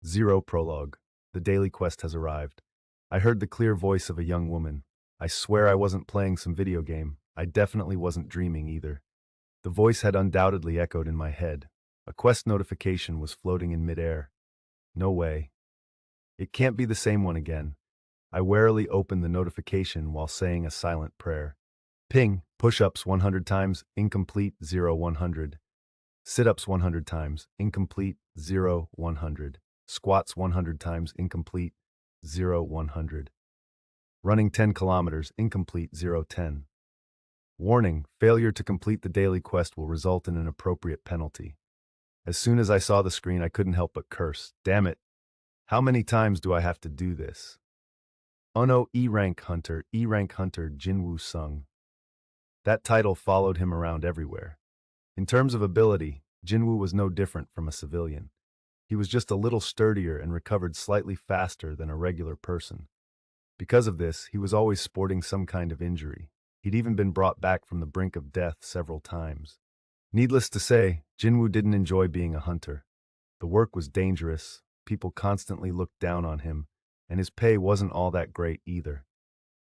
Zero prologue. The daily quest has arrived. I heard the clear voice of a young woman. I swear I wasn't playing some video game. I definitely wasn't dreaming either. The voice had undoubtedly echoed in my head. A quest notification was floating in midair. No way. It can't be the same one again. I warily opened the notification while saying a silent prayer. Ping, push-ups 100 times, incomplete, 0, 100. Sit-ups 100 times, incomplete, 0, 100. Squats 100 times, incomplete, 0, 100. Running 10 kilometers, incomplete, 0, 10. Warning, failure to complete the daily quest will result in an appropriate penalty. As soon as I saw the screen, I couldn't help but curse. Damn it. How many times do I have to do this? Oh no, E-Rank Hunter, Jin-Woo sung. That title followed him around everywhere. In terms of ability, Jin-Woo was no different from a civilian. He was just a little sturdier and recovered slightly faster than a regular person. Because of this, he was always sporting some kind of injury. He'd even been brought back from the brink of death several times. Needless to say, Jin-Woo didn't enjoy being a hunter. The work was dangerous, people constantly looked down on him, and his pay wasn't all that great either.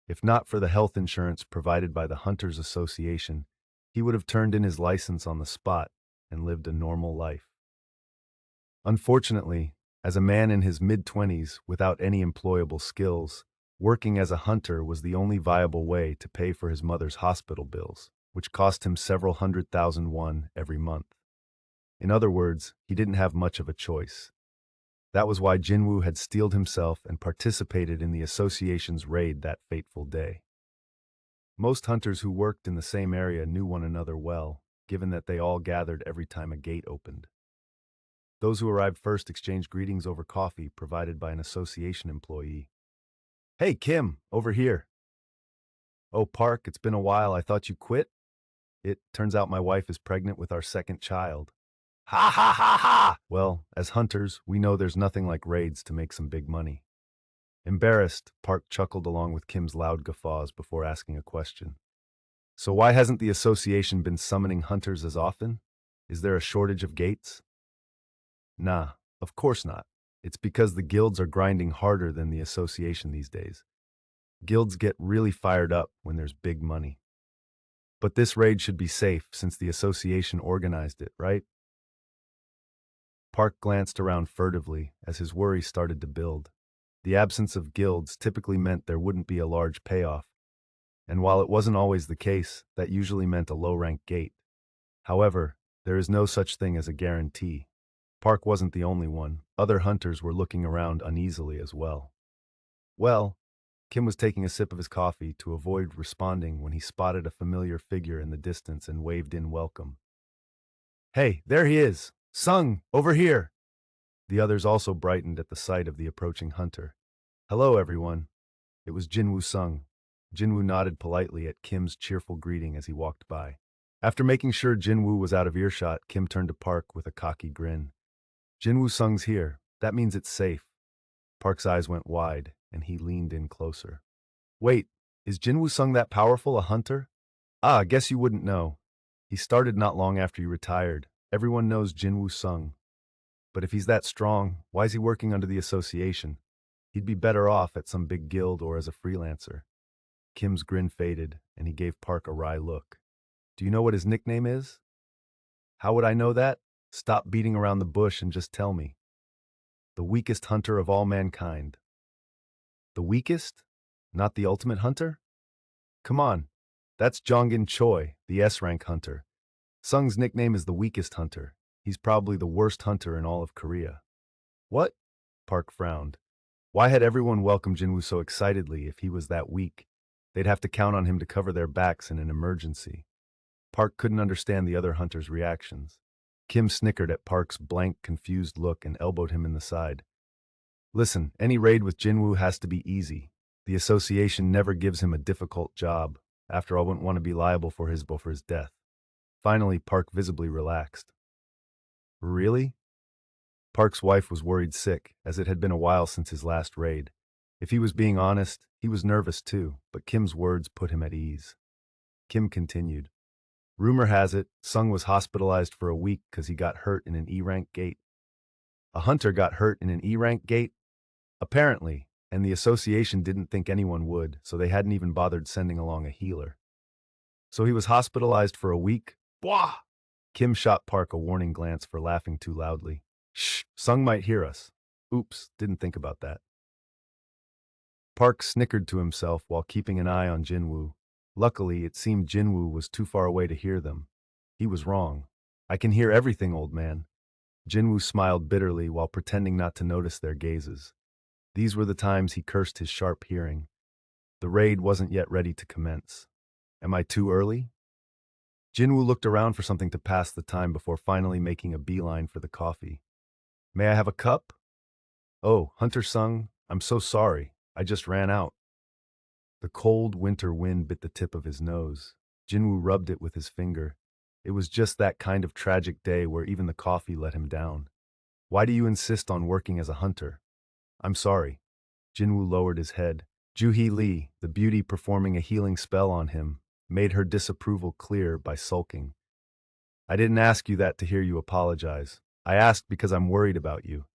If not for the health insurance provided by the Hunters Association, he would have turned in his license on the spot and lived a normal life. Unfortunately, as a man in his mid-20s without any employable skills, working as a hunter was the only viable way to pay for his mother's hospital bills, which cost him several $100,000 every month. In other words, he didn't have much of a choice. That was why Jin-Woo had steeled himself and participated in the association's raid that fateful day. Most hunters who worked in the same area knew one another well, given that they all gathered every time a gate opened. Those who arrived first exchanged greetings over coffee provided by an association employee. Hey, Kim, over here. Oh, Park, it's been a while. I thought you quit? It turns out my wife is pregnant with our second child. Ha ha ha ha! Well, as hunters, we know there's nothing like raids to make some big money. Embarrassed, Park chuckled along with Kim's loud guffaws before asking a question. So why hasn't the association been summoning hunters as often? Is there a shortage of gates? Nah, of course not. It's because the guilds are grinding harder than the association these days. Guilds get really fired up when there's big money. But this raid should be safe since the association organized it, right? Park glanced around furtively as his worry started to build. The absence of guilds typically meant there wouldn't be a large payoff, and while it wasn't always the case, that usually meant a low-rank gate. However, there is no such thing as a guarantee. Park wasn't the only one. Other hunters were looking around uneasily as well. Well, Kim was taking a sip of his coffee to avoid responding when he spotted a familiar figure in the distance and waved in welcome. Hey, there he is! Sung, over here! The others also brightened at the sight of the approaching hunter. Hello, everyone. It was Jin-Woo Sung. Jin-Woo nodded politely at Kim's cheerful greeting as he walked by. After making sure Jin-Woo was out of earshot, Kim turned to Park with a cocky grin. Jin-Woo Sung's here. That means it's safe. Park's eyes went wide, and he leaned in closer. Wait, is Jin-Woo Sung that powerful a hunter? Ah, I guess you wouldn't know. He started not long after you retired. Everyone knows Jin-Woo Sung. But if he's that strong, why is he working under the association? He'd be better off at some big guild or as a freelancer. Kim's grin faded, and he gave Park a wry look. Do you know what his nickname is? How would I know that? Stop beating around the bush and just tell me. The weakest hunter of all mankind. The weakest? Not the ultimate hunter? Come on, that's Jonggin Choi, the S-rank hunter. Sung's nickname is the weakest hunter. He's probably the worst hunter in all of Korea. What? Park frowned. Why had everyone welcomed Jinwoo so excitedly if he was that weak? They'd have to count on him to cover their backs in an emergency. Park couldn't understand the other hunters' reactions. Kim snickered at Park's blank, confused look and elbowed him in the side. Listen, any raid with Jinwoo has to be easy. The association never gives him a difficult job. After all, I wouldn't want to be liable for his death. Finally, Park visibly relaxed. Really? Park's wife was worried sick, as it had been a while since his last raid. If he was being honest, he was nervous too, but Kim's words put him at ease. Kim continued. Rumor has it, Sung was hospitalized for a week because he got hurt in an E-rank gate. A hunter got hurt in an E-rank gate? Apparently, and the association didn't think anyone would, so they hadn't even bothered sending along a healer. So he was hospitalized for a week? Bwah! Kim shot Park a warning glance for laughing too loudly. Shh, Sung might hear us. Oops, didn't think about that. Park snickered to himself while keeping an eye on Jin-Woo. Luckily, it seemed Jin-Woo was too far away to hear them. He was wrong. I can hear everything, old man. Jin-Woo smiled bitterly while pretending not to notice their gazes. These were the times he cursed his sharp hearing. The raid wasn't yet ready to commence. Am I too early? Jin-Woo looked around for something to pass the time before finally making a beeline for the coffee. May I have a cup? Oh, Hunter Sung, I'm so sorry. I just ran out. The cold winter wind bit the tip of his nose. Jin-Woo rubbed it with his finger. It was just that kind of tragic day where even the coffee let him down. Why do you insist on working as a hunter? I'm sorry. Jin-Woo lowered his head. Joo-hee Lee, the beauty performing a healing spell on him, made her disapproval clear by sulking. I didn't ask you that to hear you apologize. I asked because I'm worried about you.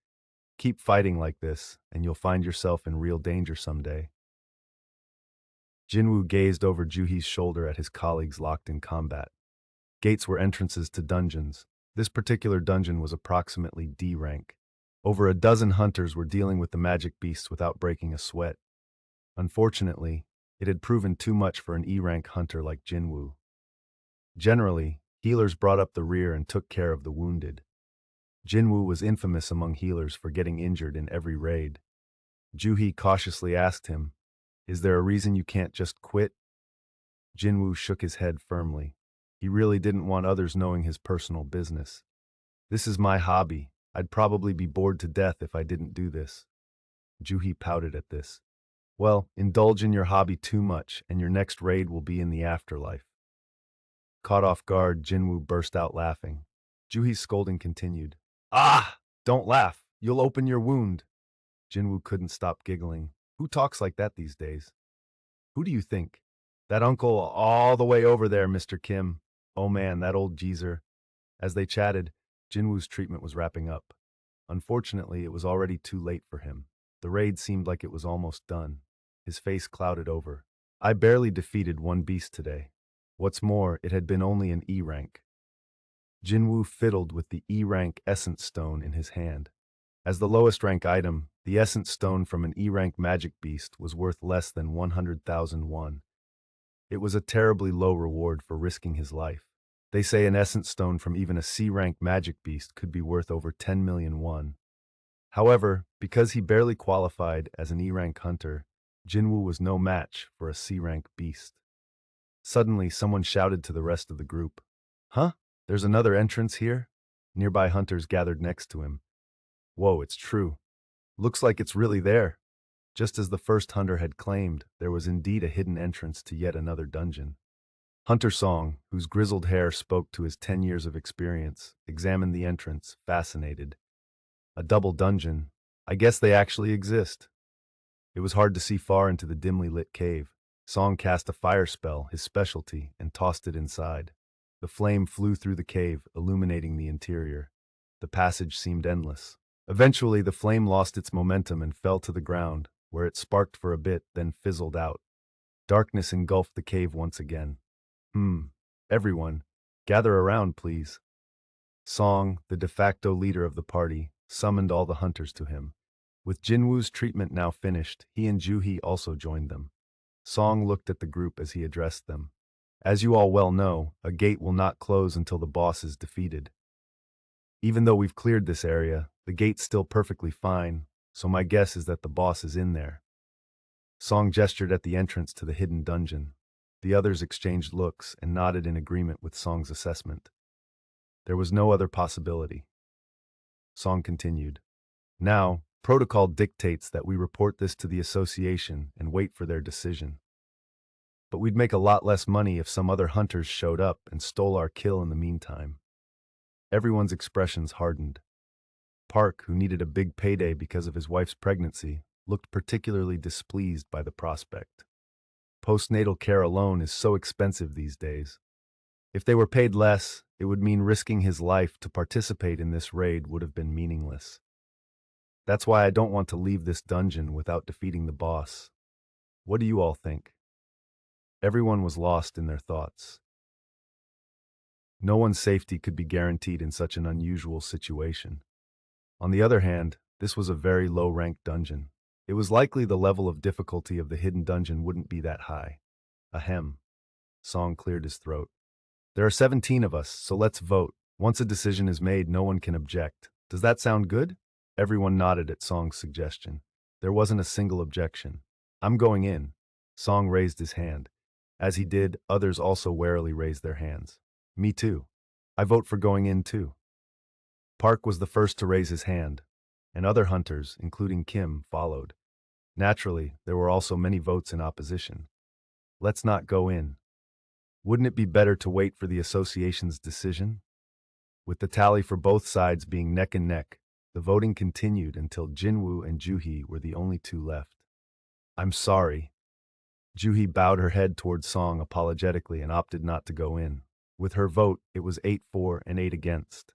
Keep fighting like this, and you'll find yourself in real danger someday. Jin-Woo gazed over Joo-hee's shoulder at his colleagues locked in combat. Gates were entrances to dungeons. This particular dungeon was approximately D rank. Over a dozen hunters were dealing with the magic beasts without breaking a sweat. Unfortunately, it had proven too much for an E-rank hunter like Jin-Woo. Generally, healers brought up the rear and took care of the wounded. Jin-Woo was infamous among healers for getting injured in every raid. Joo-hee cautiously asked him, "Is there a reason you can't just quit?" Jin-Woo shook his head firmly. He really didn't want others knowing his personal business. This is my hobby. I'd probably be bored to death if I didn't do this. Joo-hee pouted at this. Well, indulge in your hobby too much, and your next raid will be in the afterlife. Caught off guard, Jin-Woo burst out laughing. Joo-hee's scolding continued. Ah! Don't laugh. You'll open your wound. Jin-Woo couldn't stop giggling. Who talks like that these days? Who do you think? That uncle all the way over there, Mr. Kim. Oh man, that old geezer. As they chatted, Jin-Woo's treatment was wrapping up. Unfortunately, it was already too late for him. The raid seemed like it was almost done. His face clouded over. I barely defeated one beast today. What's more, it had been only an E rank. Jin-Woo fiddled with the E rank essence stone in his hand. As the lowest rank item, the essence stone from an E rank magic beast was worth less than 100,000 won. It was a terribly low reward for risking his life. They say an essence stone from even a C rank magic beast could be worth over 10 million won. However, because he barely qualified as an E-rank hunter, Jin-Woo was no match for a C-rank beast. Suddenly, someone shouted to the rest of the group. Huh? There's another entrance here? Nearby hunters gathered next to him. Whoa, it's true. Looks like it's really there. Just as the first hunter had claimed, there was indeed a hidden entrance to yet another dungeon. Hunter Song, whose grizzled hair spoke to his 10 years of experience, examined the entrance, fascinated. A double dungeon. I guess they actually exist. It was hard to see far into the dimly lit cave. Song cast a fire spell, his specialty, and tossed it inside. The flame flew through the cave, illuminating the interior. The passage seemed endless. Eventually, the flame lost its momentum and fell to the ground, where it sparked for a bit, then fizzled out. Darkness engulfed the cave once again. Everyone, gather around, please. Song, the de facto leader of the party, summoned all the hunters to him. With Jin-Woo's treatment now finished, he and Joo-hee also joined them. Song looked at the group as he addressed them. As you all well know, a gate will not close until the boss is defeated. Even though we've cleared this area, the gate's still perfectly fine, so my guess is that the boss is in there. Song gestured at the entrance to the hidden dungeon. The others exchanged looks and nodded in agreement with Song's assessment. There was no other possibility. Song continued. Now, protocol dictates that we report this to the association and wait for their decision. But we'd make a lot less money if some other hunters showed up and stole our kill in the meantime. Everyone's expressions hardened. Park, who needed a big payday because of his wife's pregnancy, looked particularly displeased by the prospect. Postnatal care alone is so expensive these days. If they were paid less, it would mean risking his life to participate in this raid would have been meaningless. That's why I don't want to leave this dungeon without defeating the boss. What do you all think? Everyone was lost in their thoughts. No one's safety could be guaranteed in such an unusual situation. On the other hand, this was a very low-ranked dungeon. It was likely the level of difficulty of the hidden dungeon wouldn't be that high. Ahem. Song cleared his throat. There are 17 of us, so let's vote. Once a decision is made, no one can object. Does that sound good? Everyone nodded at Song's suggestion. There wasn't a single objection. I'm going in. Song raised his hand. As he did, others also warily raised their hands. Me too. I vote for going in too. Park was the first to raise his hand, and other hunters, including Kim, followed. Naturally, there were also many votes in opposition. Let's not go in. Wouldn't it be better to wait for the association's decision? With the tally for both sides being neck and neck, the voting continued until Jin-Woo and Juhee were the only two left. I'm sorry. Juhee bowed her head towards Song apologetically and opted not to go in. With her vote, it was 8-4 and 8 against.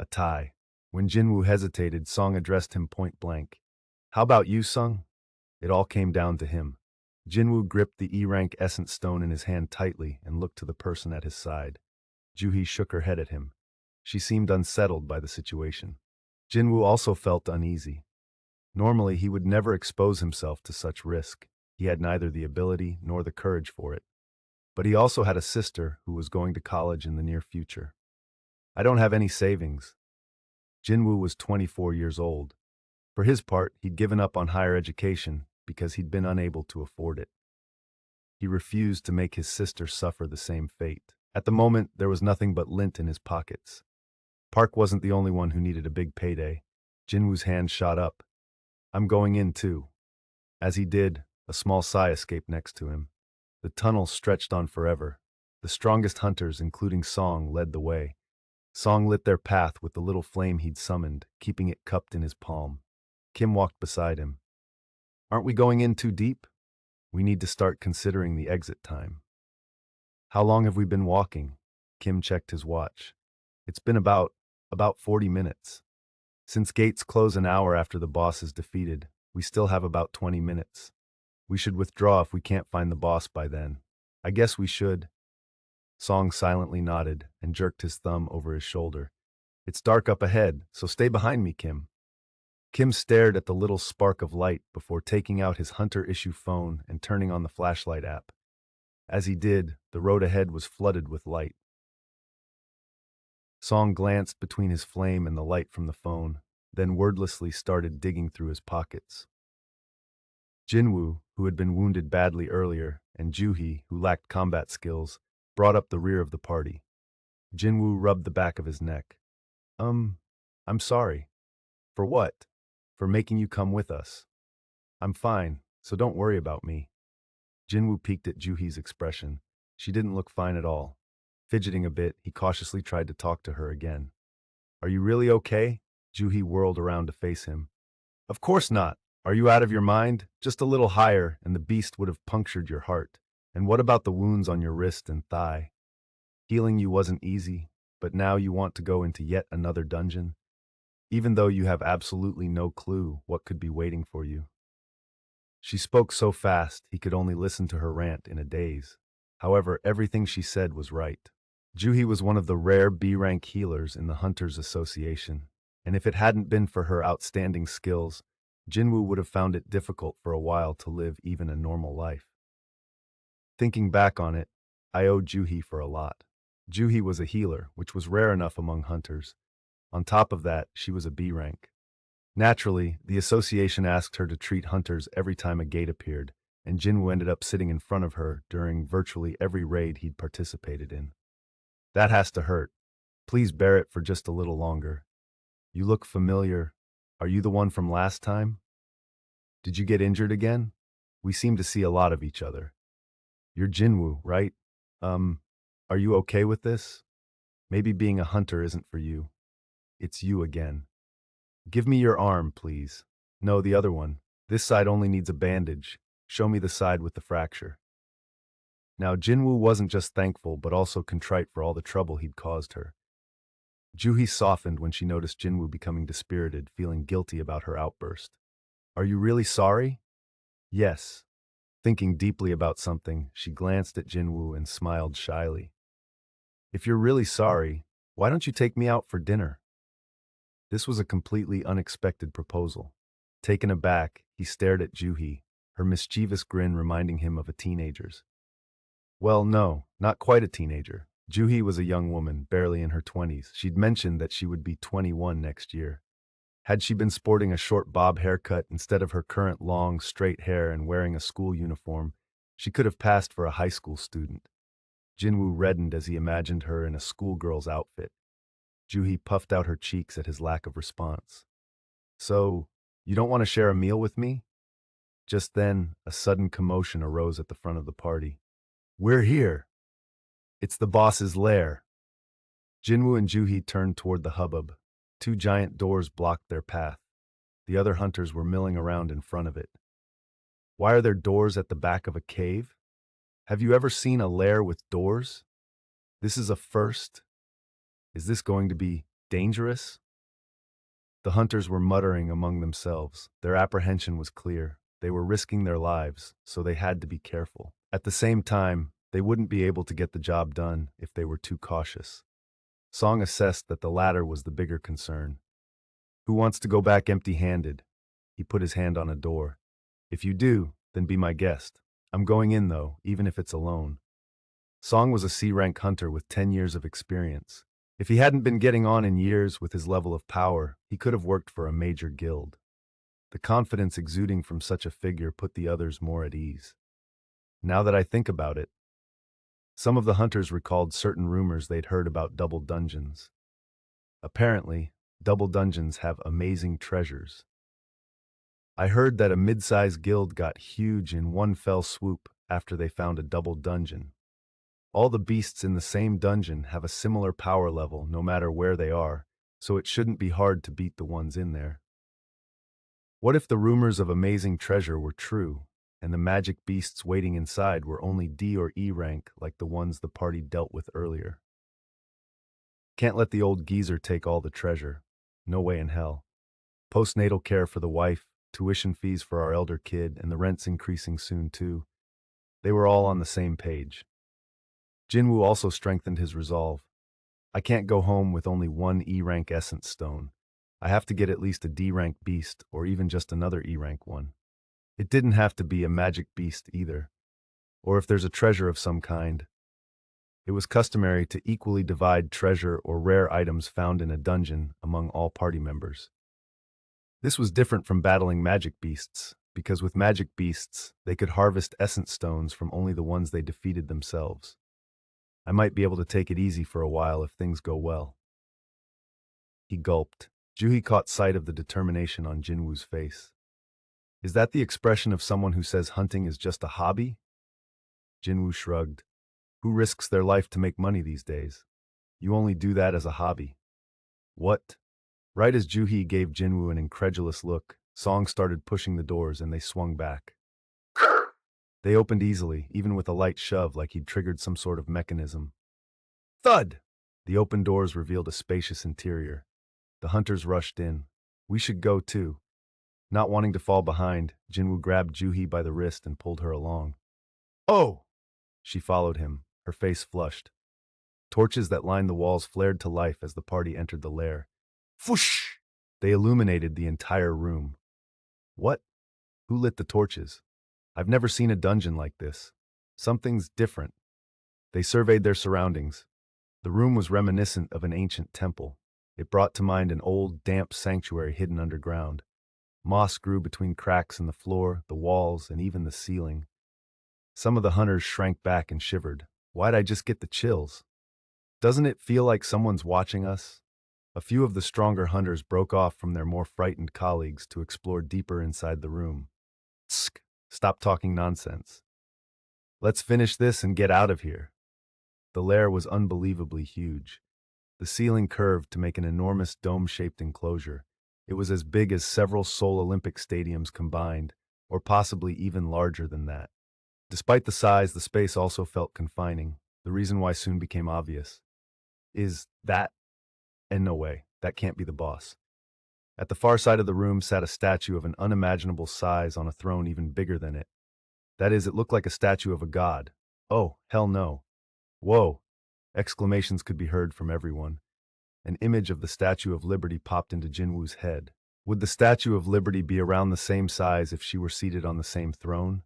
A tie. When Jin-Woo hesitated, Song addressed him point blank. How about you, Sung? It all came down to him. Jin-Woo gripped the E-rank essence stone in his hand tightly and looked to the person at his side. Juhee shook her head at him. She seemed unsettled by the situation. Jin-Woo also felt uneasy. Normally, he would never expose himself to such risk. He had neither the ability nor the courage for it. But he also had a sister who was going to college in the near future. I don't have any savings. Jin-Woo was 24 years old. For his part, he'd given up on higher education because he'd been unable to afford it. He refused to make his sister suffer the same fate. At the moment, there was nothing but lint in his pockets. Park wasn't the only one who needed a big payday. Jin-Woo's hand shot up. I'm going in too. As he did, a small sigh escaped next to him. The tunnel stretched on forever. The strongest hunters, including Song, led the way. Song lit their path with the little flame he'd summoned, keeping it cupped in his palm. Kim walked beside him. Aren't we going in too deep? We need to start considering the exit time. How long have we been walking? Kim checked his watch. It's been about 40 minutes. Since gates close an hour after the boss is defeated, we still have about 20 minutes. We should withdraw if we can't find the boss by then. I guess we should. Song silently nodded and jerked his thumb over his shoulder. It's dark up ahead, so stay behind me, Kim. Kim stared at the little spark of light before taking out his hunter-issue phone and turning on the flashlight app. As he did, the road ahead was flooded with light. Song glanced between his flame and the light from the phone, then wordlessly started digging through his pockets. Jin-Woo, who had been wounded badly earlier, and Juhee, who lacked combat skills, brought up the rear of the party. Jin-Woo rubbed the back of his neck. I'm sorry. For what? For making you come with us. I'm fine, so don't worry about me. Jin-Woo peeked at Juhee's expression. She didn't look fine at all. Fidgeting a bit, he cautiously tried to talk to her again. Are you really okay? Juhee whirled around to face him. Of course not. Are you out of your mind? Just a little higher, and the beast would have punctured your heart. And what about the wounds on your wrist and thigh? Healing you wasn't easy, but now you want to go into yet another dungeon? Even though you have absolutely no clue what could be waiting for you. She spoke so fast, he could only listen to her rant in a daze. However, everything she said was right. Juhee was one of the rare B-rank healers in the Hunters Association, and if it hadn't been for her outstanding skills, Jin-Woo would have found it difficult for a while to live even a normal life. Thinking back on it, I owe Juhee for a lot. Juhee was a healer, which was rare enough among hunters. On top of that, she was a B-rank. Naturally, the association asked her to treat hunters every time a gate appeared, and Jin-Woo ended up sitting in front of her during virtually every raid he'd participated in. That has to hurt. Please bear it for just a little longer. You look familiar. Are you the one from last time? Did you get injured again? We seem to see a lot of each other. You're Jin-Woo, right? Are you okay with this? Maybe being a hunter isn't for you. It's you again. Give me your arm, please. No, the other one. This side only needs a bandage. Show me the side with the fracture. Now, Jin-Woo wasn't just thankful, but also contrite for all the trouble he'd caused her. Juhi softened when she noticed Jin-Woo becoming dispirited, feeling guilty about her outburst. Are you really sorry? Yes. Thinking deeply about something, she glanced at Jin-Woo and smiled shyly. If you're really sorry, why don't you take me out for dinner? This was a completely unexpected proposal. Taken aback, he stared at Juhi, her mischievous grin reminding him of a teenager's. Well, no, not quite a teenager. Juhi was a young woman, barely in her 20s. She'd mentioned that she would be 21 next year. Had she been sporting a short bob haircut instead of her current long, straight hair and wearing a school uniform, she could have passed for a high school student. Jin-Woo reddened as he imagined her in a schoolgirl's outfit. Juhi puffed out her cheeks at his lack of response. So, you don't want to share a meal with me? Just then, a sudden commotion arose at the front of the party. We're here! It's the boss's lair. Jin-Woo and Juhi turned toward the hubbub. Two giant doors blocked their path. The other hunters were milling around in front of it. Why are there doors at the back of a cave? Have you ever seen a lair with doors? This is a first. Is this going to be dangerous? The hunters were muttering among themselves. Their apprehension was clear. They were risking their lives, so they had to be careful. At the same time, they wouldn't be able to get the job done if they were too cautious. Song assessed that the latter was the bigger concern. Who wants to go back empty-handed? He put his hand on a door. If you do, then be my guest. I'm going in, though, even if it's alone. Song was a C-rank hunter with 10 years of experience. If he hadn't been getting on in years with his level of power, he could have worked for a major guild. The confidence exuding from such a figure put the others more at ease. Now that I think about it, some of the hunters recalled certain rumors they'd heard about double dungeons. Apparently, double dungeons have amazing treasures. I heard that a mid-sized guild got huge in one fell swoop after they found a double dungeon. All the beasts in the same dungeon have a similar power level no matter where they are, so it shouldn't be hard to beat the ones in there. What if the rumors of amazing treasure were true, and the magic beasts waiting inside were only D or E rank like the ones the party dealt with earlier? Can't let the old geezer take all the treasure. No way in hell. Postnatal care for the wife, tuition fees for our elder kid, and the rent's increasing soon too. They were all on the same page. Jin-Woo also strengthened his resolve. I can't go home with only one E-rank essence stone. I have to get at least a D-rank beast, or even just another E-rank one. It didn't have to be a magic beast either. Or if there's a treasure of some kind. It was customary to equally divide treasure or rare items found in a dungeon among all party members. This was different from battling magic beasts, because with magic beasts, they could harvest essence stones from only the ones they defeated themselves. I might be able to take it easy for a while if things go well. He gulped. Juhi caught sight of the determination on Jin-Woo's face. Is that the expression of someone who says hunting is just a hobby? Jin-Woo shrugged. Who risks their life to make money these days? You only do that as a hobby. What? Right as Juhi gave Jin-Woo an incredulous look, Song started pushing the doors and they swung back. They opened easily, even with a light shove like he'd triggered some sort of mechanism. Thud! The open doors revealed a spacious interior. The hunters rushed in. We should go too. Not wanting to fall behind, Jin-Woo grabbed Juhi by the wrist and pulled her along. Oh! She followed him, her face flushed. Torches that lined the walls flared to life as the party entered the lair. Foosh! They illuminated the entire room. What? Who lit the torches? I've never seen a dungeon like this. Something's different. They surveyed their surroundings. The room was reminiscent of an ancient temple. It brought to mind an old, damp sanctuary hidden underground. Moss grew between cracks in the floor, the walls, and even the ceiling. Some of the hunters shrank back and shivered. Why'd I just get the chills? Doesn't it feel like someone's watching us? A few of the stronger hunters broke off from their more frightened colleagues to explore deeper inside the room. Tsk! Stop talking nonsense. Let's finish this and get out of here. The lair was unbelievably huge. The ceiling curved to make an enormous dome-shaped enclosure. It was as big as several Seoul Olympic stadiums combined, or possibly even larger than that. Despite the size, the space also felt confining. The reason why soon became obvious. Is that And no way, that can't be the boss. At the far side of the room sat a statue of an unimaginable size on a throne even bigger than it. That is, it looked like a statue of a god. Oh, hell no. Whoa! Exclamations could be heard from everyone. An image of the Statue of Liberty popped into Jin-Woo's head. Would the Statue of Liberty be around the same size if she were seated on the same throne?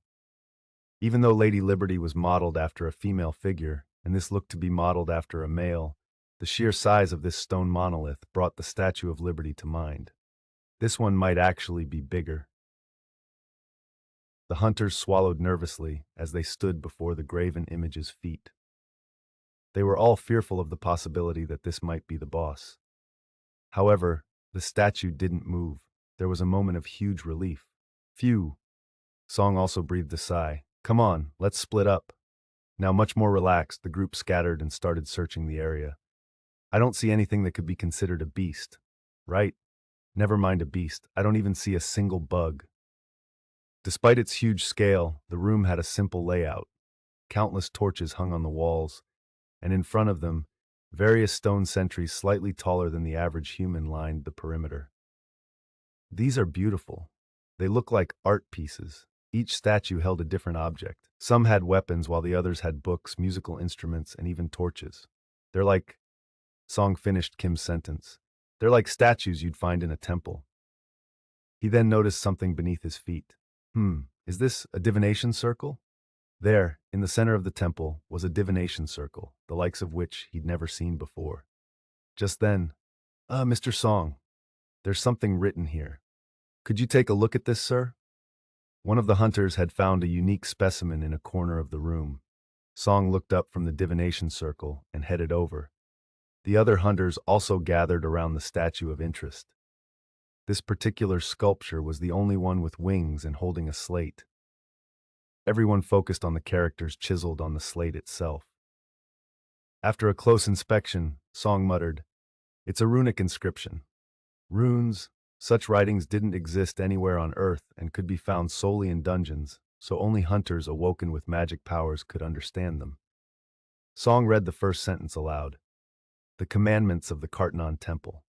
Even though Lady Liberty was modeled after a female figure, and this looked to be modeled after a male, the sheer size of this stone monolith brought the Statue of Liberty to mind. This one might actually be bigger. The hunters swallowed nervously as they stood before the graven image's feet. They were all fearful of the possibility that this might be the boss. However, the statue didn't move. There was a moment of huge relief. Phew. Song also breathed a sigh. Come on, let's split up. Now much more relaxed, the group scattered and started searching the area. I don't see anything that could be considered a beast. Right? Never mind a beast. I don't even see a single bug. Despite its huge scale, the room had a simple layout. Countless torches hung on the walls, and in front of them, various stone sentries slightly taller than the average human lined the perimeter. These are beautiful. They look like art pieces. Each statue held a different object. Some had weapons while the others had books, musical instruments, and even torches. They're like, Song finished Kim's sentence. They're like statues you'd find in a temple. He then noticed something beneath his feet. Is this a divination circle? There, in the center of the temple, was a divination circle, the likes of which he'd never seen before. Just then, Mr. Song, there's something written here. Could you take a look at this, sir? One of the hunters had found a unique specimen in a corner of the room. Song looked up from the divination circle and headed over. The other hunters also gathered around the statue of interest. This particular sculpture was the only one with wings and holding a slate. Everyone focused on the characters chiseled on the slate itself. After a close inspection, Song muttered, "It's a runic inscription. Runes, such writings didn't exist anywhere on Earth and could be found solely in dungeons, so only hunters awoken with magic powers could understand them." Song read the first sentence aloud. The commandments of the Kartanon Temple.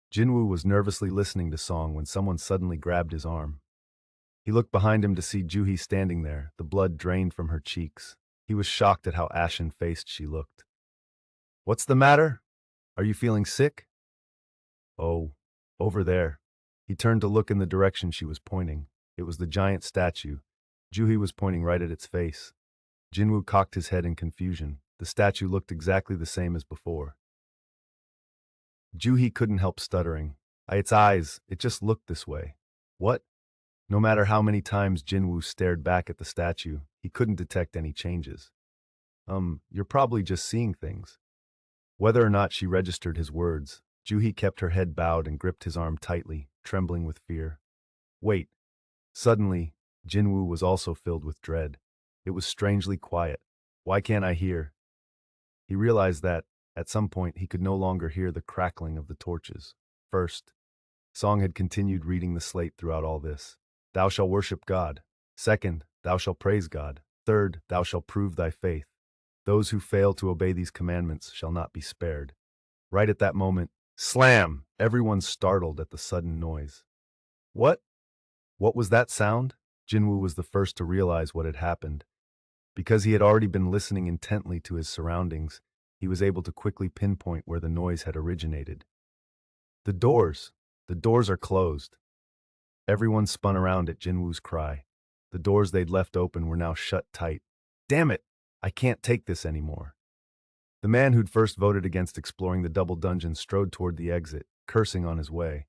Jin-Woo was nervously listening to Song when someone suddenly grabbed his arm. He looked behind him to see Juhi standing there, the blood drained from her cheeks. He was shocked at how ashen-faced she looked. "What's the matter? Are you feeling sick?" "Oh, over there." He turned to look in the direction she was pointing. It was the giant statue. Juhi was pointing right at its face. Jin-Woo cocked his head in confusion. The statue looked exactly the same as before. Juhi couldn't help stuttering. Its eyes, it just looked this way. What? No matter how many times Jin-Woo stared back at the statue, he couldn't detect any changes. You're probably just seeing things." Whether or not she registered his words, Juhi kept her head bowed and gripped his arm tightly, trembling with fear. Wait. Suddenly, Jin-Woo was also filled with dread. It was strangely quiet. Why can't I hear? He realized that, at some point, he could no longer hear the crackling of the torches. First, Song had continued reading the slate throughout all this. Thou shalt worship God. Second, thou shalt praise God. Third, thou shalt prove thy faith. Those who fail to obey these commandments shall not be spared. Right at that moment, slam! Everyone startled at the sudden noise. What? What was that sound? Jin-Woo was the first to realize what had happened. Because he had already been listening intently to his surroundings, he was able to quickly pinpoint where the noise had originated. The doors! The doors are closed. Everyone spun around at Jin-Woo's cry. The doors they'd left open were now shut tight. Damn it! I can't take this anymore. The man who'd first voted against exploring the double dungeon strode toward the exit, cursing on his way.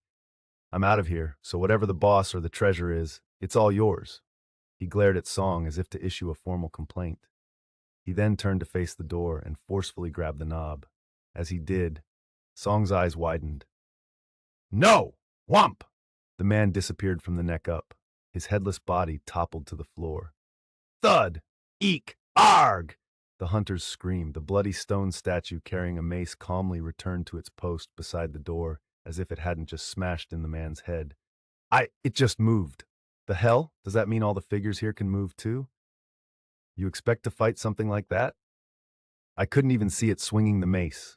I'm out of here, so whatever the boss or the treasure is, it's all yours. He glared at Song as if to issue a formal complaint. He then turned to face the door and forcefully grabbed the knob. As he did, Song's eyes widened. No! Whomp! The man disappeared from the neck up. His headless body toppled to the floor. Thud! Eek! Arg! The hunters screamed. The bloody stone statue carrying a mace calmly returned to its post beside the door, as if it hadn't just smashed in the man's head. It just moved. The hell? Does that mean all the figures here can move too? You expect to fight something like that? I couldn't even see it swinging the mace.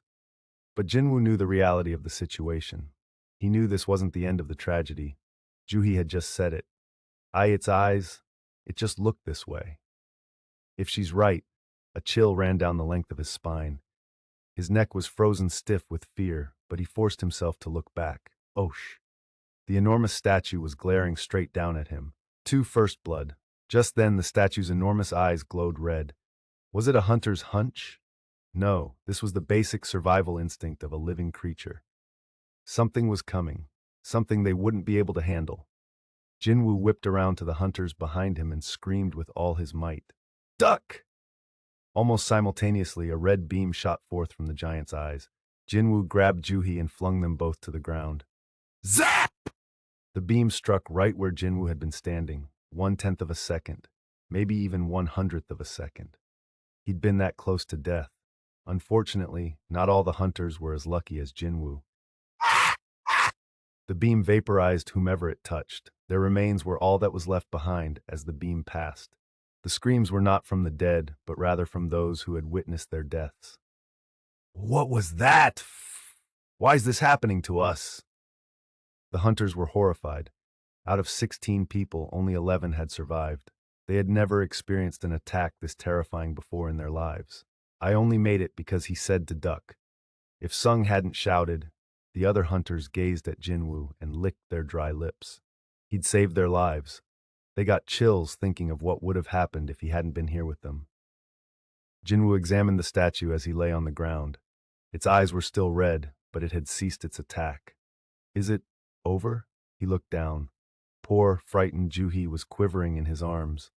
But Jin-Woo knew the reality of the situation. He knew this wasn't the end of the tragedy. Juhi had just said it. Its eyes, it just looked this way. If she's right, a chill ran down the length of his spine. His neck was frozen stiff with fear, but he forced himself to look back. Osh! The enormous statue was glaring straight down at him. To first blood. Just then the statue's enormous eyes glowed red. Was it a hunter's hunch? No, this was the basic survival instinct of a living creature. Something was coming. Something they wouldn't be able to handle. Jin-Woo whipped around to the hunters behind him and screamed with all his might. Duck! Almost simultaneously, a red beam shot forth from the giant's eyes. Jin-Woo grabbed Juhi and flung them both to the ground. Zap! The beam struck right where Jin-Woo had been standing, 1/10 of a second, maybe even 1/100th of a second. He'd been that close to death. Unfortunately, not all the hunters were as lucky as Jin-Woo. The beam vaporized whomever it touched. Their remains were all that was left behind as the beam passed. The screams were not from the dead, but rather from those who had witnessed their deaths. What was that? Why is this happening to us? The hunters were horrified. Out of 16 people, only 11 had survived. They had never experienced an attack this terrifying before in their lives. I only made it because he said to duck. If Sung hadn't shouted, the other hunters gazed at Jin-Woo and licked their dry lips. He'd saved their lives. They got chills thinking of what would have happened if he hadn't been here with them. Jin-Woo examined the statue as he lay on the ground. Its eyes were still red, but it had ceased its attack. Is it over? He looked down. Poor, frightened Juhi was quivering in his arms.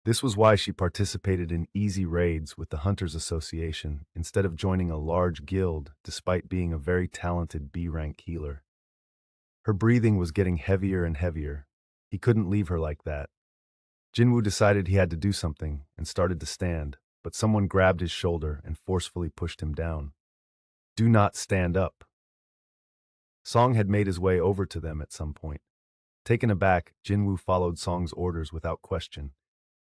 This was why she participated in easy raids with the Hunters Association instead of joining a large guild despite being a very talented B-rank healer. Her breathing was getting heavier and heavier. He couldn't leave her like that. Jin-Woo decided he had to do something and started to stand, but someone grabbed his shoulder and forcefully pushed him down. Do not stand up. Song had made his way over to them at some point. Taken aback, Jin-Woo followed Song's orders without question.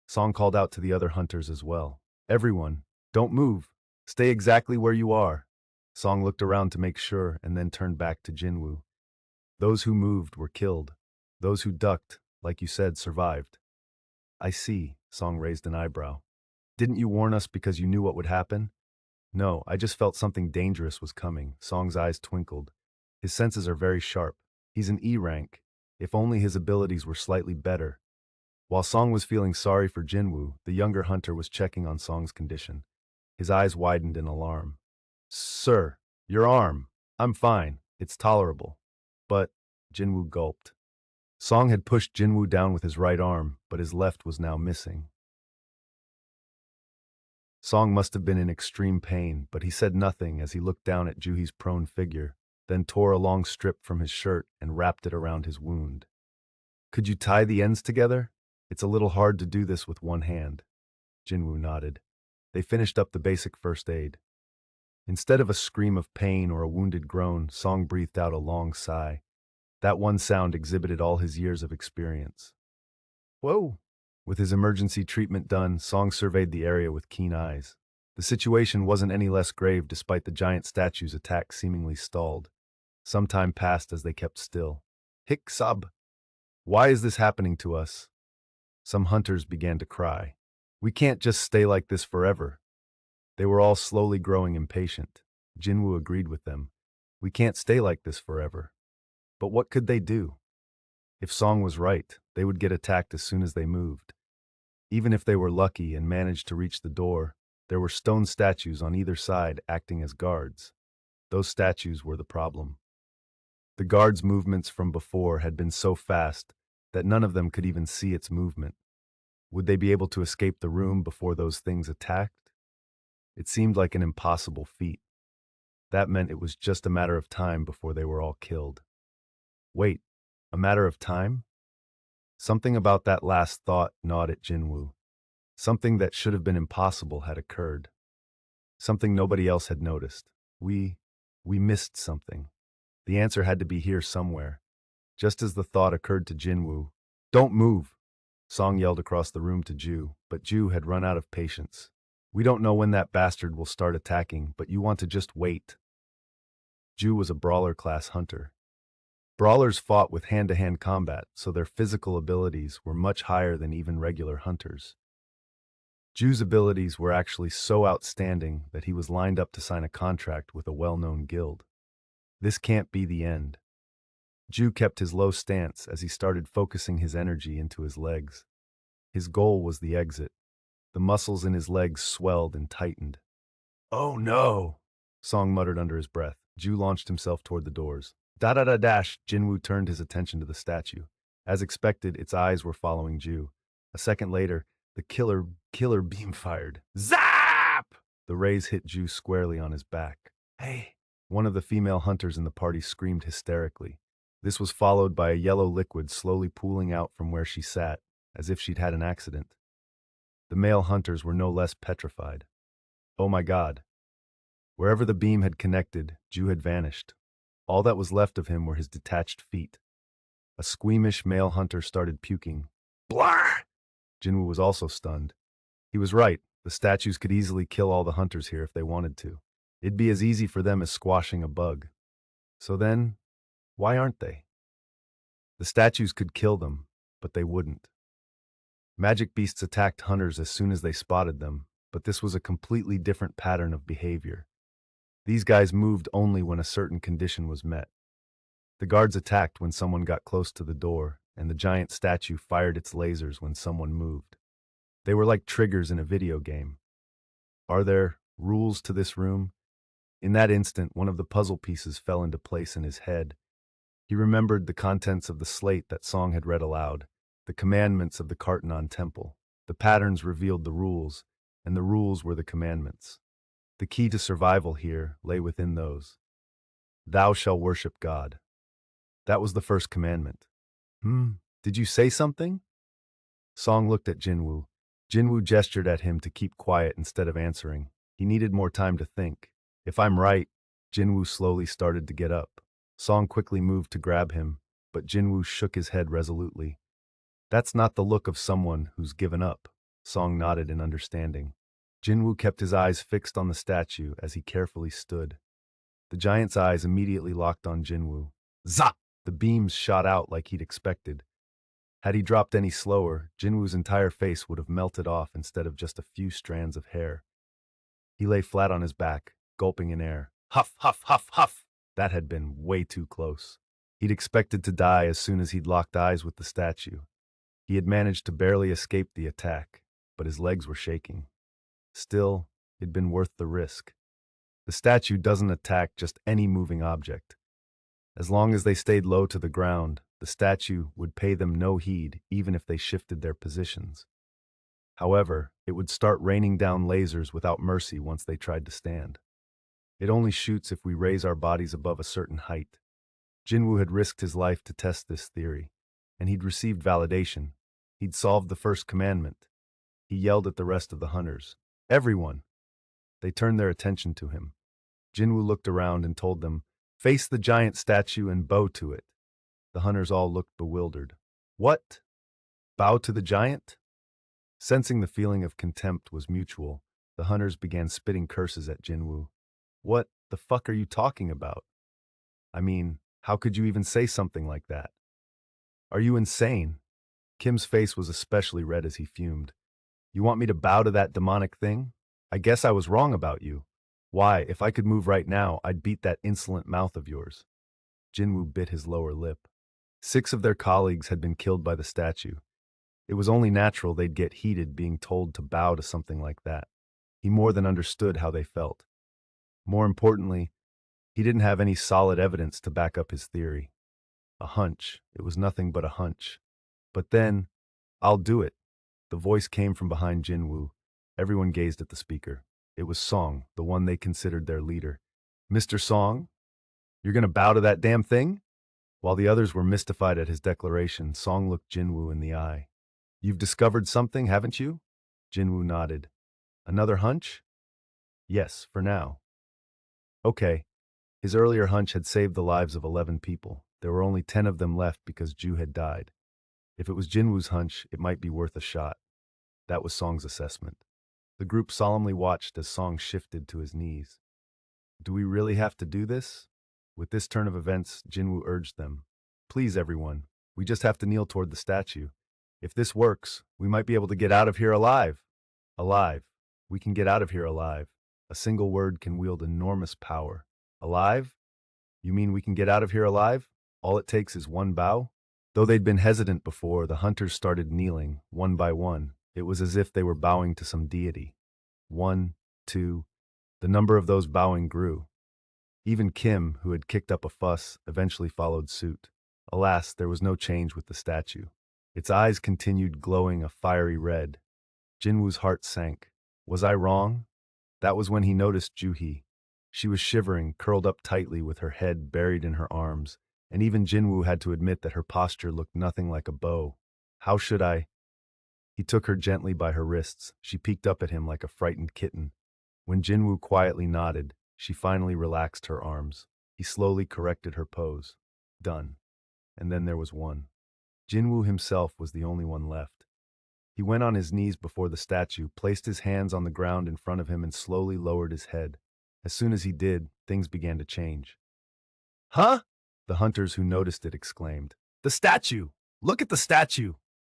Song called out to the other hunters as well. Everyone, don't move. Stay exactly where you are. Song looked around to make sure and then turned back to Jin-Woo. Those who moved were killed. Those who ducked, like you said, survived. I see, Song raised an eyebrow. Didn't you warn us because you knew what would happen? No, I just felt something dangerous was coming. Song's eyes twinkled. His senses are very sharp. He's an E rank. If only his abilities were slightly better. While Song was feeling sorry for Jin-Woo, the younger hunter was checking on Song's condition. His eyes widened in alarm. Sir, your arm. I'm fine. It's tolerable. But, Jin-Woo gulped. Song had pushed Jin-Woo down with his right arm, but his left was now missing. Song must have been in extreme pain, but he said nothing as he looked down at Juhi's prone figure, then tore a long strip from his shirt and wrapped it around his wound. Could you tie the ends together? It's a little hard to do this with one hand. Jin-Woo nodded. They finished up the basic first aid. Instead of a scream of pain or a wounded groan, Song breathed out a long sigh. That one sound exhibited all his years of experience. Whoa! With his emergency treatment done, Song surveyed the area with keen eyes. The situation wasn't any less grave despite the giant statue's attack seemingly stalled. Some time passed as they kept still. Hick sub! Why is this happening to us? Some hunters began to cry. We can't just stay like this forever. They were all slowly growing impatient. Jin-Woo agreed with them. We can't stay like this forever. But what could they do? If Song was right, they would get attacked as soon as they moved. Even if they were lucky and managed to reach the door, there were stone statues on either side acting as guards. Those statues were the problem. The guards' movements from before had been so fast that none of them could even see its movement. Would they be able to escape the room before those things attacked? It seemed like an impossible feat. That meant it was just a matter of time before they were all killed. Wait, a matter of time? Something about that last thought gnawed at Jin-Woo. Something that should have been impossible had occurred. Something nobody else had noticed. We missed something. The answer had to be here somewhere. Just as the thought occurred to Jin-Woo, don't move! Song yelled across the room to Ju, but Ju had run out of patience. We don't know when that bastard will start attacking, but you want to just wait. Ju was a brawler-class hunter. Brawlers fought with hand-to-hand combat, so their physical abilities were much higher than even regular hunters. Ju's abilities were actually so outstanding that he was lined up to sign a contract with a well-known guild. This can't be the end. Ju kept his low stance as he started focusing his energy into his legs. His goal was the exit. The muscles in his legs swelled and tightened. "Oh no!" Song muttered under his breath. Ju launched himself toward the doors. Da-da-da-dash! Jin-Woo turned his attention to the statue. As expected, its eyes were following Ju. A second later, the killer beam fired. Zap! The rays hit Ju squarely on his back. "Hey!" One of the female hunters in the party screamed hysterically. This was followed by a yellow liquid slowly pooling out from where she sat, as if she'd had an accident. The male hunters were no less petrified. Oh my God. Wherever the beam had connected, Ju had vanished. All that was left of him were his detached feet. A squeamish male hunter started puking. Blah! Jin-Woo was also stunned. He was right. The statues could easily kill all the hunters here if they wanted to. It'd be as easy for them as squashing a bug. So then, why aren't they? The statues could kill them, but they wouldn't. Magic beasts attacked hunters as soon as they spotted them, but this was a completely different pattern of behavior. These guys moved only when a certain condition was met. The guards attacked when someone got close to the door, and the giant statue fired its lasers when someone moved. They were like triggers in a video game. Are there rules to this room? In that instant, one of the puzzle pieces fell into place in his head. He remembered the contents of the slate that Song had read aloud, the commandments of the Kartanon Temple. The patterns revealed the rules, and the rules were the commandments. The key to survival here lay within those. Thou shalt worship God. That was the first commandment. Did you say something? Song looked at Jin-Woo. Jin-Woo gestured at him to keep quiet instead of answering. He needed more time to think. If I'm right, Jin-Woo slowly started to get up. Song quickly moved to grab him, but Jin-Woo shook his head resolutely. That's not the look of someone who's given up. Song nodded in understanding. Jin-Woo kept his eyes fixed on the statue as he carefully stood. The giant's eyes immediately locked on Jin-Woo. Zap! The beams shot out like he'd expected. Had he dropped any slower, Jin-Woo's entire face would have melted off instead of just a few strands of hair. He lay flat on his back, gulping in air. Huff, huff, huff, huff! That had been way too close. He'd expected to die as soon as he'd locked eyes with the statue. He had managed to barely escape the attack, but his legs were shaking. Still, it'd been worth the risk. The statue doesn't attack just any moving object. As long as they stayed low to the ground, the statue would pay them no heed even if they shifted their positions. However, it would start raining down lasers without mercy once they tried to stand. It only shoots if we raise our bodies above a certain height. Jin-Woo had risked his life to test this theory, and he'd received validation. He'd solved the first commandment. He yelled at the rest of the hunters. Everyone! They turned their attention to him. Jin-Woo looked around and told them, face the giant statue and bow to it. The hunters all looked bewildered. What? Bow to the giant? Sensing the feeling of contempt was mutual, the hunters began spitting curses at Jin-Woo. What the fuck are you talking about? I mean, how could you even say something like that? Are you insane? Kim's face was especially red as he fumed. You want me to bow to that demonic thing? I guess I was wrong about you. Why, if I could move right now, I'd beat that insolent mouth of yours. Jin-Woo bit his lower lip. 6 of their colleagues had been killed by the statue. It was only natural they'd get heated being told to bow to something like that. He more than understood how they felt. More importantly, he didn't have any solid evidence to back up his theory. A hunch. It was nothing but a hunch. But then, I'll do it. The voice came from behind Jin-Woo. Everyone gazed at the speaker. It was Song, the one they considered their leader. Mr. Song? You're gonna bow to that damn thing? While the others were mystified at his declaration, Song looked Jin-Woo in the eye. You've discovered something, haven't you? Jin-Woo nodded. Another hunch? Yes, for now. Okay. His earlier hunch had saved the lives of 11 people. There were only 10 of them left because Ju had died. If it was Jin-Woo's hunch, it might be worth a shot. That was Song's assessment. The group solemnly watched as Song shifted to his knees. Do we really have to do this? With this turn of events, Jin-Woo urged them. Please, everyone, we just have to kneel toward the statue. If this works, we might be able to get out of here alive. Alive. We can get out of here alive. A single word can wield enormous power. Alive? You mean we can get out of here alive? All it takes is one bow? Though they'd been hesitant before, the hunters started kneeling, one by one. It was as if they were bowing to some deity. 1, 2. The number of those bowing grew. Even Kim, who had kicked up a fuss, eventually followed suit. Alas, there was no change with the statue. Its eyes continued glowing a fiery red. Jinwoo's heart sank. Was I wrong? That was when he noticed Juhi. She was shivering, curled up tightly with her head buried in her arms, and even Jinwoo had to admit that her posture looked nothing like a bow. How should I? He took her gently by her wrists. She peeked up at him like a frightened kitten. When Jinwoo quietly nodded, she finally relaxed her arms. He slowly corrected her pose. Done. And then there was one. Jinwoo himself was the only one left. He went on his knees before the statue, placed his hands on the ground in front of him, and slowly lowered his head. As soon as he did, things began to change. Huh? The hunters who noticed it exclaimed. The statue! Look at the statue!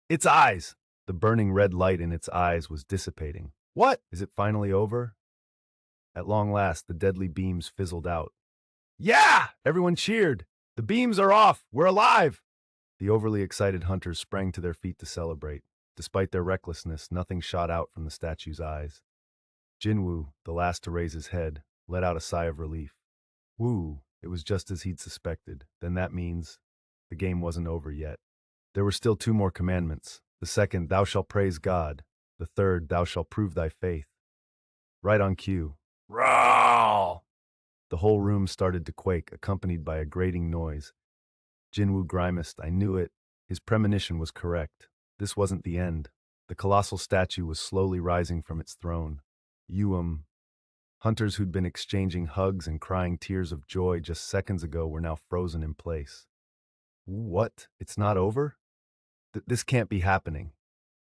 Its eyes! The burning red light in its eyes was dissipating. What? Is it finally over? At long last, the deadly beams fizzled out. Yeah! Everyone cheered. The beams are off! We're alive! The overly excited hunters sprang to their feet to celebrate. Despite their recklessness, nothing shot out from the statue's eyes. Jin-Woo, the last to raise his head, let out a sigh of relief. Woo! It was just as he'd suspected. Then that means the game wasn't over yet. There were still 2 more commandments. The second, thou shalt praise God. The third, thou shalt prove thy faith. Right on cue. Row! The whole room started to quake, accompanied by a grating noise. Jin-Woo grimaced. I knew it. His premonition was correct. This wasn't the end. The colossal statue was slowly rising from its throne. Hunters who'd been exchanging hugs and crying tears of joy just seconds ago were now frozen in place. What? It's not over? This can't be happening.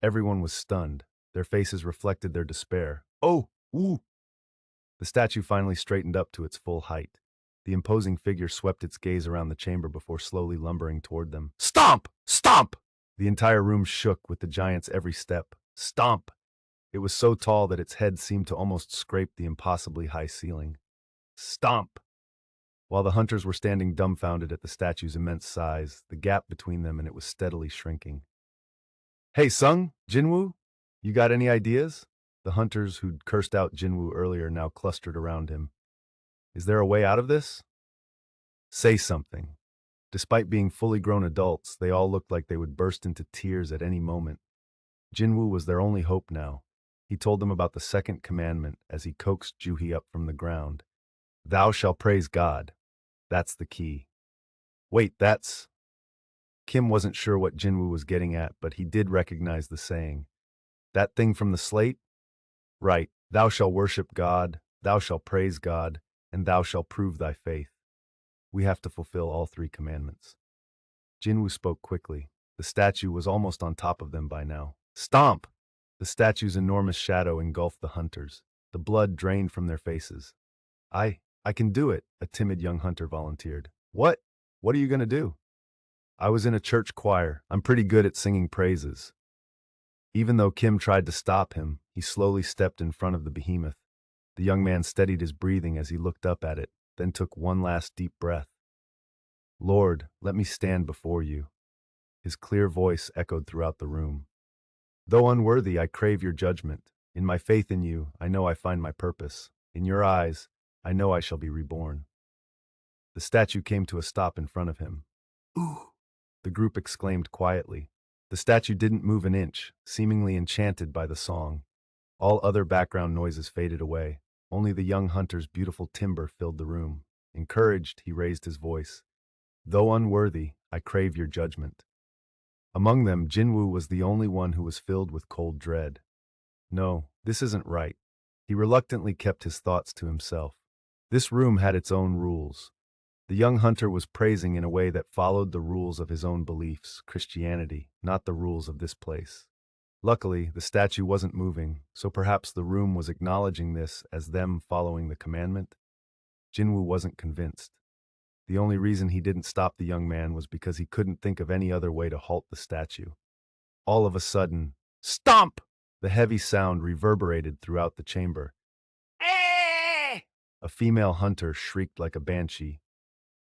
Everyone was stunned. Their faces reflected their despair. Oh! Ooh! The statue finally straightened up to its full height. The imposing figure swept its gaze around the chamber before slowly lumbering toward them. Stomp! Stomp! The entire room shook with the giant's every step. Stomp! It was so tall that its head seemed to almost scrape the impossibly high ceiling. Stomp! While the hunters were standing dumbfounded at the statue's immense size, the gap between them and it was steadily shrinking. Hey, Sung, Jinwoo, you got any ideas? The hunters who'd cursed out Jinwoo earlier now clustered around him. Is there a way out of this? Say something. Despite being fully grown adults, they all looked like they would burst into tears at any moment. Jinwoo was their only hope now. He told them about the second commandment as he coaxed Juhi up from the ground. Thou shalt praise God. That's the key. Wait, that's... Kim wasn't sure what Jinwoo was getting at, but he did recognize the saying. That thing from the slate? Right. Thou shalt worship God, thou shalt praise God, and thou shalt prove thy faith. We have to fulfill all 3 commandments. Jinwoo spoke quickly. The statue was almost on top of them by now. Stomp! The statue's enormous shadow engulfed the hunters. The blood drained from their faces. I can do it, a timid young hunter volunteered. What? What are you going to do? I was in a church choir. I'm pretty good at singing praises. Even though Kim tried to stop him, he slowly stepped in front of the behemoth. The young man steadied his breathing as he looked up at it, then took one last deep breath. Lord, let me stand before you. His clear voice echoed throughout the room. Though unworthy, I crave your judgment. In my faith in you, I know I find my purpose. In your eyes, I know I shall be reborn. The statue came to a stop in front of him. Ooh! The group exclaimed quietly. The statue didn't move an inch, seemingly enchanted by the song. All other background noises faded away. Only the young hunter's beautiful timbre filled the room. Encouraged, he raised his voice. Though unworthy, I crave your judgment. Among them, Jin-Woo was the only one who was filled with cold dread. No, this isn't right. He reluctantly kept his thoughts to himself. This room had its own rules. The young hunter was praising in a way that followed the rules of his own beliefs, Christianity, not the rules of this place. Luckily, the statue wasn't moving, so perhaps the room was acknowledging this as them following the commandment. Jin-Woo wasn't convinced. The only reason he didn't stop the young man was because he couldn't think of any other way to halt the statue. All of a sudden, stomp! The heavy sound reverberated throughout the chamber. Eh! A female hunter shrieked like a banshee.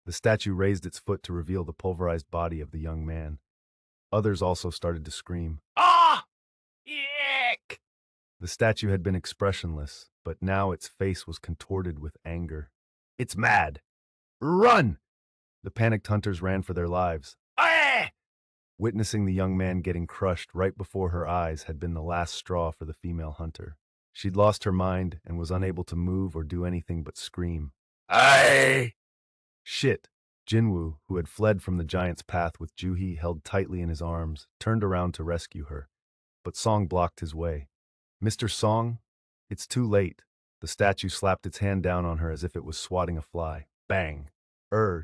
The statue raised its foot to reveal the pulverized body of the young man. Others also started to scream. Ah! Yick! The statue had been expressionless, but now its face was contorted with anger. It's mad! Run! The panicked hunters ran for their lives. Eh! Witnessing the young man getting crushed right before her eyes had been the last straw for the female hunter. She'd lost her mind and was unable to move or do anything but scream. Aye! Shit! Jin-Woo, who had fled from the giant's path with Juhi held tightly in his arms, turned around to rescue her. But Song blocked his way. Mr. Song, it's too late. The statue slapped its hand down on her as if it was swatting a fly. Bang!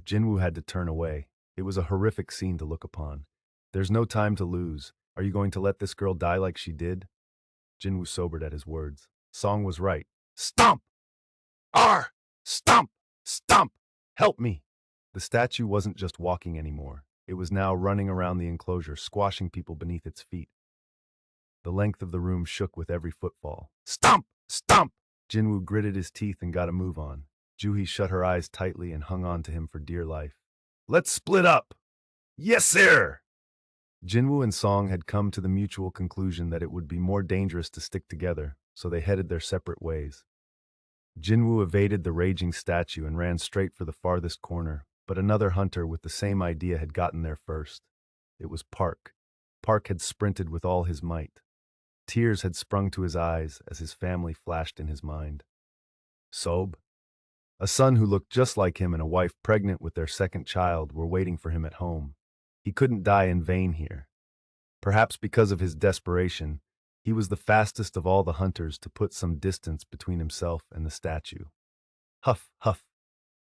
Jin-Woo had to turn away. It was a horrific scene to look upon. There's no time to lose. Are you going to let this girl die like she did? Jin-Woo sobered at his words. Song was right. Stomp! Stomp! Stomp! Help me! The statue wasn't just walking anymore. It was now running around the enclosure, squashing people beneath its feet. The length of the room shook with every footfall. Stomp! Stomp! Jin-Woo gritted his teeth and got a move on. Juhi shut her eyes tightly and hung on to him for dear life. Let's split up! Yes, sir! Jin-Woo and Song had come to the mutual conclusion that it would be more dangerous to stick together, so they headed their separate ways. Jin-Woo evaded the raging statue and ran straight for the farthest corner, but another hunter with the same idea had gotten there first. It was Park. Park had sprinted with all his might. Tears had sprung to his eyes as his family flashed in his mind. Sob? A son who looked just like him and a wife pregnant with their second child were waiting for him at home. He couldn't die in vain here. Perhaps because of his desperation, he was the fastest of all the hunters to put some distance between himself and the statue. Huff, huff.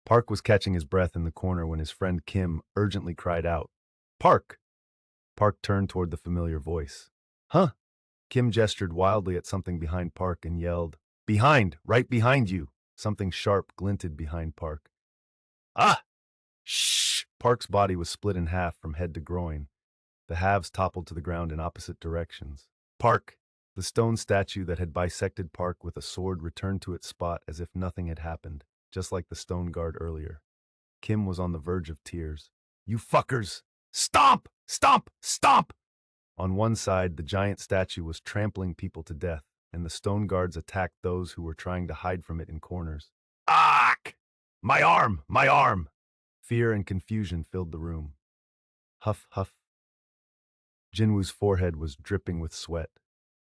Park was catching his breath in the corner when his friend Kim urgently cried out, Park! Park turned toward the familiar voice. Huh? Kim gestured wildly at something behind Park and yelled, Behind! Right behind you! Something sharp glinted behind Park. Ah! Shh! Park's body was split in half from head to groin. The halves toppled to the ground in opposite directions. Park! The stone statue that had bisected Park with a sword returned to its spot as if nothing had happened, just like the stone guard earlier. Kim was on the verge of tears. You fuckers! Stomp! Stomp! Stomp! On one side, the giant statue was trampling people to death, and the stone guards attacked those who were trying to hide from it in corners. Ack! My arm! My arm! Fear and confusion filled the room. Huff, huff. Jinwoo's forehead was dripping with sweat.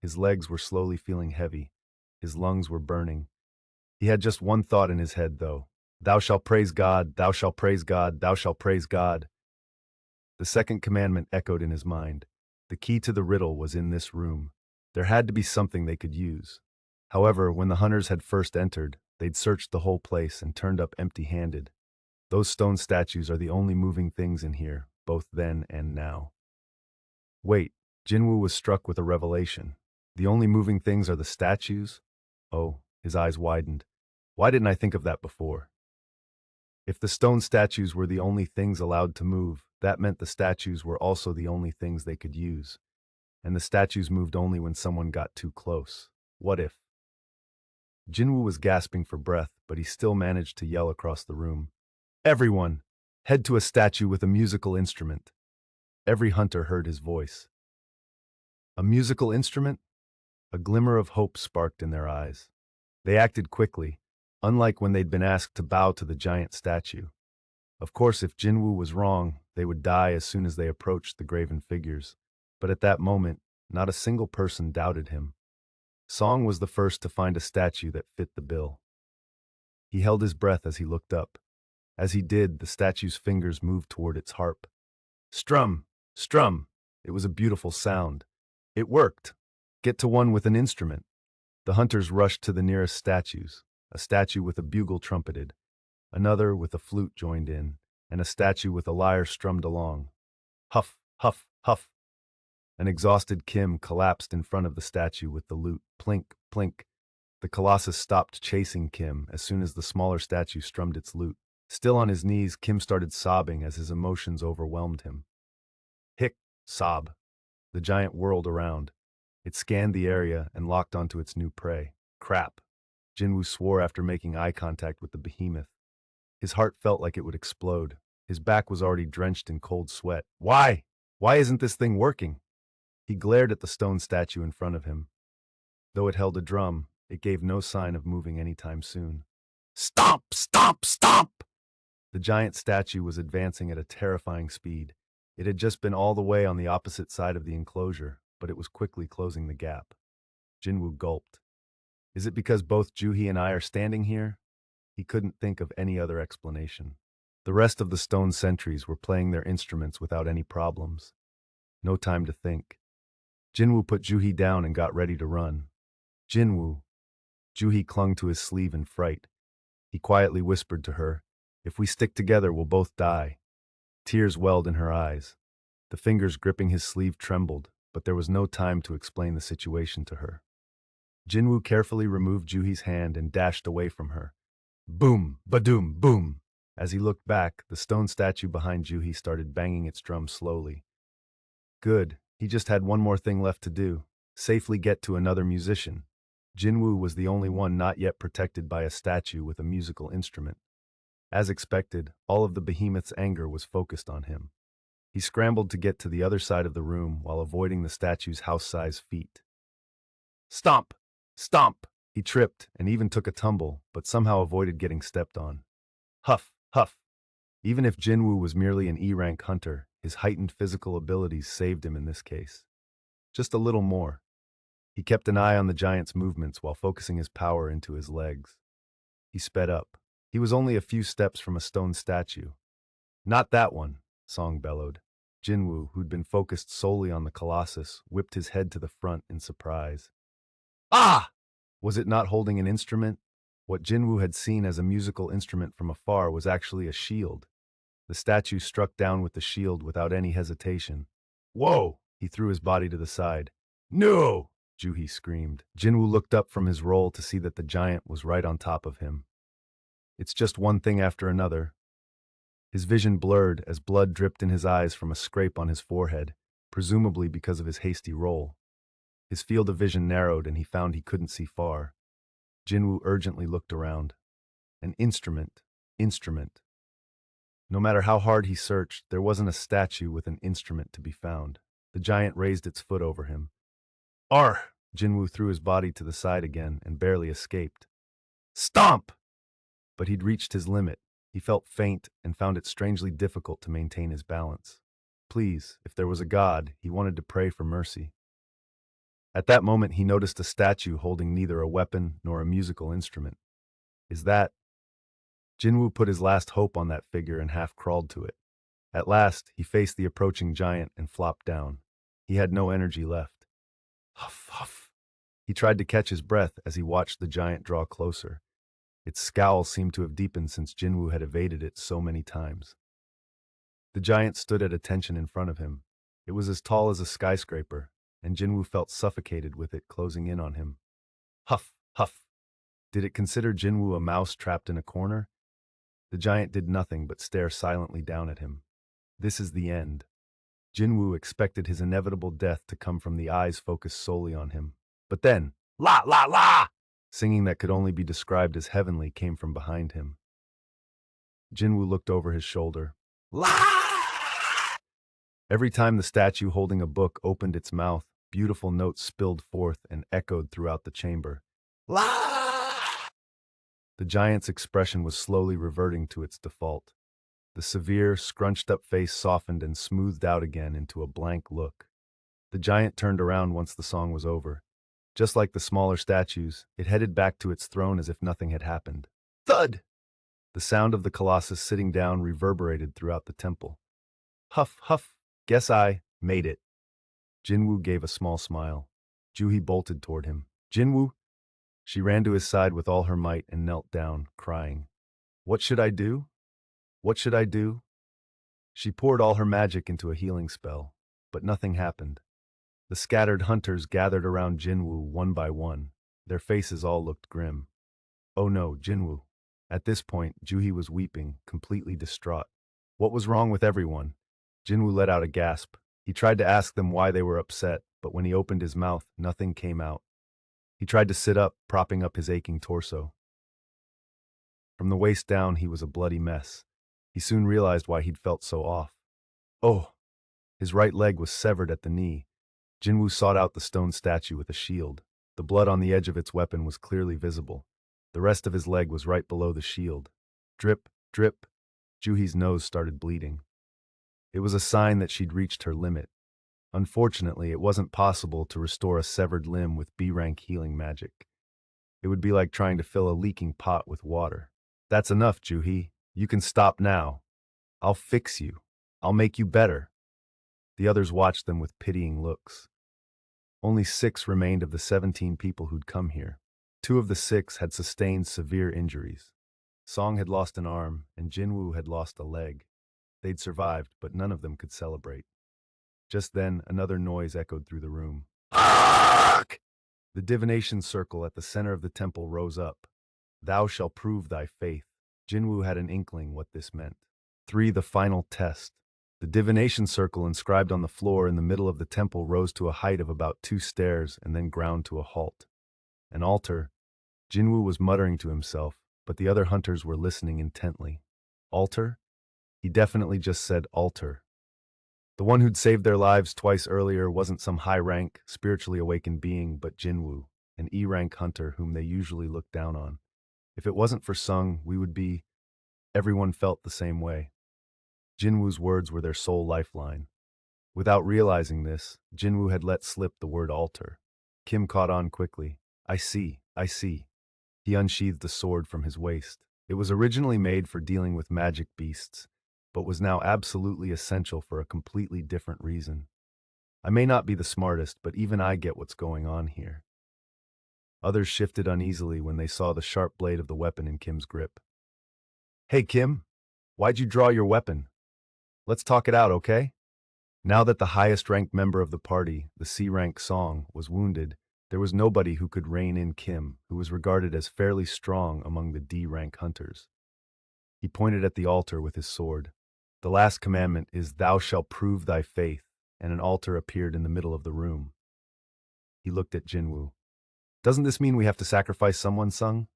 His legs were slowly feeling heavy. His lungs were burning. He had just one thought in his head, though. Thou shalt praise God, thou shalt praise God, thou shalt praise God. The second commandment echoed in his mind. The key to the riddle was in this room. There had to be something they could use. However, when the hunters had first entered, they'd searched the whole place and turned up empty-handed. Those stone statues are the only moving things in here, both then and now. Wait, Jinwoo was struck with a revelation. The only moving things are the statues? Oh, his eyes widened. Why didn't I think of that before? If the stone statues were the only things allowed to move, that meant the statues were also the only things they could use. And the statues moved only when someone got too close. What if? Jinwoo was gasping for breath, but he still managed to yell across the room. Everyone, head to a statue with a musical instrument. Every hunter heard his voice. A musical instrument? A glimmer of hope sparked in their eyes. They acted quickly, unlike when they'd been asked to bow to the giant statue. Of course, if Jinwoo was wrong, they would die as soon as they approached the graven figures. But at that moment, not a single person doubted him. Song was the first to find a statue that fit the bill. He held his breath as he looked up. As he did, the statue's fingers moved toward its harp. Strum! Strum! It was a beautiful sound. It worked. Get to one with an instrument. The hunters rushed to the nearest statues, a statue with a bugle trumpeted, another with a flute joined in, and a statue with a lyre strummed along. Huff, huff, huff. An exhausted Kim collapsed in front of the statue with the lute. Plink, plink. The colossus stopped chasing Kim as soon as the smaller statue strummed its lute. Still on his knees, Kim started sobbing as his emotions overwhelmed him. Hic, sob. The giant whirled around. It scanned the area and locked onto its new prey. Crap. Jin-Woo swore after making eye contact with the behemoth. His heart felt like it would explode. His back was already drenched in cold sweat. Why? Why isn't this thing working? He glared at the stone statue in front of him. Though it held a drum, it gave no sign of moving anytime soon. Stomp! Stomp! Stomp! The giant statue was advancing at a terrifying speed. It had just been all the way on the opposite side of the enclosure, but it was quickly closing the gap. Jin-Woo gulped. Is it because both Juhi and I are standing here? He couldn't think of any other explanation. The rest of the stone sentries were playing their instruments without any problems. No time to think. Jin-Woo put Juhi down and got ready to run. Jin-Woo. Juhi clung to his sleeve in fright. He quietly whispered to her, "If we stick together, we'll both die." Tears welled in her eyes. The fingers gripping his sleeve trembled, but there was no time to explain the situation to her. Jin-Woo carefully removed Juhi's hand and dashed away from her. Boom, badoom, boom. As he looked back, the stone statue behind Juhi started banging its drum slowly. Good, he just had one more thing left to do. Safely get to another musician. Jin-Woo was the only one not yet protected by a statue with a musical instrument. As expected, all of the behemoth's anger was focused on him. He scrambled to get to the other side of the room while avoiding the statue's house-size feet. Stomp! Stomp! He tripped and even took a tumble, but somehow avoided getting stepped on. Huff! Huff! Even if Jin-Woo was merely an E-rank hunter, his heightened physical abilities saved him in this case. Just a little more. He kept an eye on the giant's movements while focusing his power into his legs. He sped up. He was only a few steps from a stone statue. Not that one, Song bellowed. Jin-Woo, who'd been focused solely on the colossus, whipped his head to the front in surprise. Ah! Was it not holding an instrument? What Jin-Woo had seen as a musical instrument from afar was actually a shield. The statue struck down with the shield without any hesitation. Whoa! He threw his body to the side. No! Juhi screamed. Jin-Woo looked up from his roll to see that the giant was right on top of him. It's just one thing after another. His vision blurred as blood dripped in his eyes from a scrape on his forehead, presumably because of his hasty roll. His field of vision narrowed and he found he couldn't see far. Jin-Woo urgently looked around. An instrument. Instrument. No matter how hard he searched, there wasn't a statue with an instrument to be found. The giant raised its foot over him. Arr! Jin-Woo threw his body to the side again and barely escaped. Stomp! But he'd reached his limit. He felt faint and found it strangely difficult to maintain his balance. Please, if there was a god, he wanted to pray for mercy. At that moment, he noticed a statue holding neither a weapon nor a musical instrument. Is that... Jin-Woo put his last hope on that figure and half crawled to it. At last, he faced the approaching giant and flopped down. He had no energy left. Huff, huff. He tried to catch his breath as he watched the giant draw closer. Its scowl seemed to have deepened since Jin-Woo had evaded it so many times. The giant stood at attention in front of him. It was as tall as a skyscraper, and Jin-Woo felt suffocated with it closing in on him. Huff, huff. Did it consider Jin-Woo a mouse trapped in a corner? The giant did nothing but stare silently down at him. This is the end. Jin-Woo expected his inevitable death to come from the eyes focused solely on him. But then, la la la! Singing that could only be described as heavenly came from behind him. Jin-Woo looked over his shoulder. La! Every time the statue holding a book opened its mouth, beautiful notes spilled forth and echoed throughout the chamber. La! The giant's expression was slowly reverting to its default. The severe, scrunched-up face softened and smoothed out again into a blank look. The giant turned around once the song was over. Just like the smaller statues, it headed back to its throne as if nothing had happened. Thud! The sound of the colossus sitting down reverberated throughout the temple. Huff, huff, guess I made it. Jin-Woo gave a small smile. Juhi bolted toward him. Jin-Woo? She ran to his side with all her might and knelt down, crying. What should I do? What should I do? She poured all her magic into a healing spell, but nothing happened. The scattered hunters gathered around Jin-Woo one by one. Their faces all looked grim. Oh no, Jin-Woo. At this point, Juhi was weeping, completely distraught. What was wrong with everyone? Jin-Woo let out a gasp. He tried to ask them why they were upset, but when he opened his mouth, nothing came out. He tried to sit up, propping up his aching torso. From the waist down, he was a bloody mess. He soon realized why he'd felt so off. Oh! His right leg was severed at the knee. Jin-Woo sought out the stone statue with a shield. The blood on the edge of its weapon was clearly visible. The rest of his leg was right below the shield. Drip, drip. Juhi's nose started bleeding. It was a sign that she'd reached her limit. Unfortunately, it wasn't possible to restore a severed limb with B-rank healing magic. It would be like trying to fill a leaking pot with water. That's enough, Juhi. You can stop now. I'll fix you. I'll make you better. The others watched them with pitying looks. Only 6 remained of the 17 people who'd come here. 2 of the 6 had sustained severe injuries. Song had lost an arm, and Jin-Woo had lost a leg. They'd survived, but none of them could celebrate. Just then, another noise echoed through the room. Fuck! The divination circle at the center of the temple rose up. Thou shalt prove thy faith. Jin-Woo had an inkling what this meant. 3. The final test. The divination circle inscribed on the floor in the middle of the temple rose to a height of about 2 stairs and then ground to a halt. An altar. Jin-Woo was muttering to himself, but the other hunters were listening intently. Altar? He definitely just said altar. The one who'd saved their lives twice earlier wasn't some high-rank, spiritually awakened being, but Jin-Woo, an E-rank hunter whom they usually looked down on. If it wasn't for Sung, we would be... Everyone felt the same way. Jin-Woo's words were their sole lifeline. Without realizing this, Jin-Woo had let slip the word altar. Kim caught on quickly. I see, I see. He unsheathed the sword from his waist. It was originally made for dealing with magic beasts, but was now absolutely essential for a completely different reason. I may not be the smartest, but even I get what's going on here. Others shifted uneasily when they saw the sharp blade of the weapon in Kim's grip. Hey, Kim, why'd you draw your weapon? Let's talk it out, okay? Now that the highest-ranked member of the party, the C-rank Song, was wounded, there was nobody who could rein in Kim, who was regarded as fairly strong among the D-rank hunters. He pointed at the altar with his sword. The last commandment is, Thou shalt prove thy faith, and an altar appeared in the middle of the room. He looked at Jin-Woo. Doesn't this mean we have to sacrifice someone, Sung?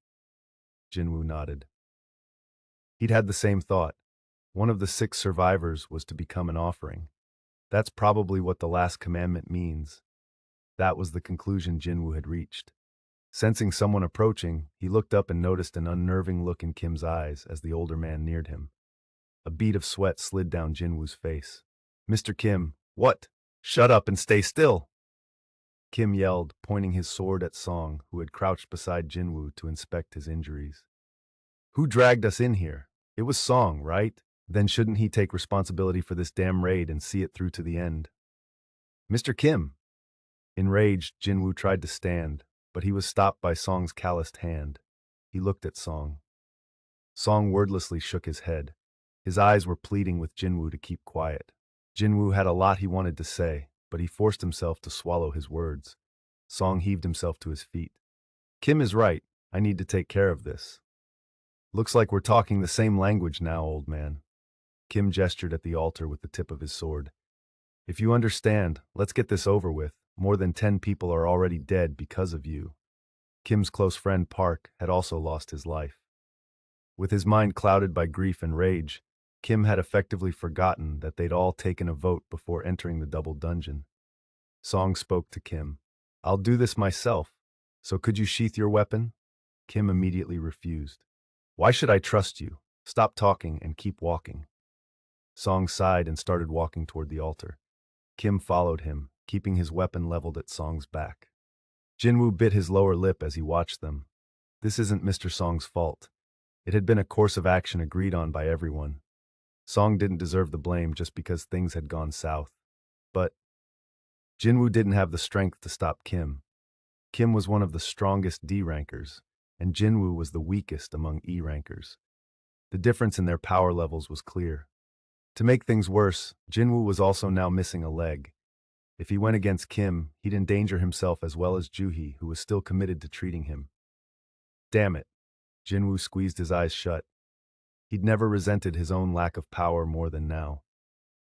Jin-Woo nodded. He'd had the same thought. One of the 6 survivors was to become an offering. That's probably what the last commandment means. That was the conclusion Jin-Woo had reached. Sensing someone approaching, he looked up and noticed an unnerving look in Kim's eyes as the older man neared him. A bead of sweat slid down Jin-Woo's face. Mr. Kim, what? Shut up and stay still! Kim yelled, pointing his sword at Song, who had crouched beside Jin-Woo to inspect his injuries. Who dragged us in here? It was Song, right? Then shouldn't he take responsibility for this damn raid and see it through to the end? Mr. Kim! Enraged, Jin-Woo tried to stand, but he was stopped by Song's calloused hand. He looked at Song. Song wordlessly shook his head. His eyes were pleading with Jin-Woo to keep quiet. Jin-Woo had a lot he wanted to say, but he forced himself to swallow his words. Song heaved himself to his feet. Kim is right. I need to take care of this. Looks like we're talking the same language now, old man. Kim gestured at the altar with the tip of his sword. If you understand, let's get this over with. More than 10 people are already dead because of you. Kim's close friend Park had also lost his life. With his mind clouded by grief and rage, Kim had effectively forgotten that they'd all taken a vote before entering the double dungeon. Song spoke to Kim. I'll do this myself, so could you sheath your weapon? Kim immediately refused. Why should I trust you? Stop talking and keep walking. Song sighed and started walking toward the altar. Kim followed him, keeping his weapon leveled at Song's back. Jin-Woo bit his lower lip as he watched them. This isn't Mr. Song's fault. It had been a course of action agreed on by everyone. Song didn't deserve the blame just because things had gone south. But Jin-Woo didn't have the strength to stop Kim. Kim was one of the strongest D-rankers, and Jin-Woo was the weakest among E-rankers. The difference in their power levels was clear. To make things worse, Jin-Woo was also now missing a leg. If he went against Kim, he'd endanger himself as well as Juhi, who was still committed to treating him. Damn it. Jin-Woo squeezed his eyes shut. He'd never resented his own lack of power more than now.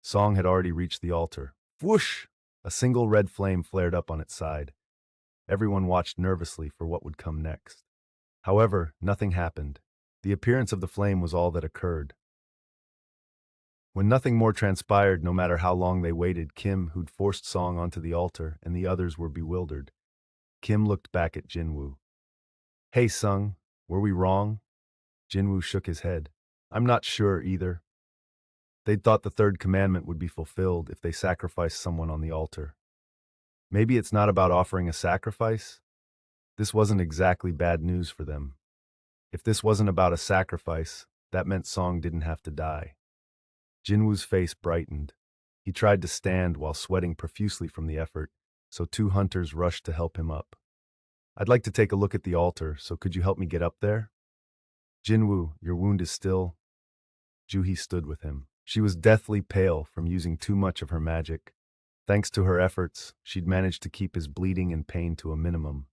Song had already reached the altar. Whoosh! A single red flame flared up on its side. Everyone watched nervously for what would come next. However, nothing happened. The appearance of the flame was all that occurred. When nothing more transpired, no matter how long they waited, Kim, who'd forced Song onto the altar, and the others were bewildered. Kim looked back at Jin-Woo. Hey, Sung, were we wrong? Jin-Woo shook his head. I'm not sure either. They'd thought the third commandment would be fulfilled if they sacrificed someone on the altar. Maybe it's not about offering a sacrifice? This wasn't exactly bad news for them. If this wasn't about a sacrifice, that meant Song didn't have to die. Jin-Woo's face brightened. He tried to stand while sweating profusely from the effort, so two hunters rushed to help him up. I'd like to take a look at the altar, so could you help me get up there? Jin-Woo, your wound is still... Juhi stood with him. She was deathly pale from using too much of her magic. Thanks to her efforts, she'd managed to keep his bleeding and pain to a minimum.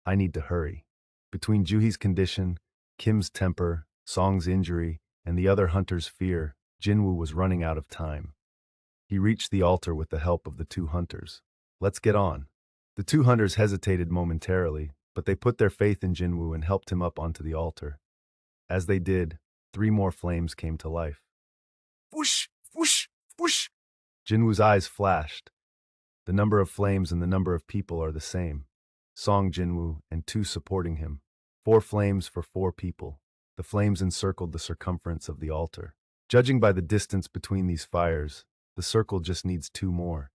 I need to hurry. Between Juhi's condition, Kim's temper, Song's injury, and the other hunter's fear, Jin-Woo was running out of time. He reached the altar with the help of the two hunters. Let's get on. The two hunters hesitated momentarily, but they put their faith in Jin-Woo and helped him up onto the altar. As they did, 3 more flames came to life. Whoosh! Whoosh! Whoosh! Jin-Woo's eyes flashed. The number of flames and the number of people are the same. Song, Jin-Woo, and 2 supporting him. 4 flames for 4 people. The flames encircled the circumference of the altar. Judging by the distance between these fires, the circle just needs 2 more.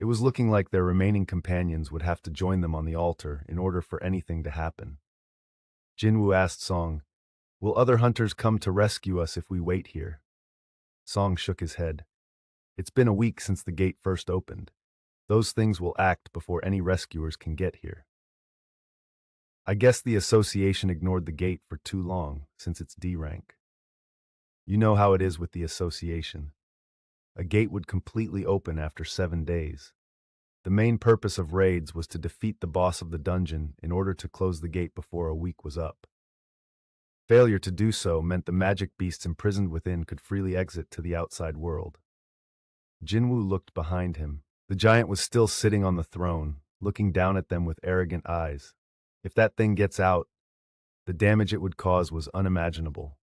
It was looking like their remaining companions would have to join them on the altar in order for anything to happen. Jin-Woo asked Song, will other hunters come to rescue us if we wait here? Song shook his head. It's been a week since the gate first opened. Those things will act before any rescuers can get here. I guess the association ignored the gate for too long, since it's D rank. You know how it is with the association. A gate would completely open after 7 days. The main purpose of raids was to defeat the boss of the dungeon in order to close the gate before a week was up. Failure to do so meant the magic beasts imprisoned within could freely exit to the outside world. Jin-Woo looked behind him. The giant was still sitting on the throne, looking down at them with arrogant eyes. If that thing gets out, the damage it would cause was unimaginable.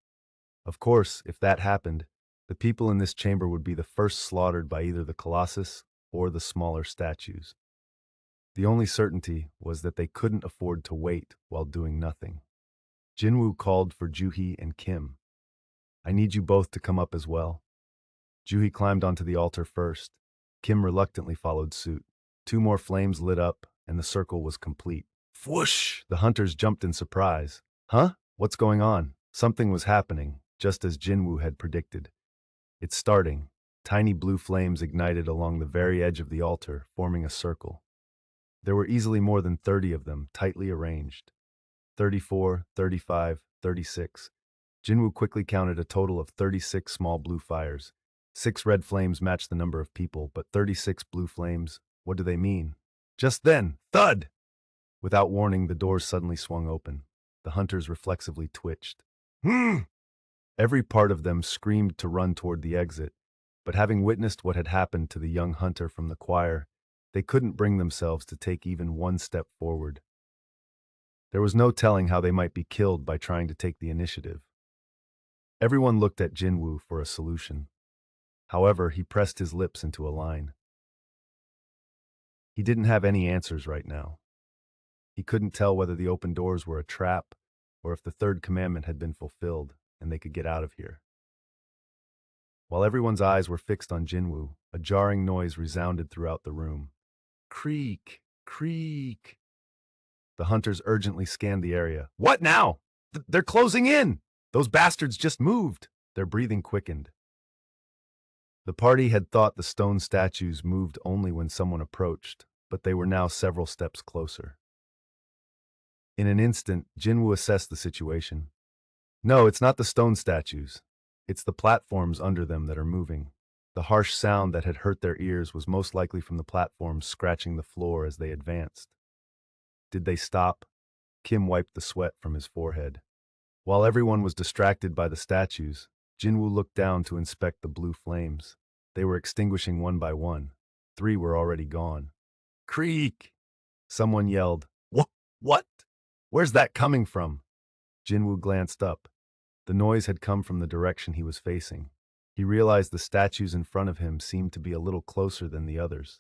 Of course, if that happened, the people in this chamber would be the first slaughtered by either the Colossus or the smaller statues. The only certainty was that they couldn't afford to wait while doing nothing. Jin-Woo called for Juhi and Kim. I need you both to come up as well. Juhi climbed onto the altar first. Kim reluctantly followed suit. 2 more flames lit up, and the circle was complete. Whoosh! The hunters jumped in surprise. Huh? What's going on? Something was happening, just as Jin-Woo had predicted. It's starting. Tiny blue flames ignited along the very edge of the altar, forming a circle. There were easily more than 30 of them, tightly arranged. 34, 35, 36. Jin-Woo quickly counted a total of 36 small blue fires. 6 red flames matched the number of people, but 36 blue flames, what do they mean? Just then, thud! Without warning, the doors suddenly swung open. The hunters reflexively twitched. Every part of them screamed to run toward the exit, but having witnessed what had happened to the young hunter from the choir, they couldn't bring themselves to take even 1 step forward. There was no telling how they might be killed by trying to take the initiative. Everyone looked at Jin-Woo for a solution. However, he pressed his lips into a line. He didn't have any answers right now. He couldn't tell whether the open doors were a trap or if the 3rd commandment had been fulfilled and they could get out of here. While everyone's eyes were fixed on Jin-Woo, a jarring noise resounded throughout the room. Creak, creak. The hunters urgently scanned the area. What now? They're closing in! Those bastards just moved! Their breathing quickened. The party had thought the stone statues moved only when someone approached, but they were now several steps closer. In an instant, Jin-Woo assessed the situation. No, it's not the stone statues. It's the platforms under them that are moving. The harsh sound that had hurt their ears was most likely from the platforms scratching the floor as they advanced. Did they stop? Kim wiped the sweat from his forehead. While everyone was distracted by the statues, Jin-Woo looked down to inspect the blue flames. They were extinguishing one by one. 3 were already gone. Creak! Someone yelled. What? Where's that coming from? Jin-Woo glanced up. The noise had come from the direction he was facing. He realized the statues in front of him seemed to be a little closer than the others.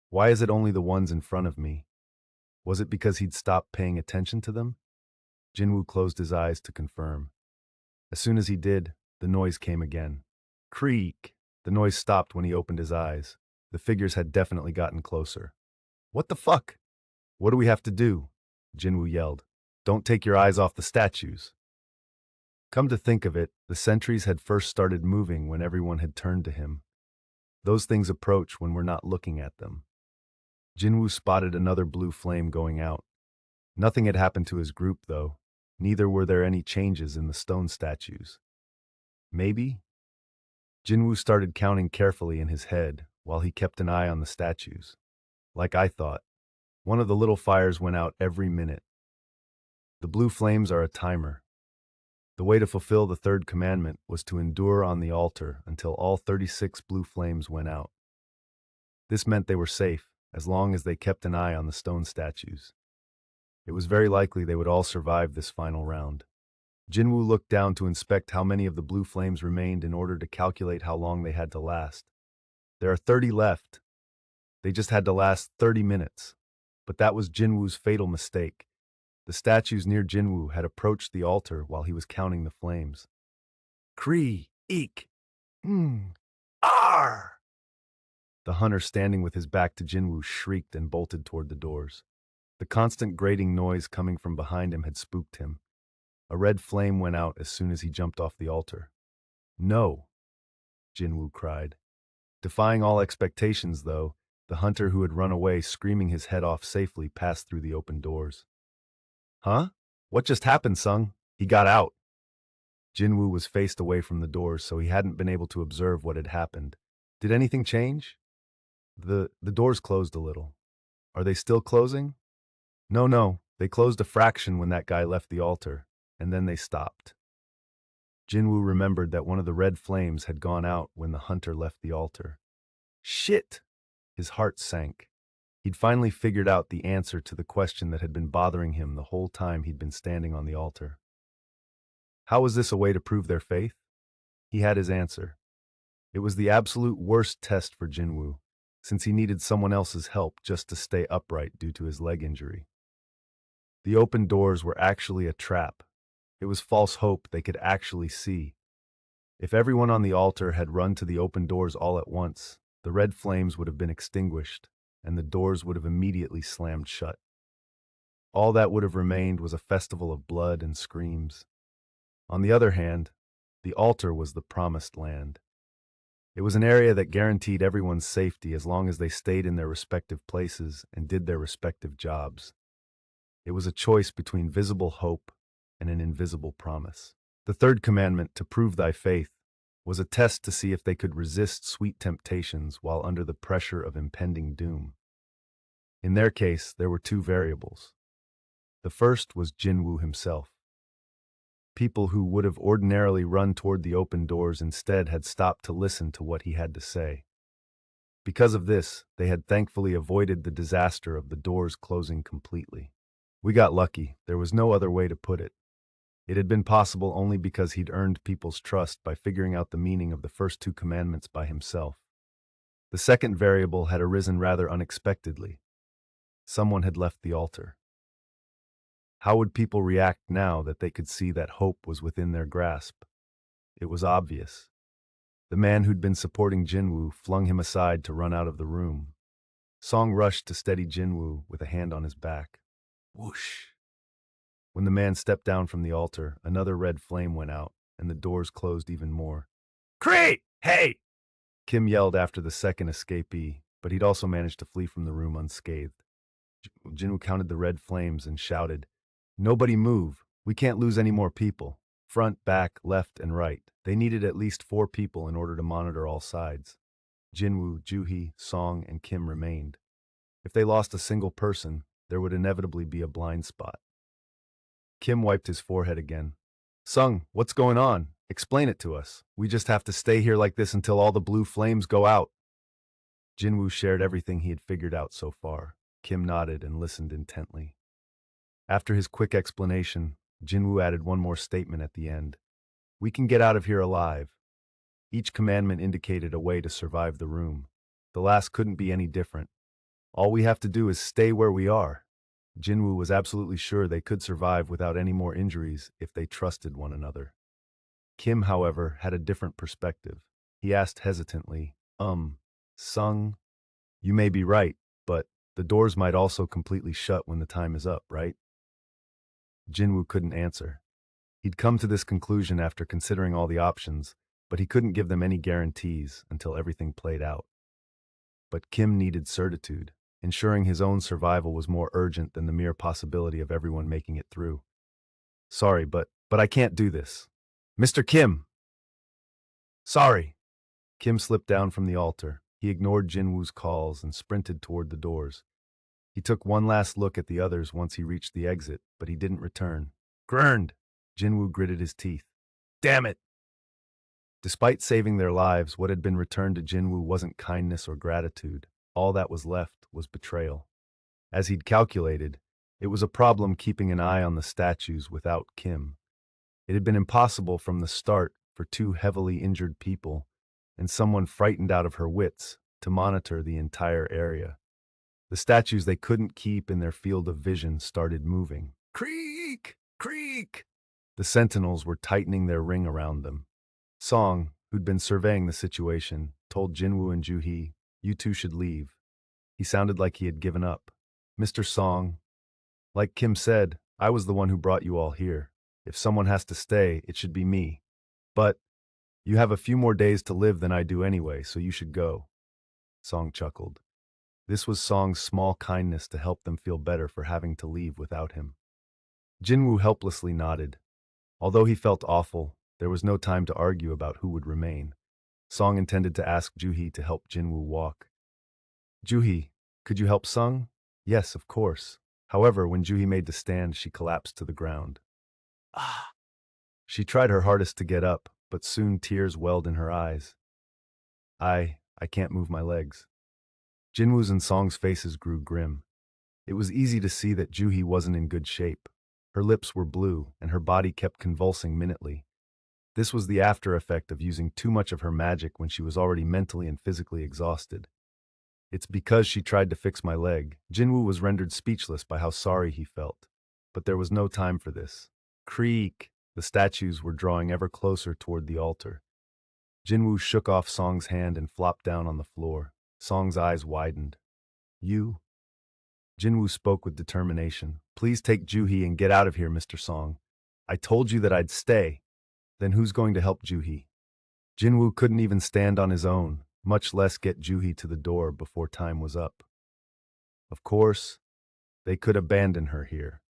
Why is it only the ones in front of me? Was it because he'd stopped paying attention to them? Jin-Woo closed his eyes to confirm. As soon as he did, the noise came again. Creak! The noise stopped when he opened his eyes. The figures had definitely gotten closer. What the fuck? What do we have to do? Jin-Woo yelled. Don't take your eyes off the statues. Come to think of it, the sentries had first started moving when everyone had turned to him. Those things approach when we're not looking at them. Jin-Woo spotted another blue flame going out. Nothing had happened to his group, though. Neither were there any changes in the stone statues. Maybe? Jin-Woo started counting carefully in his head while he kept an eye on the statues. Like I thought, one of the little fires went out every minute. The blue flames are a timer. The way to fulfill the third commandment was to endure on the altar until all 36 blue flames went out. This meant they were safe, as long as they kept an eye on the stone statues. It was very likely they would all survive this final round. Jin-Woo looked down to inspect how many of the blue flames remained in order to calculate how long they had to last. There are 30 left. They just had to last 30 minutes. But that was Jin-Woo's fatal mistake. The statues near Jin-Woo had approached the altar while he was counting the flames. Kree, eek, ar! The hunter standing with his back to Jin-Woo shrieked and bolted toward the doors. The constant grating noise coming from behind him had spooked him. A red flame went out as soon as he jumped off the altar. No, Jin-Woo cried. Defying all expectations, though, the hunter who had run away screaming his head off safely passed through the open doors. Huh? What just happened, Sung? He got out. Jin-Woo was faced away from the doors, so he hadn't been able to observe what had happened. Did anything change? The doors closed a little. Are they still closing? No, they closed a fraction when that guy left the altar, and then they stopped. Jin-Woo remembered that one of the red flames had gone out when the hunter left the altar. Shit! His heart sank. He'd finally figured out the answer to the question that had been bothering him the whole time he'd been standing on the altar. How was this a way to prove their faith? He had his answer. It was the absolute worst test for Jin-Woo, since he needed someone else's help just to stay upright due to his leg injury. The open doors were actually a trap. It was false hope they could actually see. If everyone on the altar had run to the open doors all at once, the red flames would have been extinguished, and the doors would have immediately slammed shut. All that would have remained was a festival of blood and screams. On the other hand, the altar was the promised land. It was an area that guaranteed everyone's safety as long as they stayed in their respective places and did their respective jobs. It was a choice between visible hope and an invisible promise. The third commandment, to prove thy faith, was a test to see if they could resist sweet temptations while under the pressure of impending doom. In their case, there were 2 variables. The first was Jin-Woo himself. People who would have ordinarily run toward the open doors instead had stopped to listen to what he had to say. Because of this, they had thankfully avoided the disaster of the doors closing completely. We got lucky, there was no other way to put it. It had been possible only because he'd earned people's trust by figuring out the meaning of the first 2 commandments by himself. The second variable had arisen rather unexpectedly. Someone had left the altar. How would people react now that they could see that hope was within their grasp? It was obvious. The man who'd been supporting Jin-Woo flung him aside to run out of the room. Song rushed to steady Jin-Woo with a hand on his back. Whoosh! When the man stepped down from the altar, another red flame went out, and the doors closed even more. Cree! Hey! Kim yelled after the second escapee, but he'd also managed to flee from the room unscathed. Jin-Woo counted the red flames and shouted, Nobody move. We can't lose any more people. Front, back, left, and right. They needed at least 4 people in order to monitor all sides. Jin-Woo, Juhee, Song, and Kim remained. If they lost a single person, there would inevitably be a blind spot. Kim wiped his forehead again. Sung, what's going on? Explain it to us. We just have to stay here like this until all the blue flames go out. Jin-Woo shared everything he had figured out so far. Kim nodded and listened intently. After his quick explanation, Jin-Woo added one more statement at the end. We can get out of here alive. Each commandment indicated a way to survive the room. The last couldn't be any different. All we have to do is stay where we are. Jin-Woo was absolutely sure they could survive without any more injuries if they trusted one another. Kim, however, had a different perspective. He asked hesitantly, Sung, you may be right, but the doors might also completely shut when the time is up, right? Jin-Woo couldn't answer. He'd come to this conclusion after considering all the options, but he couldn't give them any guarantees until everything played out. But Kim needed certitude. Ensuring his own survival was more urgent than the mere possibility of everyone making it through. Sorry, but I can't do this. Mr. Kim! Sorry! Kim slipped down from the altar. He ignored Jin-Woo's calls and sprinted toward the doors. He took one last look at the others once he reached the exit, but he didn't return. Grurned! Jin-Woo gritted his teeth. Damn it! Despite saving their lives, what had been returned to Jin-Woo wasn't kindness or gratitude. All that was left was betrayal. As he'd calculated, it was a problem keeping an eye on the statues without Kim. It had been impossible from the start for two heavily injured people and someone frightened out of her wits to monitor the entire area. The statues they couldn't keep in their field of vision started moving. Creak! Creak! The sentinels were tightening their ring around them. Song, who'd been surveying the situation, told Jin-Woo and Ju-hee, you two should leave. He sounded like he had given up. Mr. Song, like Kim said, I was the one who brought you all here. If someone has to stay, it should be me. But you have a few more days to live than I do anyway, so you should go. Song chuckled. This was Song's small kindness to help them feel better for having to leave without him. Jin-Woo helplessly nodded. Although he felt awful, there was no time to argue about who would remain. Song intended to ask Ju-hee to help Jin-Woo walk. Ju-hee, could you help Sung? Yes, of course. However, when Ju-hee made the stand, she collapsed to the ground. Ah! She tried her hardest to get up, but soon tears welled in her eyes. I can't move my legs. Jin-Woo's and Song's faces grew grim. It was easy to see that Ju-hee wasn't in good shape. Her lips were blue, and her body kept convulsing minutely. This was the after effect of using too much of her magic when she was already mentally and physically exhausted. It's because she tried to fix my leg. Jin-Woo was rendered speechless by how sorry he felt. But there was no time for this. Creak! The statues were drawing ever closer toward the altar. Jin-Woo shook off Song's hand and flopped down on the floor. Song's eyes widened. You? Jin-Woo spoke with determination. Please take Ju-hee and get out of here, Mr. Song. I told you that I'd stay. Then who's going to help Ju-hee? Jin-Woo couldn't even stand on his own, much less get Ju-hee to the door before time was up. Of course, they could abandon her here.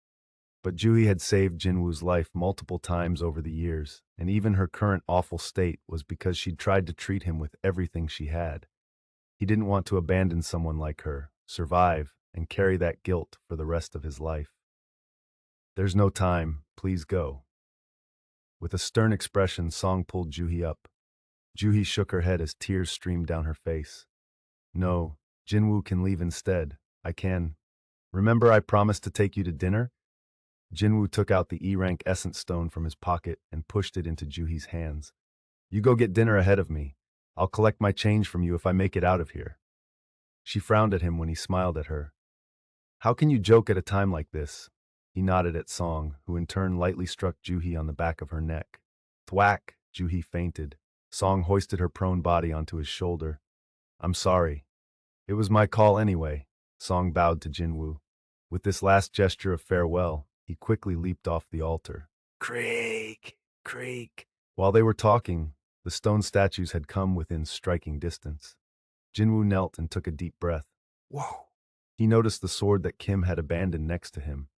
But Ju-hee had saved Jin-Woo's life multiple times over the years, and even her current awful state was because she'd tried to treat him with everything she had. He didn't want to abandon someone like her, survive, and carry that guilt for the rest of his life. There's no time, please go. With a stern expression, Song pulled Ju-hee up. Ju-hee shook her head as tears streamed down her face. No, Jin-Woo can leave instead. I can. Remember I promised to take you to dinner? Jin-Woo took out the E-rank essence stone from his pocket and pushed it into Ju-hee's hands. You go get dinner ahead of me. I'll collect my change from you if I make it out of here. She frowned at him when he smiled at her. How can you joke at a time like this? He nodded at Song, who in turn lightly struck Ju-hee on the back of her neck. Thwack! Ju-hee fainted. Song hoisted her prone body onto his shoulder. I'm sorry. It was my call anyway. Song bowed to Jin-Woo. With this last gesture of farewell, he quickly leaped off the altar. Creak! Creak! While they were talking, the stone statues had come within striking distance. Jin-Woo knelt and took a deep breath. Whoa! He noticed the sword that Kim had abandoned next to him.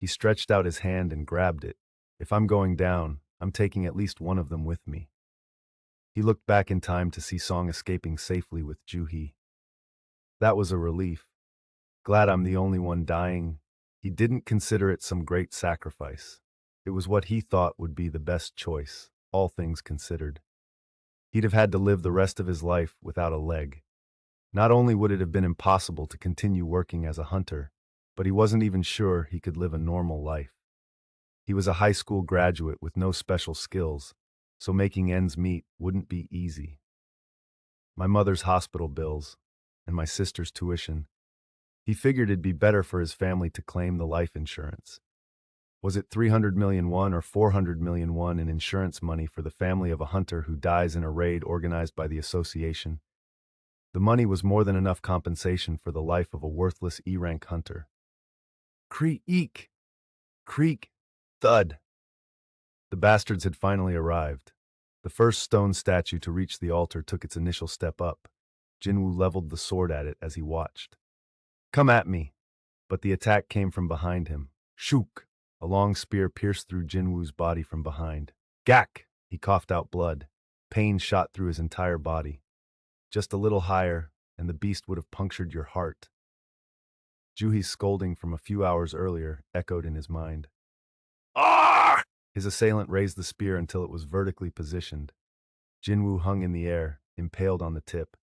He stretched out his hand and grabbed it. If I'm going down, I'm taking at least one of them with me. He looked back in time to see Song escaping safely with Ju-hee. That was a relief. Glad I'm the only one dying. He didn't consider it some great sacrifice. It was what he thought would be the best choice, all things considered. He'd have had to live the rest of his life without a leg. Not only would it have been impossible to continue working as a hunter, but he wasn't even sure he could live a normal life. He was a high school graduate with no special skills, so making ends meet wouldn't be easy. My mother's hospital bills, and my sister's tuition. He figured it'd be better for his family to claim the life insurance. Was it 300 million won or 400 million won in insurance money for the family of a hunter who dies in a raid organized by the association? The money was more than enough compensation for the life of a worthless E-rank hunter. Creak! Creak! Thud! The bastards had finally arrived. The first stone statue to reach the altar took its initial step up. Jin-Woo leveled the sword at it as he watched. Come at me! But the attack came from behind him. Shook! A long spear pierced through Jin-Woo's body from behind. Gak! He coughed out blood. Pain shot through his entire body. Just a little higher, and the beast would have punctured your heart. Juhi's scolding from a few hours earlier echoed in his mind. Ah! His assailant raised the spear until it was vertically positioned. Jin-Woo hung in the air, impaled on the tip.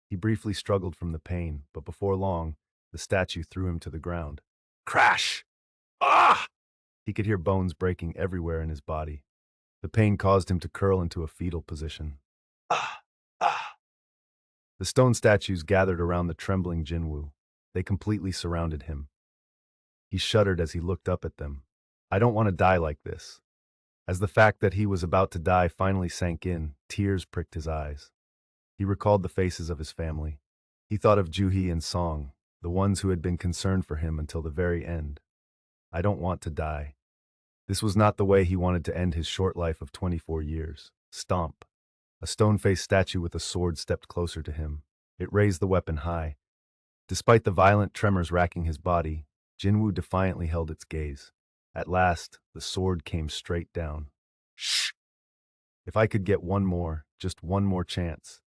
He briefly struggled from the pain, but before long, the statue threw him to the ground. Crash! Ah! He could hear bones breaking everywhere in his body. The pain caused him to curl into a fetal position. Ah! Ah! The stone statues gathered around the trembling Jin-Woo. They completely surrounded him. He shuddered as he looked up at them. I don't want to die like this. As the fact that he was about to die finally sank in, tears pricked his eyes. He recalled the faces of his family. He thought of Juhi and Song, the ones who had been concerned for him until the very end. I don't want to die. This was not the way he wanted to end his short life of 24 years. Stomp. A stone-faced statue with a sword stepped closer to him. It raised the weapon high. Despite the violent tremors racking his body, Jin-Woo defiantly held its gaze. At last, the sword came straight down. Shh! If I could get one more, just one more chance.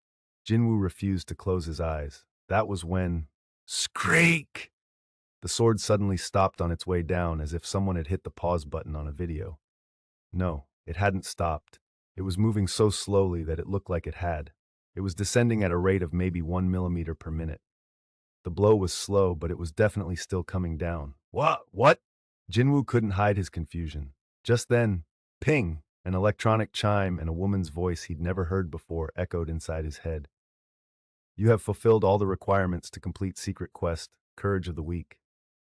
Jin-Woo refused to close his eyes. That was when... Skreek! The sword suddenly stopped on its way down as if someone had hit the pause button on a video. No, it hadn't stopped. It was moving so slowly that it looked like it had. It was descending at a rate of maybe 1 millimeter per minute. The blow was slow, but it was definitely still coming down. What? Jin-Woo couldn't hide his confusion. Just then, ping! An electronic chime and a woman's voice he'd never heard before echoed inside his head. You have fulfilled all the requirements to complete Secret Quest, Courage of the Weak.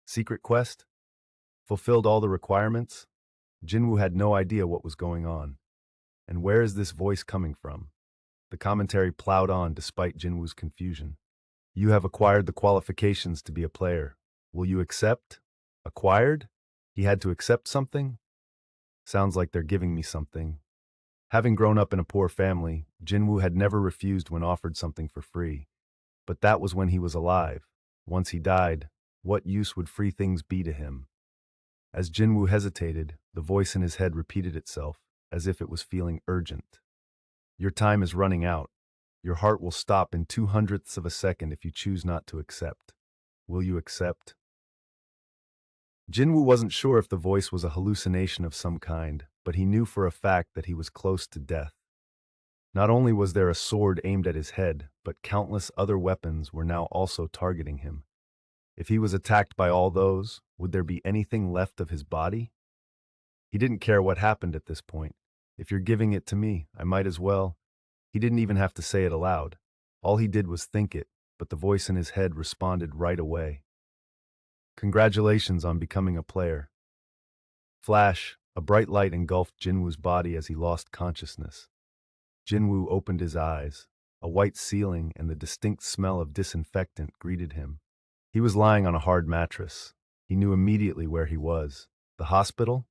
Secret Quest? Fulfilled all the requirements? Jin-Woo had no idea what was going on. And where is this voice coming from? The commentary plowed on despite Jin-Woo's confusion. You have acquired the qualifications to be a player. Will you accept? Acquired? He had to accept something? Sounds like they're giving me something. Having grown up in a poor family, Jin-Woo had never refused when offered something for free. But that was when he was alive. Once he died, what use would free things be to him? As Jin-Woo hesitated, the voice in his head repeated itself, as if it was feeling urgent. Your time is running out. Your heart will stop in 2/100ths of a second if you choose not to accept. Will you accept? Jin-Woo wasn't sure if the voice was a hallucination of some kind, but he knew for a fact that he was close to death. Not only was there a sword aimed at his head, but countless other weapons were now also targeting him. If he was attacked by all those, would there be anything left of his body? He didn't care what happened at this point. If you're giving it to me, I might as well. He didn't even have to say it aloud. All he did was think it, but the voice in his head responded right away. Congratulations on becoming a player. Flash, a bright light engulfed Jin-Woo's body as he lost consciousness. Jin-Woo opened his eyes. A white ceiling and the distinct smell of disinfectant greeted him. He was lying on a hard mattress. He knew immediately where he was. The hospital?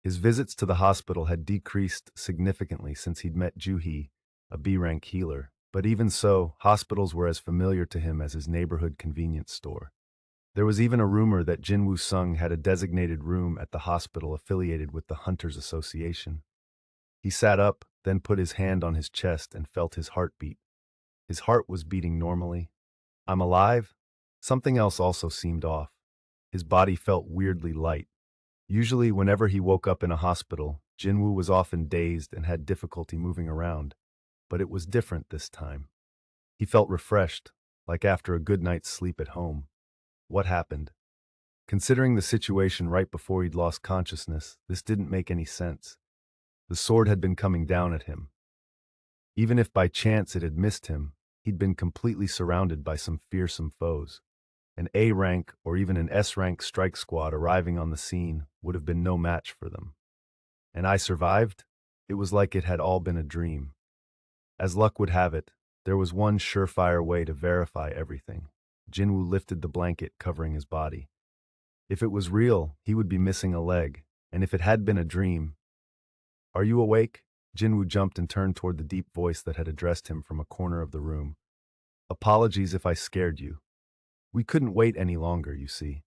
His visits to the hospital had decreased significantly since he'd met Juhi, a B-rank healer. But even so, hospitals were as familiar to him as his neighborhood convenience store. There was even a rumor that Jin-Woo Sung had a designated room at the hospital affiliated with the Hunters Association. He sat up, then put his hand on his chest and felt his heartbeat. His heart was beating normally. I'm alive? Something else also seemed off. His body felt weirdly light. Usually, whenever he woke up in a hospital, Jin-Woo was often dazed and had difficulty moving around. But it was different this time. He felt refreshed, like after a good night's sleep at home. What happened? Considering the situation right before he'd lost consciousness, this didn't make any sense. The sword had been coming down at him. Even if by chance it had missed him, he'd been completely surrounded by some fearsome foes. An A-rank or even an S-rank strike squad arriving on the scene would have been no match for them. And I survived? It was like it had all been a dream. As luck would have it, there was one surefire way to verify everything. Jin-Woo lifted the blanket covering his body. If it was real, he would be missing a leg, and if it had been a dream— "Are you awake?" Jin-Woo jumped and turned toward the deep voice that had addressed him from a corner of the room. "Apologies if I scared you. We couldn't wait any longer, you see."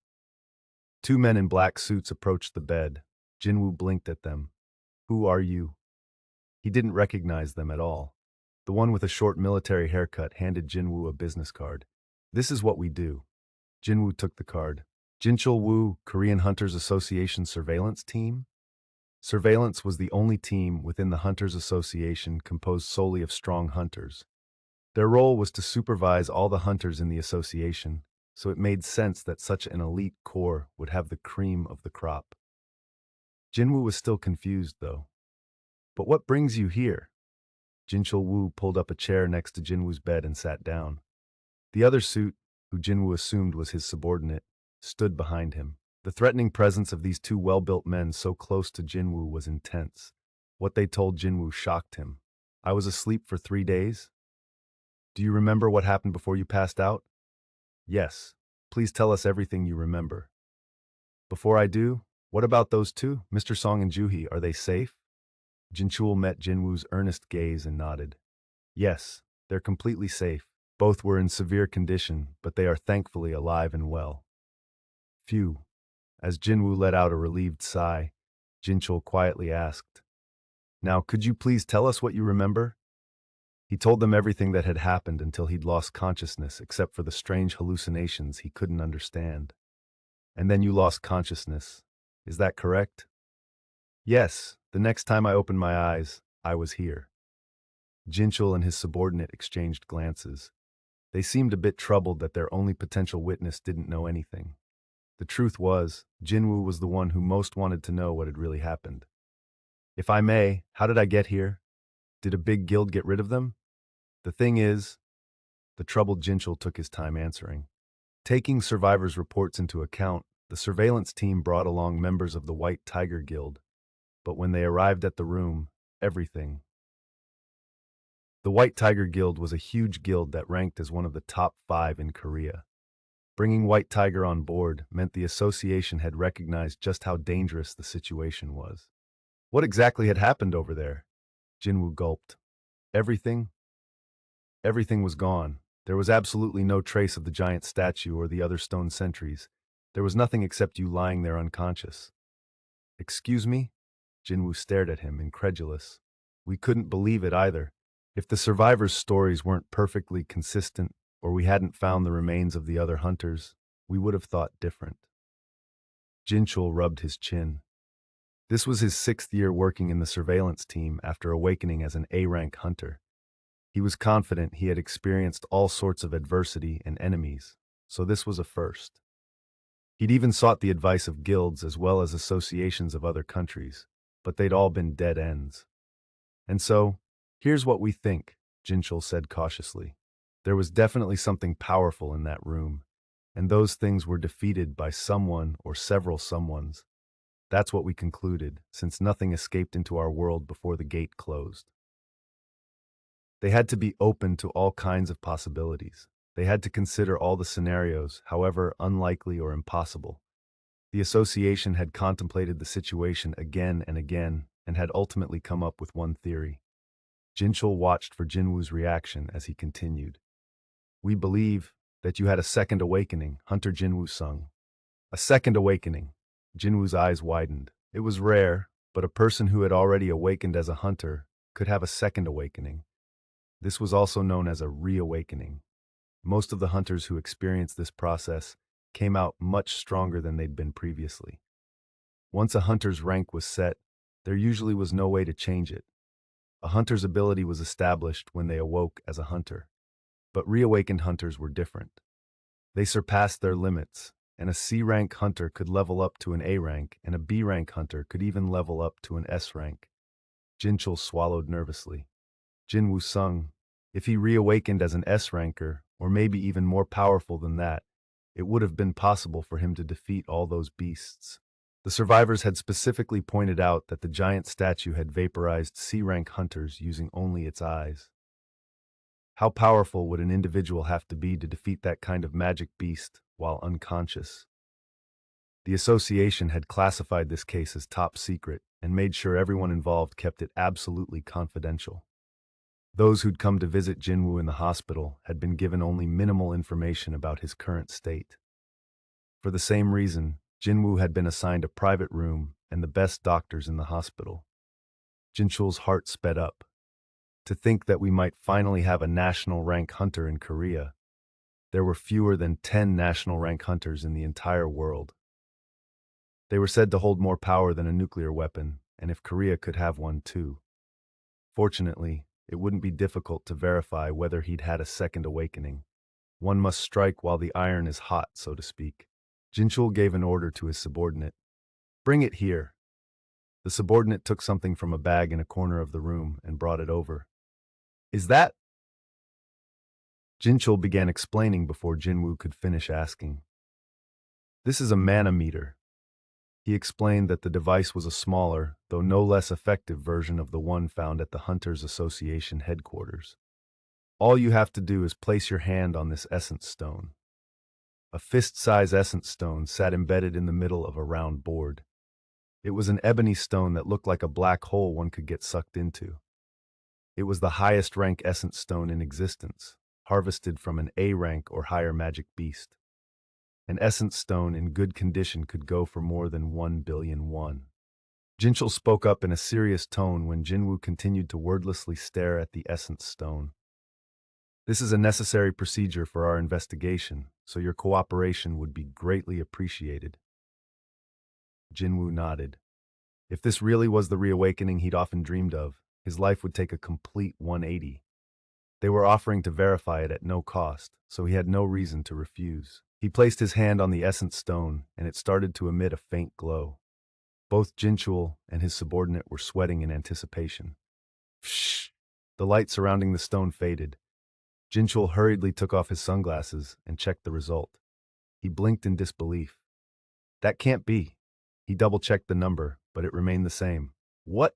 Two men in black suits approached the bed. Jin-Woo blinked at them. "Who are you?" He didn't recognize them at all. The one with a short military haircut handed Jin-Woo a business card. "This is what we do." Jin-Woo took the card. Jinchul-Woo, Korean Hunters Association Surveillance Team? Surveillance was the only team within the Hunters Association composed solely of strong hunters. Their role was to supervise all the hunters in the association, so it made sense that such an elite corps would have the cream of the crop. Jin-Woo was still confused, though. "But what brings you here?" Jinchul-Woo pulled up a chair next to Jin-Woo's bed and sat down. The other suit, who Jin-Woo assumed was his subordinate, stood behind him. The threatening presence of these two well-built men so close to Jin-Woo was intense. What they told Jin-Woo shocked him. "I was asleep for 3 days? Do you remember what happened before you passed out?" "Yes. Please tell us everything you remember." "Before I do, what about those two, Mr. Song and Juhee? Are they safe?" Jinchul met Jin-Woo's earnest gaze and nodded. "Yes, they're completely safe. Both were in severe condition, but they are thankfully alive and well." "Phew." As Jin-Woo let out a relieved sigh, Jinchul quietly asked, "Now, could you please tell us what you remember?" He told them everything that had happened until he'd lost consciousness, except for the strange hallucinations he couldn't understand. "And then you lost consciousness. Is that correct?" "Yes, the next time I opened my eyes, I was here." Jinchul and his subordinate exchanged glances. They seemed a bit troubled that their only potential witness didn't know anything. The truth was, Jin-Woo was the one who most wanted to know what had really happened. "If I may, how did I get here? Did a big guild get rid of them?" "The thing is," the troubled Jinchul took his time answering. "Taking survivors' reports into account, the surveillance team brought along members of the White Tiger Guild. But when they arrived at the room, everything— The White Tiger Guild was a huge guild that ranked as one of the top 5 in Korea. Bringing White Tiger on board meant the association had recognized just how dangerous the situation was. What exactly had happened over there? Jin-Woo gulped. Everything? Everything was gone. There was absolutely no trace of the giant statue or the other stone sentries. There was nothing except you lying there unconscious. Excuse me? Jin-Woo stared at him, incredulous. We couldn't believe it either. If the survivors' stories weren't perfectly consistent, or we hadn't found the remains of the other hunters, we would have thought different. Jinchul rubbed his chin. This was his 6th year working in the surveillance team after awakening as an A-rank hunter. He was confident he had experienced all sorts of adversity and enemies, so this was a first. He'd even sought the advice of guilds as well as associations of other countries, but they'd all been dead ends. And so, here's what we think, Jinchul said cautiously. There was definitely something powerful in that room, and those things were defeated by someone or several someones. That's what we concluded, since nothing escaped into our world before the gate closed. They had to be open to all kinds of possibilities. They had to consider all the scenarios, however unlikely or impossible. The association had contemplated the situation again and again, and had ultimately come up with one theory. Jinchul watched for Jin-Woo's reaction as he continued. We believe that you had a second awakening, Hunter Jin-Woo sung. A second awakening. Jin-Woo's eyes widened. It was rare, but a person who had already awakened as a hunter could have a second awakening. This was also known as a reawakening. Most of the hunters who experienced this process came out much stronger than they'd been previously. Once a hunter's rank was set, there usually was no way to change it. A hunter's ability was established when they awoke as a hunter. But reawakened hunters were different. They surpassed their limits, and a C rank hunter could level up to an A rank, and a B rank hunter could even level up to an S rank. Jinchul swallowed nervously. Jin-Woo sung, if he reawakened as an S ranker, or maybe even more powerful than that, it would have been possible for him to defeat all those beasts. The survivors had specifically pointed out that the giant statue had vaporized C-rank hunters using only its eyes. How powerful would an individual have to be to defeat that kind of magic beast while unconscious? The association had classified this case as top secret and made sure everyone involved kept it absolutely confidential. Those who'd come to visit Jin-Woo in the hospital had been given only minimal information about his current state. For the same reason, Jin-Woo had been assigned a private room and the best doctors in the hospital. Jinchul's heart sped up. To think that we might finally have a national rank hunter in Korea. There were fewer than 10 national rank hunters in the entire world. They were said to hold more power than a nuclear weapon, and if Korea could have one too. Fortunately, it wouldn't be difficult to verify whether he'd had a second awakening. One must strike while the iron is hot, so to speak. Jinchul gave an order to his subordinate. Bring it here. The subordinate took something from a bag in a corner of the room and brought it over. Is that? Jinchul began explaining before Jin-Woo could finish asking. This is a manometer. He explained that the device was a smaller, though no less effective version of the one found at the Hunters Association headquarters. All you have to do is place your hand on this essence stone. A fist-size essence stone sat embedded in the middle of a round board. It was an ebony stone that looked like a black hole one could get sucked into. It was the highest rank essence stone in existence, harvested from an A rank or higher magic beast. An essence stone in good condition could go for more than 1 billion won. Jinchul spoke up in a serious tone when Jin-Woo continued to wordlessly stare at the essence stone. This is a necessary procedure for our investigation, so your cooperation would be greatly appreciated. Jin-Woo nodded. If this really was the reawakening he'd often dreamed of, his life would take a complete 180. They were offering to verify it at no cost, so he had no reason to refuse. He placed his hand on the essence stone, and it started to emit a faint glow. Both Jinchul and his subordinate were sweating in anticipation. Psh! The light surrounding the stone faded. Jinchul hurriedly took off his sunglasses and checked the result. He blinked in disbelief. That can't be. He double-checked the number, but it remained the same. What?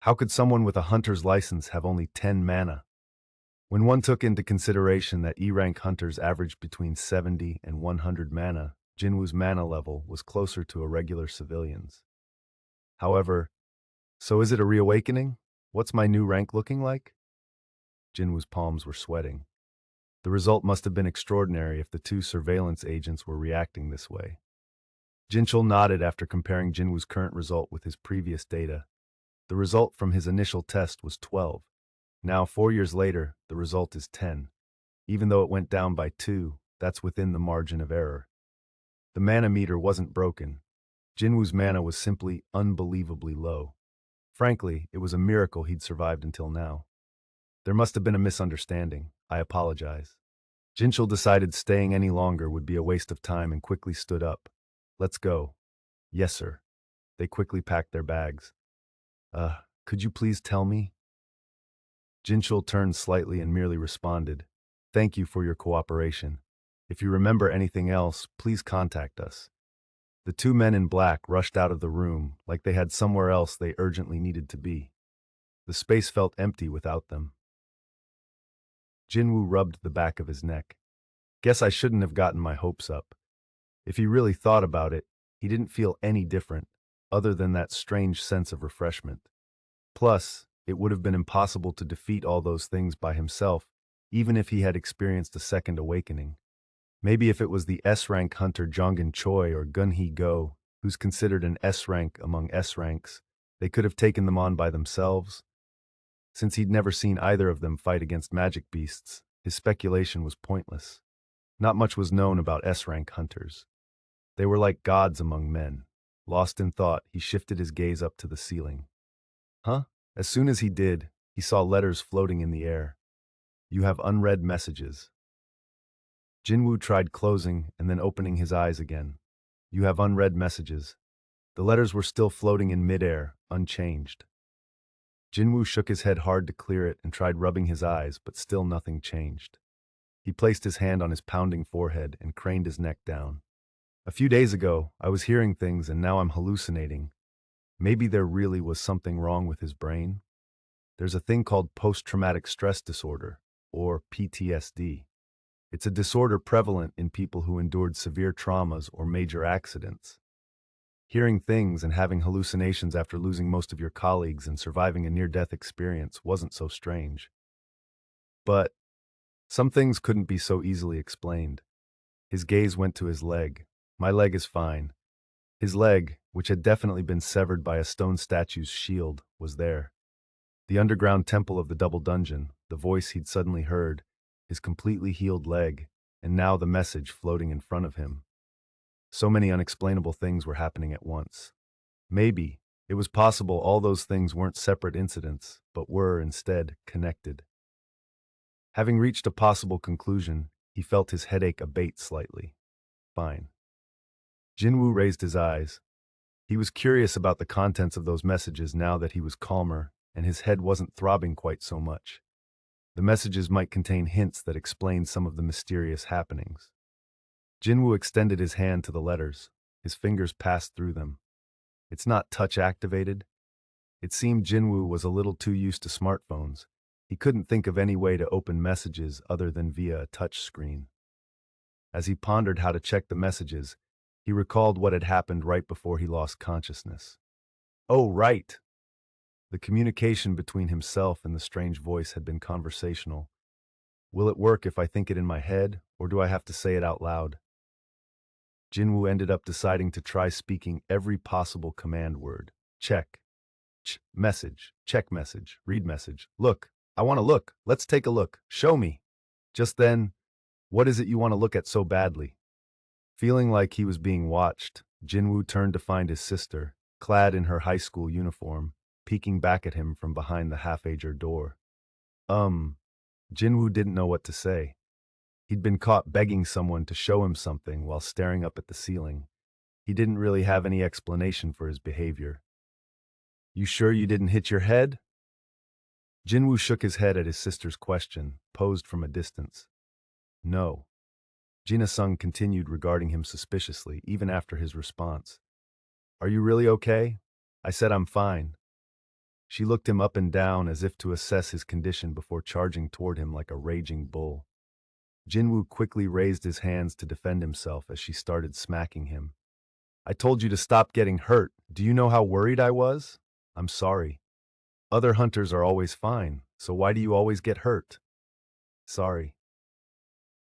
How could someone with a hunter's license have only 10 mana? When one took into consideration that E-rank hunters averaged between 70 and 100 mana, Jin-Woo's mana level was closer to a regular civilian's. However, so is it a reawakening? What's my new rank looking like? Jin-Woo's palms were sweating. The result must have been extraordinary if the two surveillance agents were reacting this way. Jinchul nodded after comparing Jin-Woo's current result with his previous data. The result from his initial test was 12. Now, 4 years later, the result is 10. Even though it went down by 2, that's within the margin of error. The mana meter wasn't broken. Jin-Woo's mana was simply unbelievably low. Frankly, it was a miracle he'd survived until now. There must have been a misunderstanding. I apologize. Jinchul decided staying any longer would be a waste of time and quickly stood up. Let's go. Yes, sir. They quickly packed their bags. Could you please tell me? Jinchul turned slightly and merely responded, Thank you for your cooperation. If you remember anything else, please contact us. The two men in black rushed out of the room like they had somewhere else they urgently needed to be. The space felt empty without them. Jin-Woo rubbed the back of his neck. Guess I shouldn't have gotten my hopes up. If he really thought about it, he didn't feel any different, other than that strange sense of refreshment. Plus, it would have been impossible to defeat all those things by himself, even if he had experienced a second awakening. Maybe if it was the S-rank hunter Jongin Choi or Gun-hee Go, who's considered an S-rank among S-ranks, they could have taken them on by themselves. Since he'd never seen either of them fight against magic beasts, his speculation was pointless. Not much was known about S-rank hunters. They were like gods among men. Lost in thought, he shifted his gaze up to the ceiling. Huh? As soon as he did, he saw letters floating in the air. You have unread messages. Jin-Woo tried closing and then opening his eyes again. You have unread messages. The letters were still floating in midair, unchanged. Jin-Woo shook his head hard to clear it and tried rubbing his eyes, but still nothing changed. He placed his hand on his pounding forehead and craned his neck down. A few days ago, I was hearing things and now I'm hallucinating. Maybe there really was something wrong with his brain? There's a thing called post-traumatic stress disorder, or PTSD. It's a disorder prevalent in people who endured severe traumas or major accidents. Hearing things and having hallucinations after losing most of your colleagues and surviving a near-death experience wasn't so strange. But some things couldn't be so easily explained. His gaze went to his leg. My leg is fine. His leg, which had definitely been severed by a stone statue's shield, was there. The underground temple of the double dungeon, the voice he'd suddenly heard, his completely healed leg, and now the message floating in front of him. So many unexplainable things were happening at once. Maybe it was possible all those things weren't separate incidents, but were, instead, connected. Having reached a possible conclusion, he felt his headache abate slightly. Fine. Jin-Woo raised his eyes. He was curious about the contents of those messages now that he was calmer, and his head wasn't throbbing quite so much. The messages might contain hints that explained some of the mysterious happenings. Jin-Woo extended his hand to the letters. His fingers passed through them. It's not touch-activated. It seemed Jin-Woo was a little too used to smartphones. He couldn't think of any way to open messages other than via a touch screen. As he pondered how to check the messages, he recalled what had happened right before he lost consciousness. Oh, right! The communication between himself and the strange voice had been conversational. Will it work if I think it in my head, or do I have to say it out loud? Jin-Woo ended up deciding to try speaking every possible command word. Check. Message. Check message. Read message. Look. I want to look. Let's take a look. Show me. Just then, what is it you want to look at so badly? Feeling like he was being watched, Jin-Woo turned to find his sister, clad in her high school uniform, peeking back at him from behind the half-ajar door. Jin-Woo didn't know what to say. He'd been caught begging someone to show him something while staring up at the ceiling. He didn't really have any explanation for his behavior. You sure you didn't hit your head? Jin-Woo shook his head at his sister's question, posed from a distance. No. Jina-sung continued regarding him suspiciously, even after his response. Are you really okay? I said I'm fine. She looked him up and down as if to assess his condition before charging toward him like a raging bull. Jin-Woo quickly raised his hands to defend himself as she started smacking him. I told you to stop getting hurt. Do you know how worried I was? I'm sorry. Other hunters are always fine, so why do you always get hurt? Sorry.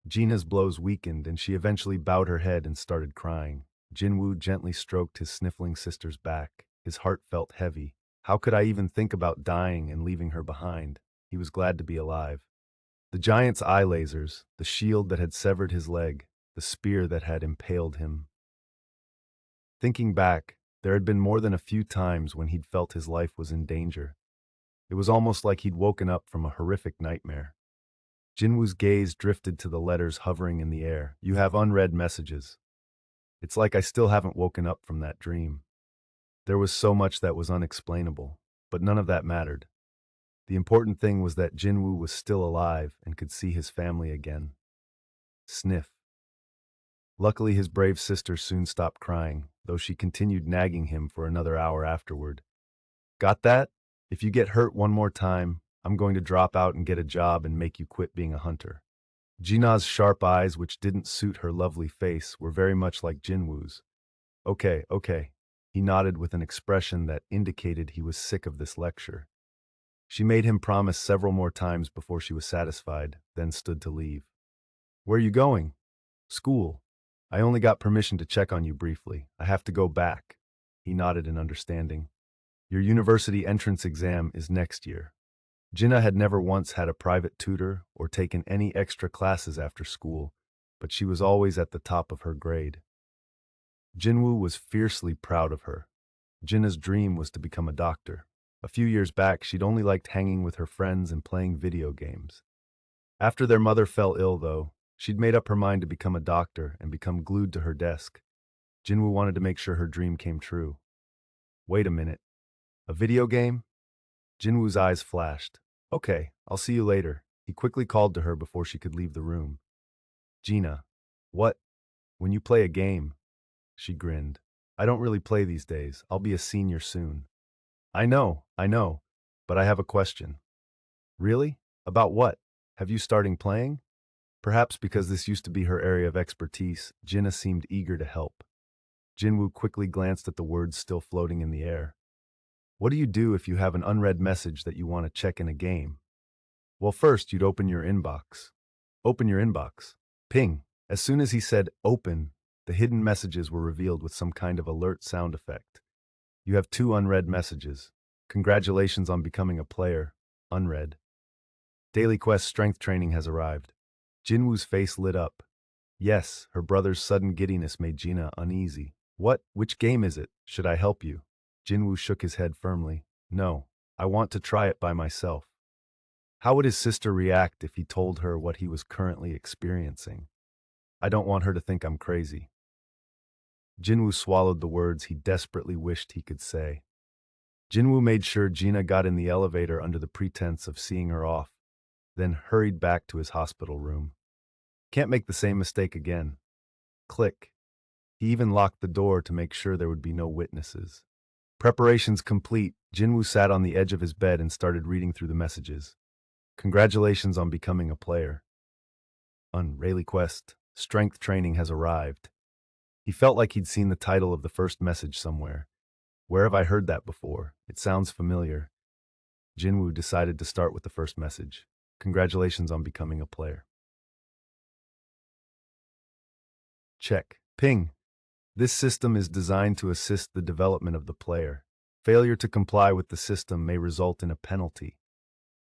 Gina's blows weakened and she eventually bowed her head and started crying. Jin-Woo gently stroked his sniffling sister's back. His heart felt heavy. How could I even think about dying and leaving her behind? He was glad to be alive. The giant's eye lasers, the shield that had severed his leg, the spear that had impaled him. Thinking back, there had been more than a few times when he'd felt his life was in danger. It was almost like he'd woken up from a horrific nightmare. Jin-Woo's gaze drifted to the letters hovering in the air. You have unread messages. It's like I still haven't woken up from that dream. There was so much that was unexplainable, but none of that mattered. The important thing was that Jin-Woo was still alive and could see his family again. Sniff. Luckily, his brave sister soon stopped crying, though she continued nagging him for another hour afterward. Got that? If you get hurt one more time, I'm going to drop out and get a job and make you quit being a hunter. Jina's sharp eyes, which didn't suit her lovely face, were very much like Jin-Woo's. Okay. He nodded with an expression that indicated he was sick of this lecture. She made him promise several more times before she was satisfied, then stood to leave. Where are you going? School. I only got permission to check on you briefly. I have to go back. He nodded in understanding. Your university entrance exam is next year. Jinna had never once had a private tutor or taken any extra classes after school, but she was always at the top of her grade. Jin-Woo was fiercely proud of her. Jinna's dream was to become a doctor. A few years back, she'd only liked hanging with her friends and playing video games. After their mother fell ill, though, she'd made up her mind to become a doctor and become glued to her desk. Jin-Woo wanted to make sure her dream came true. Wait a minute. A video game? Jin-Woo's eyes flashed. Okay, I'll see you later. He quickly called to her before she could leave the room. Gina. What? When you play a game? She grinned. I don't really play these days. I'll be a senior soon. I know. But I have a question. Really? About what? Have you started playing? Perhaps because this used to be her area of expertise, Jinna seemed eager to help. Jin-Woo quickly glanced at the words still floating in the air. What do you do if you have an unread message that you want to check in a game? Well, first, you'd open your inbox. Open your inbox. Ping. As soon as he said open, the hidden messages were revealed with some kind of alert sound effect. You have 2 unread messages. Congratulations on becoming a player. Unread. Daily Quest strength training has arrived. Jinwoo's face lit up. Yes, her brother's sudden giddiness made Gina uneasy. What? Which game is it? Should I help you? Jinwoo shook his head firmly. No, I want to try it by myself. How would his sister react if he told her what he was currently experiencing? I don't want her to think I'm crazy. Jinwoo swallowed the words he desperately wished he could say. Jinwoo made sure Gina got in the elevator under the pretense of seeing her off, then hurried back to his hospital room. Can't make the same mistake again. Click. He even locked the door to make sure there would be no witnesses. Preparations complete, Jinwoo sat on the edge of his bed and started reading through the messages. Congratulations on becoming a player. On Rayleigh Quest, strength training has arrived. He felt like he'd seen the title of the first message somewhere. Where have I heard that before? It sounds familiar. Jin-Woo decided to start with the first message. Congratulations on becoming a player. Check. Ping. This system is designed to assist the development of the player. Failure to comply with the system may result in a penalty.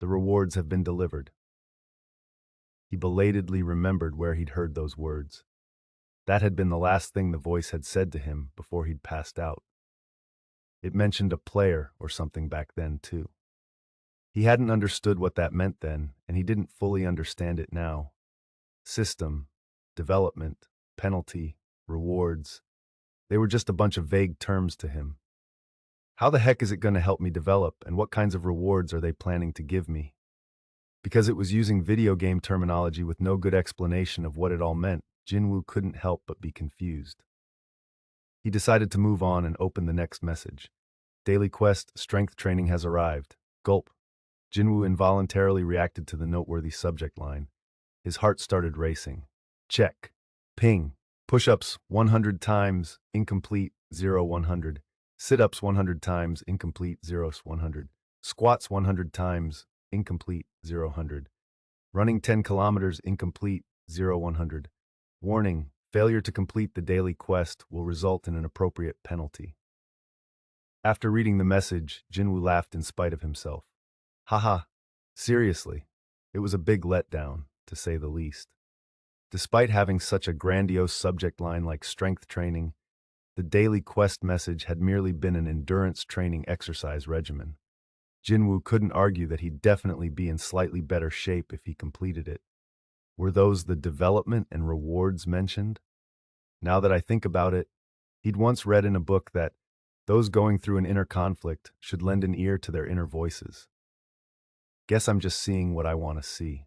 The rewards have been delivered. He belatedly remembered where he'd heard those words. That had been the last thing the voice had said to him before he'd passed out. It mentioned a player or something back then, too. He hadn't understood what that meant then, and he didn't fully understand it now. System, development, penalty, rewards. They were just a bunch of vague terms to him. How the heck is it going to help me develop, and what kinds of rewards are they planning to give me? Because it was using video game terminology with no good explanation of what it all meant, Jin-Woo couldn't help but be confused. He decided to move on and open the next message. Daily Quest strength training has arrived. Gulp. Jin-Woo involuntarily reacted to the noteworthy subject line. His heart started racing. Check. Ping. Push-ups 100 times, incomplete, 0 100. Sit-ups 100 times, incomplete, 0 100. Squats 100 times, incomplete, 0 100. Running 10 kilometers, incomplete, 0 100. Warning, failure to complete the daily quest will result in an appropriate penalty. After reading the message, Jin-Woo laughed in spite of himself. Haha, seriously, it was a big letdown, to say the least. Despite having such a grandiose subject line like strength training, the daily quest message had merely been an endurance training exercise regimen. Jin-Woo couldn't argue that he'd definitely be in slightly better shape if he completed it. Were those the development and rewards mentioned? Now that I think about it, he'd once read in a book that those going through an inner conflict should lend an ear to their inner voices. Guess I'm just seeing what I want to see.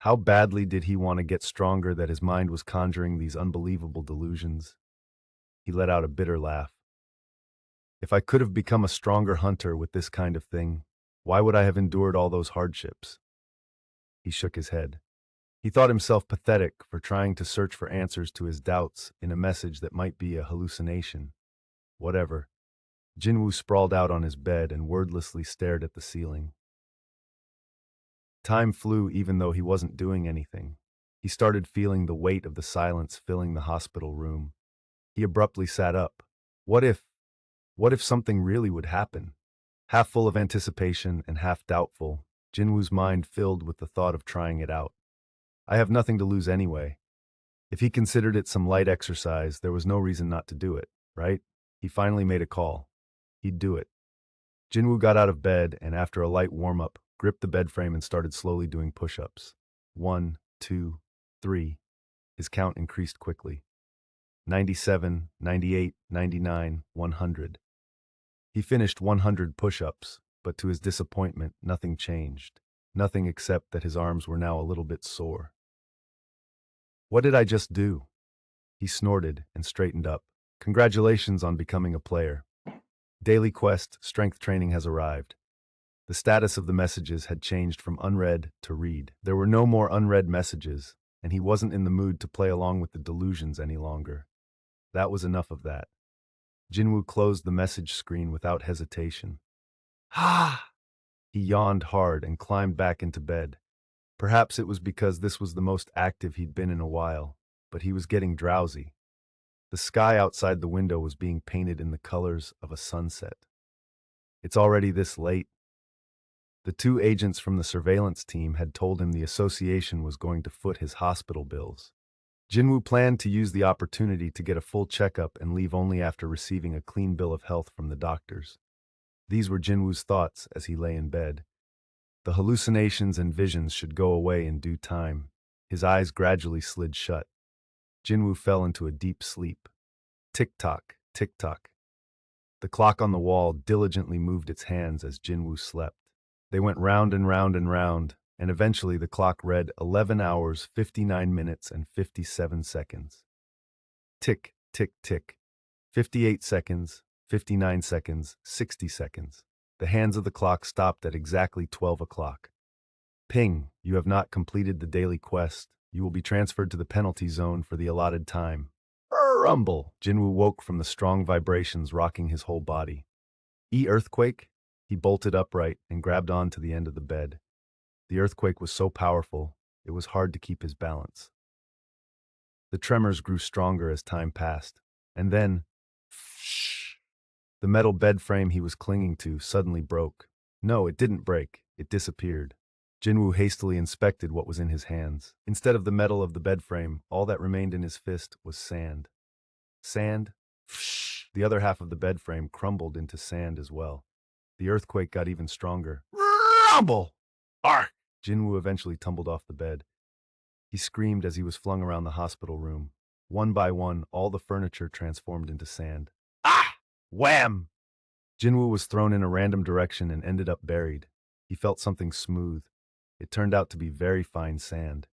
How badly did he want to get stronger that his mind was conjuring these unbelievable delusions? He let out a bitter laugh. If I could have become a stronger hunter with this kind of thing, why would I have endured all those hardships? He shook his head. He thought himself pathetic for trying to search for answers to his doubts in a message that might be a hallucination. Whatever. Jin-Woo sprawled out on his bed and wordlessly stared at the ceiling. Time flew even though he wasn't doing anything. He started feeling the weight of the silence filling the hospital room. He abruptly sat up. What if something really would happen? Half full of anticipation and half doubtful, Jin-Woo's mind filled with the thought of trying it out. I have nothing to lose anyway. If he considered it some light exercise, there was no reason not to do it, right? He finally made a call. He'd do it. Jin-Woo got out of bed and, after a light warm-up, gripped the bed frame and started slowly doing push-ups. 1, 2, 3. His count increased quickly. 97, 98, 99, 100. He finished 100 push-ups, but to his disappointment, nothing changed. Nothing except that his arms were now a little bit sore. What did I just do? He snorted and straightened up. Congratulations on becoming a player. Daily quest, strength training has arrived. The status of the messages had changed from unread to read. There were no more unread messages, and he wasn't in the mood to play along with the delusions any longer. That was enough of that. Jin-Woo closed the message screen without hesitation. Ah! He yawned hard and climbed back into bed. Perhaps it was because this was the most active he'd been in a while, but he was getting drowsy. The sky outside the window was being painted in the colors of a sunset. It's already this late. The two agents from the surveillance team had told him the association was going to foot his hospital bills. Jin-Woo planned to use the opportunity to get a full checkup and leave only after receiving a clean bill of health from the doctors. These were Jin-Woo's thoughts as he lay in bed. The hallucinations and visions should go away in due time. His eyes gradually slid shut. Jin-Woo fell into a deep sleep. Tick-tock, tick-tock. The clock on the wall diligently moved its hands as Jin-Woo slept. They went round and round and round, and eventually the clock read 11 hours, 59 minutes, and 57 seconds. Tick, tick, tick. 58 seconds, 59 seconds, 60 seconds. The hands of the clock stopped at exactly 12 o'clock. Ping, you have not completed the daily quest. You will be transferred to the penalty zone for the allotted time. Rumble! Jin-Woo woke from the strong vibrations rocking his whole body. Earthquake? He bolted upright and grabbed on to the end of the bed. The earthquake was so powerful, it was hard to keep his balance. The tremors grew stronger as time passed, and then, the metal bed frame he was clinging to suddenly broke. No, it didn't break. It disappeared. Jin-Woo hastily inspected what was in his hands. Instead of the metal of the bed frame, all that remained in his fist was sand. Sand? The other half of the bed frame crumbled into sand as well. The earthquake got even stronger. Rumble! Ark! Jin-Woo eventually tumbled off the bed. He screamed as he was flung around the hospital room. One by one, all the furniture transformed into sand. Ah! Wham! Jin-Woo was thrown in a random direction and ended up buried. He felt something smooth. It turned out to be very fine sand.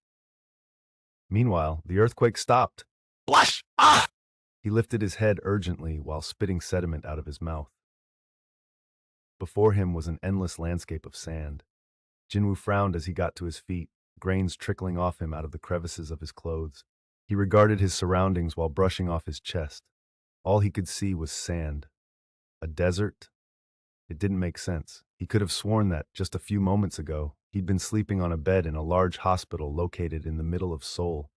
Meanwhile, the earthquake stopped. Blush! Ah! He lifted his head urgently while spitting sediment out of his mouth. Before him was an endless landscape of sand. Jin-Woo frowned as he got to his feet, grains trickling off him out of the crevices of his clothes. He regarded his surroundings while brushing off his chest. All he could see was sand. A desert? It didn't make sense. He could have sworn that, just a few moments ago, he'd been sleeping on a bed in a large hospital located in the middle of Seoul.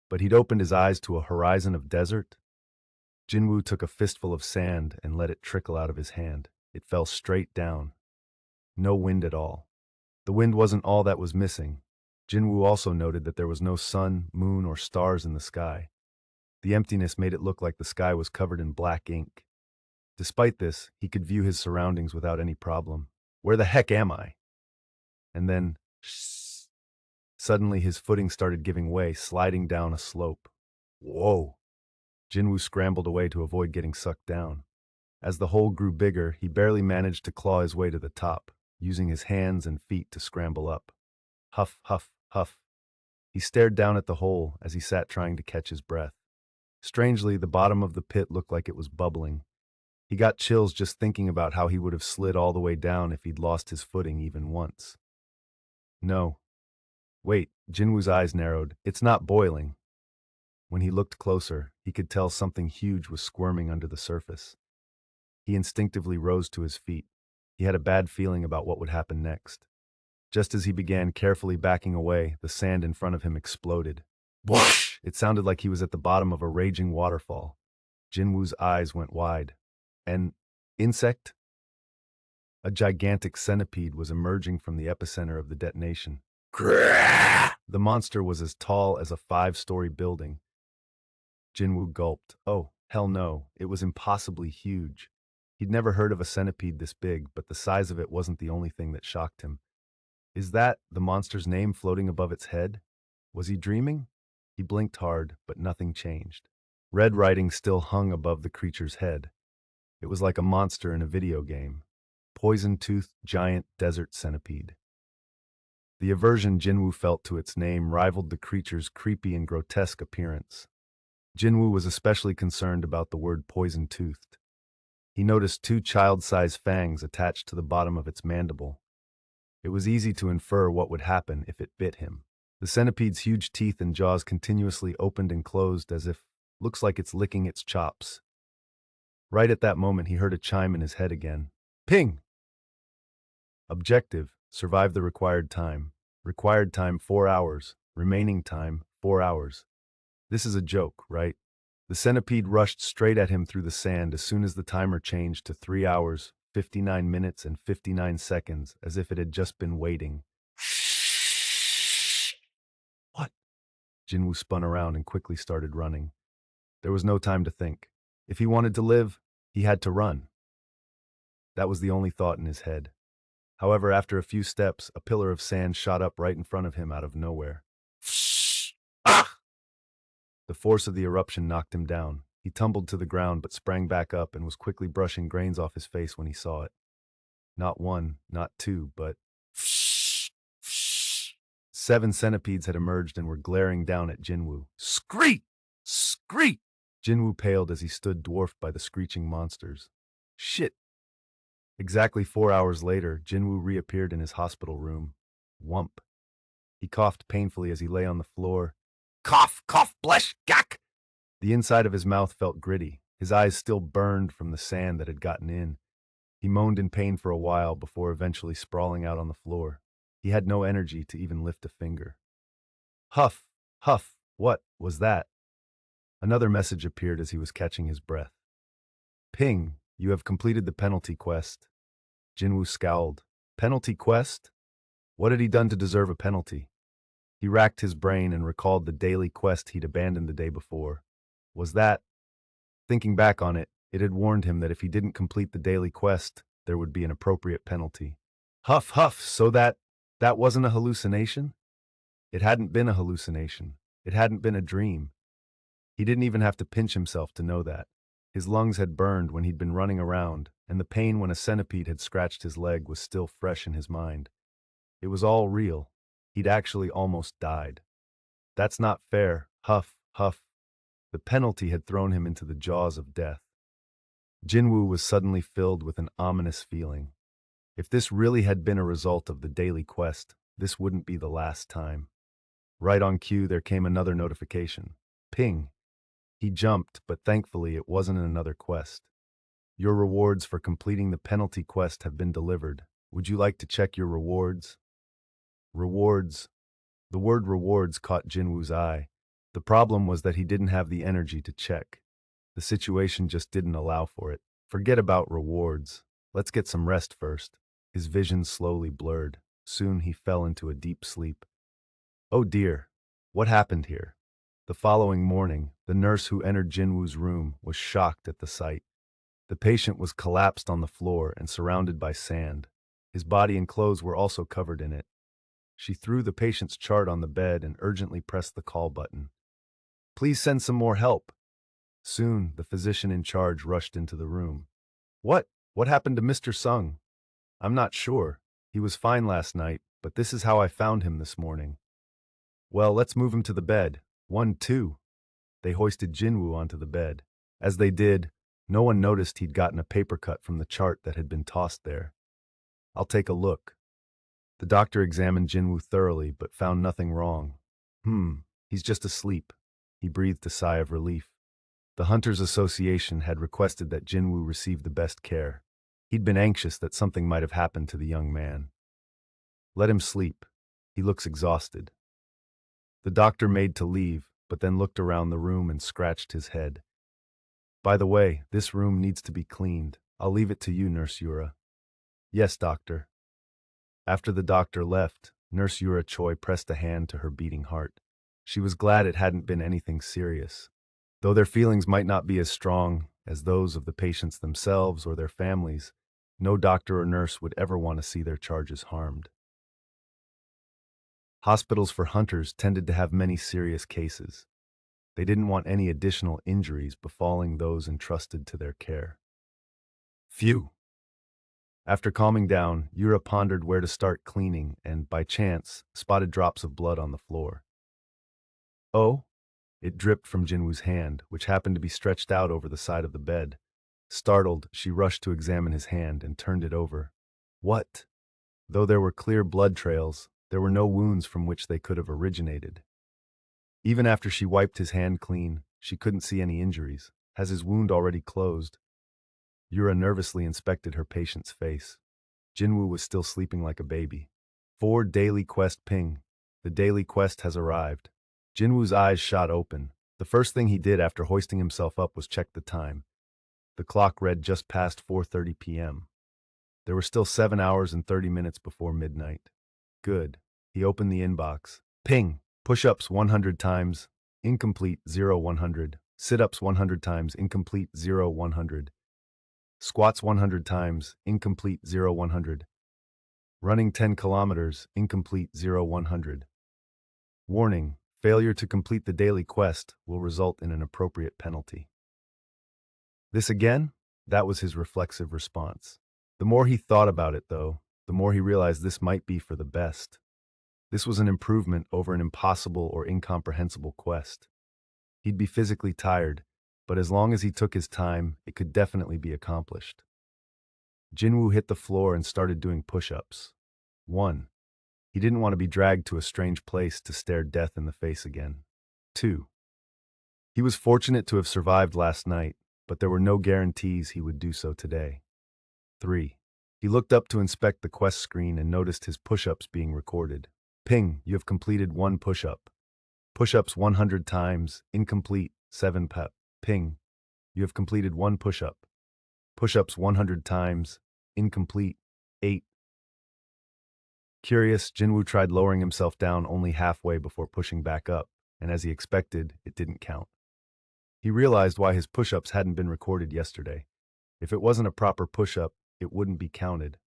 But he'd opened his eyes to a horizon of desert. Jin-Woo took a fistful of sand and let it trickle out of his hand. It fell straight down. No wind at all. The wind wasn't all that was missing. Jin-Woo also noted that there was no sun, moon, or stars in the sky. The emptiness made it look like the sky was covered in black ink. Despite this, he could view his surroundings without any problem. Where the heck am I? And then, suddenly his footing started giving way, sliding down a slope. Whoa! Jin-Woo scrambled away to avoid getting sucked down. As the hole grew bigger, he barely managed to claw his way to the top, using his hands and feet to scramble up. Huff, huff, huff. He stared down at the hole as he sat trying to catch his breath. Strangely, the bottom of the pit looked like it was bubbling. He got chills just thinking about how he would have slid all the way down if he'd lost his footing even once. No. Wait, Jin-Woo's eyes narrowed. It's not boiling. When he looked closer, he could tell something huge was squirming under the surface. He instinctively rose to his feet. He had a bad feeling about what would happen next. Just as he began carefully backing away, the sand in front of him exploded. Whoosh! It sounded like he was at the bottom of a raging waterfall. Jin-Woo's eyes went wide. An insect? A gigantic centipede was emerging from the epicenter of the detonation. The monster was as tall as a 5-story building. Jin-Woo gulped. Oh, hell no, it was impossibly huge. He'd never heard of a centipede this big, but the size of it wasn't the only thing that shocked him. Is that the monster's name floating above its head? Was he dreaming? He blinked hard, but nothing changed. Red writing still hung above the creature's head. It was like a monster in a video game. Poison-toothed giant desert centipede. The aversion Jin-Woo felt to its name rivaled the creature's creepy and grotesque appearance. Jin-Woo was especially concerned about the word poison-toothed. He noticed two child-sized fangs attached to the bottom of its mandible. It was easy to infer what would happen if it bit him. The centipede's huge teeth and jaws continuously opened and closed as if, looks like it's licking its chops. Right at that moment he heard a chime in his head again. Ping! Objective, survive the required time. Required time 4 hours. Remaining time 4 hours. This is a joke, right? The centipede rushed straight at him through the sand as soon as the timer changed to 3 hours, 59 minutes, and 59 seconds, as if it had just been waiting. What? Jin-Woo spun around and quickly started running. There was no time to think. If he wanted to live, he had to run. That was the only thought in his head. However, after a few steps, a pillar of sand shot up right in front of him out of nowhere. Ah! The force of the eruption knocked him down. He tumbled to the ground but sprang back up and was quickly brushing grains off his face when he saw it. Not one, not two, but 7 centipedes had emerged and were glaring down at Jin-Woo. Screet! Screet! Jin-Woo paled as he stood dwarfed by the screeching monsters. Shit! Exactly 4 hours later, Jin-Woo reappeared in his hospital room. Whump. He coughed painfully as he lay on the floor. Cough, cough, blesh, gack! The inside of his mouth felt gritty. His eyes still burned from the sand that had gotten in. He moaned in pain for a while before eventually sprawling out on the floor. He had no energy to even lift a finger. Huff, huff, what was that? Another message appeared as he was catching his breath. Ping, you have completed the penalty quest. Jin-Woo scowled. Penalty quest? What had he done to deserve a penalty? He racked his brain and recalled the daily quest he'd abandoned the day before. Was that? Thinking back on it, it had warned him that if he didn't complete the daily quest, there would be an appropriate penalty. Huff, huff, so that wasn't a hallucination? It hadn't been a hallucination. It hadn't been a dream. He didn't even have to pinch himself to know that. His lungs had burned when he'd been running around, and the pain when a centipede had scratched his leg was still fresh in his mind. It was all real. He'd actually almost died. That's not fair. Huff, huff. The penalty had thrown him into the jaws of death. Jin-Woo was suddenly filled with an ominous feeling. If this really had been a result of the daily quest, this wouldn't be the last time. Right on cue, there came another notification. Ping. He jumped, but thankfully it wasn't another quest. Your rewards for completing the penalty quest have been delivered. Would you like to check your rewards? Rewards. The word rewards caught Jin-Woo's eye. The problem was that he didn't have the energy to check. The situation just didn't allow for it. Forget about rewards. Let's get some rest first. His vision slowly blurred. Soon he fell into a deep sleep. Oh dear, what happened here? The following morning, the nurse who entered Jin-Woo's room was shocked at the sight. The patient was collapsed on the floor and surrounded by sand. His body and clothes were also covered in it. She threw the patient's chart on the bed and urgently pressed the call button. Please send some more help. Soon, the physician in charge rushed into the room. What happened to Mr. Sung? I'm not sure. He was fine last night, but this is how I found him this morning. Well, let's move him to the bed. 1, 2. They hoisted Jin-Woo onto the bed. As they did, no one noticed he'd gotten a paper cut from the chart that had been tossed there. I'll take a look. The doctor examined Jin-Woo thoroughly, but found nothing wrong. He's just asleep. He breathed a sigh of relief. The Hunters Association had requested that Jin-Woo receive the best care. He'd been anxious that something might have happened to the young man. Let him sleep. He looks exhausted. The doctor made to leave, but then looked around the room and scratched his head. By the way, this room needs to be cleaned. I'll leave it to you, Nurse Yura. Yes, doctor. After the doctor left, Nurse Yura Choi pressed a hand to her beating heart. She was glad it hadn't been anything serious. Though their feelings might not be as strong as those of the patients themselves or their families, no doctor or nurse would ever want to see their charges harmed. Hospitals for hunters tended to have many serious cases. They didn't want any additional injuries befalling those entrusted to their care. Phew! After calming down, Yura pondered where to start cleaning and, by chance, spotted drops of blood on the floor. Oh! It dripped from Jin-Woo's hand, which happened to be stretched out over the side of the bed. Startled, she rushed to examine his hand and turned it over. What? Though there were clear blood trails, there were no wounds from which they could have originated. Even after she wiped his hand clean, she couldn't see any injuries. Has his wound already closed? Yura nervously inspected her patient's face. Jin-Woo was still sleeping like a baby. 4 daily quest ping. The daily quest has arrived. Jin-Woo's eyes shot open. The first thing he did after hoisting himself up was check the time. The clock read just past 4:30 p.m. There were still 7 hours and 30 minutes before midnight. Good. He opened the inbox. Ping! Push-ups 100 times. Incomplete 0-100. Sit-ups 100 times. Incomplete 0-100. Squats 100 times. Incomplete 0-100. Running 10 kilometers. Incomplete 0-100. Warning. Failure to complete the daily quest will result in an appropriate penalty. This again? That was his reflexive response. The more he thought about it, though, the more he realized this might be for the best. This was an improvement over an impossible or incomprehensible quest. He'd be physically tired, but as long as he took his time, it could definitely be accomplished. Jin-Woo hit the floor and started doing push-ups. 1. He didn't want to be dragged to a strange place to stare death in the face again. 2. He was fortunate to have survived last night, but there were no guarantees he would do so today. 3. He looked up to inspect the quest screen and noticed his push-ups being recorded. Ping, you have completed 1 push-up. Push-ups 100 times, incomplete, 7 pep. Ping, you have completed 1 push-up. Push-ups 100 times, incomplete, 8. Curious, Jin-Woo tried lowering himself down only halfway before pushing back up, and as he expected, it didn't count. He realized why his push-ups hadn't been recorded yesterday. If it wasn't a proper push-up, it wouldn't be counted.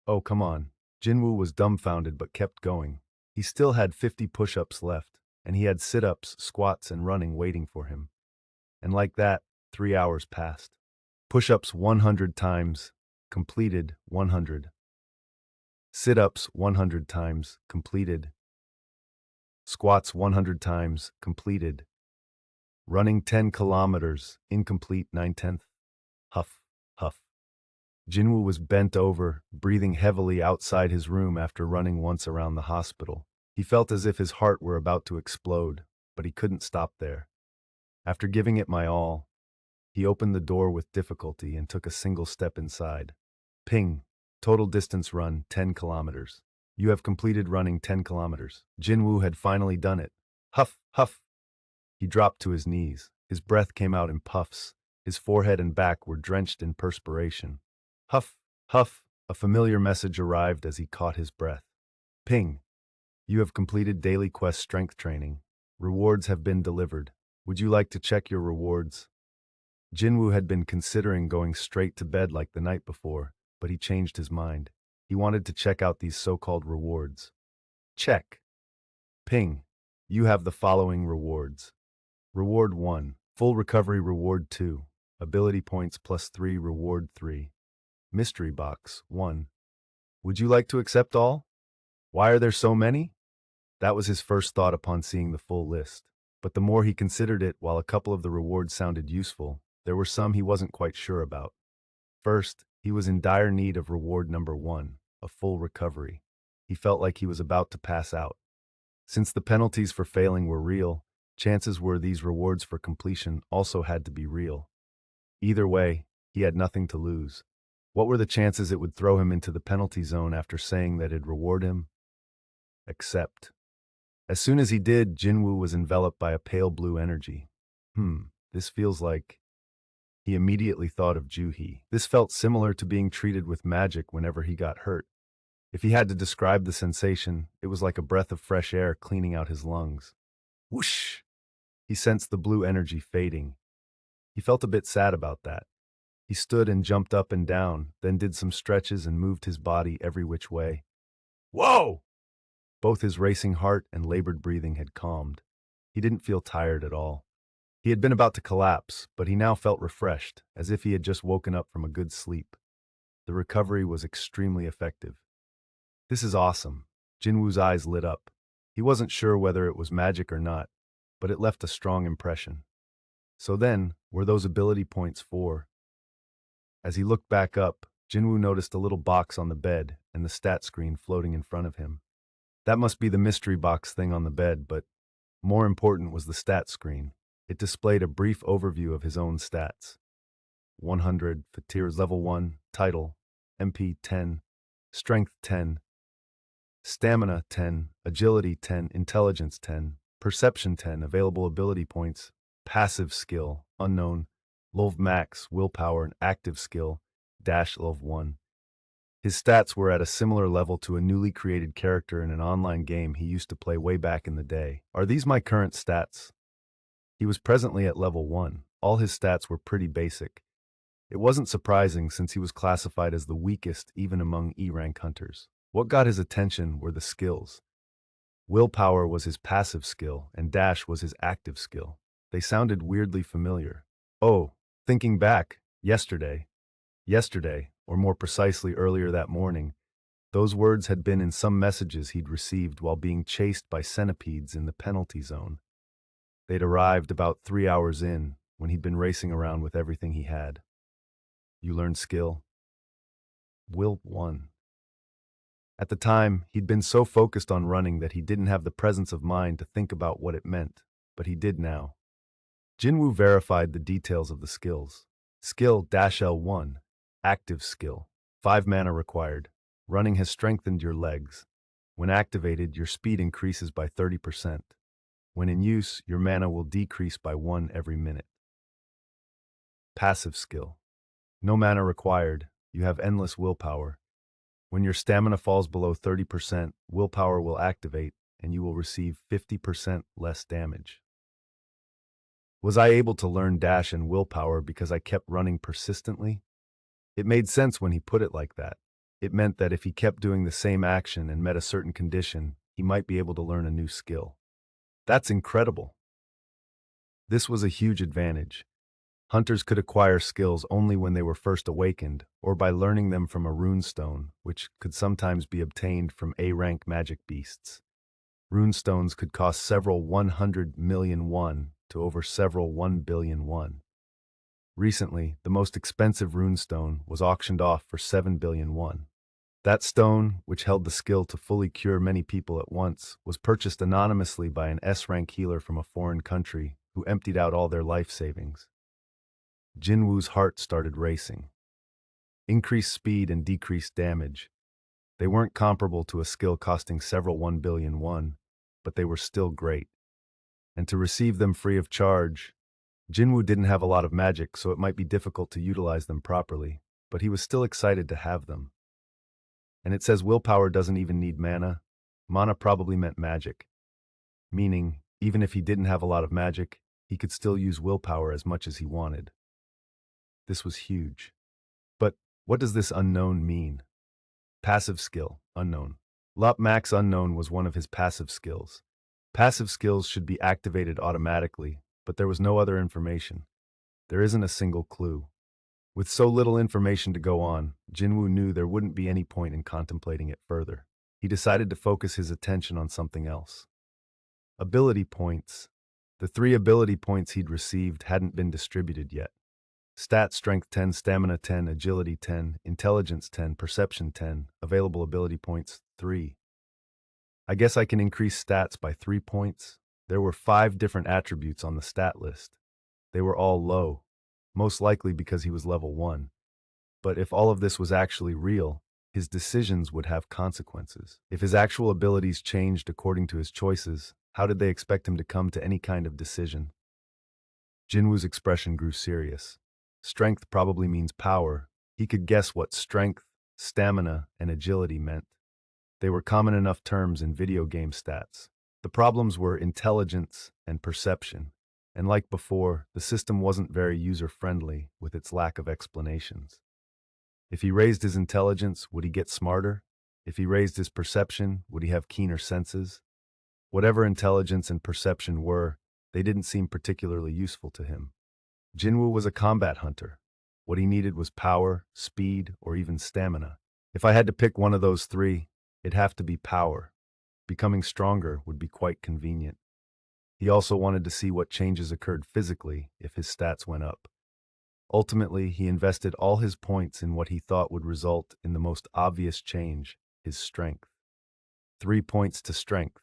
Oh, come on. Jin-Woo was dumbfounded but kept going. He still had 50 push-ups left, and he had sit-ups, squats, and running waiting for him. And like that, 3 hours passed. Push-ups 100 times, completed 100. Sit-ups 100 times, completed. Squats 100 times, completed. Running 10 kilometers, incomplete 9/10. Huff, huff. Jin-Woo was bent over, breathing heavily outside his room after running once around the hospital. He felt as if his heart were about to explode, but he couldn't stop there. After giving it my all, he opened the door with difficulty and took a single step inside. Ping. Total distance run 10 kilometers. You have completed running 10 kilometers. Jin-Woo had finally done it. Huff, huff. He dropped to his knees. His breath came out in puffs. His forehead and back were drenched in perspiration. Huff, huff. A familiar message arrived as he caught his breath. Ping. You have completed daily quest strength training. Rewards have been delivered. Would you like to check your rewards? Jin-Woo had been considering going straight to bed like the night before, but he changed his mind. He wanted to check out these so-called rewards. Check. Ping. You have the following rewards. Reward 1. Full recovery. Reward 2. Ability points +3. Reward 3. Mystery box 1. Would you like to accept all? Why are there so many? That was his first thought upon seeing the full list. But the more he considered it, while a couple of the rewards sounded useful, there were some he wasn't quite sure about. First, he was in dire need of reward number 1, a full recovery. He felt like he was about to pass out. Since the penalties for failing were real, chances were these rewards for completion also had to be real. Either way, he had nothing to lose. What were the chances it would throw him into the penalty zone after saying that it'd reward him? Accept. As soon as he did, Jin-Woo was enveloped by a pale blue energy. This feels like... He immediately thought of Ju-hee. This felt similar to being treated with magic whenever he got hurt. If he had to describe the sensation, it was like a breath of fresh air cleaning out his lungs. Whoosh! He sensed the blue energy fading. He felt a bit sad about that. He stood and jumped up and down, then did some stretches and moved his body every which way. Whoa! Both his racing heart and labored breathing had calmed. He didn't feel tired at all. He had been about to collapse, but he now felt refreshed, as if he had just woken up from a good sleep. The recovery was extremely effective. This is awesome. Jin-Woo's eyes lit up. He wasn't sure whether it was magic or not, but it left a strong impression. So then, were those ability points for? As he looked back up, Jin-Woo noticed a little box on the bed and the stat screen floating in front of him. That must be the mystery box thing on the bed, but more important was the stat screen. It displayed a brief overview of his own stats. 100, Fatir's level 1, title, MP 10, strength 10, stamina 10, agility 10, intelligence 10, perception 10, available ability points, passive skill, unknown, lov max, willpower, and active skill, dash lov 1. His stats were at a similar level to a newly created character in an online game he used to play way back in the day. Are these my current stats? He was presently at level 1. All his stats were pretty basic. It wasn't surprising since he was classified as the weakest even among E-rank hunters. What got his attention were the skills. Willpower was his passive skill, and dash was his active skill. They sounded weirdly familiar. Oh, thinking back, yesterday, or more precisely earlier that morning, those words had been in some messages he'd received while being chased by centipedes in the penalty zone. They'd arrived about 3 hours in, when he'd been racing around with everything he had. You learned skill. Will 1. At the time, he'd been so focused on running that he didn't have the presence of mind to think about what it meant, but he did now. Jin-Woo verified the details of the skills. Skill -L1, active skill, 5 mana required. Running has strengthened your legs. When activated, your speed increases by 30%. When in use, your mana will decrease by 1 every minute. Passive skill. No mana required, you have endless willpower. When your stamina falls below 30%, willpower will activate, and you will receive 50% less damage. Was I able to learn dash and willpower because I kept running persistently? It made sense when he put it like that. It meant that if he kept doing the same action and met a certain condition, he might be able to learn a new skill. That's incredible. This was a huge advantage. Hunters could acquire skills only when they were first awakened, or by learning them from a runestone, which could sometimes be obtained from A-rank magic beasts. Runestones could cost several 100 million won to over several 1 billion won. Recently, the most expensive runestone was auctioned off for 7 billion won. That stone, which held the skill to fully cure many people at once, was purchased anonymously by an S-rank healer from a foreign country who emptied out all their life savings. Jin-Woo's heart started racing. Increased speed and decreased damage. They weren't comparable to a skill costing several 1 billion won, but they were still great. And to receive them free of charge, Jin-Woo didn't have a lot of magic, so it might be difficult to utilize them properly, but he was still excited to have them. And it says willpower doesn't even need mana. Mana probably meant magic. Meaning, even if he didn't have a lot of magic, he could still use willpower as much as he wanted. This was huge. But what does this unknown mean? Passive skill, unknown. Lop Max Unknown was one of his passive skills. Passive skills should be activated automatically, but there was no other information. There isn't a single clue. With so little information to go on, Jin-Woo knew there wouldn't be any point in contemplating it further. He decided to focus his attention on something else. Ability points. The 3 ability points he'd received hadn't been distributed yet. Stat Strength 10, Stamina 10, Agility 10, Intelligence 10, Perception 10, Available Ability Points 3. I guess I can increase stats by 3 points. There were 5 different attributes on the stat list. They were all low, most likely because he was level 1. But if all of this was actually real, his decisions would have consequences. If his actual abilities changed according to his choices, how did they expect him to come to any kind of decision? Jin-Woo's expression grew serious. Strength probably means power. He could guess what strength, stamina, and agility meant. They were common enough terms in video game stats. The problems were intelligence and perception. And like before, the system wasn't very user-friendly with its lack of explanations. If he raised his intelligence, would he get smarter? If he raised his perception, would he have keener senses? Whatever intelligence and perception were, they didn't seem particularly useful to him. Jin-Woo was a combat hunter. What he needed was power, speed, or even stamina. If I had to pick one of those three, it'd have to be power. Becoming stronger would be quite convenient. He also wanted to see what changes occurred physically if his stats went up. Ultimately, he invested all his points in what he thought would result in the most obvious change, his strength. 3 points to strength.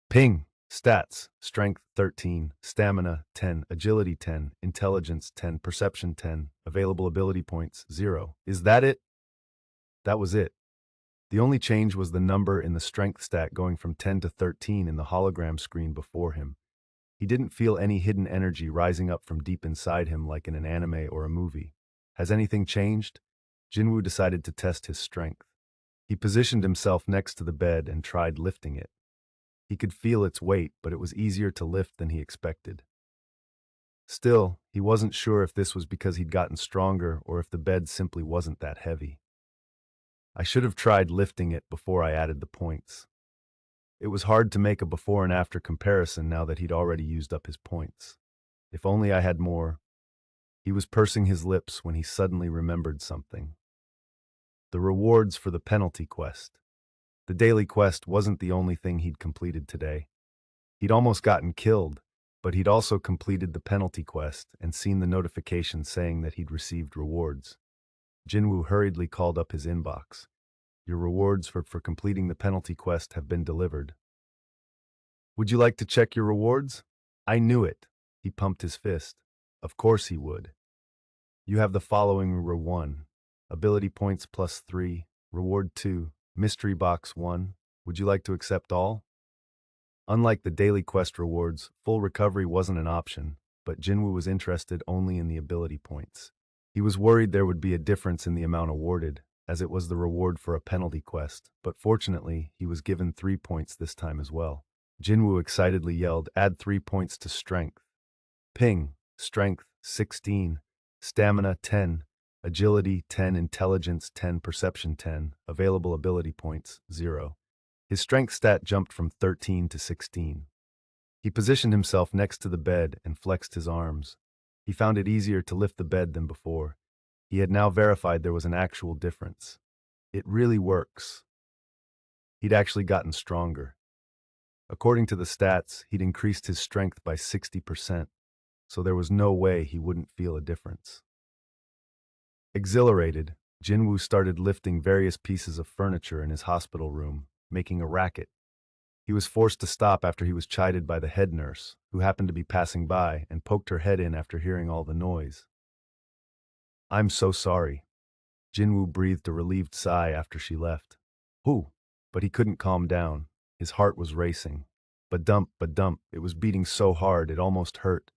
Ping! Stats: Strength 13, Stamina 10, Agility 10, Intelligence 10, Perception 10, Available ability points 0. Is that it? That was it. The only change was the number in the strength stat going from 10 to 13 in the hologram screen before him. He didn't feel any hidden energy rising up from deep inside him like in an anime or a movie. Has anything changed? Jin-Woo decided to test his strength. He positioned himself next to the bed and tried lifting it. He could feel its weight, but it was easier to lift than he expected. Still, he wasn't sure if this was because he'd gotten stronger or if the bed simply wasn't that heavy. I should have tried lifting it before I added the points. It was hard to make a before and after comparison now that he'd already used up his points. If only I had more. He was pursing his lips when he suddenly remembered something. The rewards for the penalty quest. The daily quest wasn't the only thing he'd completed today. He'd almost gotten killed, but he'd also completed the penalty quest and seen the notification saying that he'd received rewards. Jin-Woo hurriedly called up his inbox. Your rewards for completing the penalty quest have been delivered. Would you like to check your rewards? I knew it. He pumped his fist. Of course he would. You have the following reward 1. Ability points plus 3. Reward 2. Mystery box 1. Would you like to accept all? Unlike the daily quest rewards, full recovery wasn't an option, but Jin-Woo was interested only in the ability points. He was worried there would be a difference in the amount awarded, as it was the reward for a penalty quest, but fortunately, he was given 3 points this time as well. Jin-Woo excitedly yelled, add 3 points to strength. Ping, strength 16, stamina 10, agility 10, intelligence 10, perception 10, available ability points 0. His strength stat jumped from 13 to 16. He positioned himself next to the bed and flexed his arms. He found it easier to lift the bed than before. He had now verified there was an actual difference. It really works. He'd actually gotten stronger. According to the stats, he'd increased his strength by 60%, so there was no way he wouldn't feel a difference. Exhilarated, Jin-Woo started lifting various pieces of furniture in his hospital room, making a racket. He was forced to stop after he was chided by the head nurse, who happened to be passing by and poked her head in after hearing all the noise. I'm so sorry. Jin-Woo breathed a relieved sigh after she left. Whew, but he couldn't calm down. His heart was racing. Ba-dump, it was beating so hard it almost hurt.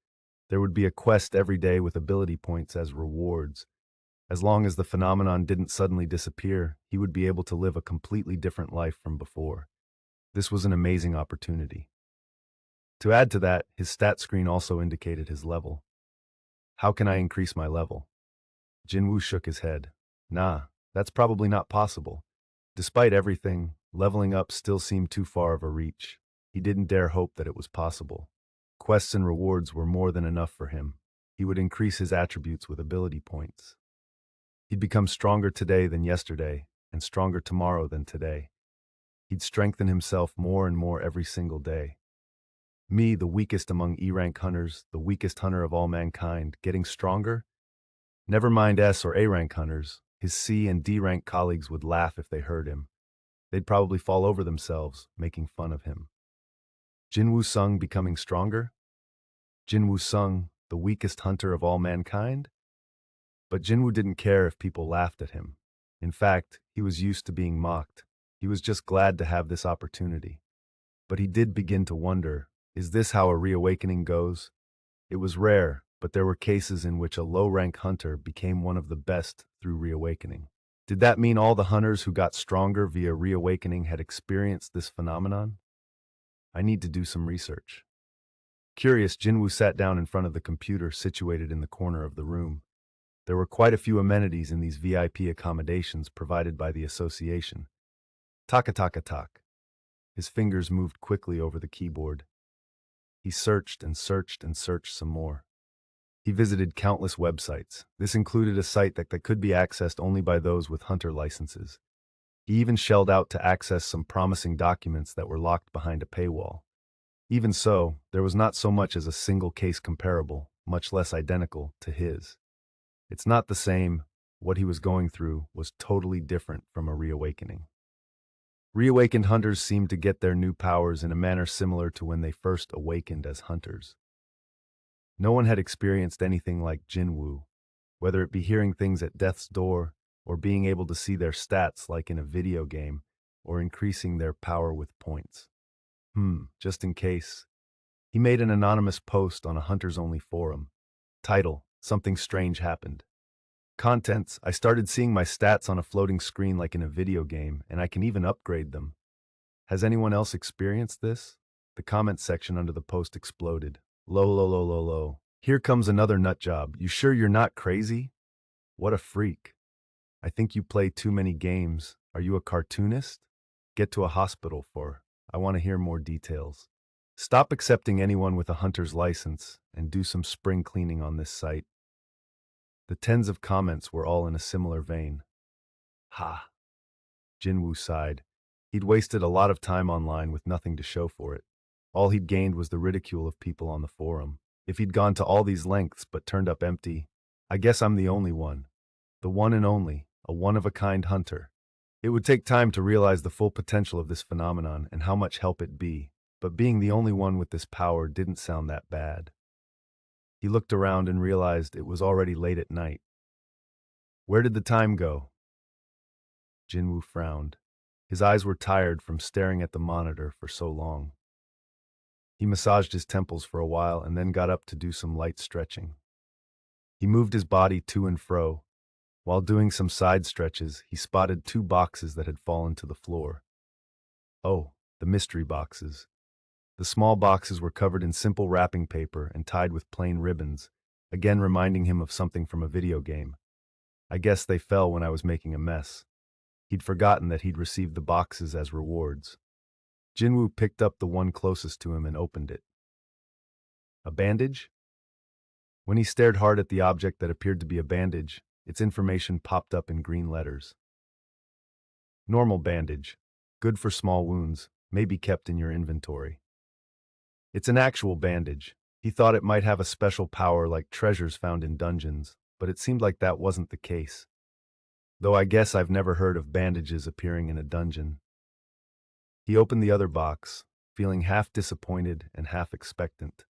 There would be a quest every day with ability points as rewards. As long as the phenomenon didn't suddenly disappear, he would be able to live a completely different life from before. This was an amazing opportunity. To add to that, his stat screen also indicated his level. How can I increase my level? Jin-Woo shook his head. Nah, that's probably not possible. Despite everything, leveling up still seemed too far of a reach. He didn't dare hope that it was possible. Quests and rewards were more than enough for him. He would increase his attributes with ability points. He'd become stronger today than yesterday, and stronger tomorrow than today. He'd strengthen himself more and more every single day. Me, the weakest among E-rank hunters, the weakest hunter of all mankind, getting stronger? Never mind S or A-rank hunters, his C and D-rank colleagues would laugh if they heard him. They'd probably fall over themselves, making fun of him. Jin-Woo Sung becoming stronger? Jin-Woo Sung, the weakest hunter of all mankind? But Jin-Woo didn't care if people laughed at him. In fact, he was used to being mocked. He was just glad to have this opportunity. But he did begin to wonder, is this how a reawakening goes? It was rare, but there were cases in which a low-rank hunter became one of the best through reawakening. Did that mean all the hunters who got stronger via reawakening had experienced this phenomenon? I need to do some research. Curious, Jin-Woo sat down in front of the computer situated in the corner of the room. There were quite a few amenities in these VIP accommodations provided by the association. Taka-taka-tak. His fingers moved quickly over the keyboard. He searched and searched and searched some more. He visited countless websites. This included a site that could be accessed only by those with hunter licenses. He even shelled out to access some promising documents that were locked behind a paywall. Even so, there was not so much as a single case comparable, much less identical, to his. It's not the same. What he was going through was totally different from a reawakening. Reawakened hunters seemed to get their new powers in a manner similar to when they first awakened as hunters. No one had experienced anything like Jin-Woo, whether it be hearing things at death's door, or being able to see their stats like in a video game, or increasing their power with points. Just in case. He made an anonymous post on a hunters-only forum. Title: Something Strange Happened. Contents: I started seeing my stats on a floating screen like in a video game, and I can even upgrade them. Has anyone else experienced this? The comment section under the post exploded. Lo. Here comes another nut job. You sure you're not crazy? What a freak. I think you play too many games. Are you a cartoonist? Get to a hospital for. I want to hear more details. Stop accepting anyone with a hunter's license and do some spring cleaning on this site. The tens of comments were all in a similar vein. Ha! Jin-Woo sighed. He'd wasted a lot of time online with nothing to show for it. All he'd gained was the ridicule of people on the forum. If he'd gone to all these lengths but turned up empty, I guess I'm the only one. The one and only, a one-of-a-kind hunter. It would take time to realize the full potential of this phenomenon and how much help it'd be, but being the only one with this power didn't sound that bad. He looked around and realized it was already late at night. Where did the time go? Jin-Woo frowned. His eyes were tired from staring at the monitor for so long. He massaged his temples for a while and then got up to do some light stretching. He moved his body to and fro. While doing some side stretches, he spotted two boxes that had fallen to the floor. Oh, the mystery boxes. The small boxes were covered in simple wrapping paper and tied with plain ribbons, again reminding him of something from a video game. I guess they fell when I was making a mess. He'd forgotten that he'd received the boxes as rewards. Jin-Woo picked up the one closest to him and opened it. A bandage? When he stared hard at the object that appeared to be a bandage, its information popped up in green letters. Normal bandage. Good for small wounds, may be kept in your inventory. It's an actual bandage. He thought it might have a special power like treasures found in dungeons, but it seemed like that wasn't the case. Though I guess I've never heard of bandages appearing in a dungeon. He opened the other box, feeling half disappointed and half expectant.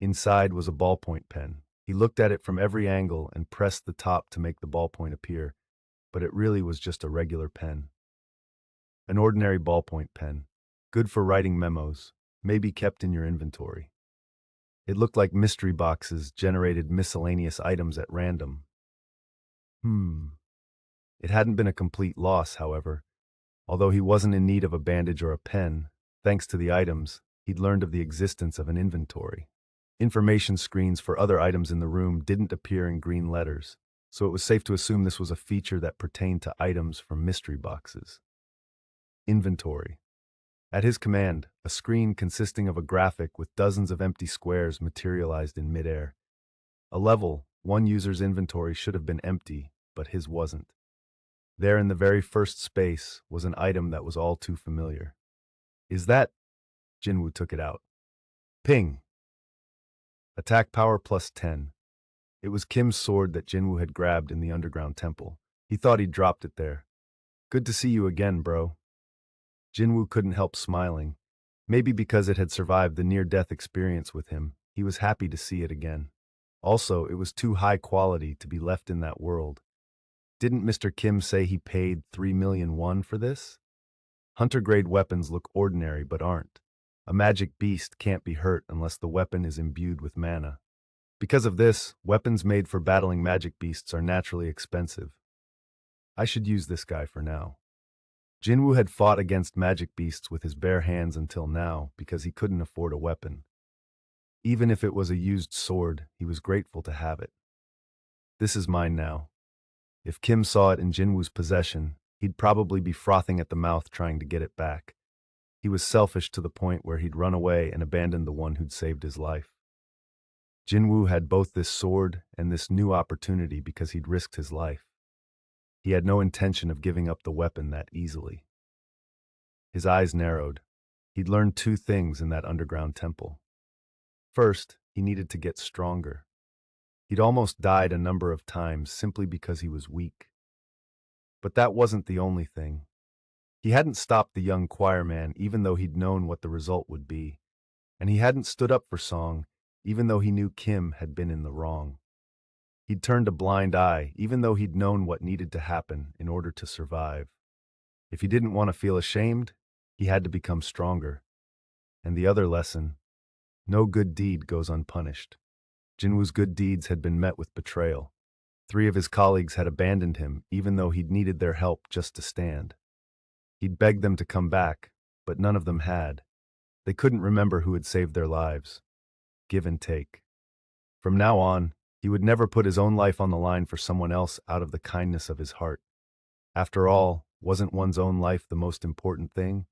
Inside was a ballpoint pen. He looked at it from every angle and pressed the top to make the ballpoint appear, but it really was just a regular pen. An ordinary ballpoint pen, good for writing memos, may be kept in your inventory. It looked like mystery boxes generated miscellaneous items at random. It hadn't been a complete loss, however. Although he wasn't in need of a bandage or a pen, thanks to the items, he'd learned of the existence of an inventory. Information screens for other items in the room didn't appear in green letters, so it was safe to assume this was a feature that pertained to items from mystery boxes. Inventory. At his command, a screen consisting of a graphic with dozens of empty squares materialized in midair. A level, one user's inventory should have been empty, but his wasn't. There in the very first space was an item that was all too familiar. Is that? Jin-Woo took it out. Ping! Attack power plus 10. It was Kim's sword that Jin-Woo had grabbed in the underground temple. He thought he'd dropped it there. Good to see you again, bro. Jin-Woo couldn't help smiling. Maybe because it had survived the near-death experience with him, he was happy to see it again. Also, it was too high quality to be left in that world. Didn't Mr. Kim say he paid 3 million won for this? Hunter-grade weapons look ordinary but aren't. A magic beast can't be hurt unless the weapon is imbued with mana. Because of this, weapons made for battling magic beasts are naturally expensive. I should use this guy for now. Jin-Woo had fought against magic beasts with his bare hands until now because he couldn't afford a weapon. Even if it was a used sword, he was grateful to have it. This is mine now. If Kim saw it in Jin-Woo's possession, he'd probably be frothing at the mouth trying to get it back. He was selfish to the point where he'd run away and abandon the one who'd saved his life. Jin-Woo had both this sword and this new opportunity because he'd risked his life. He had no intention of giving up the weapon that easily. His eyes narrowed. He'd learned two things in that underground temple. First, he needed to get stronger. He'd almost died a number of times simply because he was weak. But that wasn't the only thing. He hadn't stopped the young choirman even though he'd known what the result would be. And he hadn't stood up for Song even though he knew Kim had been in the wrong. He'd turned a blind eye even though he'd known what needed to happen in order to survive. If he didn't want to feel ashamed, he had to become stronger. And the other lesson, no good deed goes unpunished. Jin-Woo's good deeds had been met with betrayal. 3 of his colleagues had abandoned him even though he'd needed their help just to stand. He'd begged them to come back, but none of them had. They couldn't remember who had saved their lives. Give and take. From now on, he would never put his own life on the line for someone else out of the kindness of his heart. After all, wasn't one's own life the most important thing?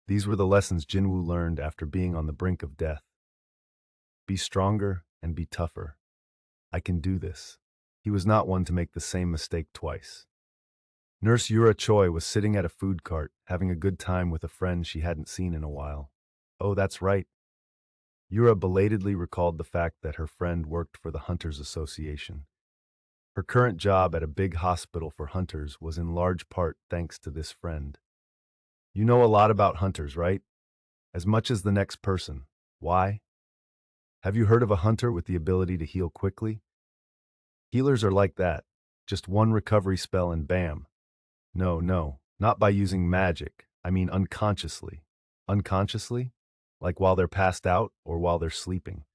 These were the lessons Jin-Woo learned after being on the brink of death. Be stronger and be tougher. I can do this. He was not one to make the same mistake twice. Nurse Yura Choi was sitting at a food cart, having a good time with a friend she hadn't seen in a while. Oh, that's right. Yura belatedly recalled the fact that her friend worked for the Hunters Association. Her current job at a big hospital for hunters was in large part thanks to this friend. You know a lot about hunters, right? As much as the next person. Why? Have you heard of a hunter with the ability to heal quickly? Healers are like that. Just one recovery spell and bam. No, not by using magic. I mean unconsciously. Unconsciously? Like while they're passed out or while they're sleeping?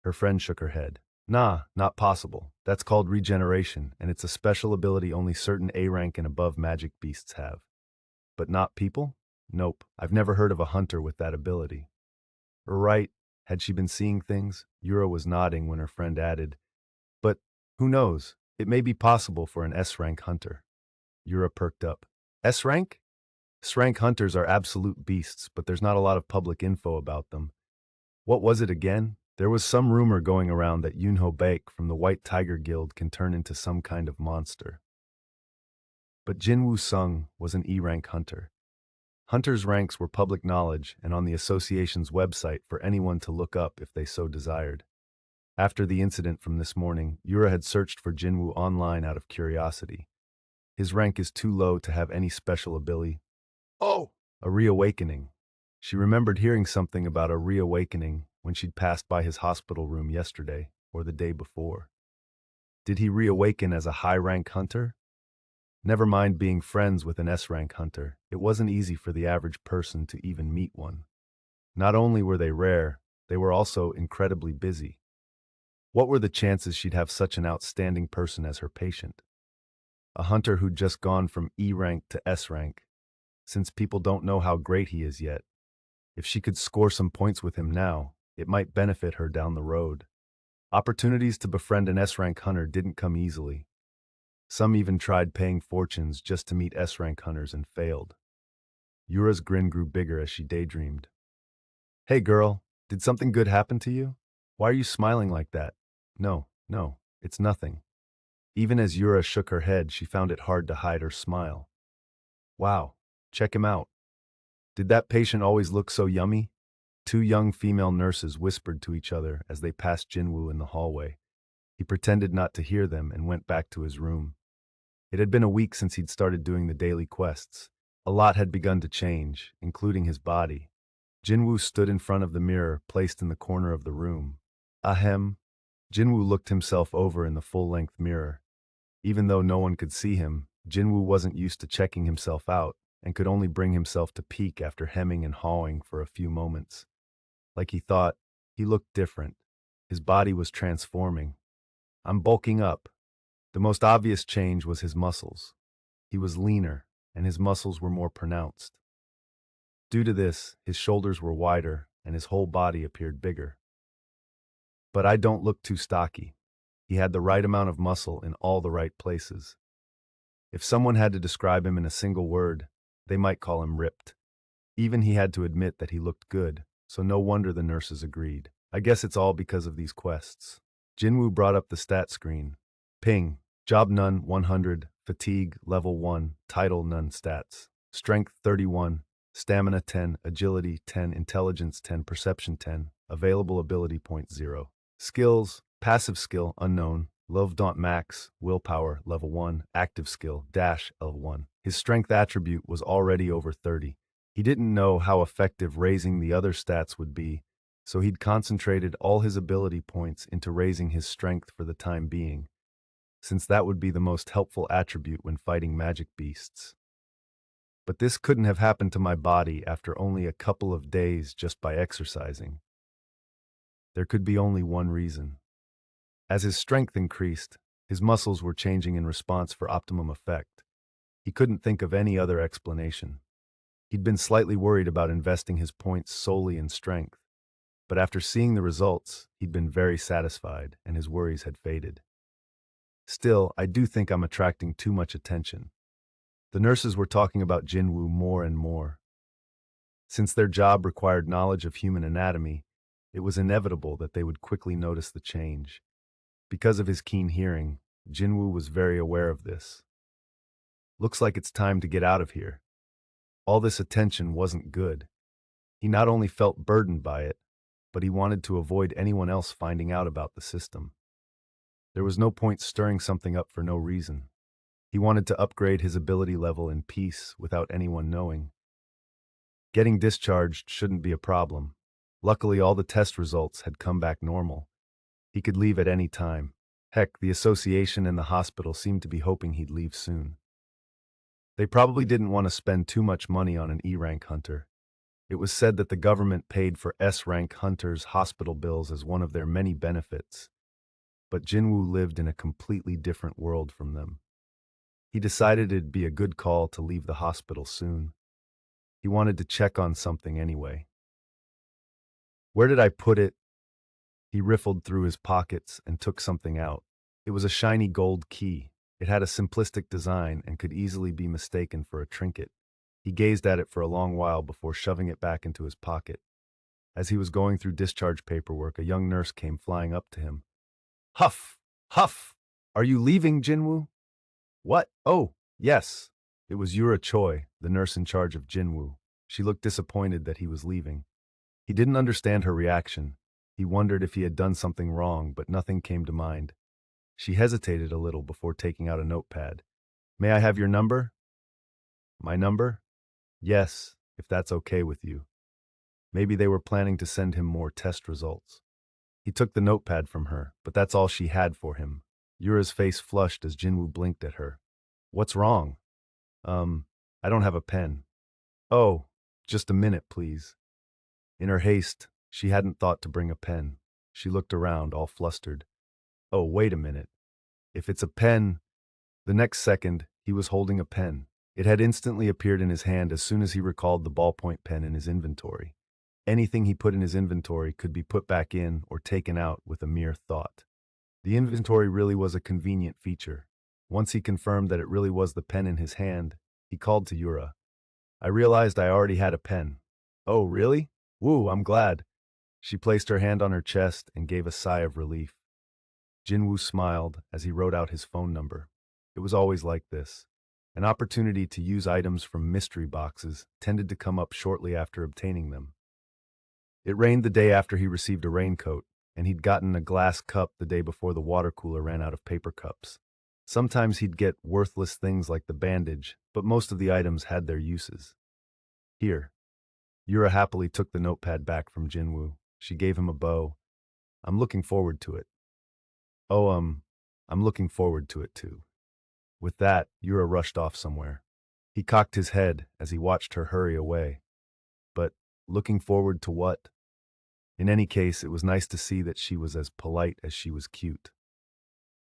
Her friend shook her head. Nah, not possible. That's called regeneration, and it's a special ability only certain A rank and above magic beasts have. But not people? Nope, I've never heard of a hunter with that ability. Right, had she been seeing things? Yura was nodding when her friend added, but who knows? It may be possible for an S-rank hunter. Yura perked up. S-rank? S-rank hunters are absolute beasts, but there's not a lot of public info about them. What was it again? There was some rumor going around that Yunho Baek from the White Tiger Guild can turn into some kind of monster. But Jin-Woo Sung was an E-rank hunter. Hunters' ranks were public knowledge and on the association's website for anyone to look up if they so desired. After the incident from this morning, Yura had searched for Jin-Woo online out of curiosity. His rank is too low to have any special ability. Oh! A reawakening. She remembered hearing something about a reawakening when she'd passed by his hospital room yesterday or the day before. Did he reawaken as a high-rank hunter? Never mind being friends with an S-rank hunter, it wasn't easy for the average person to even meet one. Not only were they rare, they were also incredibly busy. What were the chances she'd have such an outstanding person as her patient? A hunter who'd just gone from E rank to S rank. Since people don't know how great he is yet, if she could score some points with him now, it might benefit her down the road. Opportunities to befriend an S-rank hunter didn't come easily. Some even tried paying fortunes just to meet S-rank hunters and failed. Yura's grin grew bigger as she daydreamed. Hey girl, did something good happen to you? Why are you smiling like that? No, it's nothing. Even as Yura shook her head, she found it hard to hide her smile. Wow, check him out. Did that patient always look so yummy? 2 young female nurses whispered to each other as they passed Jin-Woo in the hallway. He pretended not to hear them and went back to his room. It had been a week since he'd started doing the daily quests. A lot had begun to change, including his body. Jin-Woo stood in front of the mirror placed in the corner of the room. Ahem. Jin-Woo looked himself over in the full-length mirror. Even though no one could see him, Jin-Woo wasn't used to checking himself out and could only bring himself to peek after hemming and hawing for a few moments. Like he thought, he looked different. His body was transforming. I'm bulking up. The most obvious change was his muscles. He was leaner, and his muscles were more pronounced. Due to this, his shoulders were wider, and his whole body appeared bigger. But I don't look too stocky. He had the right amount of muscle in all the right places. If someone had to describe him in a single word, they might call him ripped. Even he had to admit that he looked good, so no wonder the nurses agreed. I guess it's all because of these quests. Jin-Woo brought up the stat screen. Ping. Job none, 100. Fatigue, level 1. Title, none stats. Strength, 31. Stamina, 10. Agility, 10. Intelligence, 10. Perception, 10. Available ability, point 0. Skills, passive skill, unknown. Love Daunt Max, Willpower, level 1. Active skill, Dash, L1. His strength attribute was already over 30. He didn't know how effective raising the other stats would be, so he'd concentrated all his ability points into raising his strength for the time being, since that would be the most helpful attribute when fighting magic beasts. But this couldn't have happened to my body after only a couple of days just by exercising. There could be only one reason. As his strength increased, his muscles were changing in response for optimum effect. He couldn't think of any other explanation. He'd been slightly worried about investing his points solely in strength, but after seeing the results, he'd been very satisfied and his worries had faded. Still, I do think I'm attracting too much attention. The nurses were talking about Jin-Woo more and more. Since their job required knowledge of human anatomy, it was inevitable that they would quickly notice the change. Because of his keen hearing, Jin-Woo was very aware of this. Looks like it's time to get out of here. All this attention wasn't good. He not only felt burdened by it, but he wanted to avoid anyone else finding out about the system. There was no point stirring something up for no reason. He wanted to upgrade his ability level in peace without anyone knowing. Getting discharged shouldn't be a problem. Luckily, all the test results had come back normal. He could leave at any time. Heck, the association and the hospital seemed to be hoping he'd leave soon. They probably didn't want to spend too much money on an E-rank hunter. It was said that the government paid for S-rank hunters' hospital bills as one of their many benefits. But Jin-Woo lived in a completely different world from them. He decided it'd be a good call to leave the hospital soon. He wanted to check on something anyway. Where did I put it? He riffled through his pockets and took something out. It was a shiny gold key. It had a simplistic design and could easily be mistaken for a trinket. He gazed at it for a long while before shoving it back into his pocket. As he was going through discharge paperwork, a young nurse came flying up to him. Huff! Huff! Are you leaving, Jin-Woo? What? Oh, yes. It was Yura Choi, the nurse in charge of Jin-Woo. She looked disappointed that he was leaving. He didn't understand her reaction. He wondered if he had done something wrong, but nothing came to mind. She hesitated a little before taking out a notepad. May I have your number? My number? Yes, if that's okay with you. Maybe they were planning to send him more test results. He took the notepad from her, but that's all she had for him. Yura's face flushed as Jin-Woo blinked at her. What's wrong? I don't have a pen. Oh, just a minute, please. In her haste, she hadn't thought to bring a pen. She looked around, all flustered. Oh, wait a minute. If it's a pen... The next second, he was holding a pen. It had instantly appeared in his hand as soon as he recalled the ballpoint pen in his inventory. Anything he put in his inventory could be put back in or taken out with a mere thought. The inventory really was a convenient feature. Once he confirmed that it really was the pen in his hand, he called to Yura. I realized I already had a pen. Oh, really? Woo, I'm glad. She placed her hand on her chest and gave a sigh of relief. Jin-Woo smiled as he wrote out his phone number. It was always like this. An opportunity to use items from mystery boxes tended to come up shortly after obtaining them. It rained the day after he received a raincoat, and he'd gotten a glass cup the day before the water cooler ran out of paper cups. Sometimes he'd get worthless things like the bandage, but most of the items had their uses. Here. Yura happily took the notepad back from Jin-Woo. She gave him a bow. I'm looking forward to it. Oh, I'm looking forward to it too. With that, Yura rushed off somewhere. He cocked his head as he watched her hurry away. But looking forward to what? In any case, it was nice to see that she was as polite as she was cute.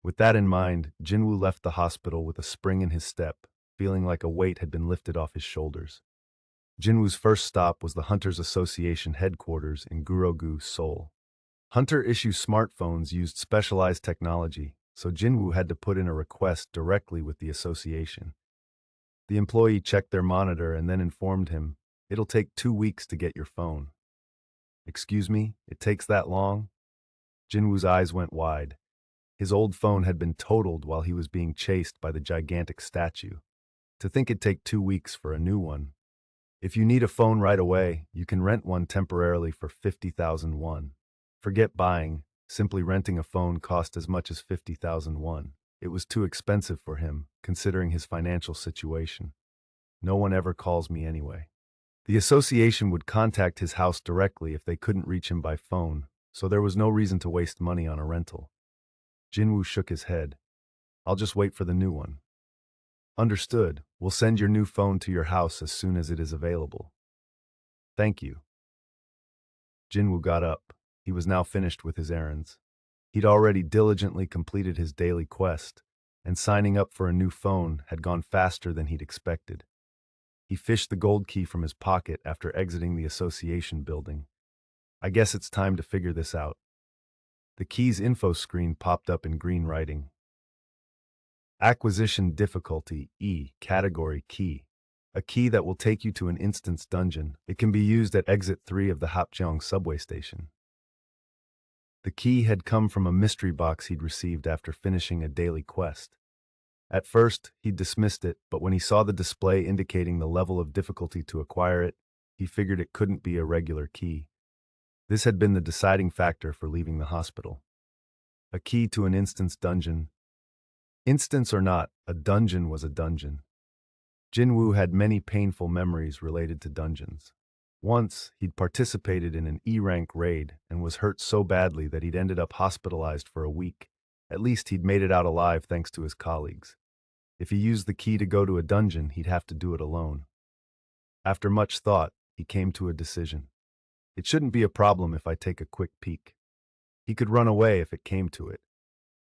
With that in mind, Jin-Woo left the hospital with a spring in his step, feeling like a weight had been lifted off his shoulders. Jin-Woo's first stop was the Hunters Association headquarters in Gurogu, Seoul. Hunter-issue smartphones used specialized technology, so Jin-Woo had to put in a request directly with the association. The employee checked their monitor and then informed him, "It'll take 2 weeks to get your phone." "Excuse me, it takes that long?" Jin-Woo's eyes went wide. His old phone had been totaled while he was being chased by the gigantic statue. To think it'd take 2 weeks for a new one. "If you need a phone right away, you can rent one temporarily for 50,000 won. Forget buying, simply renting a phone cost as much as 50,000 won. It was too expensive for him, considering his financial situation. No one ever calls me anyway." The association would contact his house directly if they couldn't reach him by phone, so there was no reason to waste money on a rental. Jin-Woo shook his head. "I'll just wait for the new one." "Understood. We'll send your new phone to your house as soon as it is available." "Thank you." Jin-Woo got up. He was now finished with his errands. He'd already diligently completed his daily quest, and signing up for a new phone had gone faster than he'd expected. He fished the gold key from his pocket after exiting the association building. "I guess it's time to figure this out." The key's info screen popped up in green writing. Acquisition difficulty E, category key. A key that will take you to an instance dungeon. It can be used at exit 3 of the Hapjeong subway station. The key had come from a mystery box he'd received after finishing a daily quest. At first, he dismissed it, but when he saw the display indicating the level of difficulty to acquire it, he figured it couldn't be a regular key. This had been the deciding factor for leaving the hospital. A key to an instance dungeon. Instance or not, a dungeon was a dungeon. Jin-Woo had many painful memories related to dungeons. Once, he'd participated in an E-rank raid and was hurt so badly that he'd ended up hospitalized for a week. At least he'd made it out alive thanks to his colleagues. If he used the key to go to a dungeon, he'd have to do it alone. After much thought, he came to a decision. It shouldn't be a problem if I take a quick peek. He could run away if it came to it.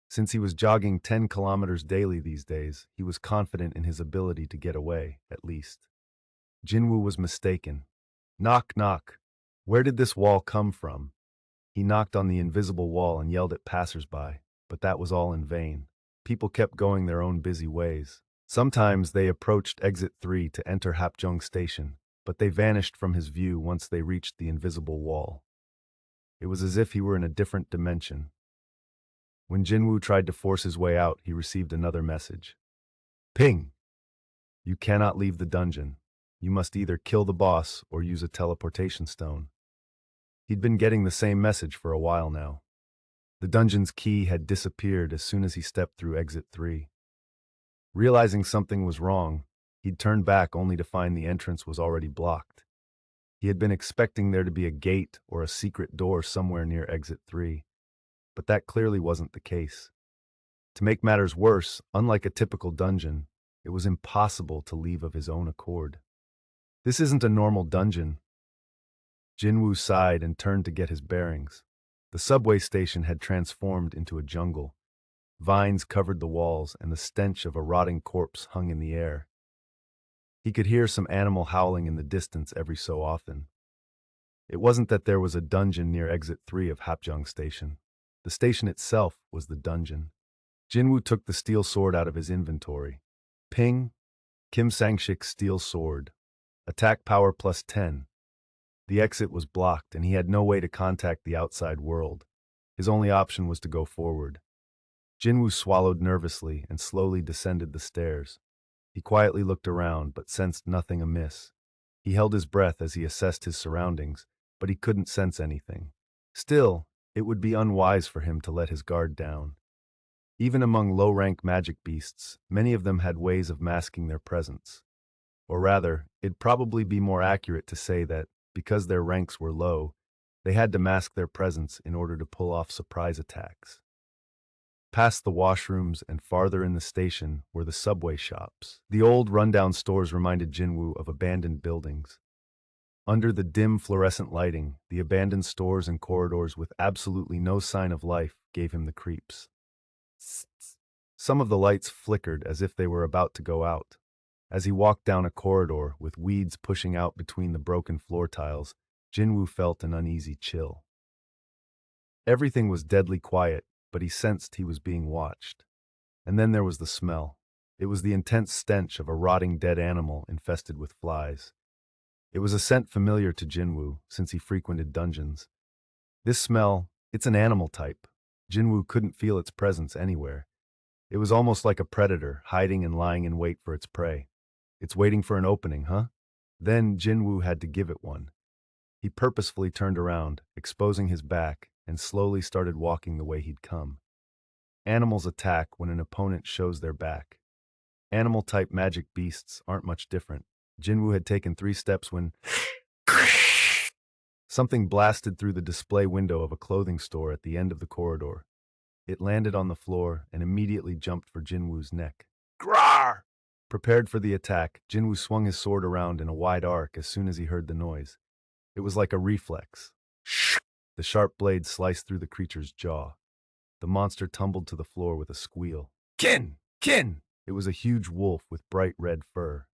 Since he was jogging 10 kilometers daily these days, he was confident in his ability to get away, at least. Jin-Woo was mistaken. Knock, knock. Where did this wall come from? He knocked on the invisible wall and yelled at passersby, but that was all in vain. People kept going their own busy ways. Sometimes they approached exit 3 to enter Hapjeong station, but they vanished from his view once they reached the invisible wall. It was as if he were in a different dimension. When Jin-Woo tried to force his way out, he received another message. Ping! You cannot leave the dungeon. You must either kill the boss or use a teleportation stone. He'd been getting the same message for a while now. The dungeon's key had disappeared as soon as he stepped through exit 3. Realizing something was wrong, he'd turned back only to find the entrance was already blocked. He had been expecting there to be a gate or a secret door somewhere near exit 3, but that clearly wasn't the case. To make matters worse, unlike a typical dungeon, it was impossible to leave of his own accord. This isn't a normal dungeon. Jin-Woo sighed and turned to get his bearings. The subway station had transformed into a jungle. Vines covered the walls, and the stench of a rotting corpse hung in the air. He could hear some animal howling in the distance every so often. It wasn't that there was a dungeon near exit 3 of Hapjeong Station. The station itself was the dungeon. Jin-Woo took the steel sword out of his inventory. Ping! Kim Sang-shik's steel sword. Attack power plus 10. The exit was blocked, and he had no way to contact the outside world. His only option was to go forward. Jin-Woo swallowed nervously and slowly descended the stairs. He quietly looked around, but sensed nothing amiss. He held his breath as he assessed his surroundings, but he couldn't sense anything. Still, it would be unwise for him to let his guard down. Even among low-rank magic beasts, many of them had ways of masking their presence. Or rather, it'd probably be more accurate to say that, because their ranks were low, they had to mask their presence in order to pull off surprise attacks. Past the washrooms and farther in the station were the subway shops. The old rundown stores reminded Jin-Woo of abandoned buildings. Under the dim fluorescent lighting, the abandoned stores and corridors with absolutely no sign of life gave him the creeps. Some of the lights flickered as if they were about to go out. As he walked down a corridor with weeds pushing out between the broken floor tiles, Jin-Woo felt an uneasy chill. Everything was deadly quiet, but he sensed he was being watched. And then there was the smell. It was the intense stench of a rotting dead animal infested with flies. It was a scent familiar to Jin-Woo, since he frequented dungeons. This smell, it's an animal type. Jin-Woo couldn't feel its presence anywhere. It was almost like a predator, hiding and lying in wait for its prey. It's waiting for an opening, huh? Then Jin-Woo had to give it one. He purposefully turned around, exposing his back, and slowly started walking the way he'd come. Animals attack when an opponent shows their back. Animal-type magic beasts aren't much different. Jin-Woo had taken 3 steps when something blasted through the display window of a clothing store at the end of the corridor. It landed on the floor and immediately jumped for Jin-Woo's neck. Grar! Prepared for the attack, Jin-Woo swung his sword around in a wide arc as soon as he heard the noise. It was like a reflex. The sharp blade sliced through the creature's jaw. The monster tumbled to the floor with a squeal. Kin! Kin! It was a huge wolf with bright red fur.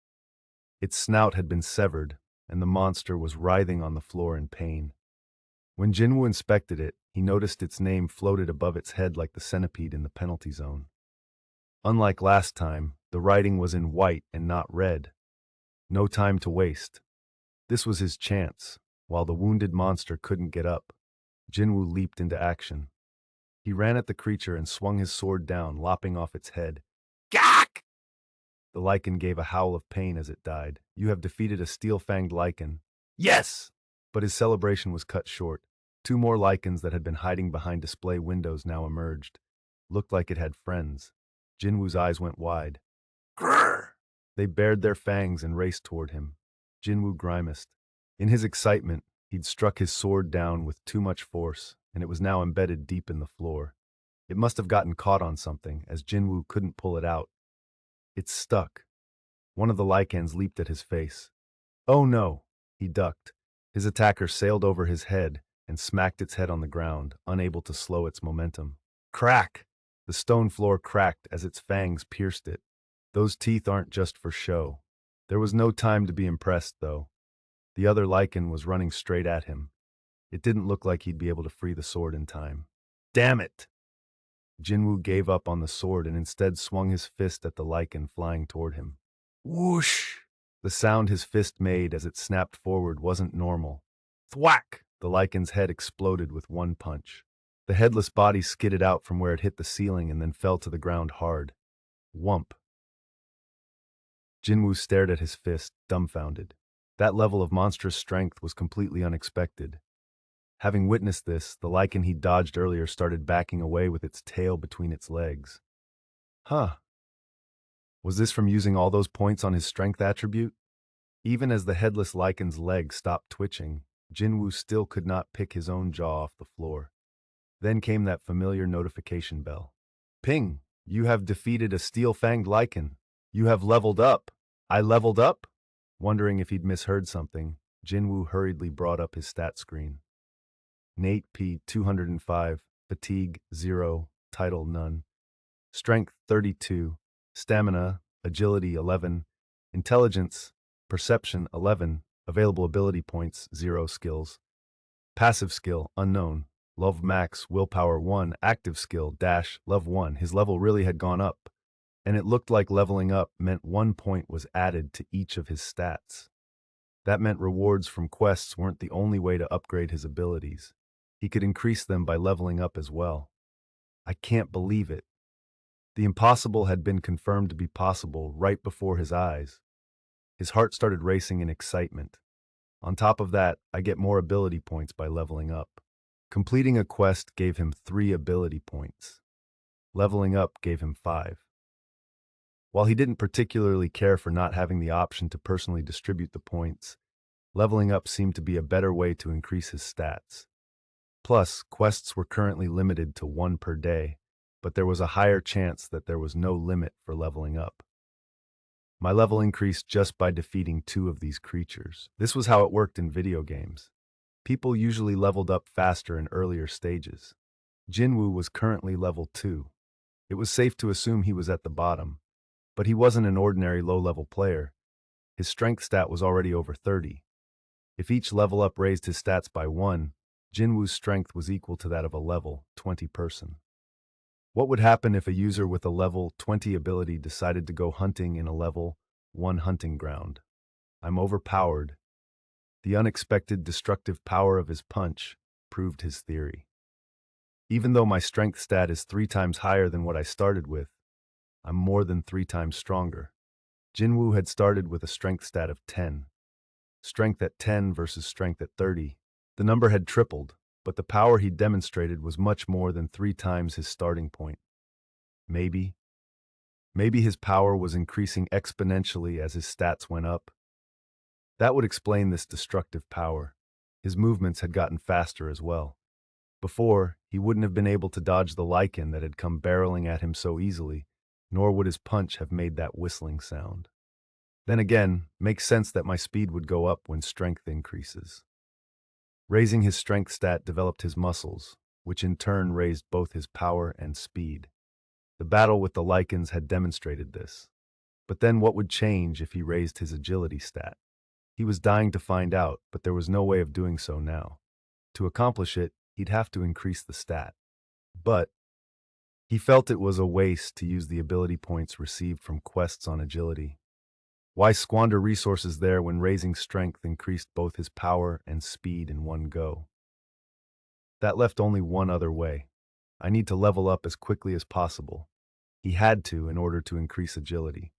Its snout had been severed, and the monster was writhing on the floor in pain. When Jin-Woo inspected it, he noticed its name floated above its head like the centipede in the penalty zone. Unlike last time, the writing was in white and not red. No time to waste. This was his chance. While the wounded monster couldn't get up, Jin-Woo leaped into action. He ran at the creature and swung his sword down, lopping off its head. Gak! The lichen gave a howl of pain as it died. You have defeated a steel-fanged lichen. Yes! But his celebration was cut short. 2 more lichens that had been hiding behind display windows now emerged. Looked like it had friends. Jin-Woo's eyes went wide. Grrr! They bared their fangs and raced toward him. Jin-Woo grimaced. In his excitement, he'd struck his sword down with too much force, and it was now embedded deep in the floor. It must have gotten caught on something, as Jin-Woo couldn't pull it out. It stuck. One of the lichens leaped at his face. Oh no! He ducked. His attacker sailed over his head and smacked its head on the ground, unable to slow its momentum. Crack! The stone floor cracked as its fangs pierced it. Those teeth aren't just for show. There was no time to be impressed, though. The other lichen was running straight at him. It didn't look like he'd be able to free the sword in time. Damn it! Jin-Woo gave up on the sword and instead swung his fist at the lichen flying toward him. Whoosh! The sound his fist made as it snapped forward wasn't normal. Thwack! The lichen's head exploded with one punch. The headless body skidded out from where it hit the ceiling and then fell to the ground hard. Whump! Jin-Woo stared at his fist, dumbfounded. That level of monstrous strength was completely unexpected. Having witnessed this, the lichen he dodged earlier started backing away with its tail between its legs. Huh. Was this from using all those points on his strength attribute? Even as the headless lichen's leg stopped twitching, Jin-Woo still could not pick his own jaw off the floor. Then came that familiar notification bell. Ping! You have defeated a steel-fanged lichen. You have leveled up. I leveled up? Wondering if he'd misheard something, Jin-Woo hurriedly brought up his stat screen. Nate P. 205, Fatigue 0, Title None, Strength 32, Stamina, Agility 11, Intelligence, Perception 11, Available ability points 0 skills, Passive skill Unknown, Love Max, Willpower 1, Active skill Dash, Love 1. His level really had gone up, and it looked like leveling up meant 1 point was added to each of his stats. That meant rewards from quests weren't the only way to upgrade his abilities. He could increase them by leveling up as well. I can't believe it. The impossible had been confirmed to be possible right before his eyes. His heart started racing in excitement. On top of that, I get more ability points by leveling up. Completing a quest gave him 3 ability points. Leveling up gave him 5. While he didn't particularly care for not having the option to personally distribute the points, leveling up seemed to be a better way to increase his stats. Plus, quests were currently limited to 1 per day, but there was a higher chance that there was no limit for leveling up. My level increased just by defeating 2 of these creatures. This was how it worked in video games. People usually leveled up faster in earlier stages. Jin-Woo was currently level 2. It was safe to assume he was at the bottom, but he wasn't an ordinary low-level player. His strength stat was already over 30. If each level up raised his stats by 1, Jin-Woo's strength was equal to that of a level 20 person. What would happen if a user with a level 20 ability decided to go hunting in a level 1 hunting ground? I'm overpowered. The unexpected destructive power of his punch proved his theory. Even though my strength stat is 3 times higher than what I started with, I'm more than 3 times stronger. Jin-Woo had started with a strength stat of 10. Strength at 10 versus strength at 30. The number had tripled, but the power he demonstrated was much more than 3 times his starting point. Maybe his power was increasing exponentially as his stats went up. That would explain this destructive power. His movements had gotten faster as well. Before, he wouldn't have been able to dodge the lichen that had come barreling at him so easily, nor would his punch have made that whistling sound. Then again, makes sense that my speed would go up when strength increases. Raising his strength stat developed his muscles, which in turn raised both his power and speed. The battle with the lichens had demonstrated this. But then what would change if he raised his agility stat? He was dying to find out, but there was no way of doing so now. To accomplish it, he'd have to increase the stat. But he felt it was a waste to use the ability points received from quests on agility. Why squander resources there when raising strength increased both his power and speed in one go? That left only one other way. I need to level up as quickly as possible. He had to in order to increase agility.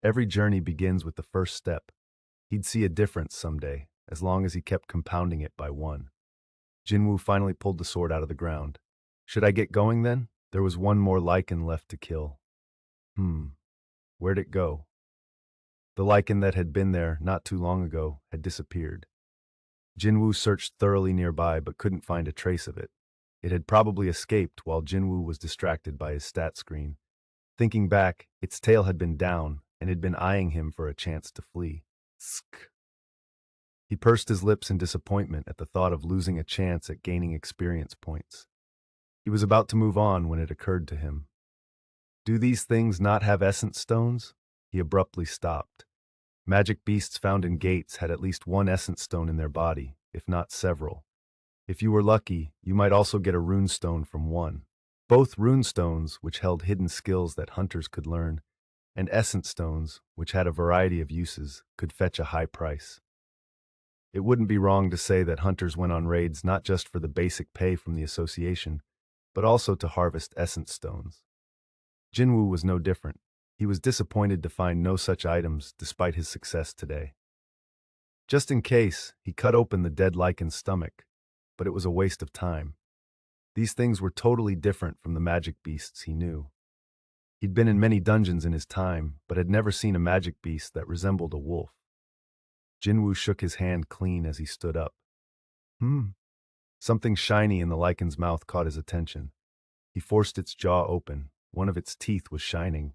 Every journey begins with the first step. He'd see a difference someday, as long as he kept compounding it by one. Jin-Woo finally pulled the sword out of the ground. Should I get going then? There was one more lichen left to kill. Where'd it go? The lichen that had been there not too long ago had disappeared. Jin-Woo searched thoroughly nearby but couldn't find a trace of it. It had probably escaped while Jin-Woo was distracted by his stat screen. Thinking back, its tail had been down and had been eyeing him for a chance to flee. Sk. He pursed his lips in disappointment at the thought of losing a chance at gaining experience points. He was about to move on when it occurred to him. Do these things not have essence stones? He abruptly stopped. Magic beasts found in gates had at least one essence stone in their body, if not several. If you were lucky, you might also get a rune stone from one. Both rune stones, which held hidden skills that hunters could learn, and essence stones, which had a variety of uses, could fetch a high price. It wouldn't be wrong to say that hunters went on raids not just for the basic pay from the association, but also to harvest essence stones. Jin-Woo was no different. He was disappointed to find no such items despite his success today. Just in case, he cut open the dead lichen's stomach, but it was a waste of time. These things were totally different from the magic beasts he knew. He'd been in many dungeons in his time, but had never seen a magic beast that resembled a wolf. Jin-Woo shook his hand clean as he stood up. Something shiny in the lichen's mouth caught his attention. He forced its jaw open. One of its teeth was shining.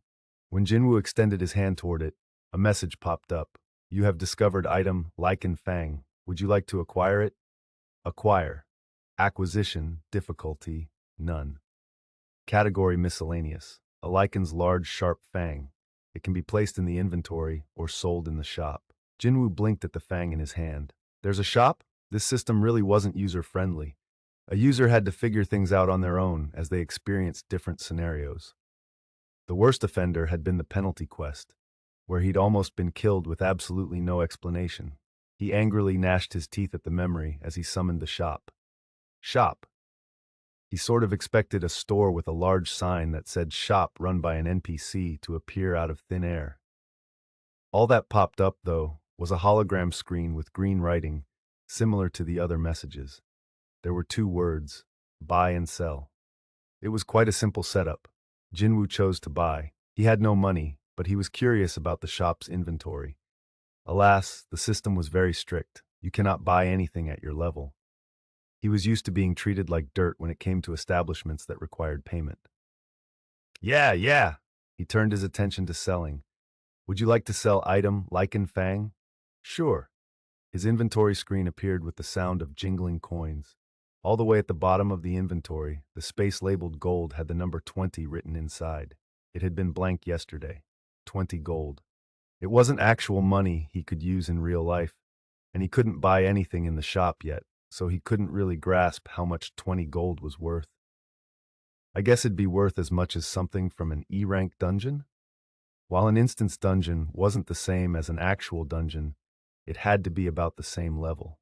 When Jin-Woo extended his hand toward it, a message popped up. You have discovered item Lichen Fang. Would you like to acquire it? Acquire. Acquisition. Difficulty. None. Category miscellaneous. A lichen's large, sharp fang. It can be placed in the inventory or sold in the shop. Jin-Woo blinked at the fang in his hand. There's a shop? This system really wasn't user-friendly. A user had to figure things out on their own as they experienced different scenarios. The worst offender had been the penalty quest, where he'd almost been killed with absolutely no explanation. He angrily gnashed his teeth at the memory as he summoned the shop. Shop. He sort of expected a store with a large sign that said shop run by an NPC to appear out of thin air. All that popped up, though, was a hologram screen with green writing, similar to the other messages. There were 2 words, buy and sell. It was quite a simple setup. Jin-Woo chose to buy. He had no money, but he was curious about the shop's inventory. Alas, the system was very strict. You cannot buy anything at your level. He was used to being treated like dirt when it came to establishments that required payment. Yeah. He turned his attention to selling. Would you like to sell item Lichen Fang? Sure. His inventory screen appeared with the sound of jingling coins. All the way at the bottom of the inventory, the space labeled gold had the number 20 written inside. It had been blank yesterday. 20 gold. It wasn't actual money he could use in real life, and he couldn't buy anything in the shop yet, so he couldn't really grasp how much 20 gold was worth. I guess it'd be worth as much as something from an E-rank dungeon? While an instance dungeon wasn't the same as an actual dungeon, it had to be about the same level.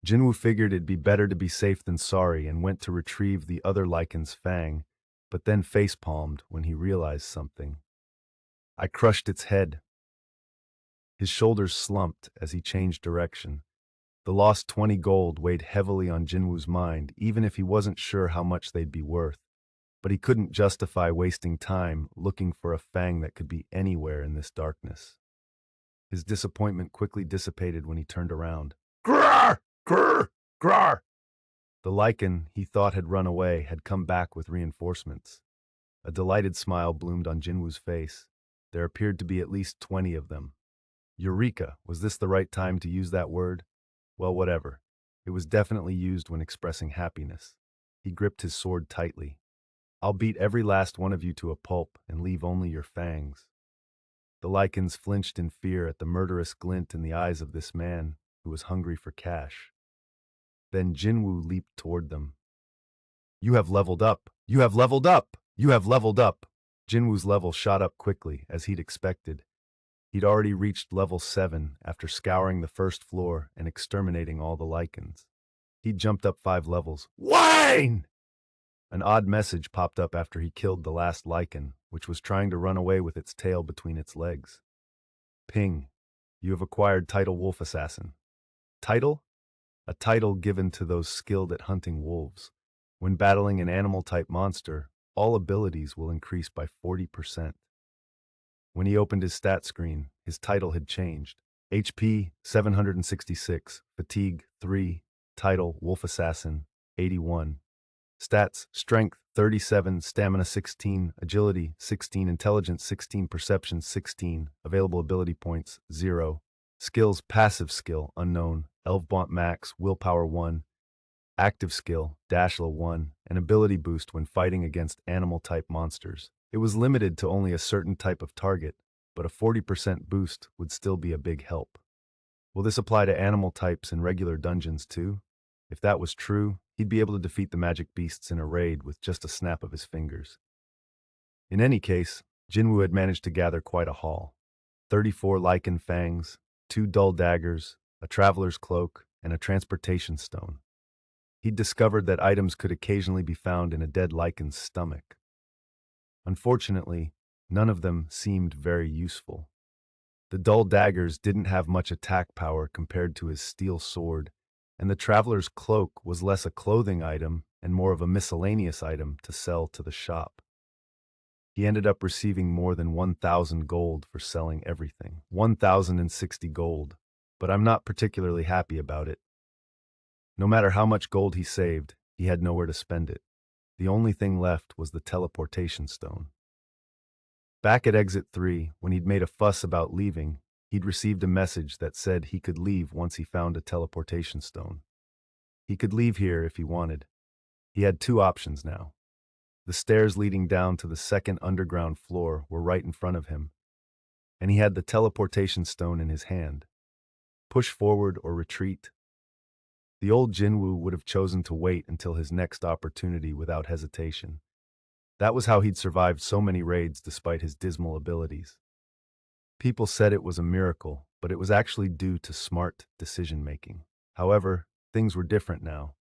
Jin-Woo figured it'd be better to be safe than sorry and went to retrieve the other Lycan's fang, but then facepalmed when he realized something. I crushed its head. His shoulders slumped as he changed direction. The lost 20 gold weighed heavily on Jin-Woo's mind, even if he wasn't sure how much they'd be worth. But he couldn't justify wasting time looking for a fang that could be anywhere in this darkness. His disappointment quickly dissipated when he turned around. Grrr! Grrr! Grrr! The Lycan he thought had run away had come back with reinforcements. A delighted smile bloomed on Jin-Woo's face. There appeared to be at least 20 of them. Eureka! Was this the right time to use that word? Well, whatever. It was definitely used when expressing happiness. He gripped his sword tightly. I'll beat every last one of you to a pulp and leave only your fangs. The Lycans flinched in fear at the murderous glint in the eyes of this man who was hungry for cash. Then Jin-Woo leaped toward them. You have leveled up! You have leveled up! You have leveled up! Jin-Woo's level shot up quickly, as he'd expected. He'd already reached level 7 after scouring the first floor and exterminating all the Lycans. He'd jumped up 5 levels. Wine! An odd message popped up after he killed the last Lycan, which was trying to run away with its tail between its legs. Ping. You have acquired title Wolf Assassin. Title? A title given to those skilled at hunting wolves. When battling an animal-type monster, all abilities will increase by 40%. When he opened his stat screen, his title had changed. HP 766, Fatigue 3, Title Wolf Assassin 81. Stats, Strength 37, Stamina 16, Agility 16, Intelligence 16, Perception 16, Available Ability Points 0. Skills, Passive Skill, Unknown, Elfbont Max, Willpower 1, Active Skill, Dashla 1, and Ability Boost when fighting against animal-type monsters. It was limited to only a certain type of target, but a 40% boost would still be a big help. Will this apply to animal types in regular dungeons too? If that was true, he'd be able to defeat the magic beasts in a raid with just a snap of his fingers. In any case, Jin-Woo had managed to gather quite a haul. 34 Lycan fangs, 2 dull daggers, a traveler's cloak, and a transportation stone. He'd discovered that items could occasionally be found in a dead Lycan's stomach. Unfortunately, none of them seemed very useful. The dull daggers didn't have much attack power compared to his steel sword, and the traveler's cloak was less a clothing item and more of a miscellaneous item to sell to the shop. He ended up receiving more than 1,000 gold for selling everything. 1,060 gold, but I'm not particularly happy about it. No matter how much gold he saved, he had nowhere to spend it. The only thing left was the teleportation stone. Back at exit 3, when he'd made a fuss about leaving, he'd received a message that said he could leave once he found a teleportation stone. He could leave here if he wanted. He had 2 options now. The stairs leading down to the second underground floor were right in front of him, and he had the teleportation stone in his hand. Push forward or retreat. The old Jin-Woo would have chosen to wait until his next opportunity without hesitation. That was how he'd survived so many raids despite his dismal abilities. People said it was a miracle, but it was actually due to smart decision-making. However, things were different now.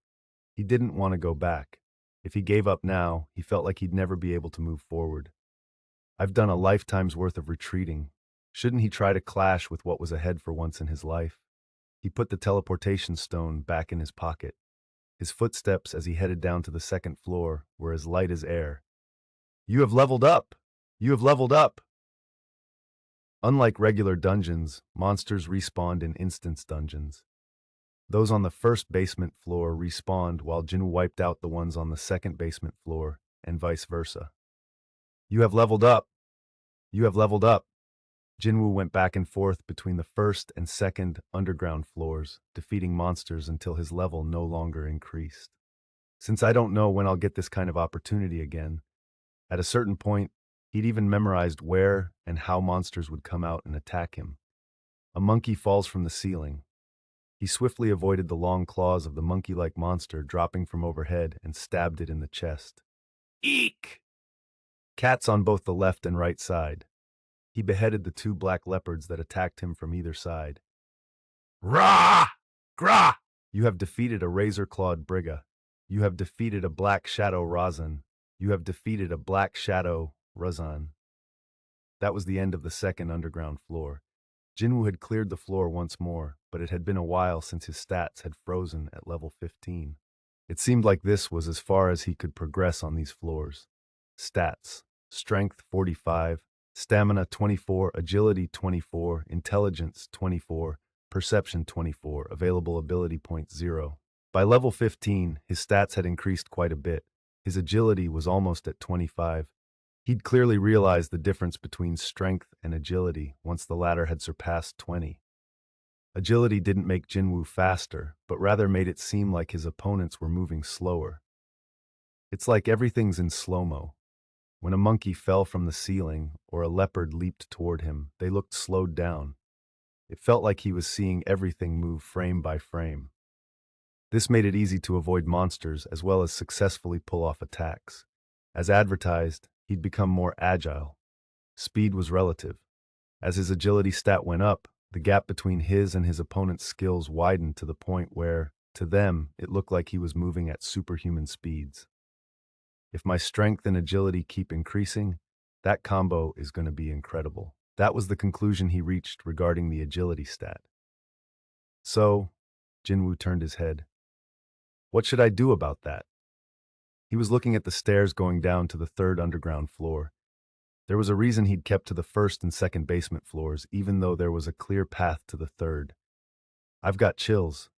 He didn't want to go back. If he gave up now, he felt like he'd never be able to move forward. I've done a lifetime's worth of retreating. Shouldn't he try to clash with what was ahead for once in his life? He put the teleportation stone back in his pocket. His footsteps as he headed down to the second floor were as light as air. You have leveled up! You have leveled up! Unlike regular dungeons, monsters respawned in instance dungeons. Those on the first basement floor respawned while Jin wiped out the ones on the second basement floor, and vice versa. You have leveled up! You have leveled up! Jin-Woo went back and forth between the first and second underground floors, defeating monsters until his level no longer increased. Since I don't know when I'll get this kind of opportunity again, at a certain point, he'd even memorized where and how monsters would come out and attack him. A monkey falls from the ceiling. He swiftly avoided the long claws of the monkey-like monster dropping from overhead and stabbed it in the chest. Eek! Cats on both the left and right side. He beheaded the two black leopards that attacked him from either side. Rah! Grah! You have defeated a razor-clawed Brigga. You have defeated a black shadow Razan. You have defeated a black shadow Razan. That was the end of the second underground floor. Jin-Woo had cleared the floor once more, but it had been a while since his stats had frozen at level 15. It seemed like this was as far as he could progress on these floors. Stats: Strength 45, Stamina 24, Agility 24, Intelligence 24, Perception 24, Available Ability point 0. By level 15, his stats had increased quite a bit. His agility was almost at 25. He'd clearly realized the difference between strength and agility once the latter had surpassed 20. Agility didn't make Jin-Woo faster, but rather made it seem like his opponents were moving slower. It's like everything's in slow-mo. When a monkey fell from the ceiling or a leopard leaped toward him, they looked slowed down. It felt like he was seeing everything move frame by frame. This made it easy to avoid monsters as well as successfully pull off attacks. As advertised, he'd become more agile. Speed was relative. As his agility stat went up, the gap between his and his opponent's skills widened to the point where, to them, it looked like he was moving at superhuman speeds. If my strength and agility keep increasing, that combo is going to be incredible. That was the conclusion he reached regarding the agility stat. So, Jin-Woo turned his head. What should I do about that? He was looking at the stairs going down to the third underground floor. There was a reason he'd kept to the first and second basement floors, even though there was a clear path to the third. I've got chills.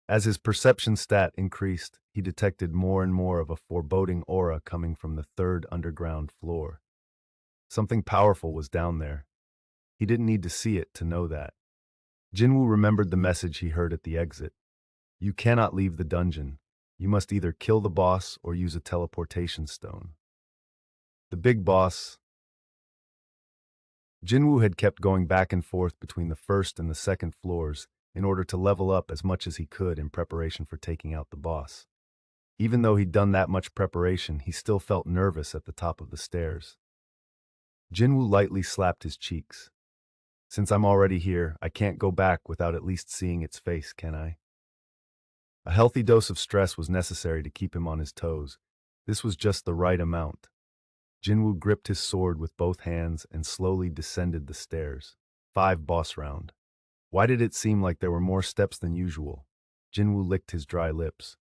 As his perception stat increased, he detected more and more of a foreboding aura coming from the third underground floor. Something powerful was down there. He didn't need to see it to know that. Jin-Woo remembered the message he heard at the exit. You cannot leave the dungeon. You must either kill the boss or use a teleportation stone. The big boss. Jin-Woo had kept going back and forth between the first and the second floors in order to level up as much as he could in preparation for taking out the boss. Even though he'd done that much preparation, he still felt nervous at the top of the stairs. Jin-Woo lightly slapped his cheeks. Since I'm already here, I can't go back without at least seeing its face, can I? A healthy dose of stress was necessary to keep him on his toes. This was just the right amount. Jin-Woo gripped his sword with both hands and slowly descended the stairs. 5 boss round. Why did it seem like there were more steps than usual? Jin-Woo licked his dry lips.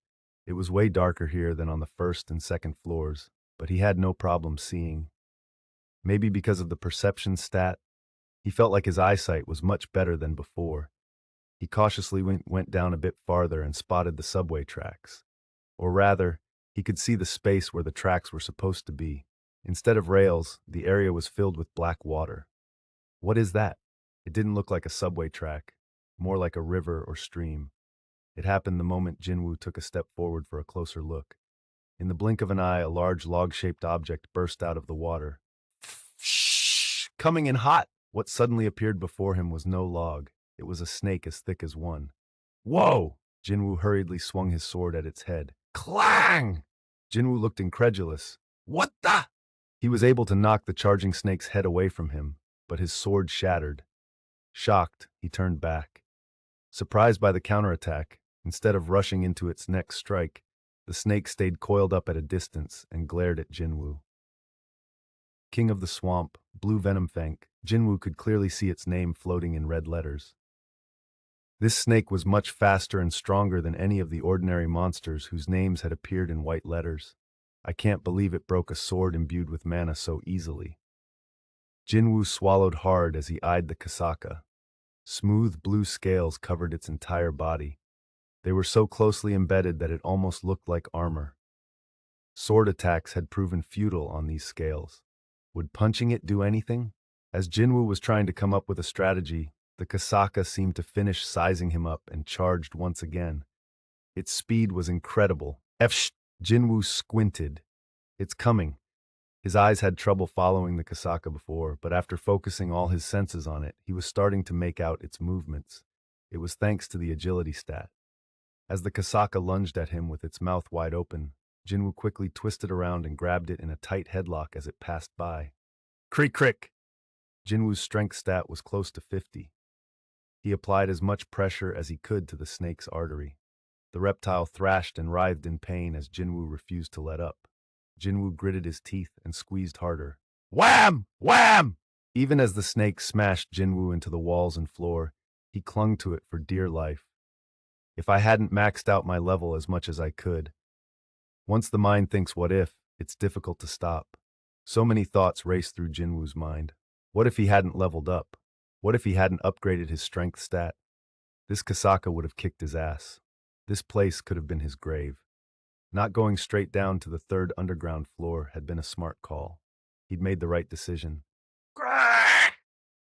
It was way darker here than on the first and second floors, but he had no problem seeing. Maybe because of the perception stat, he felt like his eyesight was much better than before. He cautiously went down a bit farther and spotted the subway tracks. Or rather, he could see the space where the tracks were supposed to be. Instead of rails, the area was filled with black water. What is that? It didn't look like a subway track, more like a river or stream. It happened the moment Jin-Woo took a step forward for a closer look. In the blink of an eye, a large log-shaped object burst out of the water. Shh! Coming in hot! What suddenly appeared before him was no log. It was a snake as thick as one. Whoa! Jin-Woo hurriedly swung his sword at its head. Clang! Jin-Woo looked incredulous. What the? He was able to knock the charging snake's head away from him, but his sword shattered. Shocked, he turned back. Surprised by the counterattack, instead of rushing into its next strike, the snake stayed coiled up at a distance and glared at Jin-Woo. King of the Swamp, Blue Venom Fang, Jin-Woo could clearly see its name floating in red letters. This snake was much faster and stronger than any of the ordinary monsters whose names had appeared in white letters. I can't believe it broke a sword imbued with mana so easily. Jin-Woo swallowed hard as he eyed the Kasaka. Smooth blue scales covered its entire body. They were so closely embedded that it almost looked like armor. Sword attacks had proven futile on these scales. Would punching it do anything? As Jin-Woo was trying to come up with a strategy, the Kasaka seemed to finish sizing him up and charged once again. Its speed was incredible. Jin-Woo squinted. It's coming. His eyes had trouble following the Kasaka before, but after focusing all his senses on it, he was starting to make out its movements. It was thanks to the agility stat. As the Kasaka lunged at him with its mouth wide open, Jin-Woo quickly twisted around and grabbed it in a tight headlock as it passed by. Creak crick! Jin-Woo's strength stat was close to 50. He applied as much pressure as he could to the snake's artery. The reptile thrashed and writhed in pain as Jin-Woo refused to let up. Jin-Woo gritted his teeth and squeezed harder. Wham! Wham! Even as the snake smashed Jin-Woo into the walls and floor, he clung to it for dear life. If I hadn't maxed out my level as much as I could. Once the mind thinks what if, it's difficult to stop. So many thoughts raced through Jin-Woo's mind. What if he hadn't leveled up? What if he hadn't upgraded his strength stat? This Kasaka would have kicked his ass. This place could have been his grave. Not going straight down to the third underground floor had been a smart call. He'd made the right decision.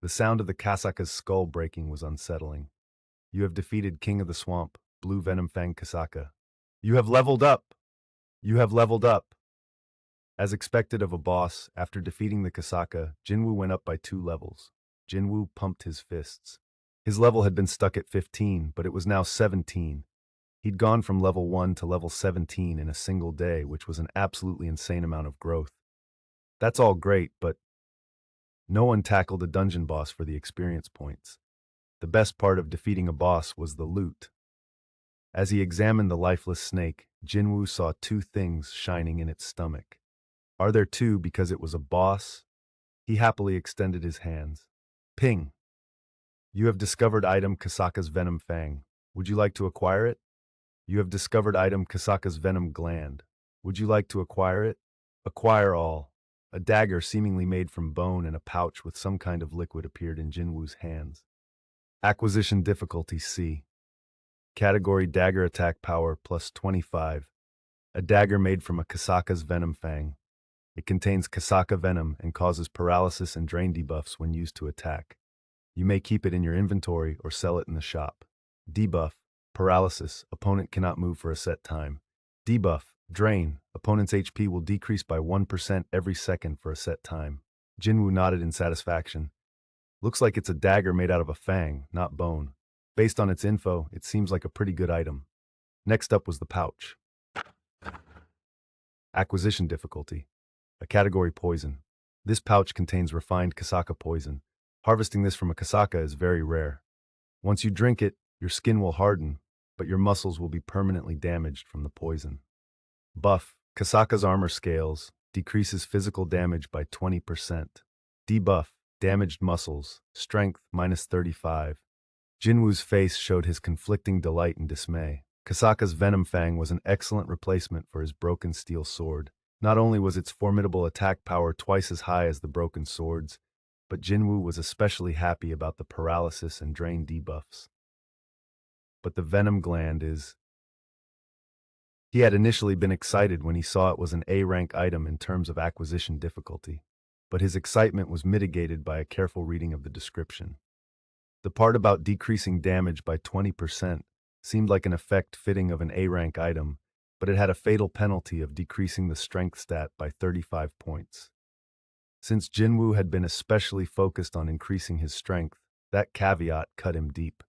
The sound of the Kasaka's skull breaking was unsettling. You have defeated King of the Swamp, Blue Venom Fang Kasaka. You have leveled up! You have leveled up! As expected of a boss, after defeating the Kasaka, Jin-Woo went up by 2 levels. Jin-Woo pumped his fists. His level had been stuck at 15, but it was now 17. He'd gone from level 1 to level 17 in a single day, which was an absolutely insane amount of growth. That's all great, but no one tackled a dungeon boss for the experience points. The best part of defeating a boss was the loot. As he examined the lifeless snake, Jin-Woo saw 2 things shining in its stomach. Are there 2 because it was a boss? He happily extended his hands. Ping! You have discovered item Kasaka's Venom Fang. Would you like to acquire it? You have discovered item Kasaka's Venom Gland. Would you like to acquire it? Acquire all. A dagger seemingly made from bone and a pouch with some kind of liquid appeared in Jin-Woo's hands. Acquisition difficulty C. Category Dagger Attack Power plus 25. A dagger made from a Kasaka's Venom Fang. It contains Kasaka venom and causes paralysis and drain debuffs when used to attack. You may keep it in your inventory or sell it in the shop. Debuff, paralysis, opponent cannot move for a set time. Debuff, drain, opponent's HP will decrease by 1% every second for a set time. Jin-Woo nodded in satisfaction. Looks like it's a dagger made out of a fang, not bone. Based on its info, it seems like a pretty good item. Next up was the pouch. Acquisition difficulty. A category poison. This pouch contains refined Kasaka poison. Harvesting this from a Kasaka is very rare. Once you drink it, your skin will harden, but your muscles will be permanently damaged from the poison. Buff. Kasaka's armor scales. Decreases physical damage by 20%. Debuff. Damaged muscles. Strength minus 35. Jin-Woo's face showed his conflicting delight and dismay. Kasaka's Venom Fang was an excellent replacement for his broken steel sword. Not only was its formidable attack power twice as high as the broken sword's, but Jin-Woo was especially happy about the paralysis and drain debuffs. But the Venom Gland is... He had initially been excited when he saw it was an A-rank item in terms of acquisition difficulty, but his excitement was mitigated by a careful reading of the description. The part about decreasing damage by 20% seemed like an effect fitting of an A-rank item, but it had a fatal penalty of decreasing the strength stat by 35 points. Since Jin-Woo had been especially focused on increasing his strength, that caveat cut him deep.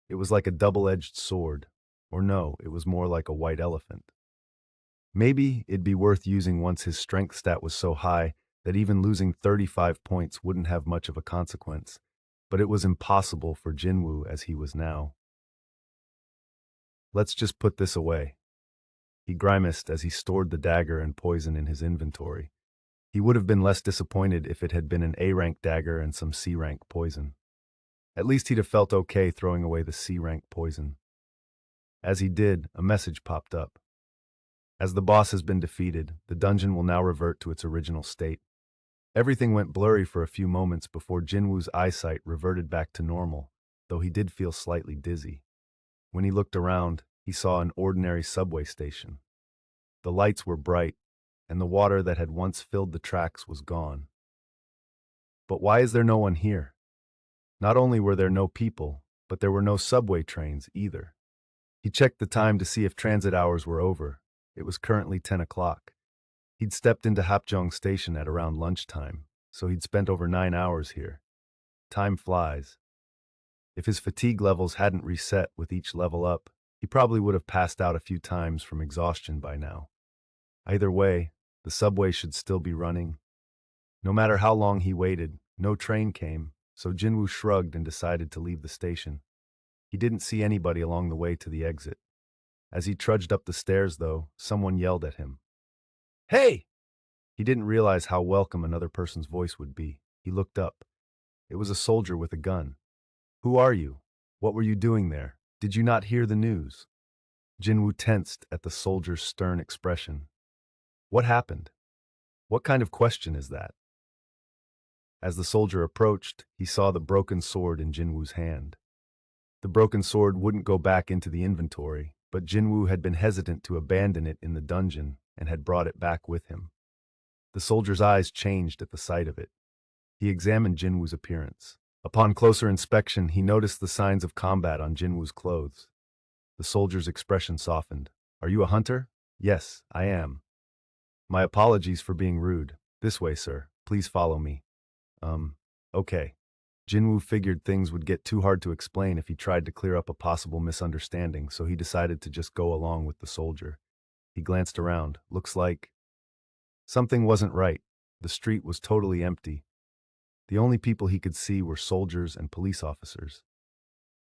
It was like a double-edged sword, or no, it was more like a white elephant. Maybe it'd be worth using once his strength stat was so high that even losing 35 points wouldn't have much of a consequence, but it was impossible for Jin-Woo as he was now. Let's just put this away. He grimaced as he stored the dagger and poison in his inventory. He would have been less disappointed if it had been an A-rank dagger and some C-rank poison. At least he'd have felt okay throwing away the C-rank poison. As he did, a message popped up. As the boss has been defeated, the dungeon will now revert to its original state. Everything went blurry for a few moments before Jin-Woo's eyesight reverted back to normal, though he did feel slightly dizzy. When he looked around, he saw an ordinary subway station. The lights were bright, and the water that had once filled the tracks was gone. But why is there no one here? Not only were there no people, but there were no subway trains either. He checked the time to see if transit hours were over. It was currently 10 o'clock. He'd stepped into Hapjeong Station at around lunchtime, so he'd spent over 9 hours here. Time flies. If his fatigue levels hadn't reset with each level up, he probably would have passed out a few times from exhaustion by now. Either way, the subway should still be running. No matter how long he waited, no train came, so Jin-Woo shrugged and decided to leave the station. He didn't see anybody along the way to the exit. As he trudged up the stairs, though, someone yelled at him. "Hey!" He didn't realize how welcome another person's voice would be. He looked up. It was a soldier with a gun. "Who are you? What were you doing there? Did you not hear the news?" Jin-Woo tensed at the soldier's stern expression. What happened? What kind of question is that? As the soldier approached, he saw the broken sword in Jin-Woo's hand. The broken sword wouldn't go back into the inventory, but Jin-Woo had been hesitant to abandon it in the dungeon and had brought it back with him. The soldier's eyes changed at the sight of it. He examined Jin-Woo's appearance. Upon closer inspection, he noticed the signs of combat on Jin-Woo's clothes. The soldier's expression softened. "Are you a hunter?" "Yes, I am." "My apologies for being rude. This way, sir. Please follow me." Okay. Jin-Woo figured things would get too hard to explain if he tried to clear up a possible misunderstanding, so he decided to just go along with the soldier. He glanced around. Looks like something wasn't right. The street was totally empty. The only people he could see were soldiers and police officers.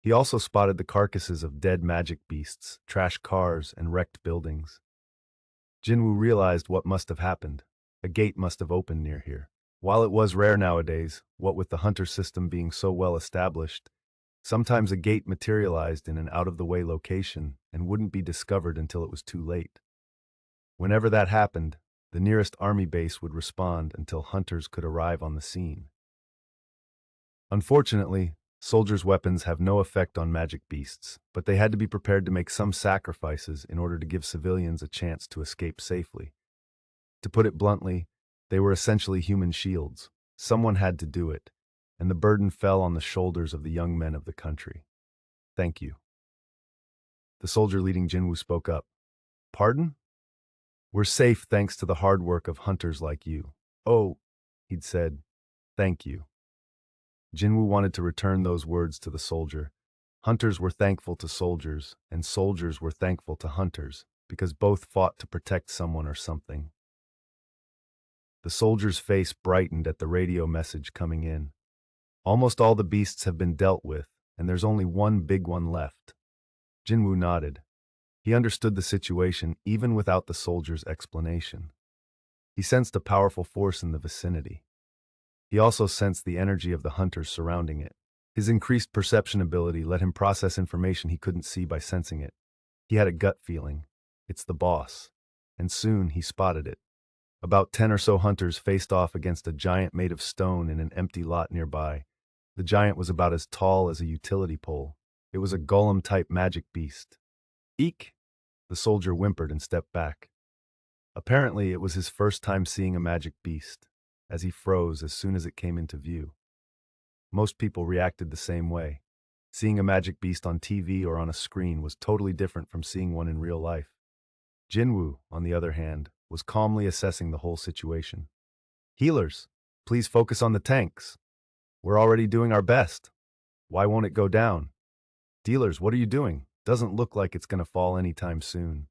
He also spotted the carcasses of dead magic beasts, trashed cars, and wrecked buildings. Jin-Woo realized what must have happened. A gate must have opened near here. While it was rare nowadays, what with the hunter system being so well established, sometimes a gate materialized in an out-of-the-way location and wouldn't be discovered until it was too late. Whenever that happened, the nearest army base would respond until hunters could arrive on the scene. Unfortunately, soldiers' weapons have no effect on magic beasts, but they had to be prepared to make some sacrifices in order to give civilians a chance to escape safely. To put it bluntly, they were essentially human shields. Someone had to do it, and the burden fell on the shoulders of the young men of the country. "Thank you." The soldier leading Jin-Woo spoke up. "Pardon?" "We're safe thanks to the hard work of hunters like you." "Oh," he'd said, "thank you." Jin-Woo wanted to return those words to the soldier. Hunters were thankful to soldiers, and soldiers were thankful to hunters, because both fought to protect someone or something. The soldier's face brightened at the radio message coming in. "Almost all the beasts have been dealt with, and there's only one big one left." Jin-Woo nodded. He understood the situation even without the soldier's explanation. He sensed a powerful force in the vicinity. He also sensed the energy of the hunters surrounding it. His increased perception ability let him process information he couldn't see by sensing it. He had a gut feeling. It's the boss. And soon he spotted it. About 10 or so hunters faced off against a giant made of stone in an empty lot nearby. The giant was about as tall as a utility pole. It was a golem-type magic beast. "Eek!" The soldier whimpered and stepped back. Apparently, it was his first time seeing a magic beast, as he froze as soon as it came into view. Most people reacted the same way. Seeing a magic beast on TV or on a screen was totally different from seeing one in real life. Jin-Woo, on the other hand, was calmly assessing the whole situation. "Healers, please focus on the tanks. We're already doing our best. Why won't it go down? Dealers, what are you doing? Doesn't look like it's gonna fall anytime soon.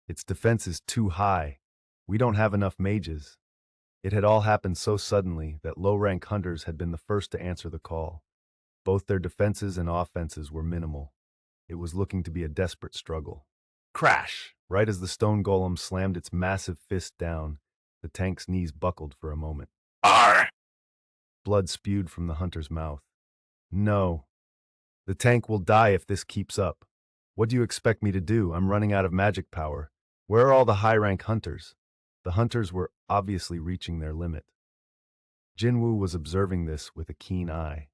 Its defense is too high. We don't have enough mages." It had all happened so suddenly that low-rank hunters had been the first to answer the call. Both their defenses and offenses were minimal. It was looking to be a desperate struggle. Crash! Right as the stone golem slammed its massive fist down, the tank's knees buckled for a moment. Arr! Blood spewed from the hunter's mouth. "No. The tank will die if this keeps up. What do you expect me to do? I'm running out of magic power. Where are all the high-rank hunters?" The hunters were obviously reaching their limit. Jin-Woo was observing this with a keen eye.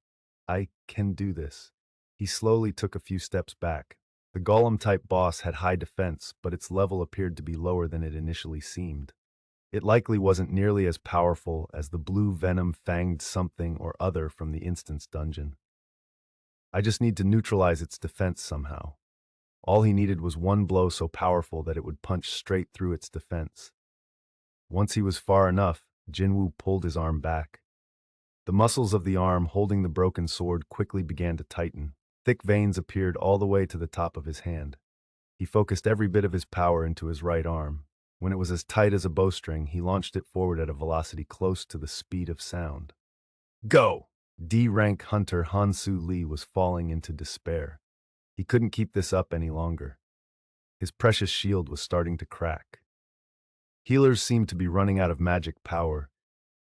"I can do this." He slowly took a few steps back. The golem-type boss had high defense, but its level appeared to be lower than it initially seemed. It likely wasn't nearly as powerful as the blue venom-fanged something or other from the instance dungeon. I just need to neutralize its defense somehow. All he needed was one blow so powerful that it would punch straight through its defense. Once he was far enough, Jin-Woo pulled his arm back. The muscles of the arm holding the broken sword quickly began to tighten. Thick veins appeared all the way to the top of his hand. He focused every bit of his power into his right arm. When it was as tight as a bowstring, he launched it forward at a velocity close to the speed of sound. Go! D-rank hunter Han-Soo Lee was falling into despair. He couldn't keep this up any longer. His precious shield was starting to crack. Healers seemed to be running out of magic power,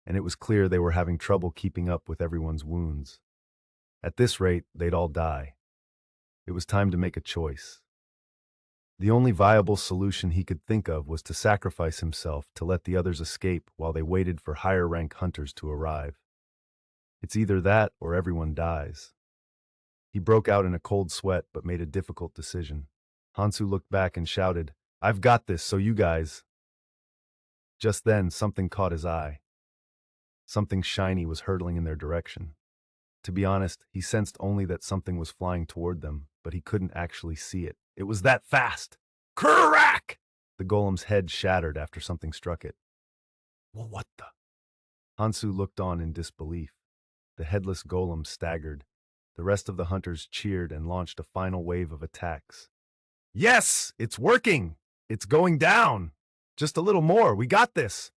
and it was clear they were having trouble keeping up with everyone's wounds. At this rate, they'd all die. It was time to make a choice. The only viable solution he could think of was to sacrifice himself to let the others escape while they waited for higher-rank hunters to arrive. It's either that or everyone dies. He broke out in a cold sweat but made a difficult decision. Han-Soo looked back and shouted, "I've got this, so you guys." Just then, something caught his eye. Something shiny was hurtling in their direction. To be honest, he sensed only that something was flying toward them, but he couldn't actually see it. It was that fast! Crack! The golem's head shattered after something struck it. Well, what the? Han-Soo looked on in disbelief. The headless golem staggered. The rest of the hunters cheered and launched a final wave of attacks. Yes! It's working! It's going down! Just a little more, we got this!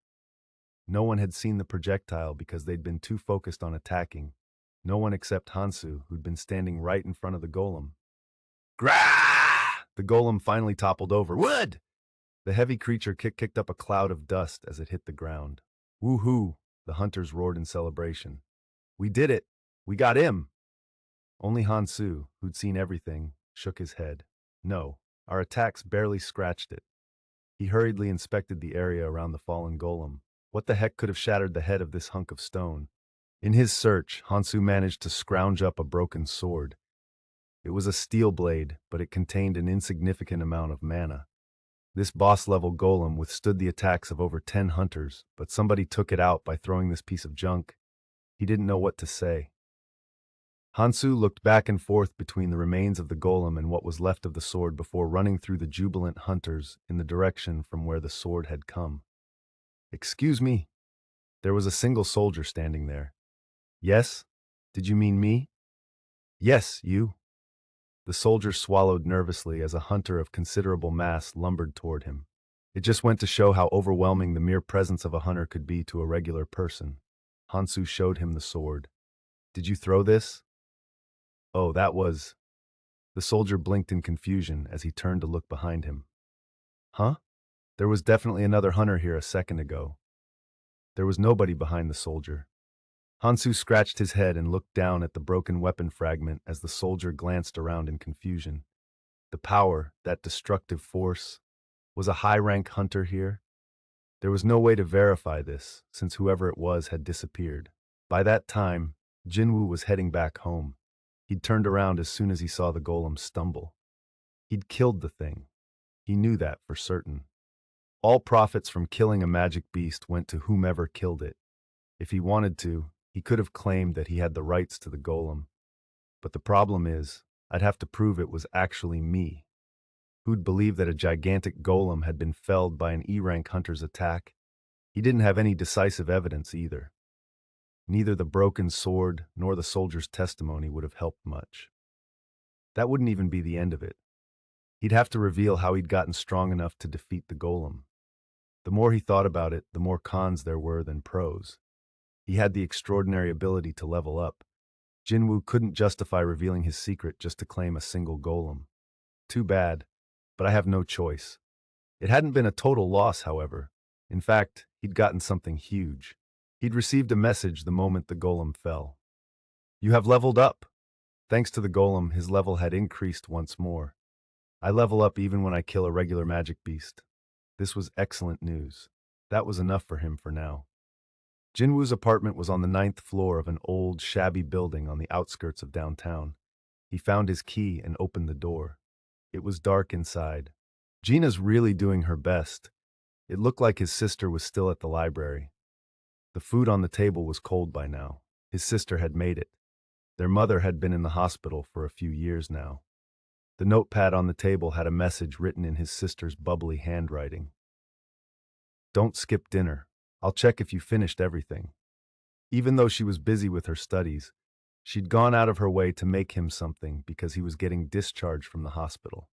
No one had seen the projectile because they'd been too focused on attacking. No one except Han-Soo, who'd been standing right in front of the golem. Grah! The golem finally toppled over. Wood! The heavy creature kicked up a cloud of dust as it hit the ground. Woohoo! The hunters roared in celebration. We did it! We got him! Only Han-Soo, who'd seen everything, shook his head. No, our attacks barely scratched it. He hurriedly inspected the area around the fallen golem. What the heck could have shattered the head of this hunk of stone? In his search, Han-Soo managed to scrounge up a broken sword. It was a steel blade, but it contained an insignificant amount of mana. This boss-level golem withstood the attacks of over 10 hunters, but somebody took it out by throwing this piece of junk. He didn't know what to say. Han-Soo looked back and forth between the remains of the golem and what was left of the sword before running through the jubilant hunters in the direction from where the sword had come. Excuse me? There was a single soldier standing there. Yes? Did you mean me? Yes, you. The soldier swallowed nervously as a hunter of considerable mass lumbered toward him. It just went to show how overwhelming the mere presence of a hunter could be to a regular person. Han-Soo showed him the sword. Did you throw this? Oh, that was... The soldier blinked in confusion as he turned to look behind him. Huh? There was definitely another hunter here a second ago. There was nobody behind the soldier. Han-Soo scratched his head and looked down at the broken weapon fragment as the soldier glanced around in confusion. The power, that destructive force, was a high-rank hunter here? There was no way to verify this, since whoever it was had disappeared. By that time, Jin-Woo was heading back home. He'd turned around as soon as he saw the golem stumble. He'd killed the thing. He knew that for certain. All profits from killing a magic beast went to whomever killed it. If he wanted to, he could have claimed that he had the rights to the golem. But the problem is, I'd have to prove it was actually me. Who'd believe that a gigantic golem had been felled by an E-rank hunter's attack? He didn't have any decisive evidence either. Neither the broken sword nor the soldier's testimony would have helped much. That wouldn't even be the end of it. He'd have to reveal how he'd gotten strong enough to defeat the golem. The more he thought about it, the more cons there were than pros. He had the extraordinary ability to level up. Jin-Woo couldn't justify revealing his secret just to claim a single golem. Too bad, but I have no choice. It hadn't been a total loss, however. In fact, he'd gotten something huge. He'd received a message the moment the golem fell. You have leveled up. Thanks to the golem, his level had increased once more. I level up even when I kill a regular magic beast. This was excellent news. That was enough for him for now. Jin-Woo's apartment was on the 9th floor of an old, shabby building on the outskirts of downtown. He found his key and opened the door. It was dark inside. Gina's really doing her best. It looked like his sister was still at the library. The food on the table was cold by now. His sister had made it. Their mother had been in the hospital for a few years now. The notepad on the table had a message written in his sister's bubbly handwriting. Don't skip dinner. I'll check if you finished everything. Even though she was busy with her studies, she'd gone out of her way to make him something because he was getting discharged from the hospital.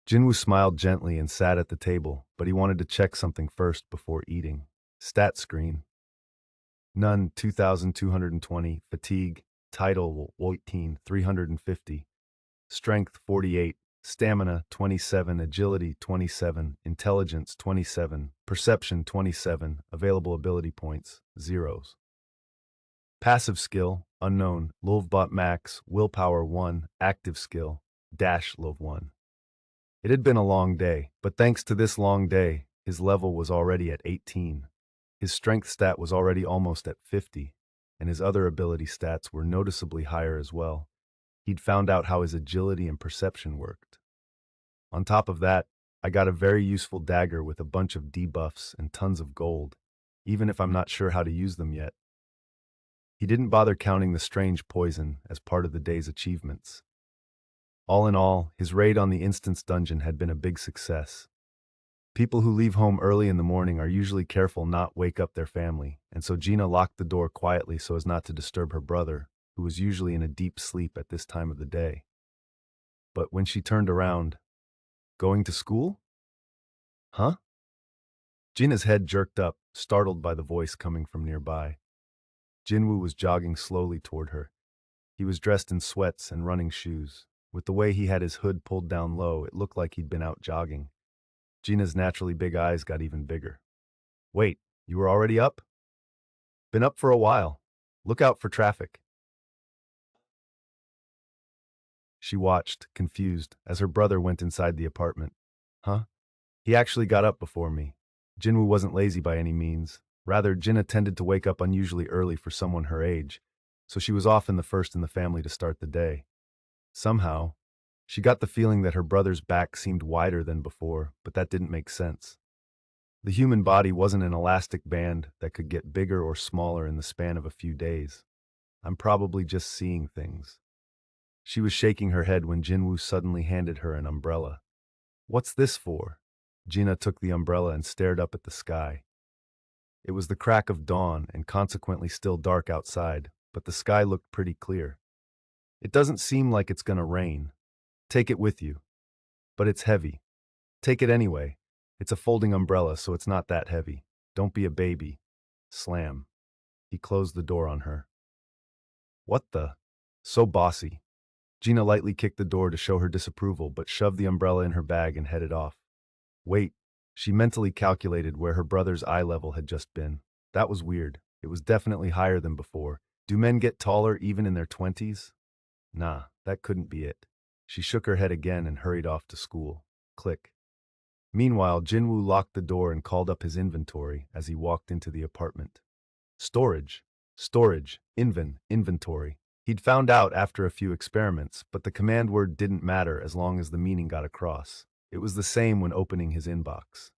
Jin-Woo smiled gently and sat at the table, but he wanted to check something first before eating. Stat screen. None 2220, fatigue, title 18, 350, strength 48, stamina 27, agility 27, intelligence 27, perception 27, available ability points, zeros. Passive skill, unknown, Lulvbot max, willpower 1, active skill, dash love 1. It had been a long day, but thanks to this long day, his level was already at 18. His strength stat was already almost at 50, and his other ability stats were noticeably higher as well. He'd found out how his agility and perception worked. On top of that, I got a very useful dagger with a bunch of debuffs and tons of gold, even if I'm not sure how to use them yet. He didn't bother counting the strange poison as part of the day's achievements. All in all, his raid on the instance dungeon had been a big success. People who leave home early in the morning are usually careful not wake up their family, and so Gina locked the door quietly so as not to disturb her brother, who was usually in a deep sleep at this time of the day. But when she turned around, going to school? Huh? Gina's head jerked up, startled by the voice coming from nearby. Jin-Woo was jogging slowly toward her. He was dressed in sweats and running shoes. With the way he had his hood pulled down low, it looked like he'd been out jogging. Gina's naturally big eyes got even bigger. Wait, you were already up? Been up for a while. Look out for traffic. She watched, confused, as her brother went inside the apartment. Huh? He actually got up before me. Jin-Woo wasn't lazy by any means. Rather, Jinna tended to wake up unusually early for someone her age, so she was often the first in the family to start the day. Somehow, she got the feeling that her brother's back seemed wider than before, but that didn't make sense. The human body wasn't an elastic band that could get bigger or smaller in the span of a few days. I'm probably just seeing things. She was shaking her head when Jin-Woo suddenly handed her an umbrella. What's this for? Gina took the umbrella and stared up at the sky. It was the crack of dawn and consequently still dark outside, but the sky looked pretty clear. It doesn't seem like it's gonna rain. Take it with you. But it's heavy. Take it anyway. It's a folding umbrella, so it's not that heavy. Don't be a baby. Slam. He closed the door on her. What the? So bossy. Gina lightly kicked the door to show her disapproval, but shoved the umbrella in her bag and headed off. Wait. She mentally calculated where her brother's eye level had just been. That was weird. It was definitely higher than before. Do men get taller even in their 20s? Nah, that couldn't be it. She shook her head again and hurried off to school. Click. Meanwhile, Jin-Woo locked the door and called up his inventory as he walked into the apartment. Storage. Storage. Inventory. He'd found out after a few experiments, but the command word didn't matter as long as the meaning got across. It was the same when opening his inbox.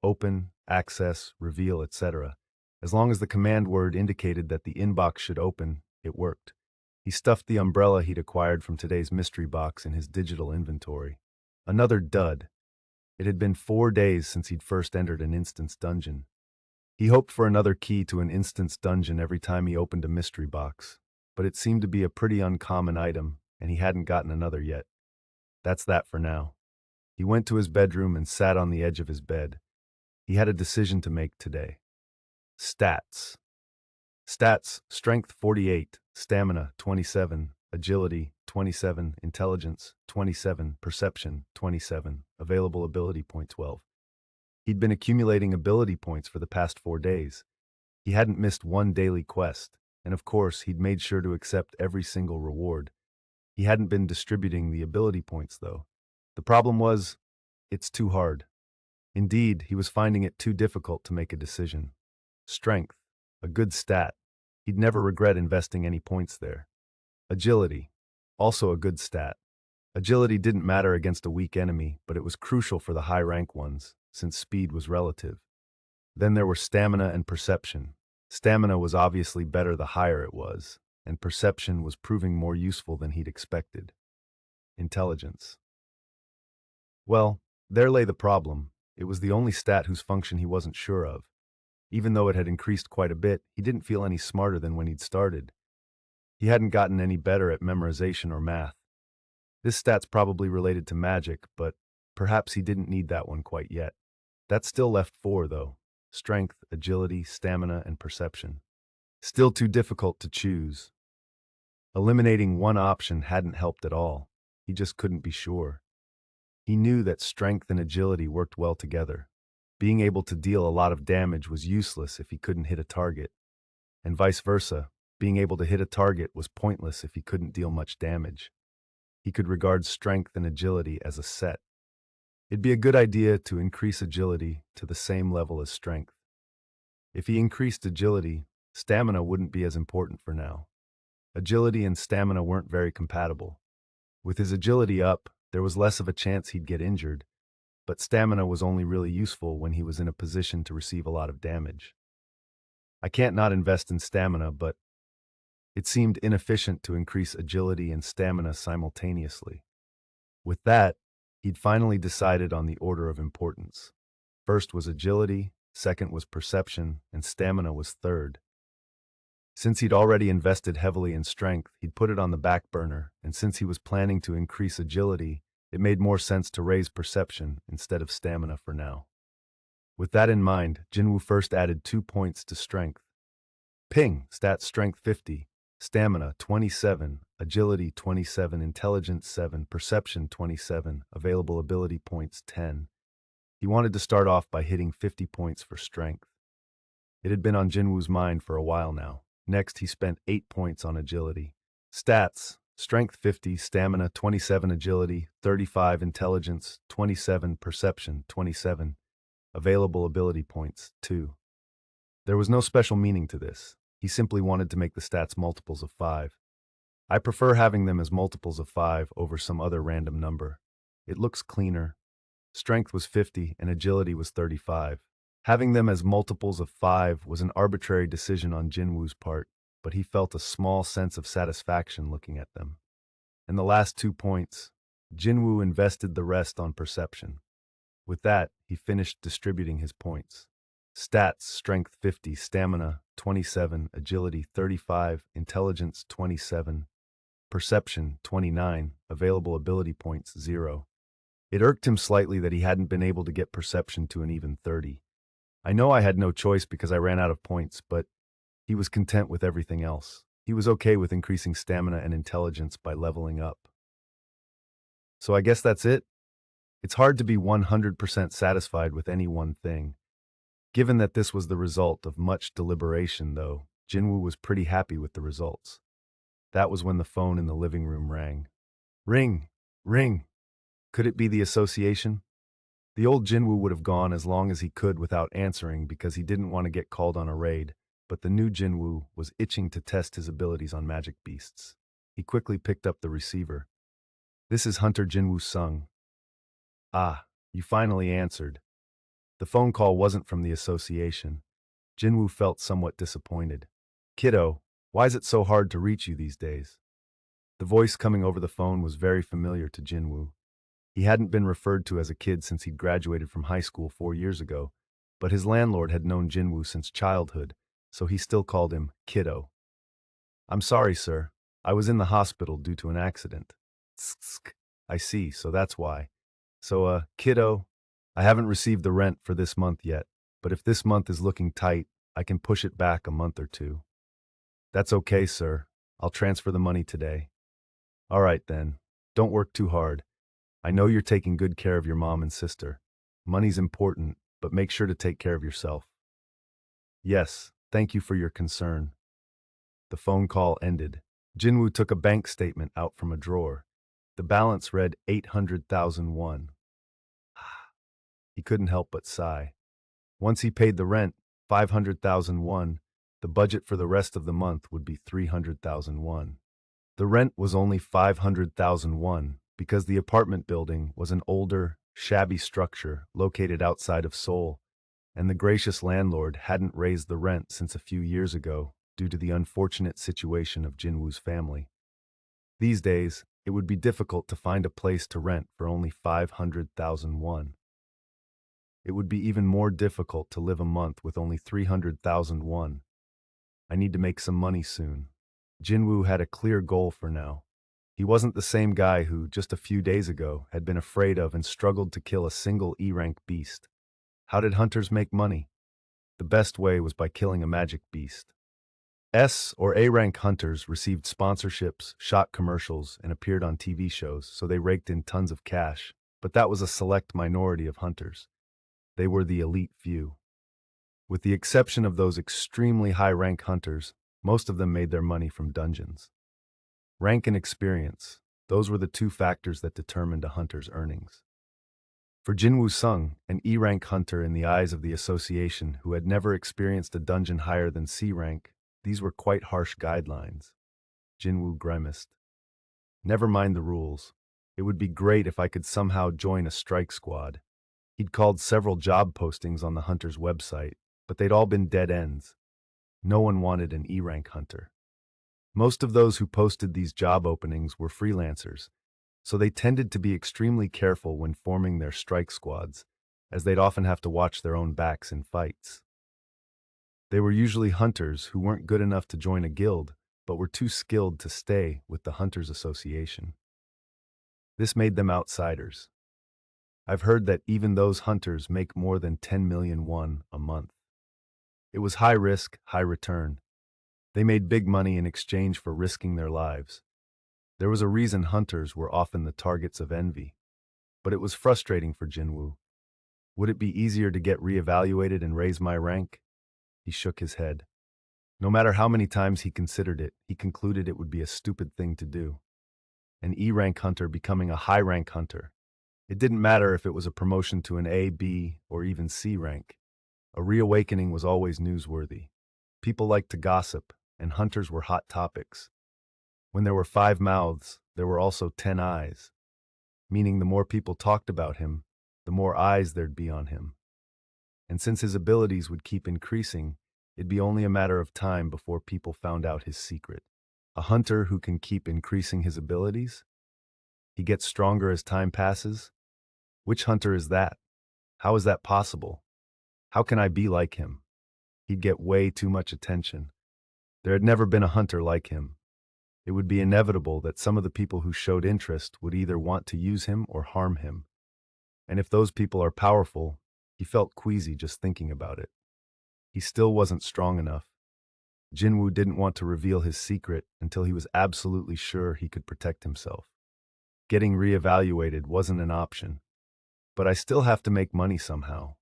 Open, access, reveal, etc. As long as the command word indicated that the inbox should open, it worked. He stuffed the umbrella he'd acquired from today's mystery box in his digital inventory. Another dud. It had been 4 days since he'd first entered an instance dungeon. He hoped for another key to an instance dungeon every time he opened a mystery box, but it seemed to be a pretty uncommon item, and he hadn't gotten another yet. That's that for now. He went to his bedroom and sat on the edge of his bed. He had a decision to make today. Stats. Stats, strength 48, stamina 27, agility 27, intelligence 27, perception 27, available ability point 12. He'd been accumulating ability points for the past 4 days. He hadn't missed one daily quest, and of course he'd made sure to accept every single reward. He hadn't been distributing the ability points though. The problem was, it's too hard. Indeed, he was finding it too difficult to make a decision. Strength, a good stat. He'd never regret investing any points there. Agility, also a good stat. Agility didn't matter against a weak enemy, but it was crucial for the high-rank ones, since speed was relative. Then there were stamina and perception. Stamina was obviously better the higher it was, and perception was proving more useful than he'd expected. Intelligence. Well, there lay the problem. It was the only stat whose function he wasn't sure of. Even though it had increased quite a bit, he didn't feel any smarter than when he'd started. He hadn't gotten any better at memorization or math. This stat's probably related to magic, but perhaps he didn't need that one quite yet. That still left four, though: strength, agility, stamina, and perception. Still too difficult to choose. Eliminating one option hadn't helped at all. He just couldn't be sure. He knew that strength and agility worked well together. Being able to deal a lot of damage was useless if he couldn't hit a target, and vice versa. Being able to hit a target was pointless if he couldn't deal much damage. He could regard strength and agility as a set. It'd be a good idea to increase agility to the same level as strength. If he increased agility, stamina wouldn't be as important for now. Agility and stamina weren't very compatible. With his agility up, there was less of a chance he'd get injured, but stamina was only really useful when he was in a position to receive a lot of damage. I can't not invest in stamina, but it seemed inefficient to increase agility and stamina simultaneously. With that, he'd finally decided on the order of importance. First was agility, second was perception, and stamina was third. Since he'd already invested heavily in strength, he'd put it on the back burner, and since he was planning to increase agility, it made more sense to raise perception instead of stamina for now. With that in mind, Jin-Woo first added 2 points to strength. Ping, stat strength 50, stamina 27, agility 27, intelligence 7, perception 27, available ability points 10. He wanted to start off by hitting 50 points for strength. It had been on Jin-Woo's mind for a while now. Next, he spent 8 points on agility. Stats: strength 50, stamina 27, agility 35, intelligence 27, perception 27, available ability points 2. There was no special meaning to this. He simply wanted to make the stats multiples of 5. I prefer having them as multiples of 5 over some other random number. It looks cleaner. Strength was 50 and agility was 35. Having them as multiples of 5 was an arbitrary decision on Jin-Woo's part, but he felt a small sense of satisfaction looking at them. And the last 2 points, Jin-Woo invested the rest on perception. With that, he finished distributing his points. Stats: strength 50, stamina 27, agility 35, intelligence 27, perception 29, available ability points 0. It irked him slightly that he hadn't been able to get perception to an even 30. I know I had no choice because I ran out of points, but he was content with everything else. He was okay with increasing stamina and intelligence by leveling up. So I guess that's it. It's hard to be 100% satisfied with any one thing. Given that this was the result of much deliberation, though, Jin-Woo was pretty happy with the results. That was when the phone in the living room rang. Ring! Ring! Could it be the association? The old Jin-Woo would have gone as long as he could without answering because he didn't want to get called on a raid, but the new Jin-Woo was itching to test his abilities on magic beasts. He quickly picked up the receiver. "This is Hunter Jin-Woo Sung." "Ah, you finally answered." The phone call wasn't from the association. Jin-Woo felt somewhat disappointed. "Kiddo, why is it so hard to reach you these days?" The voice coming over the phone was very familiar to Jin-Woo. He hadn't been referred to as a kid since he'd graduated from high school 4 years ago, but his landlord had known Jin-Woo since childhood, so he still called him Kiddo. "I'm sorry, sir. I was in the hospital due to an accident." "Tsk, I see, so that's why. So, kiddo, I haven't received the rent for this month yet, but if this month is looking tight, I can push it back a month or two." "That's okay, sir. I'll transfer the money today." "All right, then. Don't work too hard. I know you're taking good care of your mom and sister. Money's important, but make sure to take care of yourself." "Yes, thank you for your concern." The phone call ended. Jin-Woo took a bank statement out from a drawer. The balance read 800,000 won. He couldn't help but sigh. Once he paid the rent, 500,000 won, the budget for the rest of the month would be 300,000 won. The rent was only 500,000 won because the apartment building was an older, shabby structure located outside of Seoul, and the gracious landlord hadn't raised the rent since a few years ago due to the unfortunate situation of Jin-Woo's family. These days, it would be difficult to find a place to rent for only 500,000 won. It would be even more difficult to live a month with only 300,000 won. I need to make some money soon. Jin-Woo had a clear goal for now. He wasn't the same guy who, just a few days ago, had been afraid of and struggled to kill a single E-rank beast. How did hunters make money? The best way was by killing a magic beast. S or A-rank hunters received sponsorships, shot commercials, and appeared on TV shows, so they raked in tons of cash. But that was a select minority of hunters. They were the elite few. With the exception of those extremely high-rank hunters, most of them made their money from dungeons. Rank and experience, those were the two factors that determined a hunter's earnings. For Jin-Woo Sung, an E-rank hunter in the eyes of the association who had never experienced a dungeon higher than C rank, these were quite harsh guidelines. Jin-Woo grimaced. Never mind the rules. It would be great if I could somehow join a strike squad. He'd called several job postings on the hunter's website, but they'd all been dead ends. No one wanted an E-rank hunter. Most of those who posted these job openings were freelancers, so they tended to be extremely careful when forming their strike squads, as they'd often have to watch their own backs in fights. They were usually hunters who weren't good enough to join a guild, but were too skilled to stay with the Hunters Association. This made them outsiders. I've heard that even those hunters make more than 10 million won a month. It was high risk, high return. They made big money in exchange for risking their lives. There was a reason hunters were often the targets of envy. But it was frustrating for Jin-Woo. Would it be easier to get reevaluated and raise my rank? He shook his head. No matter how many times he considered it, he concluded it would be a stupid thing to do. An E-rank hunter becoming a high-rank hunter. It didn't matter if it was a promotion to an A, B, or even C rank. A reawakening was always newsworthy. People liked to gossip, and hunters were hot topics. When there were 5 mouths, there were also 10 eyes, meaning the more people talked about him, the more eyes there'd be on him. And since his abilities would keep increasing, it'd be only a matter of time before people found out his secret. A hunter who can keep increasing his abilities? He gets stronger as time passes? Which hunter is that? How is that possible? How can I be like him? He'd get way too much attention. There had never been a hunter like him. It would be inevitable that some of the people who showed interest would either want to use him or harm him. And if those people are powerful, he felt queasy just thinking about it. He still wasn't strong enough. Jin-Woo didn't want to reveal his secret until he was absolutely sure he could protect himself. Getting reevaluated wasn't an option. But I still have to make money somehow.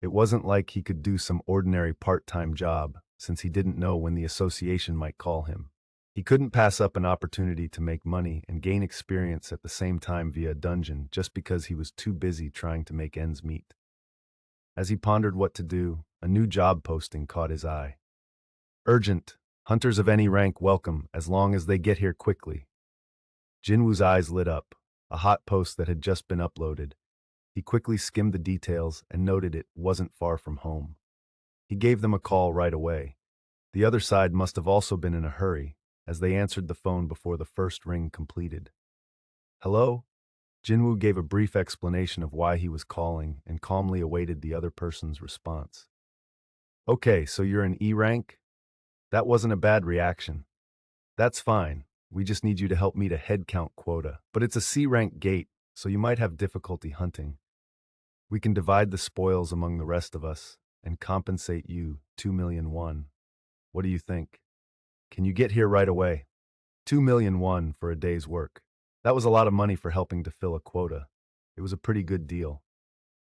It wasn't like he could do some ordinary part-time job, since he didn't know when the association might call him. He couldn't pass up an opportunity to make money and gain experience at the same time via a dungeon just because he was too busy trying to make ends meet. As he pondered what to do, a new job posting caught his eye. Urgent. Hunters of any rank welcome, as long as they get here quickly. Jin-Woo's eyes lit up, a hot post that had just been uploaded. He quickly skimmed the details and noted it wasn't far from home. He gave them a call right away. The other side must have also been in a hurry, as they answered the phone before the first ring completed. Hello? Jin-Woo gave a brief explanation of why he was calling and calmly awaited the other person's response. Okay, so you're an E rank? That wasn't a bad reaction. That's fine. We just need you to help meet a head count quota. But it's a C rank gate, so you might have difficulty hunting. We can divide the spoils among the rest of us and compensate you 2 million won. What do you think? Can you get here right away? 2 million won for a day's work. That was a lot of money for helping to fill a quota. It was a pretty good deal.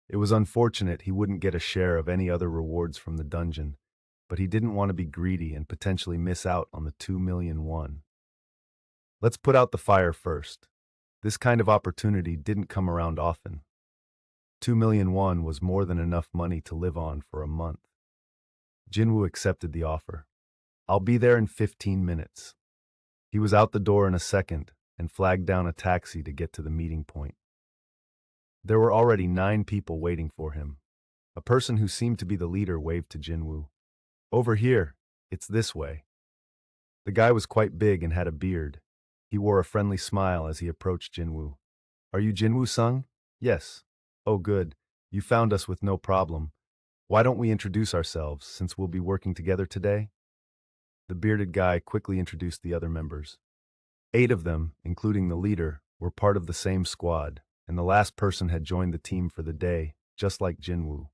It was unfortunate he wouldn't get a share of any other rewards from the dungeon, but he didn't want to be greedy and potentially miss out on the 2 million won. Let's put out the fire first. This kind of opportunity didn't come around often. 2 million won was more than enough money to live on for a month. Jin-Woo accepted the offer. I'll be there in 15 minutes. He was out the door in a second and flagged down a taxi to get to the meeting point. There were already 9 people waiting for him. A person who seemed to be the leader waved to Jin-Woo. Over here, it's this way. The guy was quite big and had a beard. He wore a friendly smile as he approached Jin-Woo. Are you Jin-Woo Sung? Yes. Oh, good. You found us with no problem. Why don't we introduce ourselves, since we'll be working together today? The bearded guy quickly introduced the other members. 8 of them, including the leader, were part of the same squad, and the last person had joined the team for the day, just like Jin-Woo.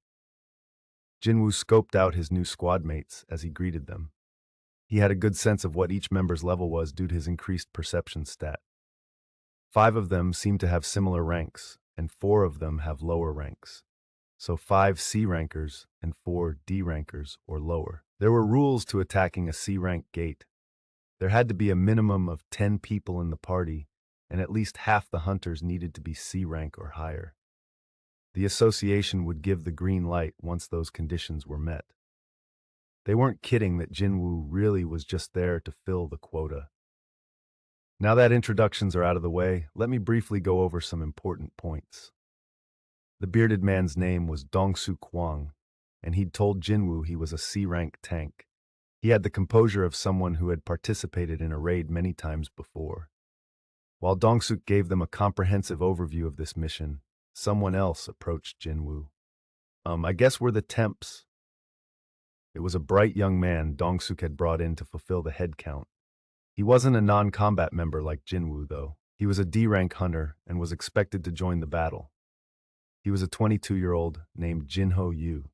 Jin-Woo scoped out his new squad mates as he greeted them. He had a good sense of what each member's level was due to his increased perception stat. 5 of them seemed to have similar ranks, and 4 of them have lower ranks. So 5 C rankers and 4 D rankers or lower. There were rules to attacking a C rank gate. There had to be a minimum of 10 people in the party, and at least half the hunters needed to be C rank or higher. The association would give the green light once those conditions were met. They weren't kidding that Jin-Woo really was just there to fill the quota. Now that introductions are out of the way, let me briefly go over some important points. The bearded man's name was Dong-Soo Kwang, and he'd told Jin-Woo he was a C-rank tank. He had the composure of someone who had participated in a raid many times before. While Dong-Suk gave them a comprehensive overview of this mission, someone else approached Jin-Woo. I guess we're the temps. It was a bright young man Dong-Suk had brought in to fulfill the head count. He wasn't a non-combat member like Jin-Woo, though. He was a D-rank hunter and was expected to join the battle. He was a 22-year-old named Jin-Ho Yu.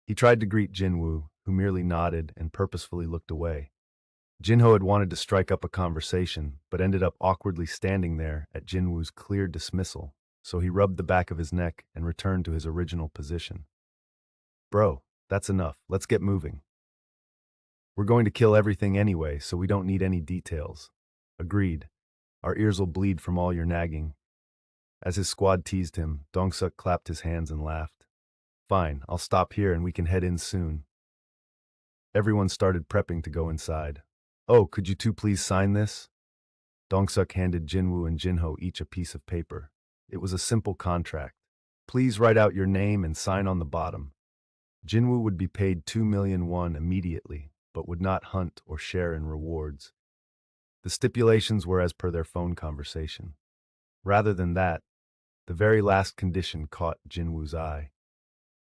He tried to greet Jin-Woo, who merely nodded and purposefully looked away. Jin-Ho had wanted to strike up a conversation, but ended up awkwardly standing there at Jin-Woo's clear dismissal, so he rubbed the back of his neck and returned to his original position. Bro, that's enough. Let's get moving. We're going to kill everything anyway, so we don't need any details. Agreed. Our ears will bleed from all your nagging. As his squad teased him, Dong-Suk clapped his hands and laughed. Fine, I'll stop here and we can head in soon. Everyone started prepping to go inside. Oh, could you two please sign this? Dong-Suk handed Jin-Woo and Jin-Ho each a piece of paper. It was a simple contract. Please write out your name and sign on the bottom. Jin-Woo would be paid 2 million won immediately, but would not hunt or share in rewards. The stipulations were as per their phone conversation. Rather than that, the very last condition caught Jin-Woo's eye.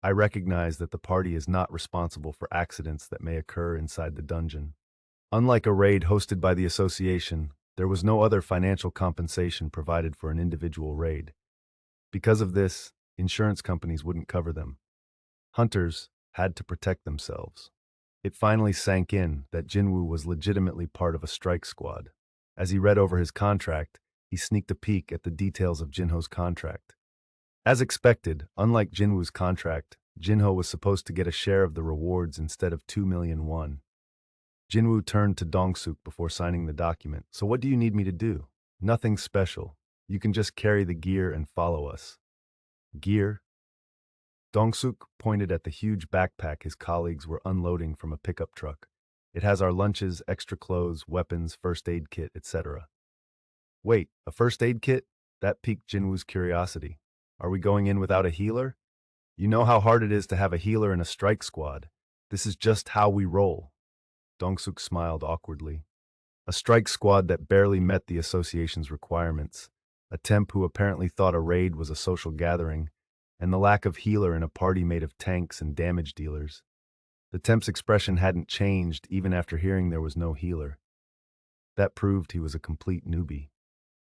I recognize that the party is not responsible for accidents that may occur inside the dungeon. Unlike a raid hosted by the association, there was no other financial compensation provided for an individual raid. Because of this, insurance companies wouldn't cover them. Hunters had to protect themselves. It finally sank in that Jin-Woo was legitimately part of a strike squad. As he read over his contract, he sneaked a peek at the details of Jin-Ho's contract. As expected, unlike Jin-Woo's contract, Jin-Ho was supposed to get a share of the rewards instead of 2 million won. Jin-Woo turned to Dong-Suk before signing the document. So what do you need me to do? Nothing special. You can just carry the gear and follow us. Gear? Dong-Suk pointed at the huge backpack his colleagues were unloading from a pickup truck. It has our lunches, extra clothes, weapons, first aid kit, etc. Wait, a first aid kit? That piqued Jin-Woo's curiosity. Are we going in without a healer? You know how hard it is to have a healer in a strike squad. This is just how we roll. Dong-Suk smiled awkwardly. A strike squad that barely met the association's requirements, a temp who apparently thought a raid was a social gathering, and the lack of healer in a party made of tanks and damage dealers. The temp's expression hadn't changed even after hearing there was no healer. That proved he was a complete newbie.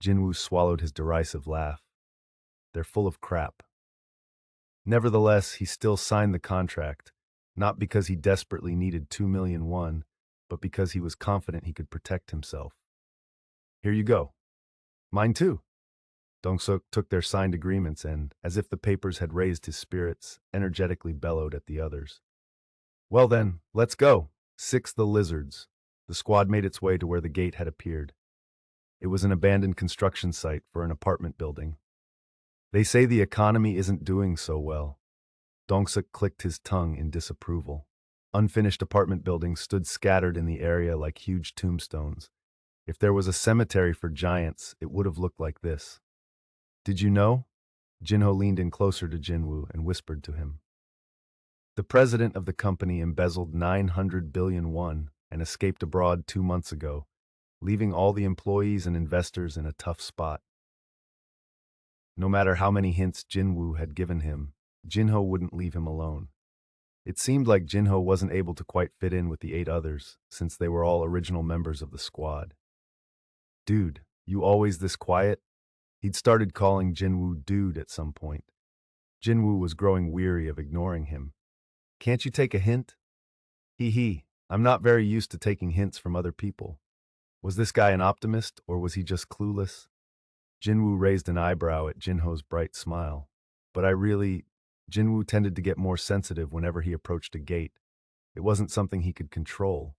Jin-Woo swallowed his derisive laugh. They're full of crap. Nevertheless, he still signed the contract, not because he desperately needed 2 million won, but because he was confident he could protect himself. Here you go. Mine too. Dong-Suk took their signed agreements and, as if the papers had raised his spirits, energetically bellowed at the others. Well then, let's go. 6 the lizards. The squad made its way to where the gate had appeared. It was an abandoned construction site for an apartment building. They say the economy isn't doing so well. Dong-Suk clicked his tongue in disapproval. Unfinished apartment buildings stood scattered in the area like huge tombstones. If there was a cemetery for giants, it would have looked like this. Did you know? Jin-Ho leaned in closer to Jin-Woo and whispered to him. The president of the company embezzled 900 billion won and escaped abroad 2 months ago, leaving all the employees and investors in a tough spot. No matter how many hints Jin-Woo had given him, Jinho wouldn't leave him alone. It seemed like Jinho wasn't able to quite fit in with the 8 others, since they were all original members of the squad. Dude, you always this quiet? He'd started calling Jin-Woo dude at some point. Jin-Woo was growing weary of ignoring him. Can't you take a hint? Hee, I'm not very used to taking hints from other people. Was this guy an optimist, or was he just clueless? Jin-Woo raised an eyebrow at Jinho's bright smile. But Jin-Woo tended to get more sensitive whenever he approached a gate. It wasn't something he could control.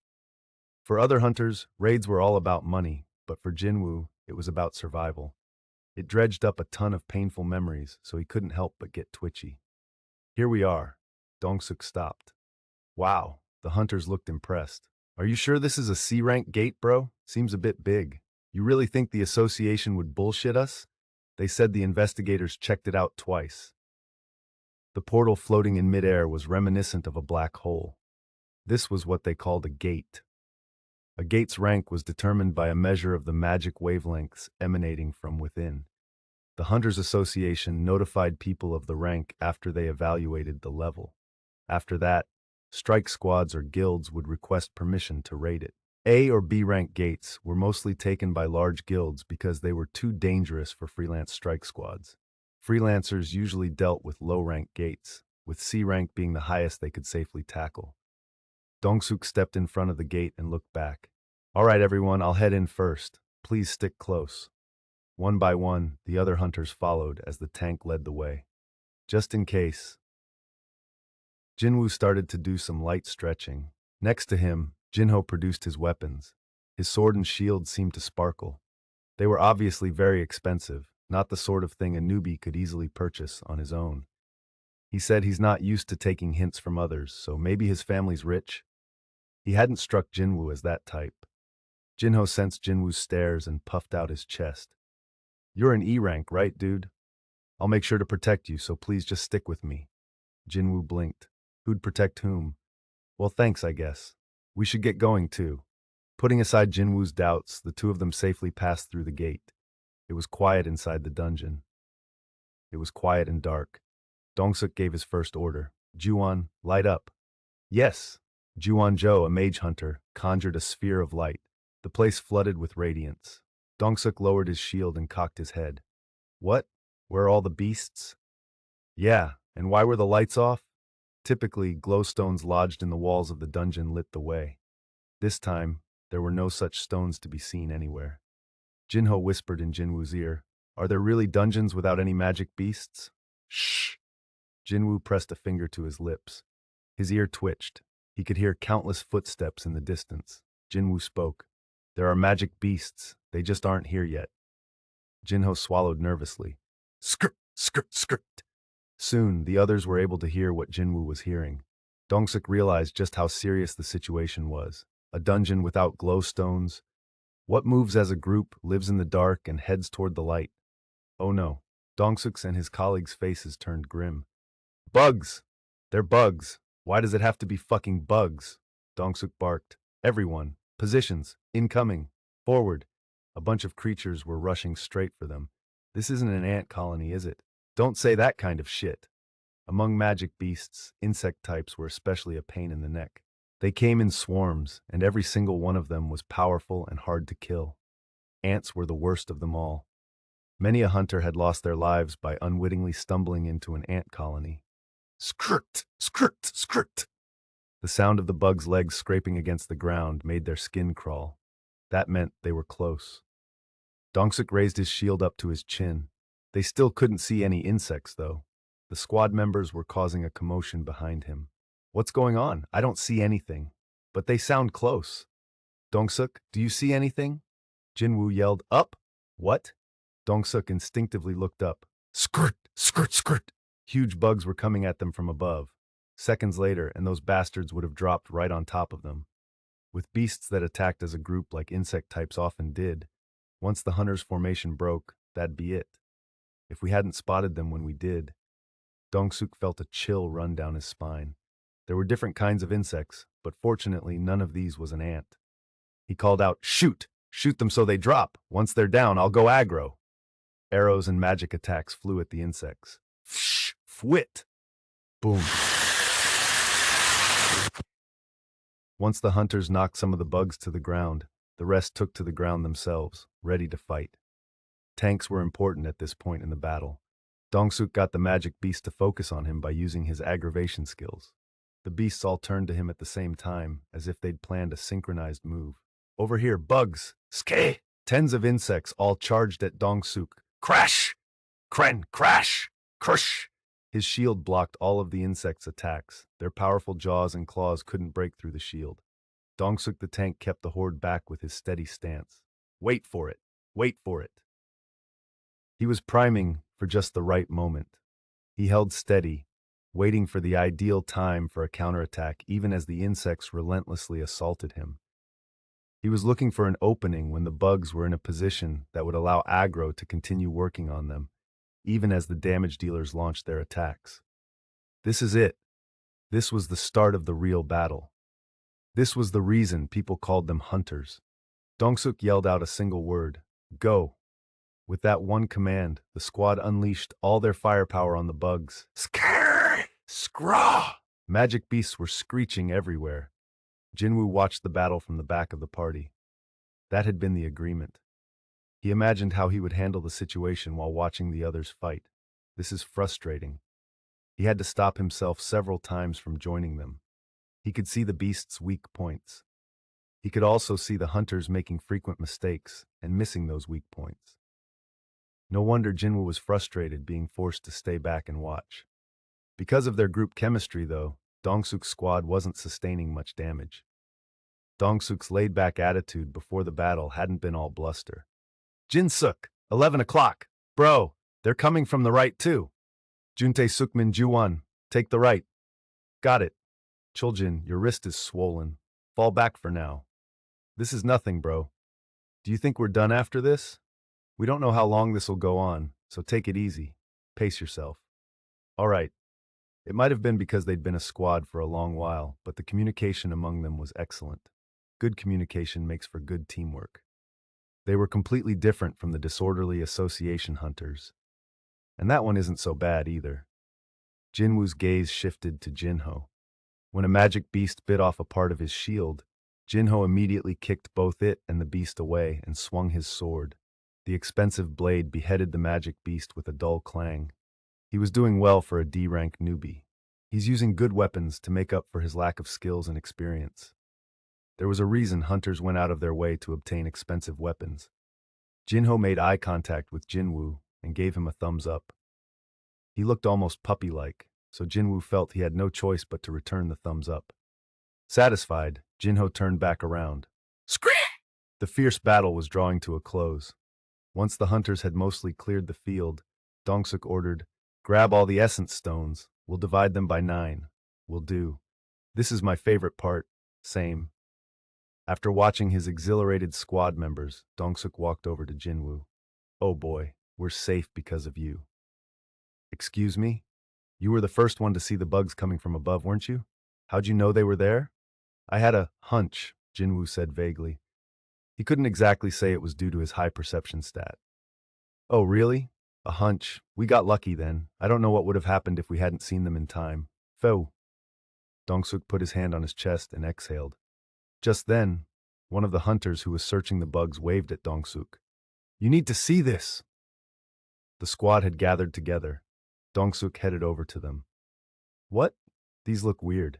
For other hunters, raids were all about money, but for Jin-Woo, it was about survival. It dredged up a ton of painful memories, so he couldn't help but get twitchy. Here we are. Dong-suk stopped. Wow, the hunters looked impressed. Are you sure this is a C-rank gate, bro? Seems a bit big. You really think the association would bullshit us? They said the investigators checked it out twice. The portal floating in midair was reminiscent of a black hole. This was what they called a gate. A gate's rank was determined by a measure of the magic wavelengths emanating from within. The Hunters Association notified people of the rank after they evaluated the level. After that, strike squads or guilds would request permission to raid it. A or B rank gates were mostly taken by large guilds because they were too dangerous for freelance strike squads. Freelancers usually dealt with low rank gates, with C rank being the highest they could safely tackle. Dong-suk stepped in front of the gate and looked back. All right, everyone, I'll head in first. Please stick close. One by one, the other hunters followed as the tank led the way. Just in case. Jin-Woo started to do some light stretching. Next to him, Jinho produced his weapons. His sword and shield seemed to sparkle. They were obviously very expensive, not the sort of thing a newbie could easily purchase on his own. He said he's not used to taking hints from others, so maybe his family's rich? He hadn't struck Jin-Woo as that type. Jinho sensed Jin-Woo's stares and puffed out his chest. You're an E rank, right, dude? I'll make sure to protect you, so please just stick with me. Jin-Woo blinked. Who'd protect whom? Well, thanks, I guess. We should get going, too. Putting aside Jin-Woo's doubts, the two of them safely passed through the gate. It was quiet inside the dungeon. It was quiet and dark. Dong-suk gave his first order. Juwon, light up. Yes. Juwon-jo, a mage hunter, conjured a sphere of light. The place flooded with radiance. Dong-suk lowered his shield and cocked his head. What? Where are all the beasts? Yeah, and why were the lights off? Typically, glowstones lodged in the walls of the dungeon lit the way. This time, there were no such stones to be seen anywhere. Jinho whispered in Jinwoo's ear, Are there really dungeons without any magic beasts? Shh! Jinwoo pressed a finger to his lips. His ear twitched. He could hear countless footsteps in the distance. Jinwoo spoke. There are magic beasts. They just aren't here yet. Jinho swallowed nervously. Skirt, skirt, skirt. Soon, the others were able to hear what Jinwoo was hearing. Dong-suk realized just how serious the situation was. A dungeon without glowstones. What moves as a group, lives in the dark, and heads toward the light? Oh no. Dong-suk's and his colleagues' faces turned grim. Bugs! They're bugs. Why does it have to be fucking bugs? Dong-suk barked. Everyone. Positions. Incoming. Forward. A bunch of creatures were rushing straight for them. This isn't an ant colony, is it? Don't say that kind of shit. Among magic beasts, insect types were especially a pain in the neck. They came in swarms, and every single one of them was powerful and hard to kill. Ants were the worst of them all. Many a hunter had lost their lives by unwittingly stumbling into an ant colony. Skrt, skrt, skrt. The sound of the bugs' legs scraping against the ground made their skin crawl. That meant they were close. Dong-suk raised his shield up to his chin. They still couldn't see any insects, though. The squad members were causing a commotion behind him. What's going on? I don't see anything. But they sound close. Dong-suk, do you see anything? Jin-Woo yelled, Up! What? Dong-suk instinctively looked up. Skirt, skirt, skirt. Huge bugs were coming at them from above. Seconds later, and those bastards would have dropped right on top of them. With beasts that attacked as a group like insect types often did, once the hunters' formation broke, that'd be it. If we hadn't spotted them when we did, Dong-suk felt a chill run down his spine. There were different kinds of insects, but fortunately none of these was an ant. He called out, Shoot! Shoot them so they drop. Once they're down, I'll go aggro. Arrows and magic attacks flew at the insects. Fsh! Fwit! Boom. Once the hunters knocked some of the bugs to the ground, the rest took to the ground themselves, ready to fight. Tanks were important at this point in the battle. Dong-suk got the magic beast to focus on him by using his aggravation skills. The beasts all turned to him at the same time, as if they'd planned a synchronized move. Over here, bugs! Ske! Tens of insects all charged at Dong-suk. Crash! Kren! Crash! Crush! His shield blocked all of the insects' attacks. Their powerful jaws and claws couldn't break through the shield. Dong-suk the tank kept the horde back with his steady stance. Wait for it! Wait for it! He was priming for just the right moment. He held steady, waiting for the ideal time for a counterattack even as the insects relentlessly assaulted him. He was looking for an opening when the bugs were in a position that would allow aggro to continue working on them, even as the damage dealers launched their attacks. This is it. This was the start of the real battle. This was the reason people called them hunters. Dong-suk yelled out a single word, "Go." With that one command, the squad unleashed all their firepower on the bugs. Skrrr! Scraw! Magic beasts were screeching everywhere. Jin-Woo watched the battle from the back of the party. That had been the agreement. He imagined how he would handle the situation while watching the others fight. This is frustrating. He had to stop himself several times from joining them. He could see the beasts' weak points. He could also see the hunters making frequent mistakes and missing those weak points. No wonder Jin-Woo was frustrated being forced to stay back and watch. Because of their group chemistry, though, Dong-suk's squad wasn't sustaining much damage. Dong-suk's laid-back attitude before the battle hadn't been all bluster. Jin-suk, 11 o'clock. Bro, they're coming from the right too. Juntae-sukmin Juwon, take the right. Got it. Chuljin, your wrist is swollen. Fall back for now. This is nothing, bro. Do you think we're done after this? We don't know how long this will go on, so take it easy. Pace yourself. All right. It might have been because they'd been a squad for a long while, but the communication among them was excellent. Good communication makes for good teamwork. They were completely different from the disorderly association hunters. And that one isn't so bad either. Jin-Woo's gaze shifted to Jin-ho. When a magic beast bit off a part of his shield, Jin-ho immediately kicked both it and the beast away and swung his sword. The expensive blade beheaded the magic beast with a dull clang. He was doing well for a D-rank newbie. He's using good weapons to make up for his lack of skills and experience. There was a reason hunters went out of their way to obtain expensive weapons. Jin-ho made eye contact with Jin-Woo and gave him a thumbs up. He looked almost puppy-like, so Jin-Woo felt he had no choice but to return the thumbs up. Satisfied, Jin-ho turned back around. Scream! The fierce battle was drawing to a close. Once the hunters had mostly cleared the field, Dong-suk ordered, "Grab all the essence stones. We'll divide them by 9. Will do. This is my favorite part. Same." After watching his exhilarated squad members, Dong-suk walked over to Jin-Woo. "Oh boy, we're safe because of you." "Excuse me? You were the first one to see the bugs coming from above, weren't you? How'd you know they were there?" "I had a hunch," Jin-Woo said vaguely. He couldn't exactly say it was due to his high perception stat. "Oh, really? A hunch. We got lucky then. I don't know what would have happened if we hadn't seen them in time." "Phew." Dong-suk put his hand on his chest and exhaled. Just then, one of the hunters who was searching the bugs waved at Dong-suk. "You need to see this!" The squad had gathered together. Dong-suk headed over to them. "What? These look weird."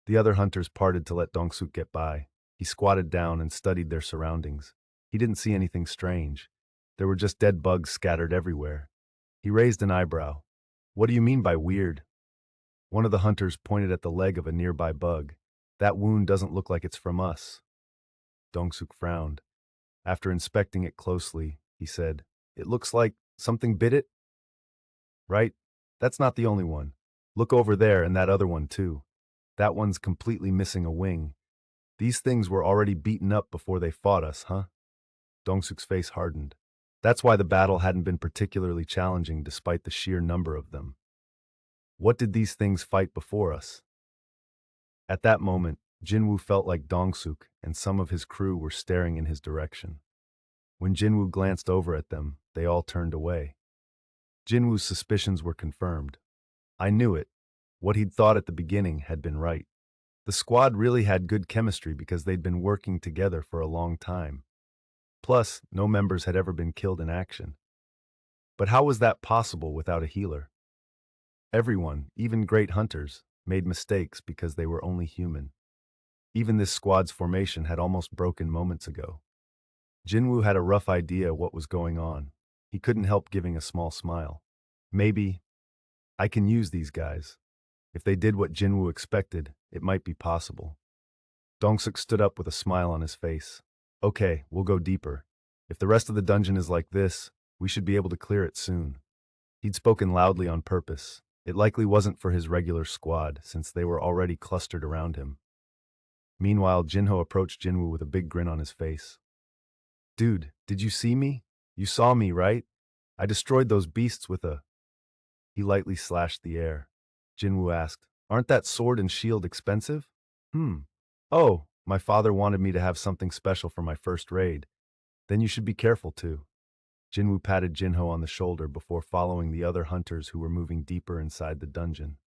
The other hunters parted to let Dong-suk get by. He squatted down and studied their surroundings. He didn't see anything strange. There were just dead bugs scattered everywhere. He raised an eyebrow. "What do you mean by weird?" One of the hunters pointed at the leg of a nearby bug. "That wound doesn't look like it's from us." Dong-suk frowned. After inspecting it closely, he said, "It looks like something bit it." "Right? That's not the only one. Look over there and that other one too. That one's completely missing a wing. These things were already beaten up before they fought us, huh?" Dong-suk's face hardened. That's why the battle hadn't been particularly challenging despite the sheer number of them. What did these things fight before us? At that moment, Jin-Woo felt like Dong-suk and some of his crew were staring in his direction. When Jin-Woo glanced over at them, they all turned away. Jin-Woo's suspicions were confirmed. "I knew it. What he'd thought at the beginning had been right. The squad really had good chemistry because they'd been working together for a long time. Plus, no members had ever been killed in action. But how was that possible without a healer? Everyone, even great hunters, made mistakes because they were only human. Even this squad's formation had almost broken moments ago. Jin-Woo had a rough idea what was going on. He couldn't help giving a small smile. Maybe, I can use these guys. If they did what Jin-Woo expected, it might be possible. Dong-suk stood up with a smile on his face. Okay, we'll go deeper. If the rest of the dungeon is like this, we should be able to clear it soon. He'd spoken loudly on purpose. It likely wasn't for his regular squad, since they were already clustered around him. Meanwhile, Jinho approached Jinwoo with a big grin on his face. Dude, did you see me? You saw me, right? I destroyed those beasts with a... He lightly slashed the air. Jinwoo asked, aren't that sword and shield expensive? Oh, my father wanted me to have something special for my first raid. Then you should be careful too. Jinwoo patted Jinho on the shoulder before following the other hunters who were moving deeper inside the dungeon.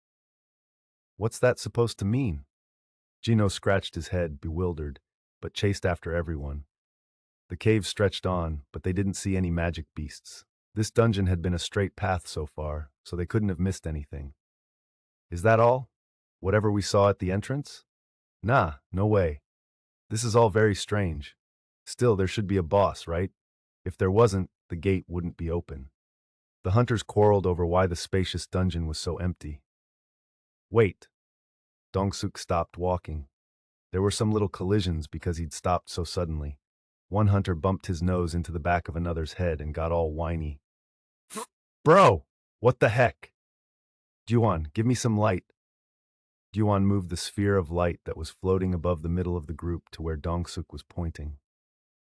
What's that supposed to mean? Jinho scratched his head, bewildered, but chased after everyone. The cave stretched on, but they didn't see any magic beasts. This dungeon had been a straight path so far, so they couldn't have missed anything. Is that all? Whatever we saw at the entrance? Nah, no way. This is all very strange. Still, there should be a boss, right? If there wasn't, the gate wouldn't be open. The hunters quarreled over why the spacious dungeon was so empty. Wait. Dong-suk stopped walking. There were some little collisions because he'd stopped so suddenly. One hunter bumped his nose into the back of another's head and got all whiny. Bro, what the heck? Juan, give me some light. Juan moved the sphere of light that was floating above the middle of the group to where Dong-suk was pointing.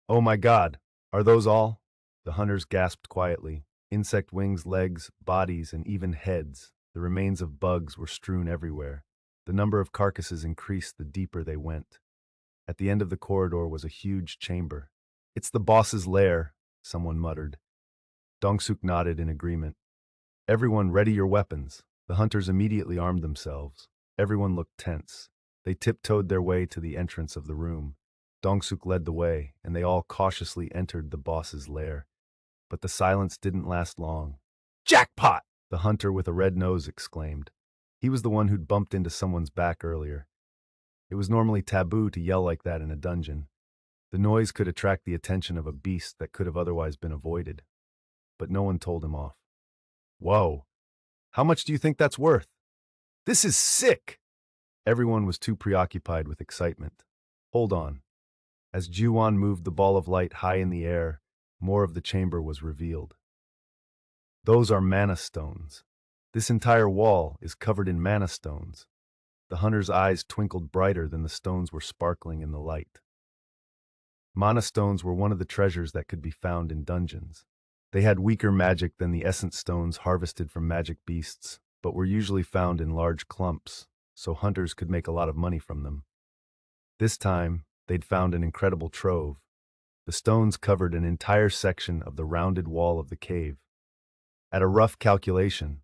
Oh my god, are those all? The hunters gasped quietly. Insect wings, legs, bodies, and even heads. The remains of bugs were strewn everywhere. The number of carcasses increased the deeper they went. At the end of the corridor was a huge chamber. It's the boss's lair, someone muttered. Dong-suk nodded in agreement. Everyone ready your weapons. The hunters immediately armed themselves. Everyone looked tense. They tiptoed their way to the entrance of the room. Dong-suk led the way, and they all cautiously entered the boss's lair. But the silence didn't last long. Jackpot! The hunter with a red nose exclaimed. He was the one who'd bumped into someone's back earlier. It was normally taboo to yell like that in a dungeon. The noise could attract the attention of a beast that could have otherwise been avoided. But no one told him off. Whoa! How much do you think that's worth? This is sick! Everyone was too preoccupied with excitement. Hold on. As Juwon moved the ball of light high in the air, more of the chamber was revealed. Those are mana stones. This entire wall is covered in mana stones. The hunter's eyes twinkled brighter than the stones were sparkling in the light. Mana stones were one of the treasures that could be found in dungeons. They had weaker magic than the essence stones harvested from magic beasts, but were usually found in large clumps, so hunters could make a lot of money from them. This time, they'd found an incredible trove. The stones covered an entire section of the rounded wall of the cave. At a rough calculation,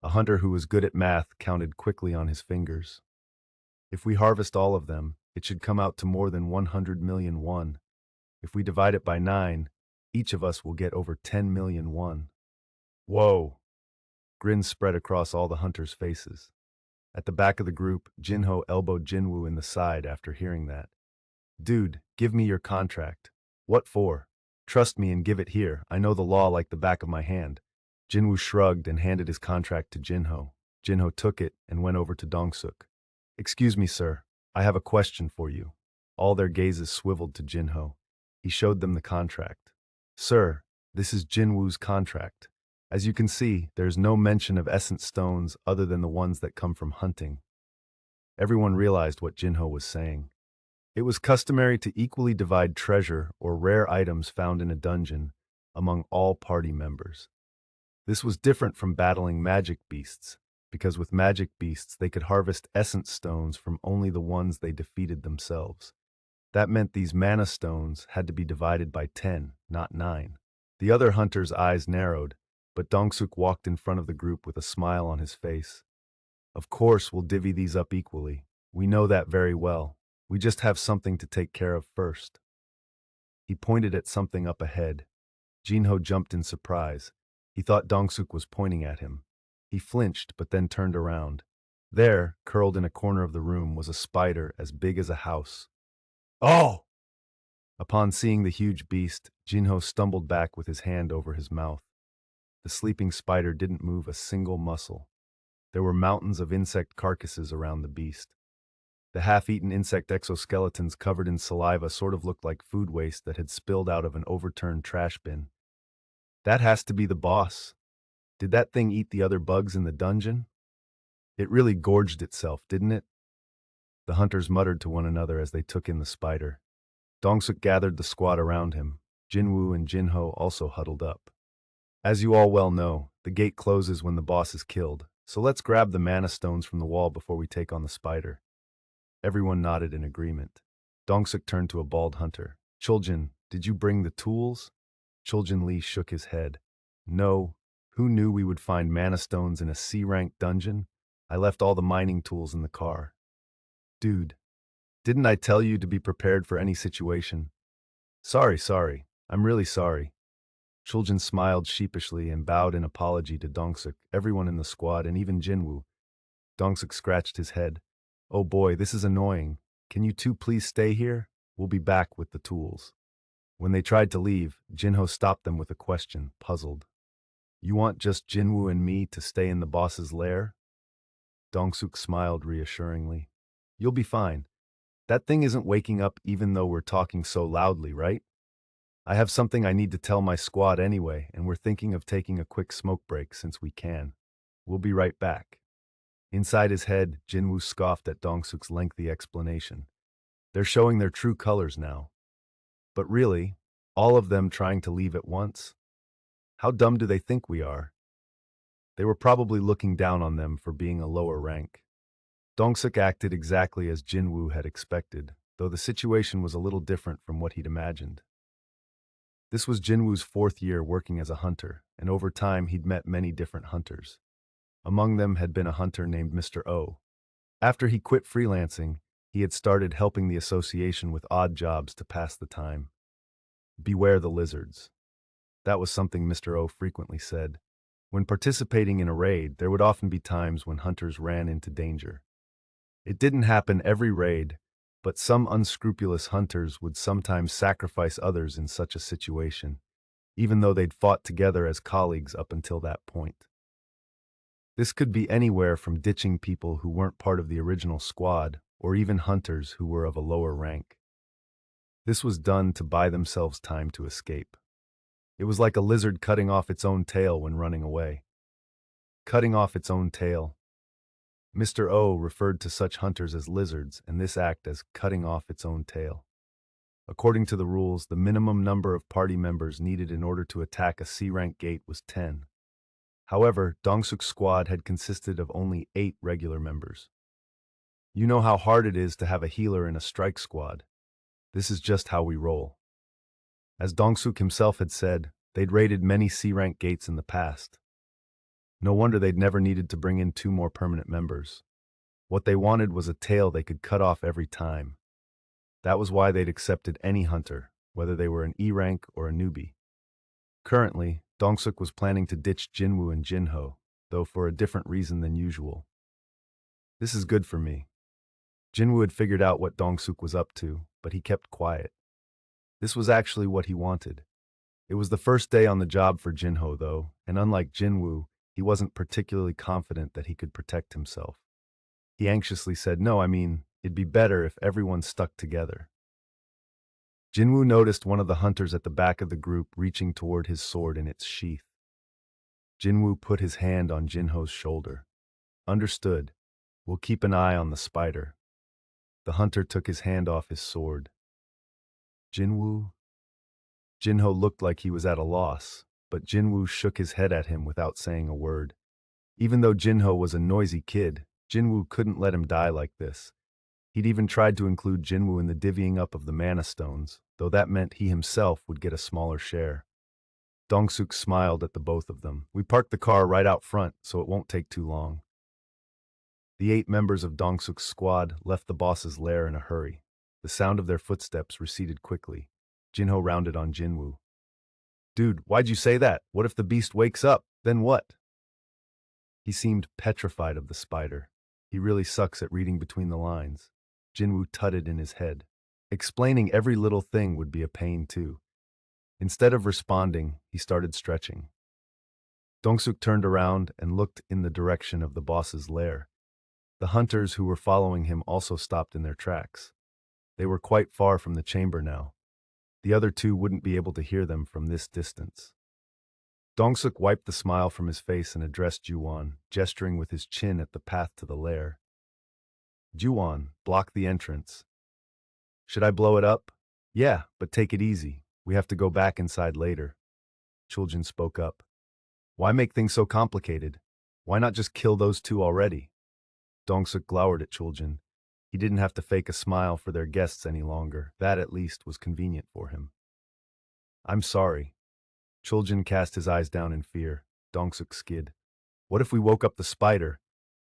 a hunter who was good at math counted quickly on his fingers. If we harvest all of them, it should come out to more than 100 million won. If we divide it by 9, each of us will get over 10 million won. Whoa! Grins spread across all the hunters' faces. At the back of the group, Jinho elbowed Jinwoo in the side after hearing that. Dude, give me your contract. What for? Trust me and give it here. I know the law like the back of my hand. Jinwoo shrugged and handed his contract to Jinho. Jinho took it and went over to Dong-suk. Excuse me, sir. I have a question for you. All their gazes swiveled to Jinho. He showed them the contract. Sir, this is Jinwoo's contract. As you can see, there's no mention of essence stones other than the ones that come from hunting. Everyone realized what Jinho was saying. It was customary to equally divide treasure or rare items found in a dungeon among all party members. This was different from battling magic beasts, because with magic beasts they could harvest essence stones from only the ones they defeated themselves. That meant these mana stones had to be divided by 10, not 9. The other hunter's eyes narrowed, but Dong-suk walked in front of the group with a smile on his face. Of course, we'll divvy these up equally. We know that very well. We just have something to take care of first. He pointed at something up ahead. Jin-Ho jumped in surprise. He thought Dong-suk was pointing at him. He flinched, but then turned around. There, curled in a corner of the room, was a spider as big as a house. Oh! Upon seeing the huge beast, Jin-Ho stumbled back with his hand over his mouth. The sleeping spider didn't move a single muscle. There were mountains of insect carcasses around the beast. The half-eaten insect exoskeletons covered in saliva sort of looked like food waste that had spilled out of an overturned trash bin. That has to be the boss. Did that thing eat the other bugs in the dungeon? It really gorged itself, didn't it? The hunters muttered to one another as they took in the spider. Dong-suk gathered the squad around him. Jin-Woo and Jin-Ho also huddled up. As you all well know, the gate closes when the boss is killed, so let's grab the mana stones from the wall before we take on the spider. Everyone nodded in agreement. Dong-suk turned to a bald hunter. Chuljin, did you bring the tools? Chuljin Lee shook his head. No. Who knew we would find mana stones in a C-rank dungeon? I left all the mining tools in the car. Dude, didn't I tell you to be prepared for any situation? Sorry. I'm really sorry. Chuljin smiled sheepishly and bowed in apology to Dong-suk, everyone in the squad, and even Jin-Woo. Dong-suk scratched his head. Oh boy, this is annoying. Can you two please stay here? We'll be back with the tools. When they tried to leave, Jin-Ho stopped them with a question, puzzled. You want just Jin-Woo and me to stay in the boss's lair? Dong-suk smiled reassuringly. You'll be fine. That thing isn't waking up even though we're talking so loudly, right? I have something I need to tell my squad anyway, and we're thinking of taking a quick smoke break since we can. We'll be right back. Inside his head, Jin-Woo scoffed at Dong-suk's lengthy explanation. They're showing their true colors now. But really, all of them trying to leave at once? How dumb do they think we are? They were probably looking down on them for being a lower rank. Dong-suk acted exactly as Jin-Woo had expected, though the situation was a little different from what he'd imagined. This was Jin-Woo's 4th year working as a hunter, and over time he'd met many different hunters. Among them had been a hunter named Mr. O. After he quit freelancing, he had started helping the association with odd jobs to pass the time. Beware the lizards. That was something Mr. O frequently said. When participating in a raid, there would often be times when hunters ran into danger. It didn't happen every raid, but some unscrupulous hunters would sometimes sacrifice others in such a situation, even though they'd fought together as colleagues up until that point. This could be anywhere from ditching people who weren't part of the original squad, or even hunters who were of a lower rank. This was done to buy themselves time to escape. It was like a lizard cutting off its own tail when running away. Cutting off its own tail. Mr. O referred to such hunters as lizards, and this act as cutting off its own tail. According to the rules, the minimum number of party members needed in order to attack a C-rank gate was 10. However, Dong-suk's squad had consisted of only 8 regular members. You know how hard it is to have a healer in a strike squad. This is just how we roll. As Dong-suk himself had said, they'd raided many C-rank gates in the past. No wonder they'd never needed to bring in 2 more permanent members. What they wanted was a tail they could cut off every time. That was why they'd accepted any hunter, whether they were an E-rank or a newbie. Currently, Dong-suk was planning to ditch Jin-Woo and Jin-Ho, though for a different reason than usual. This is good for me. Jin-Woo had figured out what Dong-suk was up to, but he kept quiet. This was actually what he wanted. It was the first day on the job for Jin-Ho, though, and unlike Jin-Woo, he wasn't particularly confident that he could protect himself. He anxiously said, "No, it'd be better if everyone stuck together." Jin-Woo noticed one of the hunters at the back of the group reaching toward his sword in its sheath. Jin-Woo put his hand on Jin-Ho's shoulder. Understood. We'll keep an eye on the spider. The hunter took his hand off his sword. Jin-Woo? Jin-Ho looked like he was at a loss, but Jin-Woo shook his head at him without saying a word. Even though Jin-Ho was a noisy kid, Jin-Woo couldn't let him die like this. He'd even tried to include Jin-Woo in the divvying up of the mana stones, though that meant he himself would get a smaller share. Dong-suk smiled at the both of them. We parked the car right out front, so it won't take too long. The 8 members of Dong-suk's squad left the boss's lair in a hurry. The sound of their footsteps receded quickly. Jinho rounded on Jin-Woo. Dude, why'd you say that? What if the beast wakes up? Then what? He seemed petrified of the spider. He really sucks at reading between the lines. Jin-Woo tutted in his head. Explaining every little thing would be a pain too. Instead of responding, he started stretching. Dong-suk turned around and looked in the direction of the boss's lair. The hunters who were following him also stopped in their tracks. They were quite far from the chamber now. The other two wouldn't be able to hear them from this distance. Dong-suk wiped the smile from his face and addressed Ju-won, gesturing with his chin at the path to the lair. Ju-won, block the entrance. Should I blow it up? Yeah, but take it easy. We have to go back inside later. Chuljin spoke up. Why make things so complicated? Why not just kill those two already? Dong-suk glowered at Chuljin. He didn't have to fake a smile for their guests any longer. That, at least, was convenient for him. I'm sorry. Chuljin cast his eyes down in fear. Dong-suk skid. What if we woke up the spider?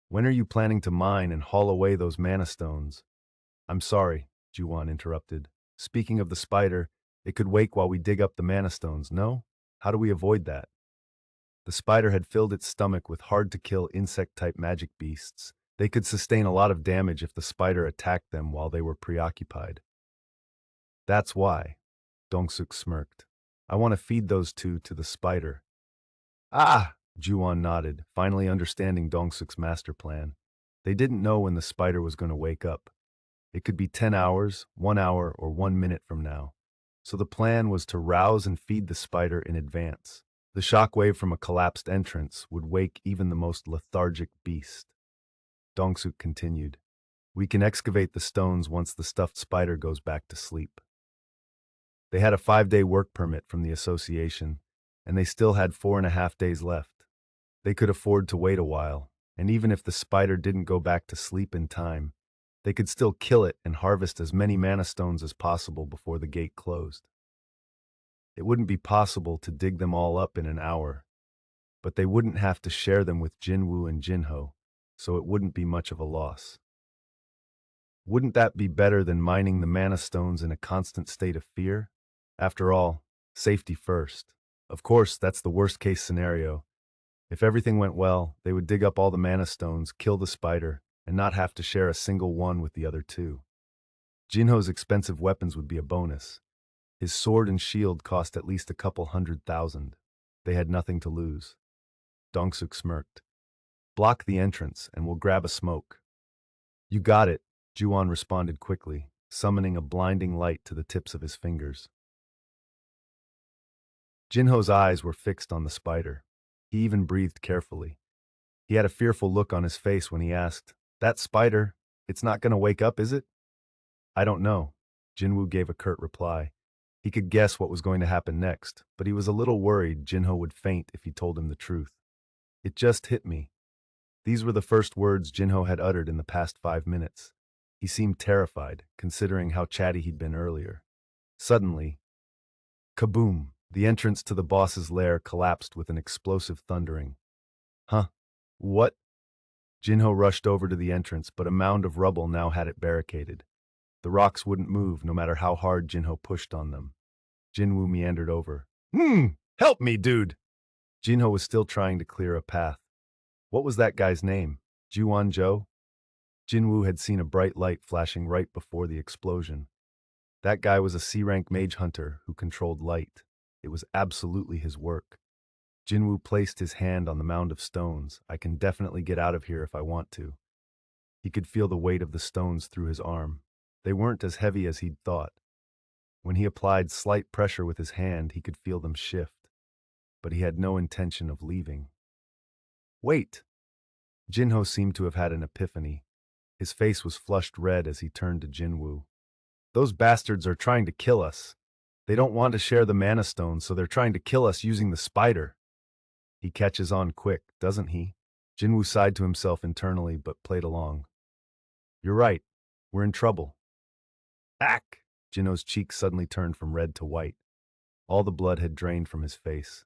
When are you planning to mine and haul away those mana stones? I'm sorry, Ju-won interrupted. Speaking of the spider, it could wake while we dig up the mana stones, no? How do we avoid that? The spider had filled its stomach with hard-to-kill insect-type magic beasts. They could sustain a lot of damage if the spider attacked them while they were preoccupied. That's why, Dong-suk smirked. I want to feed those two to the spider. Ah! Ju-won nodded, finally understanding Dong-suk's master plan. They didn't know when the spider was going to wake up. It could be 10 hours, 1 hour, or 1 minute from now. So the plan was to rouse and feed the spider in advance. The shockwave from a collapsed entrance would wake even the most lethargic beast. Dong-suk continued. We can excavate the stones once the stuffed spider goes back to sleep. They had a 5-day work permit from the association, and they still had 4.5 days left. They could afford to wait a while, and even if the spider didn't go back to sleep in time, they could still kill it and harvest as many mana stones as possible before the gate closed. It wouldn't be possible to dig them all up in an hour, but they wouldn't have to share them with Jin-Woo and Jinho, so it wouldn't be much of a loss. Wouldn't that be better than mining the mana stones in a constant state of fear? After all, safety first. Of course, that's the worst-case scenario. If everything went well, they would dig up all the mana stones, kill the spider, and not have to share a single one with the other two. Jinho's expensive weapons would be a bonus. His sword and shield cost at least a couple 100,000. They had nothing to lose. Dong-suk smirked. Block the entrance, and we'll grab a smoke. You got it, Ju-won responded quickly, summoning a blinding light to the tips of his fingers. Jinho's eyes were fixed on the spider. He even breathed carefully. He had a fearful look on his face when he asked, That spider, it's not going to wake up, is it? I don't know. Jin-Woo gave a curt reply. He could guess what was going to happen next, but he was a little worried Jinho would faint if he told him the truth. It just hit me. These were the first words Jinho had uttered in the past 5 minutes. He seemed terrified, considering how chatty he'd been earlier. Suddenly, kaboom! The entrance to the boss's lair collapsed with an explosive thundering. Huh? What? Jinho rushed over to the entrance, but a mound of rubble now had it barricaded. The rocks wouldn't move no matter how hard Jinho pushed on them. Jin-Woo meandered over. Help me, dude! Jinho was still trying to clear a path. What was that guy's name? Ju-won-jo? Jin-Woo had seen a bright light flashing right before the explosion. That guy was a C-rank mage hunter who controlled light. It was absolutely his work. Jin-Woo placed his hand on the mound of stones. I can definitely get out of here if I want to. He could feel the weight of the stones through his arm. They weren't as heavy as he'd thought. When he applied slight pressure with his hand, he could feel them shift. But he had no intention of leaving. Wait! Jinho seemed to have had an epiphany. His face was flushed red as he turned to Jin-Woo. Those bastards are trying to kill us. They don't want to share the mana stone, so they're trying to kill us using the spider. He catches on quick, doesn't he? Jin-Woo sighed to himself internally, but played along. You're right. We're in trouble. Ack! Jinho's cheeks suddenly turned from red to white. All the blood had drained from his face.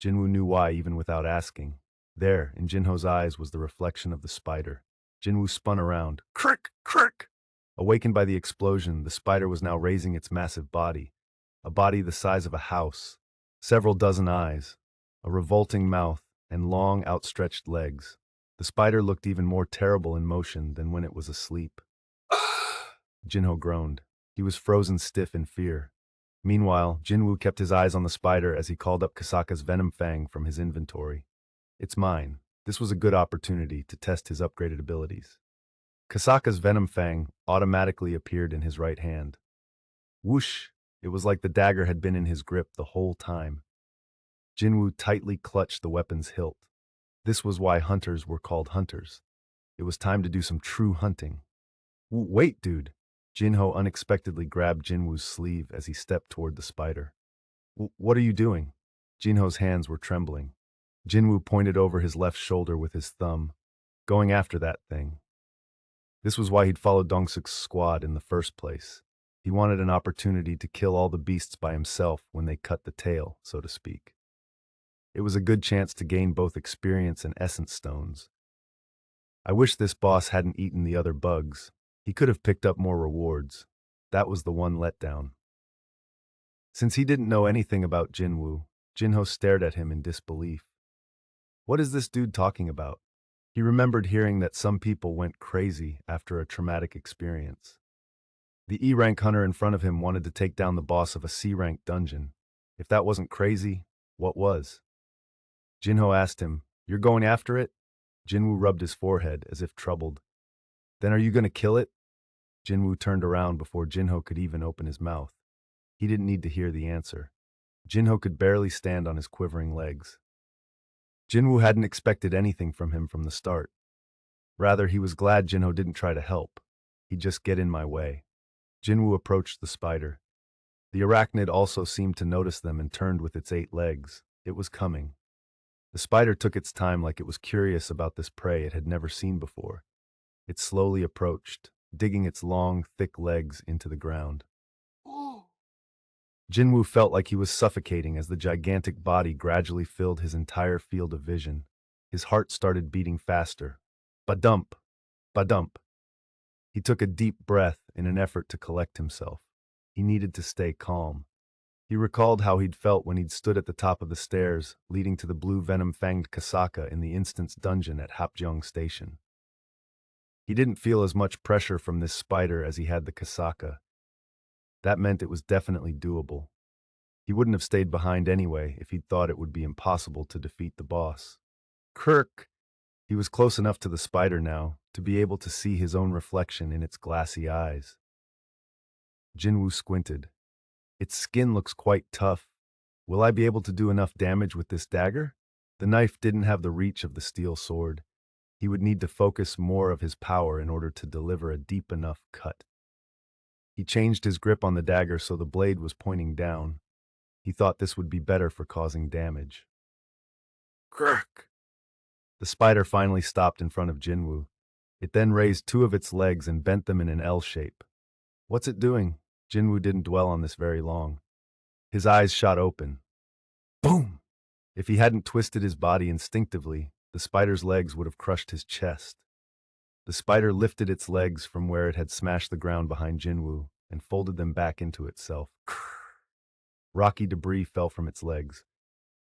Jin-Woo knew why even without asking. There, in Jinho's eyes, was the reflection of the spider. Jin-Woo spun around. Crick! Crick! Awakened by the explosion, the spider was now raising its massive body, a body the size of a house, several dozen eyes, a revolting mouth, and long, outstretched legs. The spider looked even more terrible in motion than when it was asleep. Jinho groaned. He was frozen stiff in fear. Meanwhile, Jin-Woo kept his eyes on the spider as he called up Kasaka's venom fang from his inventory. It's mine. This was a good opportunity to test his upgraded abilities. Kasaka's venom fang automatically appeared in his right hand. Whoosh! It was like the dagger had been in his grip the whole time. Jin-Woo tightly clutched the weapon's hilt. This was why hunters were called hunters. It was time to do some true hunting. Wait, dude! Jinho unexpectedly grabbed Jinwoo's sleeve as he stepped toward the spider. What are you doing? Jinho's hands were trembling. Jinwoo pointed over his left shoulder with his thumb, going after that thing. This was why he'd followed Dong-suk's squad in the first place. He wanted an opportunity to kill all the beasts by himself when they cut the tail, so to speak. It was a good chance to gain both experience and essence stones. I wish this boss hadn't eaten the other bugs. He could have picked up more rewards. That was the one letdown. Since he didn't know anything about Jin-Woo, Jinho stared at him in disbelief. What is this dude talking about? He remembered hearing that some people went crazy after a traumatic experience. The E-rank hunter in front of him wanted to take down the boss of a C-rank dungeon. If that wasn't crazy, what was? Jinho asked him, "You're going after it?" Jinwoo rubbed his forehead as if troubled. "Then are you going to kill it?" Jinwoo turned around before Jinho could even open his mouth. He didn't need to hear the answer. Jinho could barely stand on his quivering legs. Jinwoo hadn't expected anything from him from the start. Rather, he was glad Jinho didn't try to help. He'd just get in my way. Jinwoo approached the spider. The arachnid also seemed to notice them and turned with its 8 legs. It was coming. The spider took its time like it was curious about this prey it had never seen before. It slowly approached, digging its long, thick legs into the ground. Jin-Woo felt like he was suffocating as the gigantic body gradually filled his entire field of vision. His heart started beating faster. Ba-dump! Ba-dump! He took a deep breath in an effort to collect himself. He needed to stay calm. He recalled how he'd felt when he'd stood at the top of the stairs leading to the blue venom-fanged Kasaka in the Instance dungeon at Hapjeong Station. He didn't feel as much pressure from this spider as he had the Kasaka. That meant it was definitely doable. He wouldn't have stayed behind anyway if he'd thought it would be impossible to defeat the boss. Kirk! He was close enough to the spider now to be able to see his own reflection in its glassy eyes. Jin-Woo squinted. Its skin looks quite tough. Will I be able to do enough damage with this dagger? The knife didn't have the reach of the steel sword. He would need to focus more of his power in order to deliver a deep enough cut. He changed his grip on the dagger so the blade was pointing down. He thought this would be better for causing damage. Kirk! The spider finally stopped in front of Jin-Woo. It then raised 2 of its legs and bent them in an L shape. What's it doing? Jin-Woo didn't dwell on this very long. His eyes shot open. Boom! If he hadn't twisted his body instinctively, the spider's legs would have crushed his chest. The spider lifted its legs from where it had smashed the ground behind Jin-Woo and folded them back into itself. Rocky debris fell from its legs.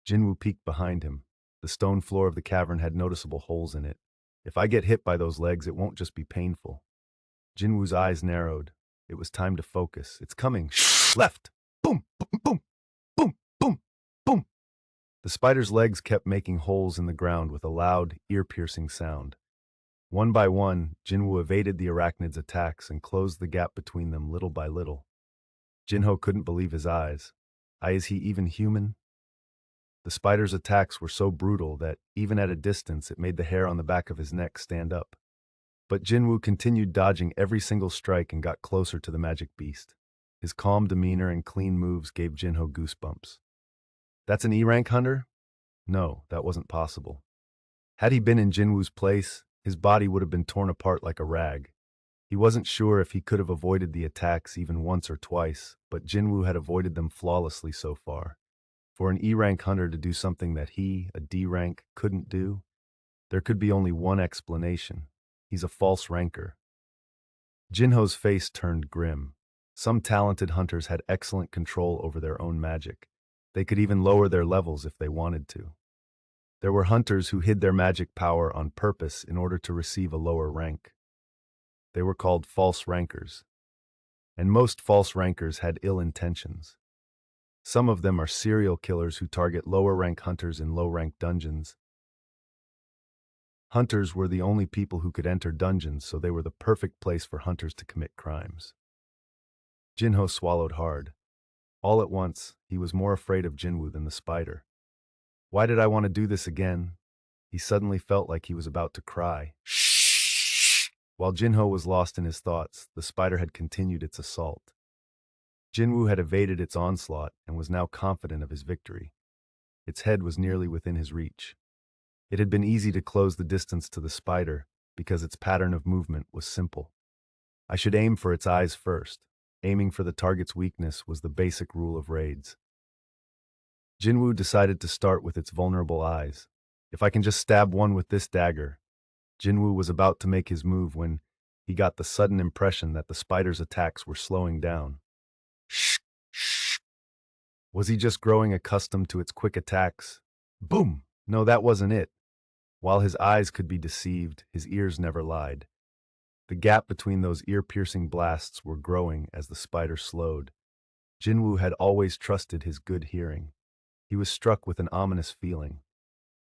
Jin-Woo peeked behind him. The stone floor of the cavern had noticeable holes in it. If I get hit by those legs, it won't just be painful. Jin-Woo's eyes narrowed. It was time to focus. It's coming. Left! Boom! Boom! Boom! Boom! Boom! Boom! The spider's legs kept making holes in the ground with a loud, ear-piercing sound. One by one, Jin-Woo evaded the arachnid's attacks and closed the gap between them little by little. Jinho couldn't believe his eyes. Is he even human? The spider's attacks were so brutal that, even at a distance, it made the hair on the back of his neck stand up. But Jin-Woo continued dodging every single strike and got closer to the magic beast. His calm demeanor and clean moves gave Jinho goosebumps. That's an E-rank hunter? No, that wasn't possible. Had he been in Jin-Woo's place, his body would have been torn apart like a rag. He wasn't sure if he could have avoided the attacks even once or twice, but Jin-Woo had avoided them flawlessly so far. For an E-rank hunter to do something that he, a D-rank, couldn't do, there could be only one explanation. He's a false ranker. Jinho's face turned grim. Some talented hunters had excellent control over their own magic. They could even lower their levels if they wanted to. There were hunters who hid their magic power on purpose in order to receive a lower rank. They were called false rankers. And most false rankers had ill intentions. Some of them are serial killers who target lower rank hunters in low rank dungeons. Hunters were the only people who could enter dungeons, so they were the perfect place for hunters to commit crimes. Jinho swallowed hard. All at once, he was more afraid of Jin-Woo than the spider. Why did I want to do this again? He suddenly felt like he was about to cry. Shh! While Jinho was lost in his thoughts, the spider had continued its assault. Jin-Woo had evaded its onslaught and was now confident of his victory. Its head was nearly within his reach. It had been easy to close the distance to the spider because its pattern of movement was simple. I should aim for its eyes first. Aiming for the target's weakness was the basic rule of raids. Jin-Woo decided to start with its vulnerable eyes. If I can just stab one with this dagger. Jin-Woo was about to make his move when he got the sudden impression that the spider's attacks were slowing down. Shh! Shh! Was he just growing accustomed to its quick attacks? Boom! No, that wasn't it. While his eyes could be deceived, his ears never lied. The gap between those ear-piercing blasts were growing as the spider slowed. Jin-Woo had always trusted his good hearing. He was struck with an ominous feeling.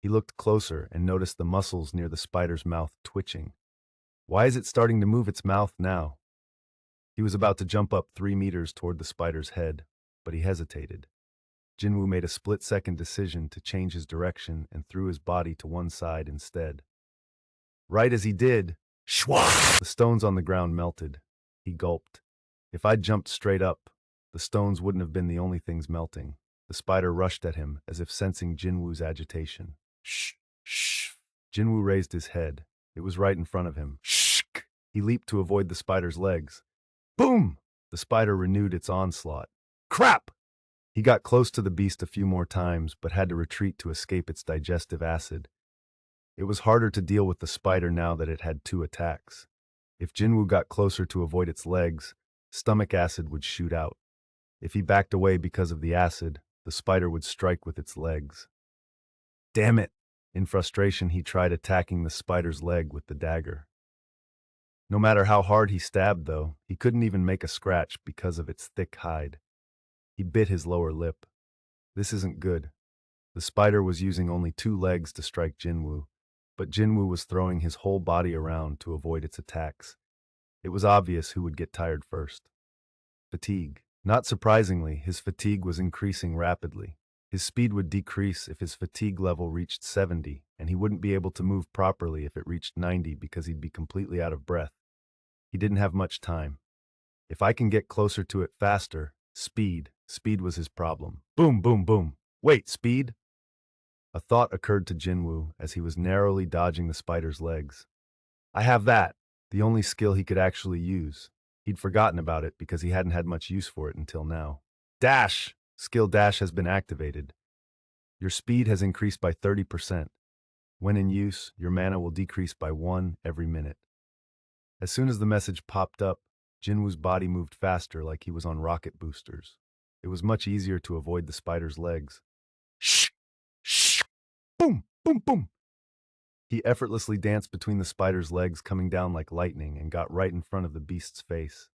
He looked closer and noticed the muscles near the spider's mouth twitching. Why is it starting to move its mouth now? He was about to jump up 3 meters toward the spider's head, but he hesitated. Jin-Woo made a split-second decision to change his direction and threw his body to one side instead. Right as he did, shwa! The stones on the ground melted. He gulped. If I'd jumped straight up, the stones wouldn't have been the only things melting. The spider rushed at him, as if sensing Jin-Woo's agitation. Shh! Shh! Jin-Woo raised his head. It was right in front of him. Shh! He leaped to avoid the spider's legs. Boom! The spider renewed its onslaught. Crap! He got close to the beast a few more times, but had to retreat to escape its digestive acid. It was harder to deal with the spider now that it had 2 attacks. If Jin-Woo got closer to avoid its legs, stomach acid would shoot out. If he backed away because of the acid, the spider would strike with its legs. Damn it! In frustration, he tried attacking the spider's leg with the dagger. No matter how hard he stabbed, though, he couldn't even make a scratch because of its thick hide. He bit his lower lip. This isn't good. The spider was using only 2 legs to strike Jin-Woo, but Jin-Woo was throwing his whole body around to avoid its attacks. It was obvious who would get tired first. Fatigue. Not surprisingly, his fatigue was increasing rapidly. His speed would decrease if his fatigue level reached 70, and he wouldn't be able to move properly if it reached 90 because he'd be completely out of breath. He didn't have much time. If I can get closer to it faster, speed was his problem. Boom, boom, boom. Wait, speed? A thought occurred to Jin-Woo as he was narrowly dodging the spider's legs. I have that, the only skill he could actually use. He'd forgotten about it because he hadn't had much use for it until now. Dash! Skill dash has been activated. Your speed has increased by 30%. When in use, your mana will decrease by 1 every minute. As soon as the message popped up, Jin-Woo's body moved faster like he was on rocket boosters. It was much easier to avoid the spider's legs. Shh! Shh! Boom! Boom! Boom! He effortlessly danced between the spider's legs, coming down like lightning, and got right in front of the beast's face.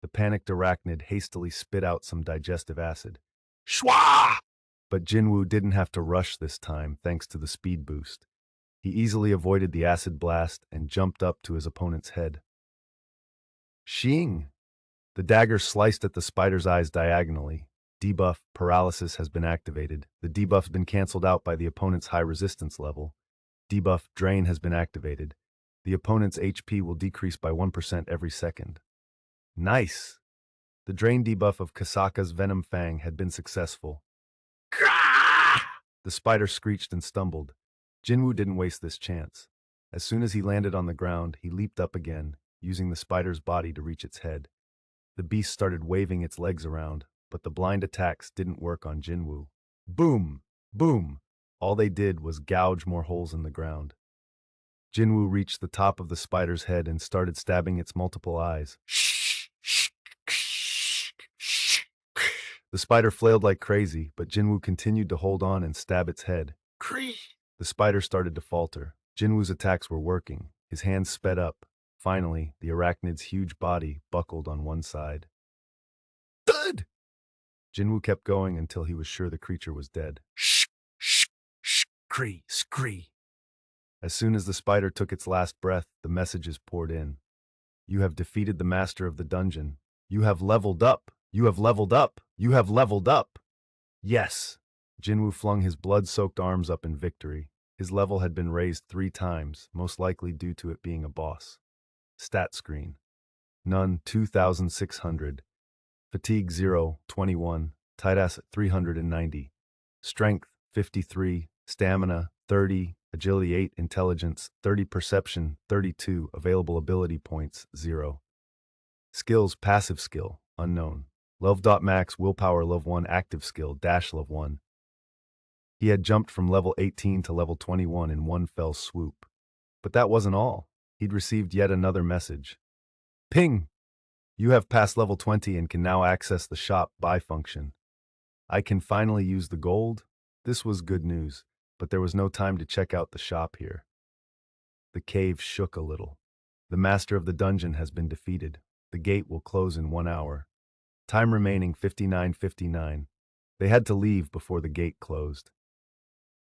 The panicked arachnid hastily spit out some digestive acid. Shwa! But Jin-Woo didn't have to rush this time, thanks to the speed boost. He easily avoided the acid blast and jumped up to his opponent's head. Shing! The dagger sliced at the spider's eyes diagonally. Debuff, paralysis has been activated. The debuff's been cancelled out by the opponent's high resistance level. Debuff, drain has been activated. The opponent's HP will decrease by 1% every second. Nice! The drain debuff of Kasaka's Venom Fang had been successful. The spider screeched and stumbled. Jin-Woo didn't waste this chance. As soon as he landed on the ground, he leaped up again, using the spider's body to reach its head. The beast started waving its legs around, but the blind attacks didn't work on Jin-Woo. Boom! Boom! All they did was gouge more holes in the ground. Jin-Woo reached the top of the spider's head and started stabbing its multiple eyes. The spider flailed like crazy, but Jin-Woo continued to hold on and stab its head. The spider started to falter. Jin-Woo's attacks were working. His hands sped up. Finally, the arachnid's huge body buckled on one side. Thud! Jin-Woo kept going until he was sure the creature was dead. Scree. As soon as the spider took its last breath, the messages poured in. You have defeated the master of the dungeon. You have leveled up. You have leveled up. You have leveled up. Yes. Jin-Woo flung his blood-soaked arms up in victory. His level had been raised 3 times, most likely due to it being a boss. Stat screen. None 2,600. Fatigue 0, 21. Tight-ass 390. Strength 53. Stamina 30. Agility 8. Intelligence 30. Perception 32. Available ability points 0. Skills passive skill unknown. Love.max willpower level 1 active skill dash level 1. He had jumped from level 18 to level 21 in one fell swoop. But that wasn't all. He'd received yet another message. Ping! You have passed level 20 and can now access the shop buy function. I can finally use the gold? This was good news, but there was no time to check out the shop here. The cave shook a little. The master of the dungeon has been defeated. The gate will close in 1 hour. Time remaining 59:59. They had to leave before the gate closed.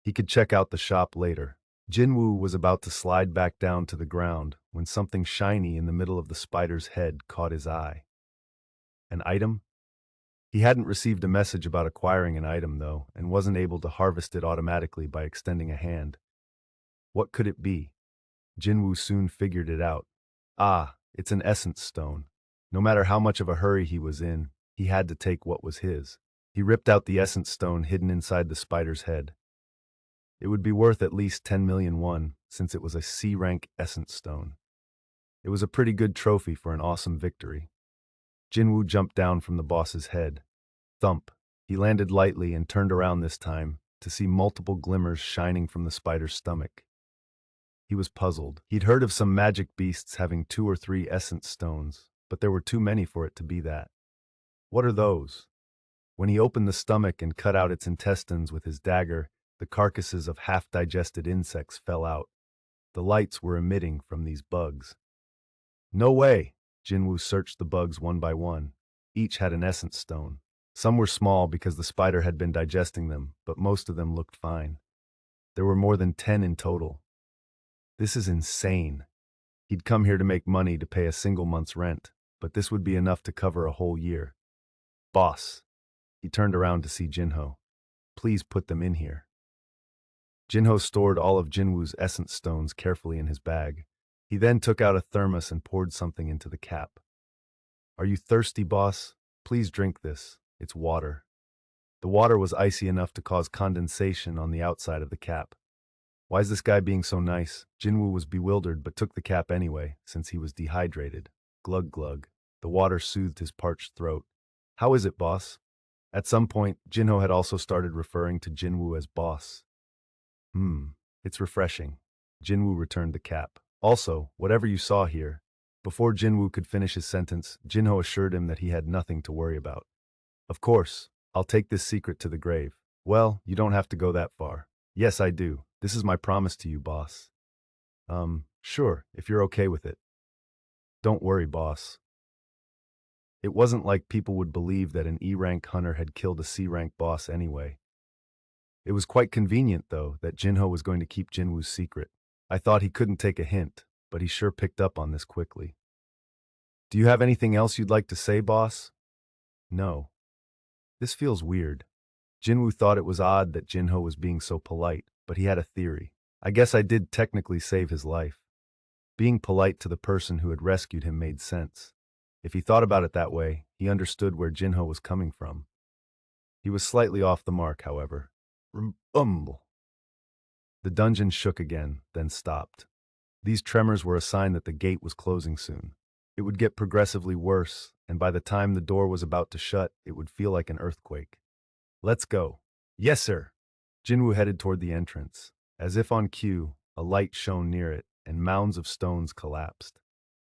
He could check out the shop later. Jin-Woo was about to slide back down to the ground when something shiny in the middle of the spider's head caught his eye. An item? He hadn't received a message about acquiring an item, though, and wasn't able to harvest it automatically by extending a hand. What could it be? Jin-Woo soon figured it out. Ah, it's an essence stone. No matter how much of a hurry he was in, he had to take what was his. He ripped out the essence stone hidden inside the spider's head. It would be worth at least 10 million won, since it was a C-rank essence stone. It was a pretty good trophy for an awesome victory. Jin-Woo jumped down from the boss's head. Thump. He landed lightly and turned around this time to see multiple glimmers shining from the spider's stomach. He was puzzled. He'd heard of some magic beasts having 2 or 3 essence stones, but there were too many for it to be that. What are those? When he opened the stomach and cut out its intestines with his dagger, the carcasses of half-digested insects fell out. The lights were emitting from these bugs. No way! Jin-Woo searched the bugs one by one. Each had an essence stone. Some were small because the spider had been digesting them, but most of them looked fine. There were more than 10 in total. This is insane. He'd come here to make money to pay a single month's rent, but this would be enough to cover a whole year. Boss. He turned around to see Jin-Ho. Please put them in here. Jin-Ho stored all of Jin-Woo's essence stones carefully in his bag. He then took out a thermos and poured something into the cap. Are you thirsty, boss? Please drink this. It's water. The water was icy enough to cause condensation on the outside of the cap. Why is this guy being so nice? Jin-Woo was bewildered but took the cap anyway, since he was dehydrated. Glug glug. The water soothed his parched throat. How is it, boss? At some point, Jin-Ho had also started referring to Jin-Woo as boss. It's refreshing. Jin-Woo returned the cap. Also, whatever you saw here. Before Jin-Woo could finish his sentence, Jin-Ho assured him that he had nothing to worry about. Of course, I'll take this secret to the grave. Well, you don't have to go that far. Yes, I do. This is my promise to you, boss. Sure, if you're okay with it. Don't worry, boss. It wasn't like people would believe that an E-rank hunter had killed a C-rank boss anyway. It was quite convenient, though, that Jin-Ho was going to keep Jin-Woo's secret. I thought he couldn't take a hint, but he sure picked up on this quickly. Do you have anything else you'd like to say, boss? No. This feels weird. Jin-Woo thought it was odd that Jin-Ho was being so polite, but he had a theory. I guess I did technically save his life. Being polite to the person who had rescued him made sense. If he thought about it that way, he understood where Jin-Ho was coming from. He was slightly off the mark, however. Rumble. The dungeon shook again, then stopped. These tremors were a sign that the gate was closing soon. It would get progressively worse, and by the time the door was about to shut, it would feel like an earthquake. Let's go. Yes, sir. Jin-Woo headed toward the entrance. As if on cue, a light shone near it, and mounds of stones collapsed.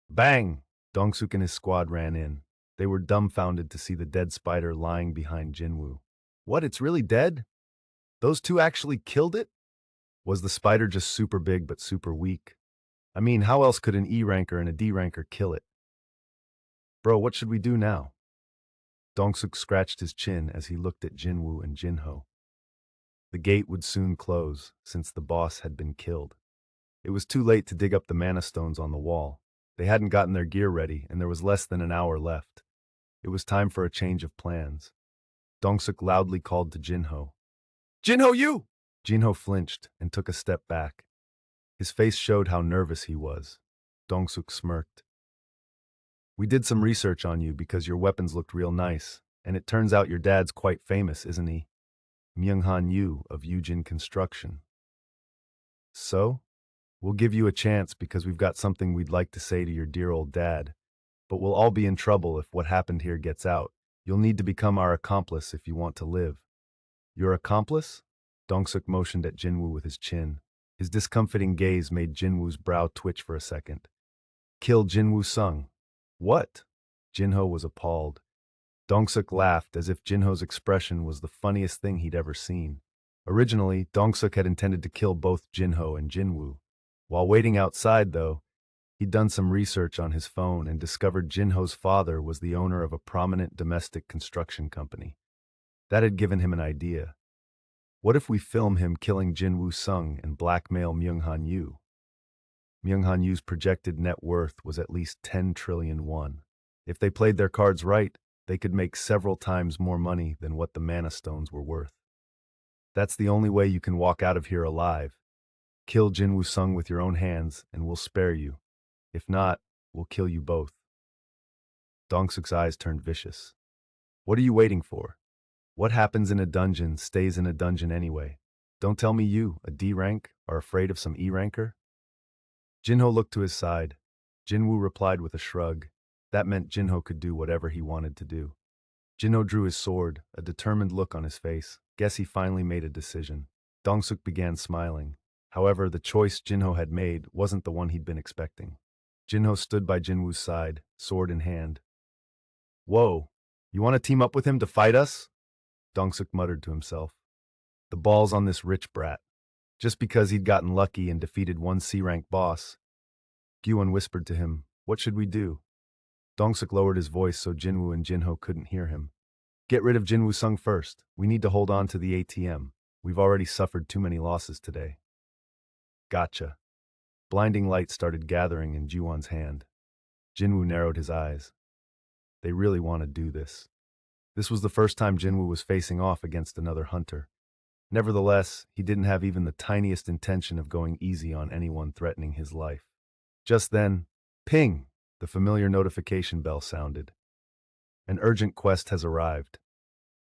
Bang! Dongsuk and his squad ran in. They were dumbfounded to see the dead spider lying behind Jin-Woo. What, it's really dead? Those two actually killed it? Was the spider just super big but super weak? I mean, how else could an E ranker and a D ranker kill it? Bro, what should we do now? Dongsuk scratched his chin as he looked at Jin-Woo and Jin-Ho. The gate would soon close, since the boss had been killed. It was too late to dig up the mana stones on the wall. They hadn't gotten their gear ready, and there was less than an hour left. It was time for a change of plans. Dongsuk loudly called to Jin-Ho. Jin-Ho, you! Jin-Ho flinched and took a step back. His face showed how nervous he was. Dongsuk smirked. We did some research on you because your weapons looked real nice, and it turns out your dad's quite famous, isn't he? Myung-Han Yu of Yujin Construction. So? We'll give you a chance because we've got something we'd like to say to your dear old dad. But we'll all be in trouble if what happened here gets out. You'll need to become our accomplice if you want to live. Your accomplice? Dongsuk motioned at Jin-Woo with his chin. His discomfiting gaze made Jin-Woo's brow twitch for a second. Kill Jin-Woo Sung. What? Jin-Ho was appalled. Dongsuk laughed as if Jin-Ho's expression was the funniest thing he'd ever seen. Originally, Dongsuk had intended to kill both Jin-Ho and Jin-Woo. While waiting outside, though, he'd done some research on his phone and discovered Jin-Ho's father was the owner of a prominent domestic construction company. That had given him an idea. What if we film him killing Jin-Woo Sung and blackmail Myung-Han Yu? Myung-Han Yu's projected net worth was at least 10 trillion won. If they played their cards right, they could make several times more money than what the mana stones were worth. That's the only way you can walk out of here alive. Kill Jin-Woo Sung with your own hands, and we'll spare you. If not, we'll kill you both. Dongsuk's eyes turned vicious. What are you waiting for? What happens in a dungeon stays in a dungeon anyway. Don't tell me you, a D rank, are afraid of some E ranker? Jin-Ho looked to his side. Jin-Woo replied with a shrug. That meant Jin-Ho could do whatever he wanted to do. Jin-Ho drew his sword, a determined look on his face. Guess he finally made a decision. Dongsuk began smiling. However, the choice Jin-Ho had made wasn't the one he'd been expecting. Jin-Ho stood by Jin-Woo's side, sword in hand. Whoa, you want to team up with him to fight us? Dongsuk muttered to himself. The ball's on this rich brat. Just because he'd gotten lucky and defeated one C-rank boss. Gyuan whispered to him, what should we do? Dongsuk lowered his voice so Jin-Woo and Jin-Ho couldn't hear him. Get rid of Jin-Woo Sung first. We need to hold on to the ATM. We've already suffered too many losses today. Gotcha. Blinding light started gathering in Gyuan's hand. Jin-Woo narrowed his eyes. They really want to do this. This was the first time Jin-Woo was facing off against another hunter. Nevertheless, he didn't have even the tiniest intention of going easy on anyone threatening his life. Just then, ping! The familiar notification bell sounded. An urgent quest has arrived.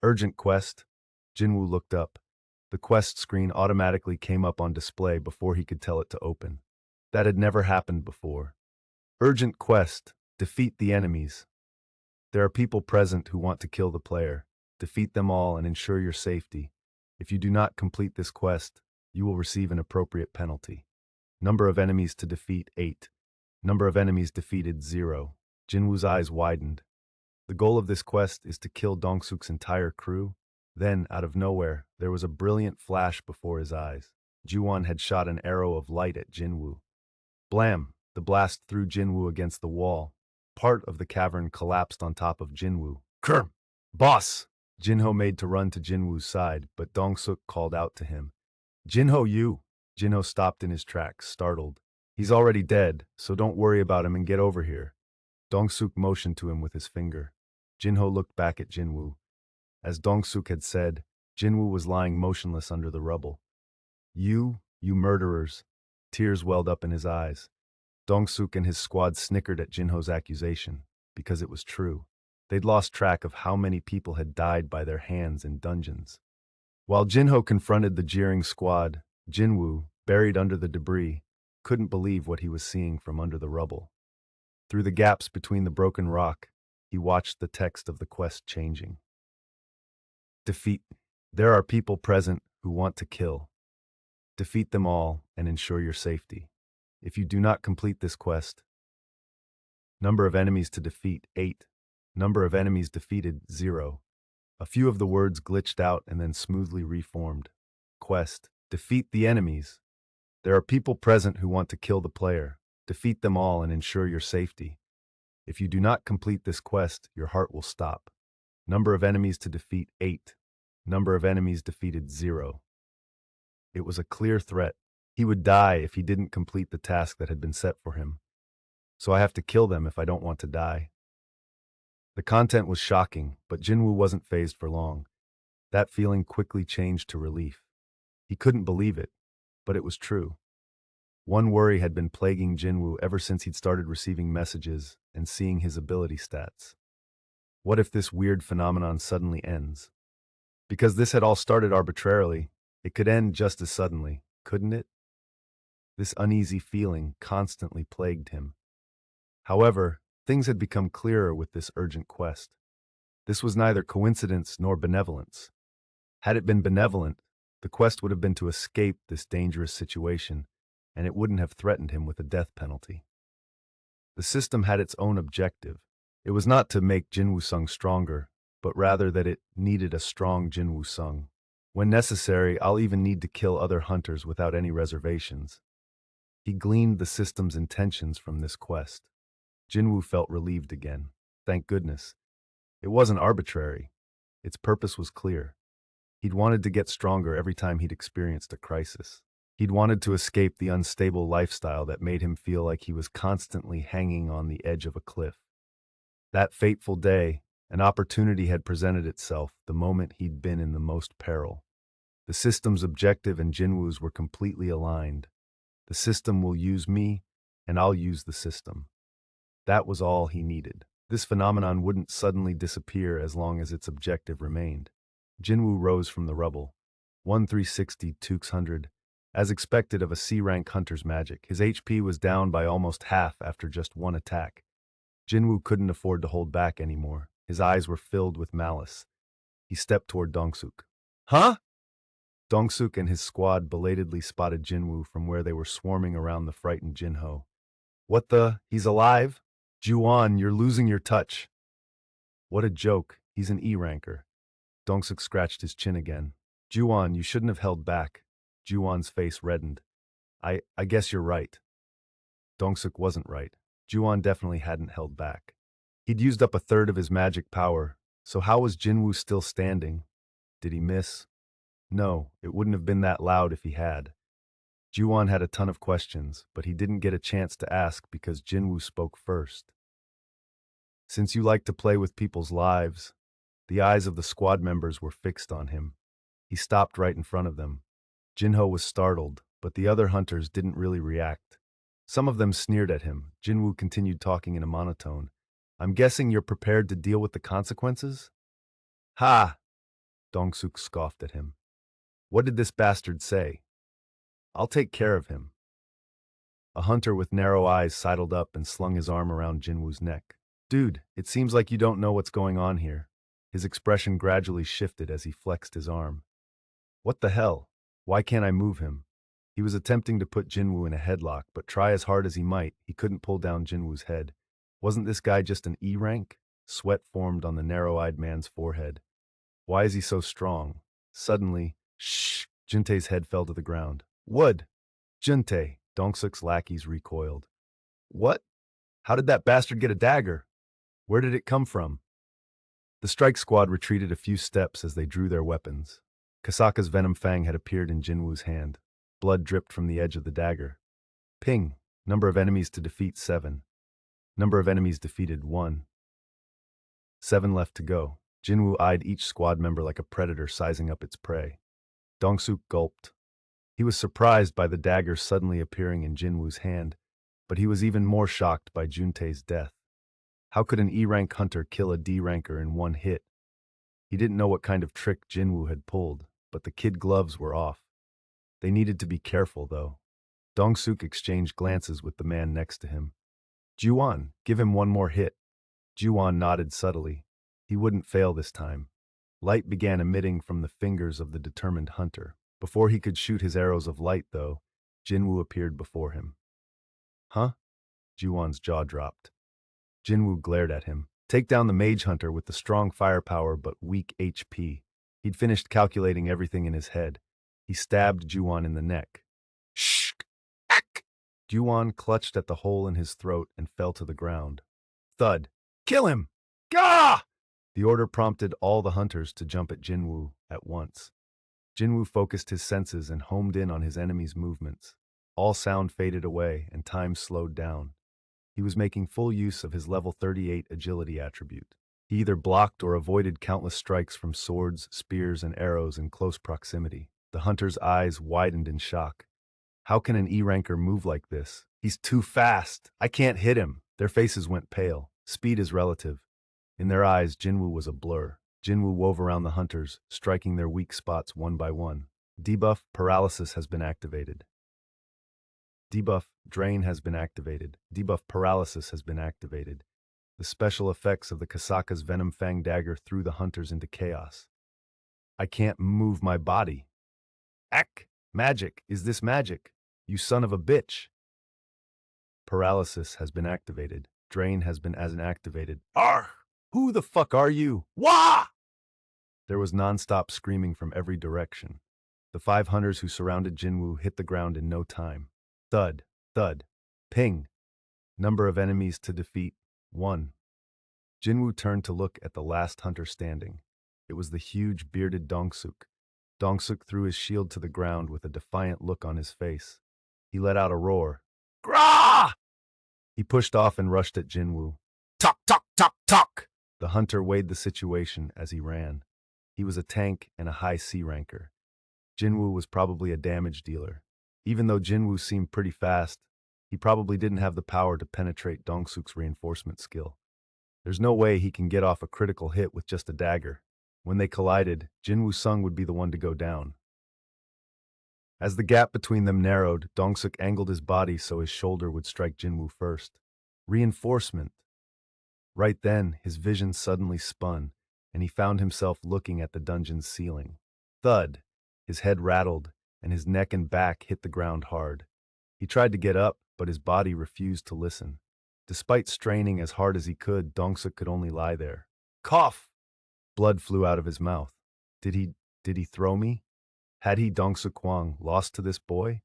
Urgent quest? Jin-Woo looked up. The quest screen automatically came up on display before he could tell it to open. That had never happened before. Urgent quest. Defeat the enemies. There are people present who want to kill the player. Defeat them all and ensure your safety. If you do not complete this quest, you will receive an appropriate penalty. Number of enemies to defeat 8. Number of enemies defeated 0. Jin-Woo's eyes widened. The goal of this quest is to kill Dongsuk's entire crew. Then, out of nowhere, there was a brilliant flash before his eyes. Gyuan had shot an arrow of light at Jin-Woo. Blam! The blast threw Jin-Woo against the wall. Part of the cavern collapsed on top of Jin-Woo. Kerm! Boss! Jin-Ho made to run to Jin-Woo's side, but Dongsuk called out to him. Jin-Ho, you! Jin-Ho stopped in his tracks, startled. He's already dead, so don't worry about him and get over here. Dongsuk motioned to him with his finger. Jin-Ho looked back at Jin-Woo. As Dongsuk had said, Jin-Woo was lying motionless under the rubble. You murderers! Tears welled up in his eyes. Dongsuk and his squad snickered at Jin-Ho's accusation, because it was true. They'd lost track of how many people had died by their hands in dungeons. While Jin-Ho confronted the jeering squad, Jin-Woo, buried under the debris, couldn't believe what he was seeing from under the rubble. Through the gaps between the broken rock, he watched the text of the quest changing. Defeat. There are people present who want to kill. Defeat them all and ensure your safety. If you do not complete this quest, number of enemies to defeat 8. Number of enemies defeated 0. A few of the words glitched out and then smoothly reformed. Quest. Defeat the enemies. There are people present who want to kill the player. Defeat them all and ensure your safety. If you do not complete this quest, your heart will stop. Number of enemies to defeat 8. Number of enemies defeated 0. It was a clear threat. He would die if he didn't complete the task that had been set for him. So I have to kill them if I don't want to die. The content was shocking, but Jin-Woo wasn't fazed for long. That feeling quickly changed to relief. He couldn't believe it, but it was true. One worry had been plaguing Jin-Woo ever since he'd started receiving messages and seeing his ability stats. What if this weird phenomenon suddenly ends? Because this had all started arbitrarily, it could end just as suddenly, couldn't it? This uneasy feeling constantly plagued him. However, things had become clearer with this urgent quest. This was neither coincidence nor benevolence. Had it been benevolent, the quest would have been to escape this dangerous situation, and it wouldn't have threatened him with a death penalty. The system had its own objective. It was not to make Jin-Woo Sung stronger, but rather that it needed a strong Jin-Woo Sung. When necessary, I'll even need to kill other hunters without any reservations. He gleaned the system's intentions from this quest. Jin-Woo felt relieved again. Thank goodness. It wasn't arbitrary. Its purpose was clear. He'd wanted to get stronger every time he'd experienced a crisis. He'd wanted to escape the unstable lifestyle that made him feel like he was constantly hanging on the edge of a cliff. That fateful day, an opportunity had presented itself the moment he'd been in the most peril. The system's objective and Jin-Woo's were completely aligned. The system will use me, and I'll use the system. That was all he needed. This phenomenon wouldn't suddenly disappear as long as its objective remained. Jin-Woo rose from the rubble. 1360-200. As expected of a C-rank hunter's magic, his HP was down by almost half after just one attack. Jin-Woo couldn't afford to hold back anymore. His eyes were filled with malice. He stepped toward Dong-suk. Huh? Dong-suk and his squad belatedly spotted Jin-Woo from where they were swarming around the frightened Jin-Ho. What the? He's alive? Ju-won, you're losing your touch. What a joke. He's an E-ranker. Dong-suk scratched his chin again. Ju-won, you shouldn't have held back. Ju-won's face reddened. I guess you're right. Dong-suk wasn't right. Ju-won definitely hadn't held back. He'd used up a third of his magic power, so how was Jin-Woo still standing? Did he miss? No, it wouldn't have been that loud if he had. Ju-won had a ton of questions, but he didn't get a chance to ask because Jin-Woo spoke first. Since you like to play with people's lives, the eyes of the squad members were fixed on him. He stopped right in front of them. Jin-Ho was startled, but the other hunters didn't really react. Some of them sneered at him. Jin-Woo continued talking in a monotone. I'm guessing you're prepared to deal with the consequences? Ha! Dong-suk scoffed at him. What did this bastard say? I'll take care of him. A hunter with narrow eyes sidled up and slung his arm around Jin-Woo's neck. Dude, it seems like you don't know what's going on here. His expression gradually shifted as he flexed his arm. What the hell? Why can't I move him? He was attempting to put Jin-Woo in a headlock, but try as hard as he might, he couldn't pull down Jin-Woo's head. Wasn't this guy just an E-rank? Sweat formed on the narrow-eyed man's forehead. Why is he so strong? Suddenly, shh! Juntae's head fell to the ground. Wood! Juntae! Dong-suk's lackeys recoiled. What? How did that bastard get a dagger? Where did it come from? The strike squad retreated a few steps as they drew their weapons. Kasaka's venom fang had appeared in Jin-Woo's hand. Blood dripped from the edge of the dagger. Ping. Number of enemies to defeat 7. Number of enemies defeated 1. 7 left to go. Jin-Woo eyed each squad member like a predator sizing up its prey. Dong-suk gulped. He was surprised by the dagger suddenly appearing in Jin-Woo's hand, but he was even more shocked by Juntae's death. How could an E-rank hunter kill a D-ranker in one hit? He didn't know what kind of trick Jin-Woo had pulled, but the kid gloves were off. They needed to be careful, though. Dong-suk exchanged glances with the man next to him. Ju-won, give him one more hit. Ju-won nodded subtly. He wouldn't fail this time. Light began emitting from the fingers of the determined hunter. Before he could shoot his arrows of light, though, Jin-Woo appeared before him. Huh? Ju-won's jaw dropped. Jin-Woo glared at him. Take down the mage hunter with the strong firepower but weak HP. He'd finished calculating everything in his head. He stabbed Ju-won in the neck. Shh! Ack! Ju-won clutched at the hole in his throat and fell to the ground. Thud. Kill him! Gah! The order prompted all the hunters to jump at Jin-Woo at once. Jin-Woo focused his senses and homed in on his enemy's movements. All sound faded away and time slowed down. He was making full use of his level 38 agility attribute. He either blocked or avoided countless strikes from swords, spears, and arrows in close proximity. The hunter's eyes widened in shock. How can an E-ranker move like this? He's too fast. I can't hit him. Their faces went pale. Speed is relative. In their eyes, Jin-Woo was a blur. Jin-Woo wove around the hunters, striking their weak spots one by one. Debuff Paralysis has been activated. Debuff Drain has been activated. Debuff Paralysis has been activated. The special effects of the Kasaka's Venom Fang dagger threw the hunters into chaos. I can't move my body. Ack! Magic! Is this magic? You son of a bitch! Paralysis has been activated. Drain has been activated. Argh! Who the fuck are you? Wah! There was non-stop screaming from every direction. The 5 hunters who surrounded Jin-Woo hit the ground in no time. Thud, thud, ping. Number of enemies to defeat, 1. Jin-Woo turned to look at the last hunter standing. It was the huge bearded Dong-suk. Dong-suk threw his shield to the ground with a defiant look on his face. He let out a roar. Grah! He pushed off and rushed at Jin-Woo. Tuck, tuck, tuck, tuck! The hunter weighed the situation as he ran. He was a tank and a high C ranker. Jin-Woo was probably a damage dealer. Even though Jin-Woo seemed pretty fast, he probably didn't have the power to penetrate Dong-suk's reinforcement skill. There's no way he can get off a critical hit with just a dagger. When they collided, Jin-Woo Sung would be the one to go down. As the gap between them narrowed, Dong-suk angled his body so his shoulder would strike Jin-Woo first. Reinforcement. Right then, his vision suddenly spun, and he found himself looking at the dungeon's ceiling. Thud! His head rattled, and his neck and back hit the ground hard. He tried to get up, but his body refused to listen. Despite straining as hard as he could, Dong-suk could only lie there. Cough! Blood flew out of his mouth. Did he throw me? Had he, Dong-suk Kwang, lost to this boy?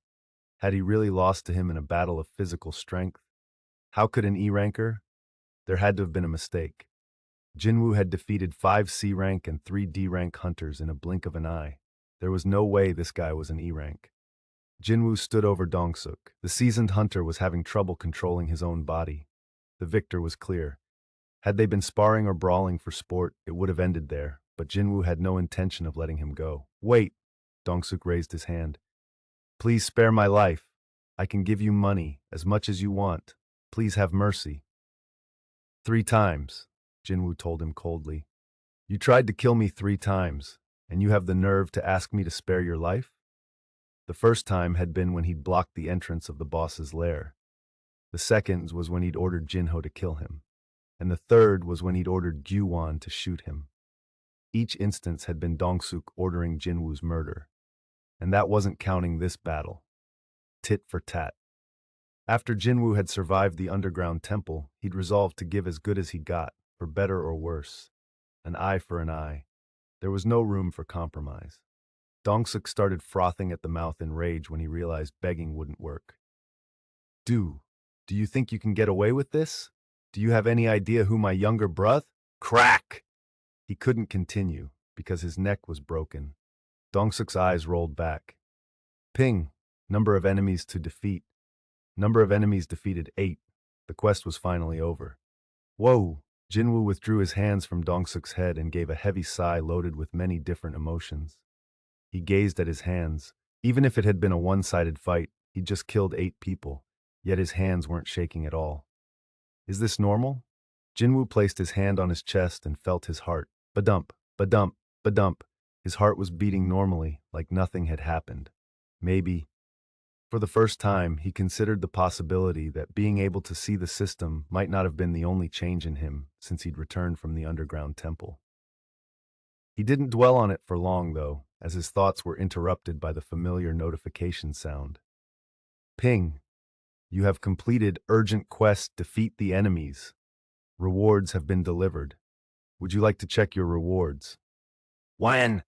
Had he really lost to him in a battle of physical strength? How could an E-ranker? There had to have been a mistake. Jin-Woo had defeated 5 C-rank and 3 D-rank hunters in a blink of an eye. There was no way this guy was an E-rank. Jin-Woo stood over Dong-suk. The seasoned hunter was having trouble controlling his own body. The victor was clear. Had they been sparring or brawling for sport, it would have ended there, but Jin-Woo had no intention of letting him go. Wait! Dong-suk raised his hand. Please spare my life. I can give you money, as much as you want. Please have mercy. 3 times, Jin-Woo told him coldly. You tried to kill me 3 times, and you have the nerve to ask me to spare your life? The first time had been when he'd blocked the entrance of the boss's lair. The second was when he'd ordered Jin-Ho to kill him. And the third was when he'd ordered Ju-won to shoot him. Each instance had been Dong-suk ordering Jin-Woo's murder. And that wasn't counting this battle. Tit for tat. After Jin-Woo had survived the underground temple, he'd resolved to give as good as he got, for better or worse. An eye for an eye. There was no room for compromise. Dong-suk started frothing at the mouth in rage when he realized begging wouldn't work. Do you think you can get away with this? Do you have any idea who my younger brother? Crack! He couldn't continue, because his neck was broken. Dong-suk's eyes rolled back. Ping. Number of enemies to defeat. Number of enemies defeated 8. The quest was finally over. Whoa! Jin-Woo withdrew his hands from Dong-suk's head and gave a heavy sigh loaded with many different emotions. He gazed at his hands. Even if it had been a one-sided fight, he'd just killed 8 people, yet his hands weren't shaking at all. Is this normal? Jin-Woo placed his hand on his chest and felt his heart. Ba-dump, ba-dump, ba-dump. His heart was beating normally, like nothing had happened. Maybe. For the first time, he considered the possibility that being able to see the system might not have been the only change in him since he'd returned from the underground temple. He didn't dwell on it for long, though, as his thoughts were interrupted by the familiar notification sound. Ping. You have completed urgent quest, defeat the enemies. Rewards have been delivered. Would you like to check your rewards? When?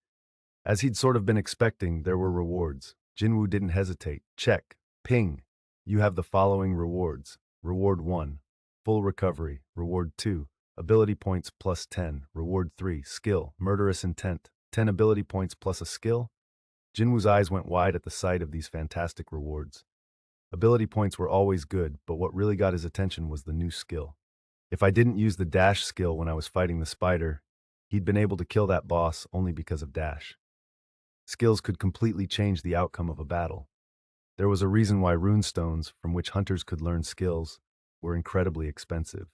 As he'd sort of been expecting, there were rewards. Jin-Woo didn't hesitate. Check. Ping. You have the following rewards. Reward 1. Full recovery. Reward 2. Ability points plus 10. Reward 3. Skill. Murderous intent. 10 ability points plus a skill. Jin-Woo's eyes went wide at the sight of these fantastic rewards. Ability points were always good, but what really got his attention was the new skill. If I didn't use the dash skill when I was fighting the spider, he'd been able to kill that boss only because of dash. Skills could completely change the outcome of a battle. There was a reason why runestones, from which hunters could learn skills, were incredibly expensive.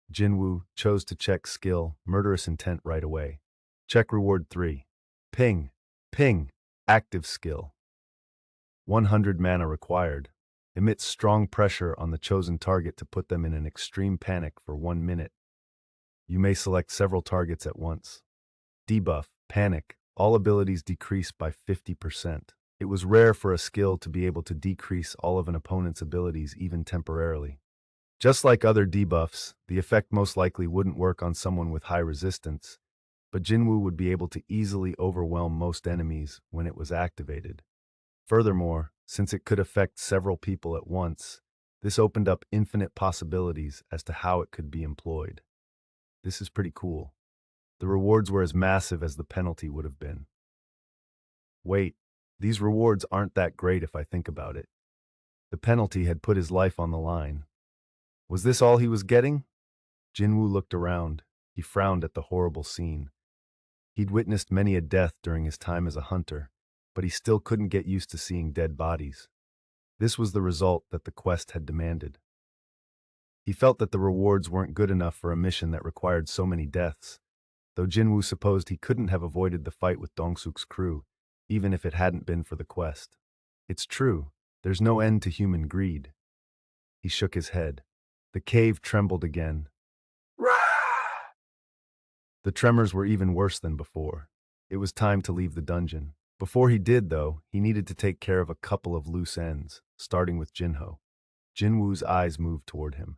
Jin-Woo chose to check skill, murderous intent right away. Check reward 3. Ping. Ping. Active skill. 100 mana required. Emits strong pressure on the chosen target to put them in an extreme panic for 1 minute. You may select several targets at once. Debuff, panic. All abilities decrease by 50%. It was rare for a skill to be able to decrease all of an opponent's abilities even temporarily. Just like other debuffs, the effect most likely wouldn't work on someone with high resistance, but Jin-Woo would be able to easily overwhelm most enemies when it was activated. Furthermore, since it could affect several people at once, this opened up infinite possibilities as to how it could be employed. This is pretty cool. The rewards were as massive as the penalty would have been. Wait, these rewards aren't that great if I think about it. The penalty had put his life on the line. Was this all he was getting? Jin-Woo looked around. He frowned at the horrible scene. He'd witnessed many a death during his time as a hunter, but he still couldn't get used to seeing dead bodies. This was the result that the quest had demanded. He felt that the rewards weren't good enough for a mission that required so many deaths, though Jin-Woo supposed he couldn't have avoided the fight with Dong-suk's crew, even if it hadn't been for the quest. It's true, there's no end to human greed. He shook his head. The cave trembled again. The tremors were even worse than before. It was time to leave the dungeon. Before he did, though, he needed to take care of a couple of loose ends, starting with Jin-Ho. Jin-Woo's eyes moved toward him.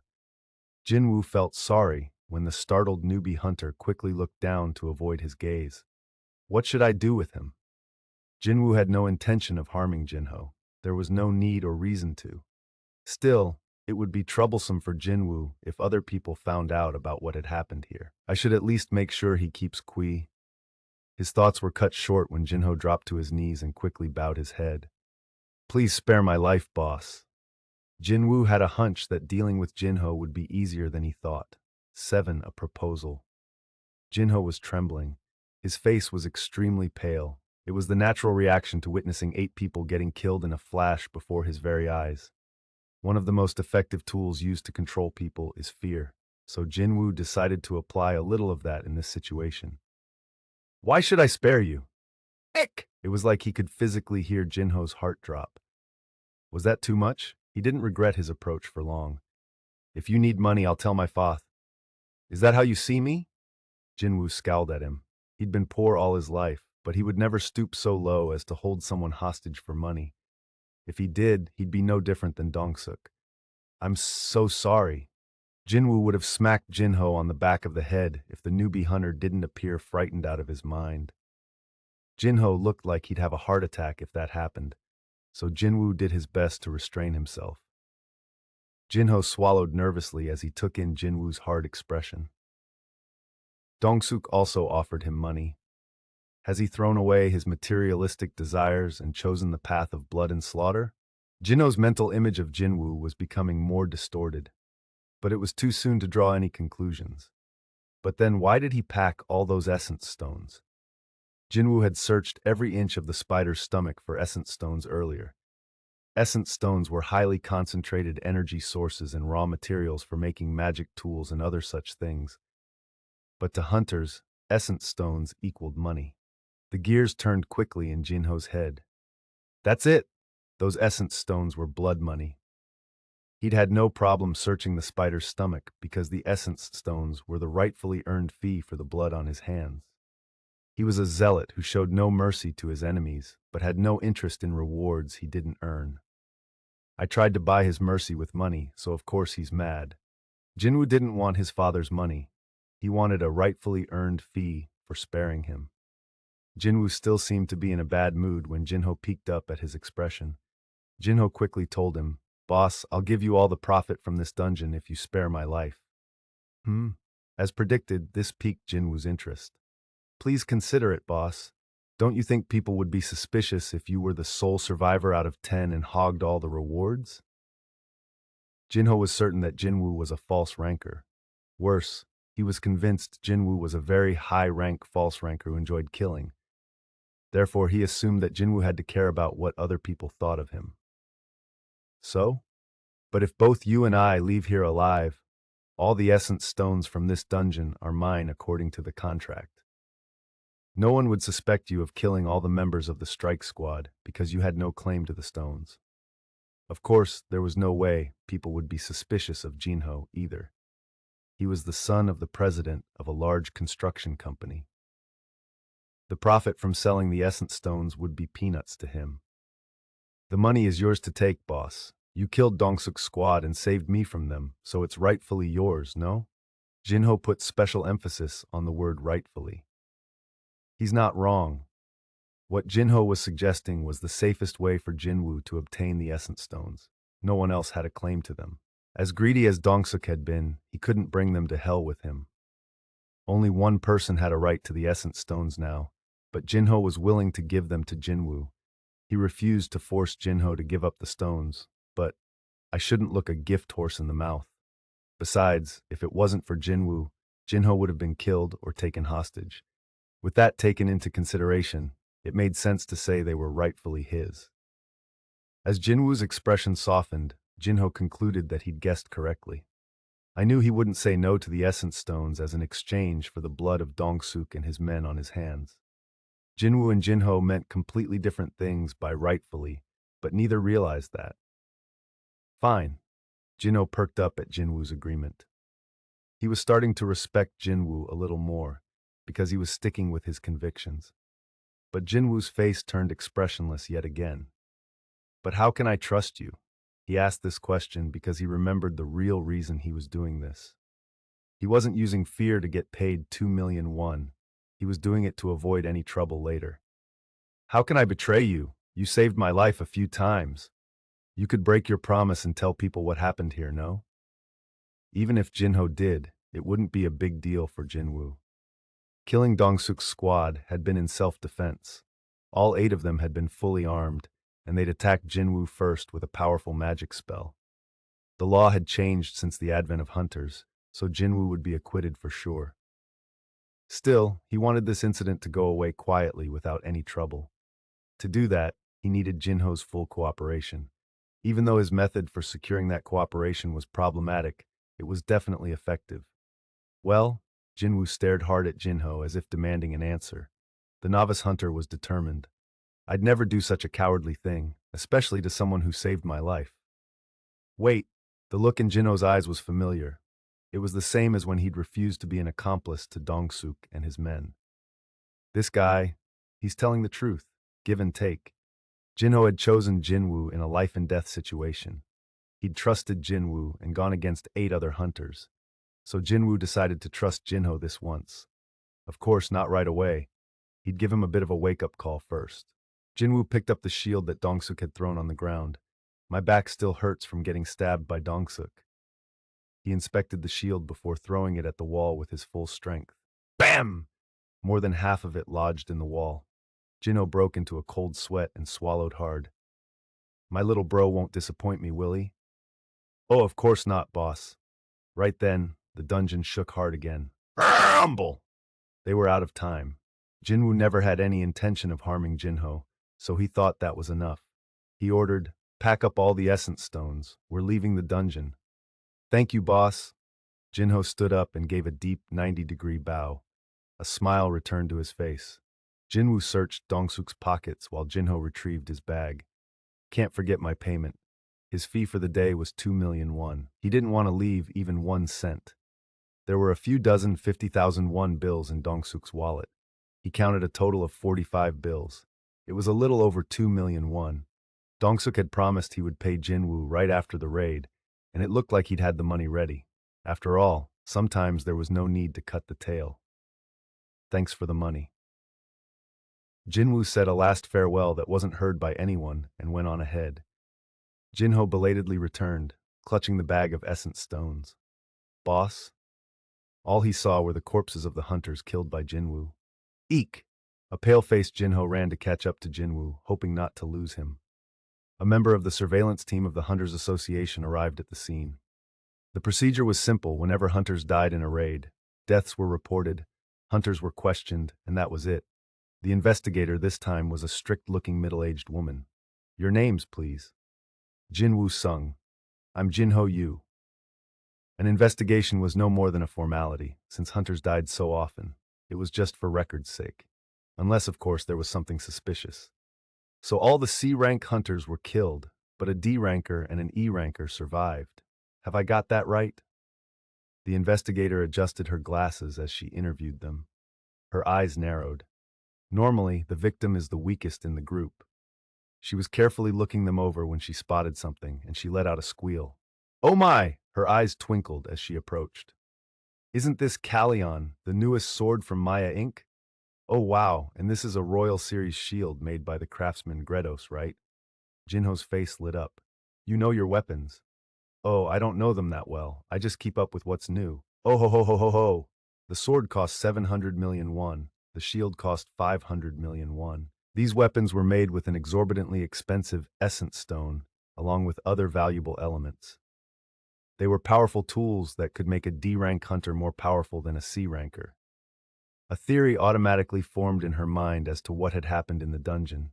Jin-Woo felt sorry when the startled newbie hunter quickly looked down to avoid his gaze. What should I do with him? Jin-Woo had no intention of harming Jin-Ho. There was no need or reason to. Still, it would be troublesome for Jin-Woo if other people found out about what had happened here. I should at least make sure he keeps Kui. His thoughts were cut short when Jin-Ho dropped to his knees and quickly bowed his head. Please spare my life, boss. Jin-Woo had a hunch that dealing with Jin-Ho would be easier than he thought. 7. A proposal. Jin-Ho was trembling. His face was extremely pale. It was the natural reaction to witnessing 8 people getting killed in a flash before his very eyes. One of the most effective tools used to control people is fear, so Jin-Woo decided to apply a little of that in this situation. Why should I spare you? Ick! It was like he could physically hear Jin-Ho's heart drop. Was that too much? He didn't regret his approach for long. If you need money, I'll tell my father. Is that how you see me? Jin-Woo scowled at him. He'd been poor all his life, but he would never stoop so low as to hold someone hostage for money. If he did, he'd be no different than Dong-suk. I'm so sorry. Jin-Woo would have smacked Jin-Ho on the back of the head if the newbie hunter didn't appear frightened out of his mind. Jin-Ho looked like he'd have a heart attack if that happened, so Jin-Woo did his best to restrain himself. Jin-Ho swallowed nervously as he took in Jin-Woo's hard expression. Dong-suk also offered him money. Has he thrown away his materialistic desires and chosen the path of blood and slaughter? Jin-Ho's mental image of Jin-Woo was becoming more distorted, but it was too soon to draw any conclusions. But then why did he pack all those essence stones? Jin-Woo had searched every inch of the spider's stomach for essence stones earlier. Essence stones were highly concentrated energy sources and raw materials for making magic tools and other such things. But to hunters, essence stones equaled money. The gears turned quickly in Jin-Ho's head. That's it! Those essence stones were blood money. He'd had no problem searching the spider's stomach because the essence stones were the rightfully earned fee for the blood on his hands. He was a zealot who showed no mercy to his enemies, but had no interest in rewards he didn't earn. I tried to buy his mercy with money, so of course he's mad. Jin-Woo didn't want his father's money. He wanted a rightfully earned fee for sparing him. Jin-Woo still seemed to be in a bad mood when Jin-Ho peeked up at his expression. Jin-Ho quickly told him, "Boss, I'll give you all the profit from this dungeon if you spare my life." Hmm? As predicted, this piqued Jin-Woo's interest. "Please consider it, boss. Don't you think people would be suspicious if you were the sole survivor out of 10 and hogged all the rewards?" Jin-Ho was certain that Jin-Woo was a false ranker. Worse, he was convinced Jin-Woo was a very high-rank false ranker who enjoyed killing. Therefore, he assumed that Jin-Woo had to care about what other people thought of him. So? But if both you and I leave here alive, all the essence stones from this dungeon are mine according to the contract. No one would suspect you of killing all the members of the strike squad because you had no claim to the stones. Of course, there was no way people would be suspicious of Jin-Ho either. He was the son of the president of a large construction company. The profit from selling the essence stones would be peanuts to him. "The money is yours to take, boss. You killed Dong-suk's squad and saved me from them, so it's rightfully yours, no?" Jin-Ho put special emphasis on the word rightfully. He's not wrong. What Jin-Ho was suggesting was the safest way for Jin-Woo to obtain the essence stones. No one else had a claim to them. As greedy as Dong-suk had been, he couldn't bring them to hell with him. Only one person had a right to the essence stones now, but Jin-Ho was willing to give them to Jin-Woo. He refused to force Jin-Ho to give up the stones, but I shouldn't look a gift horse in the mouth. Besides, if it wasn't for Jin-Woo, Jin-Ho would have been killed or taken hostage. With that taken into consideration, it made sense to say they were rightfully his. As Jin-Woo's expression softened, Jin-Ho concluded that he'd guessed correctly. I knew he wouldn't say no to the essence stones as an exchange for the blood of Dong-suk and his men on his hands. Jin-Woo and Jin-Ho meant completely different things by rightfully, but neither realized that. Fine. Jin-Ho perked up at Jin-Woo's agreement. He was starting to respect Jin-Woo a little more, because he was sticking with his convictions. But Jin-Woo's face turned expressionless yet again. "But how can I trust you?" He asked this question because he remembered the real reason he was doing this. He wasn't using fear to get paid 2 million won. He was doing it to avoid any trouble later. "How can I betray you? You saved my life a few times. You could break your promise and tell people what happened here, no?" Even if Jin-Ho did, it wouldn't be a big deal for Jin-Woo. Killing Dong-suk's squad had been in self-defense. All 8 of them had been fully armed, and they'd attacked Jin-Woo first with a powerful magic spell. The law had changed since the advent of hunters, so Jin-Woo would be acquitted for sure. Still, he wanted this incident to go away quietly without any trouble. To do that, he needed Jin-Ho's full cooperation. Even though his method for securing that cooperation was problematic, it was definitely effective. "Well," Jin-Woo stared hard at Jin-Ho as if demanding an answer. The novice hunter was determined. "I'd never do such a cowardly thing, especially to someone who saved my life." "Wait." The look in Jin-Ho's eyes was familiar. It was the same as when he'd refused to be an accomplice to Dong-suk and his men. This guy, he's telling the truth, give and take. Jin-Ho had chosen Jin-Woo in a life-and-death situation. He'd trusted Jin-Woo and gone against 8 other hunters. So Jin-Woo decided to trust Jin-Ho this once. Of course, not right away. He'd give him a bit of a wake-up call first. Jin-Woo picked up the shield that Dong-suk had thrown on the ground. "My back still hurts from getting stabbed by Dong-suk." He inspected the shield before throwing it at the wall with his full strength. Bam! More than half of it lodged in the wall. Jin-Ho broke into a cold sweat and swallowed hard. "My little bro won't disappoint me, will he?" "Oh, of course not, boss." Right then, the dungeon shook hard again. Rumble! They were out of time. Jin-Woo never had any intention of harming Jin-Ho, so he thought that was enough. He ordered, "Pack up all the essence stones. We're leaving the dungeon." "Thank you, boss." Jin-Ho stood up and gave a deep 90-degree bow. A smile returned to his face. Jin-Woo searched Dong-suk's pockets while Jin-Ho retrieved his bag. "Can't forget my payment." His fee for the day was 2 million won. He didn't want to leave even 1 cent. There were a few dozen 50,000 won bills in Dong-suk's wallet. He counted a total of 45 bills. It was a little over 2 million won. Dong-suk had promised he would pay Jin-Woo right after the raid, and it looked like he'd had the money ready. After all, sometimes there was no need to cut the tail. Thanks for the money. Jin-Woo said a last farewell that wasn't heard by anyone and went on ahead. Jin-Ho belatedly returned, clutching the bag of essence stones. Boss? All he saw were the corpses of the hunters killed by Jin-Woo. Eek! A pale-faced Jin-Ho ran to catch up to Jin-Woo, hoping not to lose him. A member of the surveillance team of the Hunters Association arrived at the scene. The procedure was simple whenever hunters died in a raid. Deaths were reported, hunters were questioned, and that was it. The investigator this time was a strict-looking middle-aged woman. Your names, please. Jin-Woo Sung. I'm Jin-Ho Yu. An investigation was no more than a formality, since hunters died so often. It was just for record's sake. Unless, of course, there was something suspicious. So all the C-rank hunters were killed, but a D-ranker and an E-ranker survived. Have I got that right? The investigator adjusted her glasses as she interviewed them. Her eyes narrowed. Normally, the victim is the weakest in the group. She was carefully looking them over when she spotted something, and she let out a squeal. Oh my! Her eyes twinkled as she approached. Isn't this Callion, the newest sword from Maya Inc.? Oh wow, and this is a Royal Series shield made by the craftsman Gredos, right? Jinho's face lit up. You know your weapons. Oh, I don't know them that well. I just keep up with what's new. Oh ho ho ho ho ho! The sword cost 700 million won. The shield cost 500 million won. These weapons were made with an exorbitantly expensive essence stone, along with other valuable elements. They were powerful tools that could make a D-rank hunter more powerful than a C-ranker. A theory automatically formed in her mind as to what had happened in the dungeon.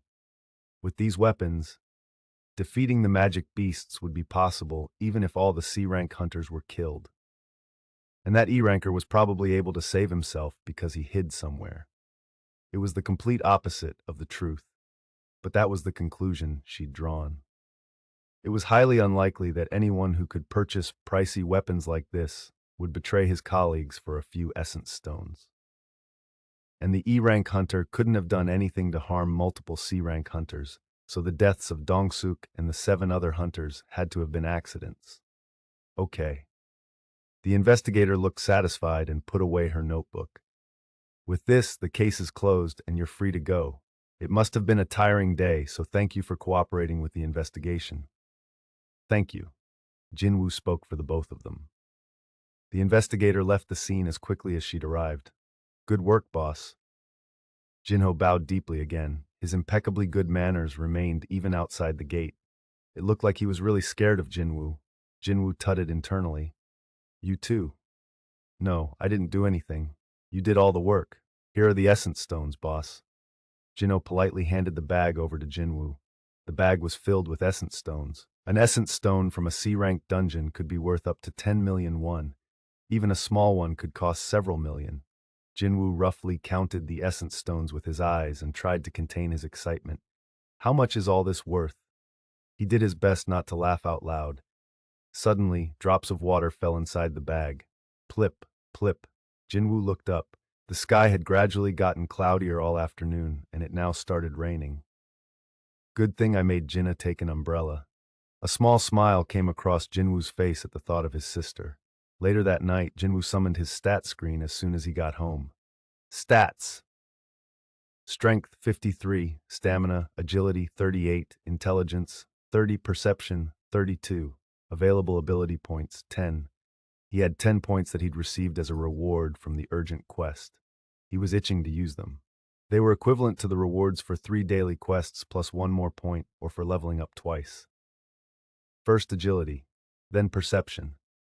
With these weapons, defeating the magic beasts would be possible even if all the C-rank hunters were killed. And that E-ranker was probably able to save himself because he hid somewhere. It was the complete opposite of the truth, but that was the conclusion she'd drawn. It was highly unlikely that anyone who could purchase pricey weapons like this would betray his colleagues for a few essence stones. And the E-rank hunter couldn't have done anything to harm multiple C-rank hunters, so the deaths of Dong-suk and the 7 other hunters had to have been accidents. Okay. The investigator looked satisfied and put away her notebook. With this, the case is closed and you're free to go. It must have been a tiring day, so thank you for cooperating with the investigation. Thank you. Jin-Woo spoke for the both of them. The investigator left the scene as quickly as she'd arrived. Good work, boss. Jin-Ho bowed deeply again. His impeccably good manners remained even outside the gate. It looked like he was really scared of Jin-Woo. Jin-Woo tutted internally. You too. No, I didn't do anything. You did all the work. Here are the essence stones, boss. Jin-Ho politely handed the bag over to Jin-Woo. The bag was filled with essence stones. An essence stone from a C-rank dungeon could be worth up to 10 million won. Even a small one could cost several million. Jin-Woo roughly counted the essence stones with his eyes and tried to contain his excitement. How much is all this worth? He did his best not to laugh out loud. Suddenly, drops of water fell inside the bag. Plip, plip. Jin-Woo looked up. The sky had gradually gotten cloudier all afternoon, and it now started raining. Good thing I made Jinna take an umbrella. A small smile came across Jin-Woo's face at the thought of his sister. Later that night, Jin-Woo summoned his stat screen as soon as he got home. Stats. Strength 53, Stamina, Agility 38, Intelligence 30, Perception 32, Available ability points 10. He had 10 points that he'd received as a reward from the urgent quest. He was itching to use them. They were equivalent to the rewards for 3 daily quests plus 1 more point or for leveling up twice. First Agility, then Perception.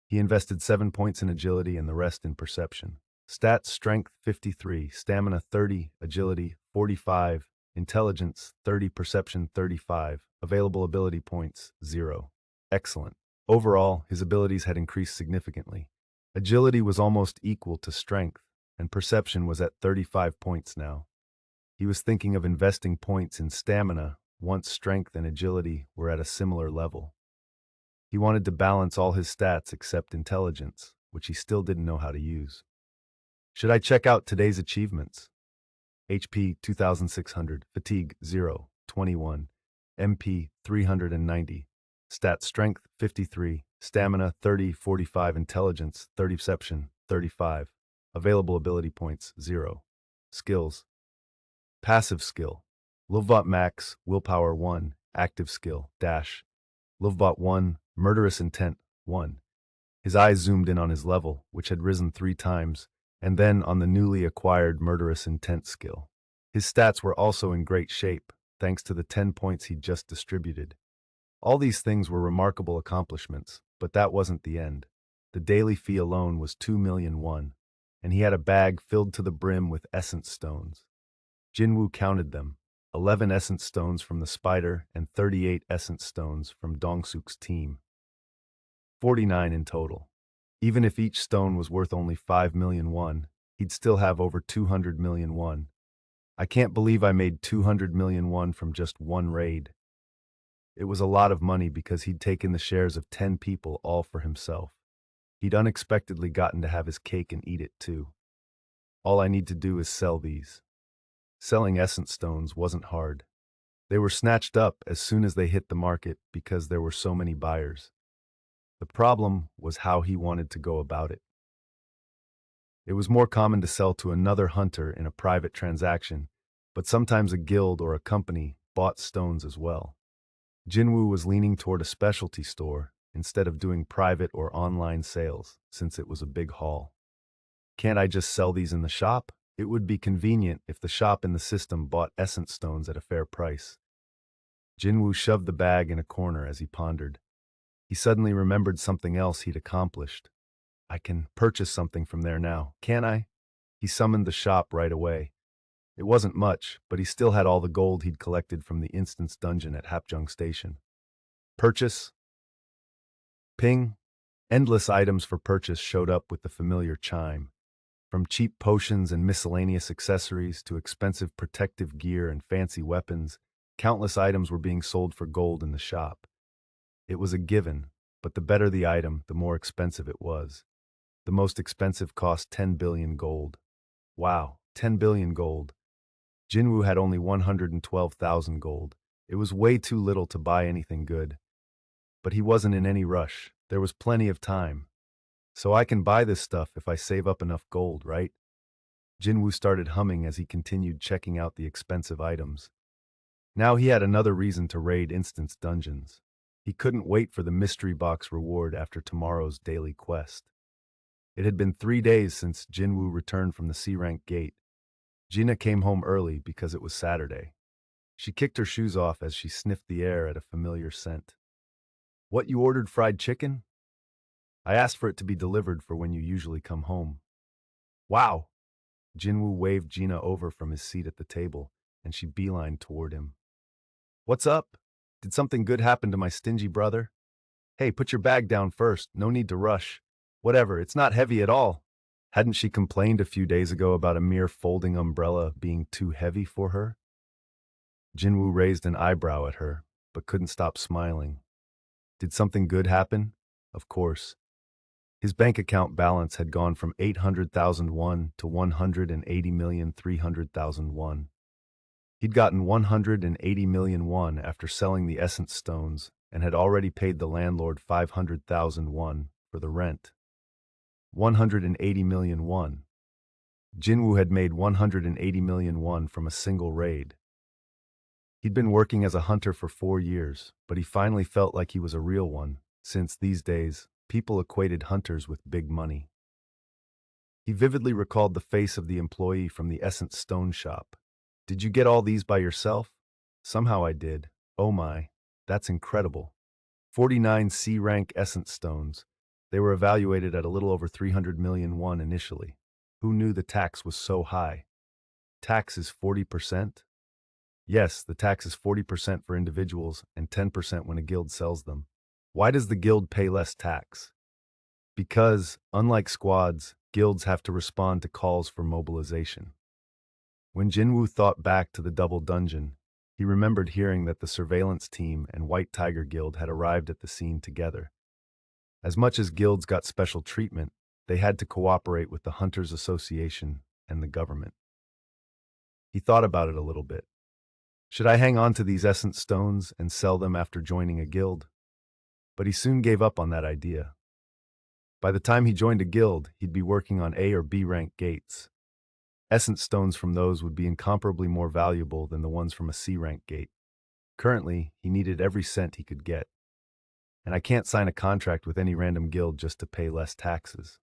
He invested 7 points in Agility and the rest in Perception. Stats Strength 53, Stamina 30, Agility 45, Intelligence 30, Perception 35, Available ability points 0. Excellent. Overall, his abilities had increased significantly. Agility was almost equal to Strength, and Perception was at 35 points now. He was thinking of investing points in Stamina once Strength and Agility were at a similar level. He wanted to balance all his stats except Intelligence, which he still didn't know how to use. Should I check out today's achievements? HP 2600, Fatigue 0, 21, MP 390, stat strength 53, stamina 30, 45, intelligence 30, perception 35, available ability points 0. Skills. Passive skill. Lovebot max, willpower 1, active skill, dash. Lovebot 1, murderous intent 1. His eyes zoomed in on his level, which had risen 3 times, and then on the newly acquired murderous intent skill. His stats were also in great shape, thanks to the 10 points he'd just distributed. All these things were remarkable accomplishments, but that wasn't the end. The daily fee alone was 2,000,000 won, and he had a bag filled to the brim with essence stones. Jin-Woo counted them, 11 essence stones from the spider and 38 essence stones from Dong-suk's team. 49 in total. Even if each stone was worth only 5,000,000 won, he'd still have over 200 million won. I can't believe I made 200 million won from just one raid. It was a lot of money because he'd taken the shares of 10 people all for himself. He'd unexpectedly gotten to have his cake and eat it too. All I need to do is sell these. Selling essence stones wasn't hard. They were snatched up as soon as they hit the market because there were so many buyers. The problem was how he wanted to go about it. It was more common to sell to another hunter in a private transaction, but sometimes a guild or a company bought stones as well. Jin-Woo was leaning toward a specialty store instead of doing private or online sales, since it was a big haul. Can't I just sell these in the shop? It would be convenient if the shop in the system bought essence stones at a fair price. Jin-Woo shoved the bag in a corner as he pondered. He suddenly remembered something else he'd accomplished. I can purchase something from there now, can't I? He summoned the shop right away. It wasn't much, but he still had all the gold he'd collected from the instance dungeon at Hapjeong Station. Purchase? Ping. Endless items for purchase showed up with the familiar chime. From cheap potions and miscellaneous accessories to expensive protective gear and fancy weapons, countless items were being sold for gold in the shop. It was a given, but the better the item, the more expensive it was. The most expensive cost 10 billion gold. Wow, 10 billion gold. Jin-Woo had only 112,000 gold. It was way too little to buy anything good. But he wasn't in any rush. There was plenty of time. So I can buy this stuff if I save up enough gold, right? Jin-Woo started humming as he continued checking out the expensive items. Now he had another reason to raid instance dungeons. He couldn't wait for the mystery box reward after tomorrow's daily quest. It had been 3 days since Jin-Woo returned from the C-rank gate. Gina came home early because it was Saturday. She kicked her shoes off as she sniffed the air at a familiar scent. What, you ordered fried chicken? I asked for it to be delivered for when you usually come home. Wow! Jin-Woo waved Gina over from his seat at the table, and she beelined toward him. What's up? Did something good happen to my stingy brother? Hey, put your bag down first. No need to rush. Whatever, it's not heavy at all. Hadn't she complained a few days ago about a mere folding umbrella being too heavy for her? Jin-Woo raised an eyebrow at her, but couldn't stop smiling. Did something good happen? Of course. His bank account balance had gone from 800,000 won to 180,300,000 won. He'd gotten 180 million won after selling the essence stones and had already paid the landlord 500,000 won for the rent. 180 million won. Jin-Woo had made 180 million won from a single raid. He'd been working as a hunter for 4 years, but he finally felt like he was a real one, since these days, people equated hunters with big money. He vividly recalled the face of the employee from the Essence Stone shop. Did you get all these by yourself? Somehow I did. Oh my, that's incredible. 49 C-rank Essence Stones. They were evaluated at a little over 300 million won initially. Who knew the tax was so high? Tax is 40%? Yes, the tax is 40% for individuals and 10% when a guild sells them. Why does the guild pay less tax? Because, unlike squads, guilds have to respond to calls for mobilization. When Jin-Woo thought back to the double dungeon, he remembered hearing that the surveillance team and White Tiger Guild had arrived at the scene together. As much as guilds got special treatment, they had to cooperate with the Hunters Association and the government. He thought about it a little bit. Should I hang on to these essence stones and sell them after joining a guild? But he soon gave up on that idea. By the time he joined a guild, he'd be working on A or B rank gates. Essence stones from those would be incomparably more valuable than the ones from a C rank gate. Currently, he needed every cent he could get. And I can't sign a contract with any random guild just to pay less taxes.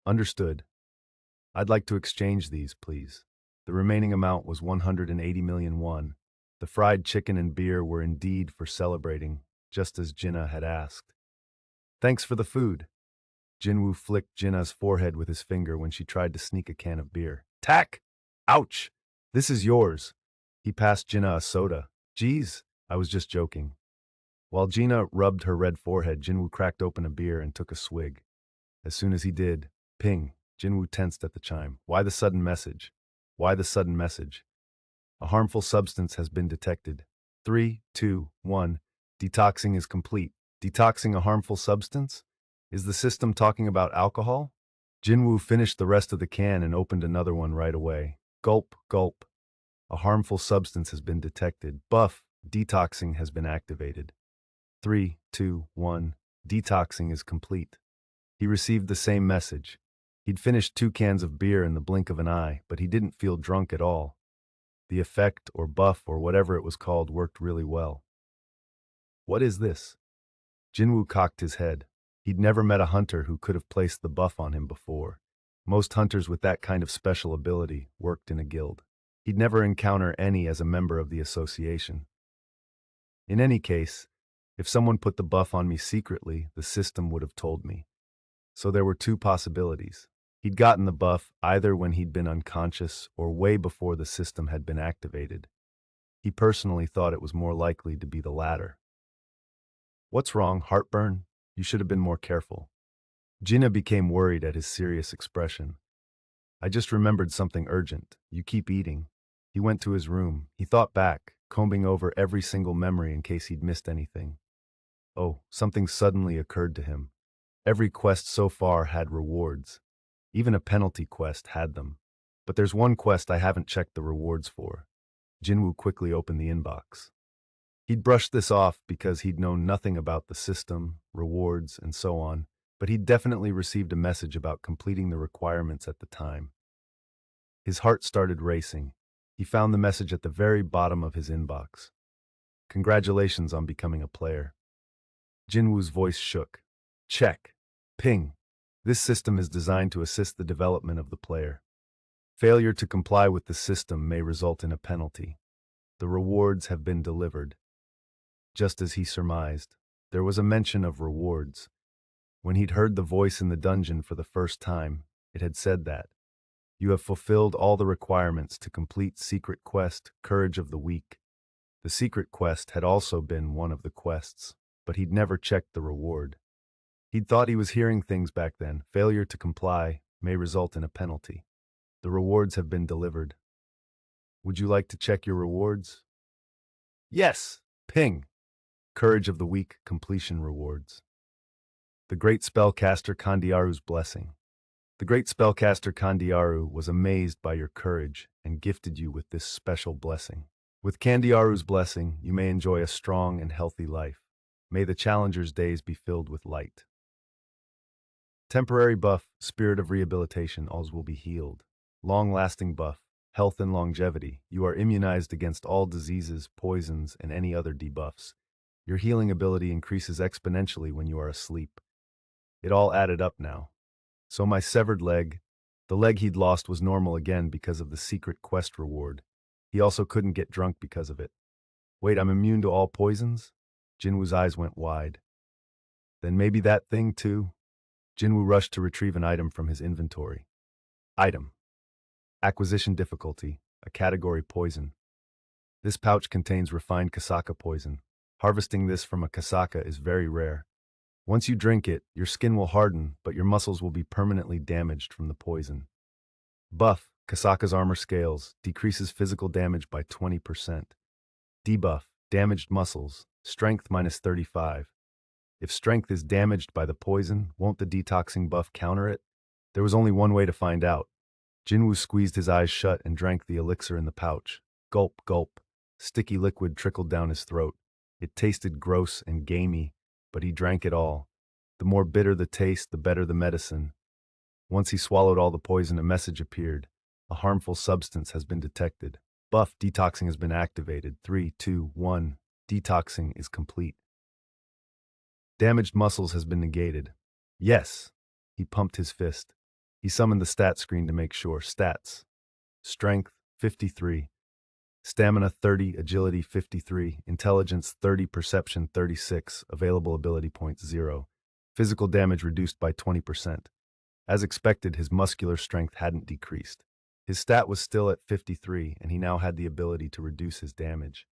Understood. I'd like to exchange these, please. The remaining amount was 180 million won. The fried chicken and beer were indeed for celebrating, just as Jinnah had asked. Thanks for the food. Jin-Woo flicked Jinnah's forehead with his finger when she tried to sneak a can of beer. Tack! Ouch! This is yours. He passed Jinnah a soda. Geez, I was just joking. While Jinnah rubbed her red forehead, Jin-Woo cracked open a beer and took a swig. As soon as he did, ping, Jin-Woo tensed at the chime. Why the sudden message? Why the sudden message? A harmful substance has been detected. 3, 2, 1. Detoxing is complete. Detoxing a harmful substance? Is the system talking about alcohol? Jin-Woo finished the rest of the can and opened another one right away. Gulp, gulp. A harmful substance has been detected. Buff, detoxing has been activated. 3, 2, 1. Detoxing is complete. He received the same message. He'd finished 2 cans of beer in the blink of an eye, but he didn't feel drunk at all. The effect, or buff, or whatever it was called, worked really well. What is this? Jin-Woo cocked his head. He'd never met a hunter who could have placed the buff on him before. Most hunters with that kind of special ability worked in a guild. He'd never encounter any as a member of the association. In any case, if someone put the buff on me secretly, the system would have told me. So there were 2 possibilities. He'd gotten the buff either when he'd been unconscious or way before the system had been activated. He personally thought it was more likely to be the latter. What's wrong, heartburn? You should have been more careful. Jinnah became worried at his serious expression. I just remembered something urgent. You keep eating. He went to his room. He thought back, combing over every single memory in case he'd missed anything. Oh, something suddenly occurred to him. Every quest so far had rewards. Even a penalty quest had them. But there's one quest I haven't checked the rewards for. Jin-Woo quickly opened the inbox. He'd brushed this off because he'd known nothing about the system, rewards, and so on, but he'd definitely received a message about completing the requirements at the time. His heart started racing. He found the message at the very bottom of his inbox. Congratulations on becoming a player. Jin-Woo's voice shook. Check. Ping. This system is designed to assist the development of the player. Failure to comply with the system may result in a penalty. The rewards have been delivered. Just as he surmised, there was a mention of rewards. When he'd heard the voice in the dungeon for the first time, it had said that, "You have fulfilled all the requirements to complete Secret Quest, Courage of the Weak." The Secret Quest had also been one of the quests, but he'd never checked the reward. He'd thought he was hearing things back then. Failure to comply may result in a penalty. The rewards have been delivered. Would you like to check your rewards? Yes! Ping! Courage of the Weak completion rewards. The Great Spellcaster Kandiaru's Blessing. The Great Spellcaster Kandiaru was amazed by your courage and gifted you with this special blessing. With Kandiaru's blessing, you may enjoy a strong and healthy life. May the challenger's days be filled with light. Temporary buff, Spirit of Rehabilitation, alls will be healed. Long-lasting buff, Health and Longevity. You are immunized against all diseases, poisons, and any other debuffs. Your healing ability increases exponentially when you are asleep. It all added up now. So my severed leg, the leg he'd lost, was normal again because of the secret quest reward. He also couldn't get drunk because of it. Wait, I'm immune to all poisons? Jinwoo's eyes went wide. Then maybe that thing too? Jin-Woo rushed to retrieve an item from his inventory. Item. Acquisition difficulty, a category poison. This pouch contains refined casaca poison. Harvesting this from a casaca is very rare. Once you drink it, your skin will harden, but your muscles will be permanently damaged from the poison. Buff, casaca's armor scales, decreases physical damage by 20%. Debuff, damaged muscles, strength minus 35. If strength is damaged by the poison, won't the detoxing buff counter it? There was only one way to find out. Jin-Woo squeezed his eyes shut and drank the elixir in the pouch. Gulp, gulp. Sticky liquid trickled down his throat. It tasted gross and gamey, but he drank it all. The more bitter the taste, the better the medicine. Once he swallowed all the poison, a message appeared. A harmful substance has been detected. Buff detoxing has been activated. 3, 2, 1. Detoxing is complete. Damaged muscles has been negated. Yes. He pumped his fist. He summoned the stat screen to make sure. Stats. Strength, 53. Stamina, 30. Agility, 53. Intelligence, 30. Perception, 36. Available ability points, 0. Physical damage reduced by 20%. As expected, his muscular strength hadn't decreased. His stat was still at 53, and he now had the ability to reduce his damage.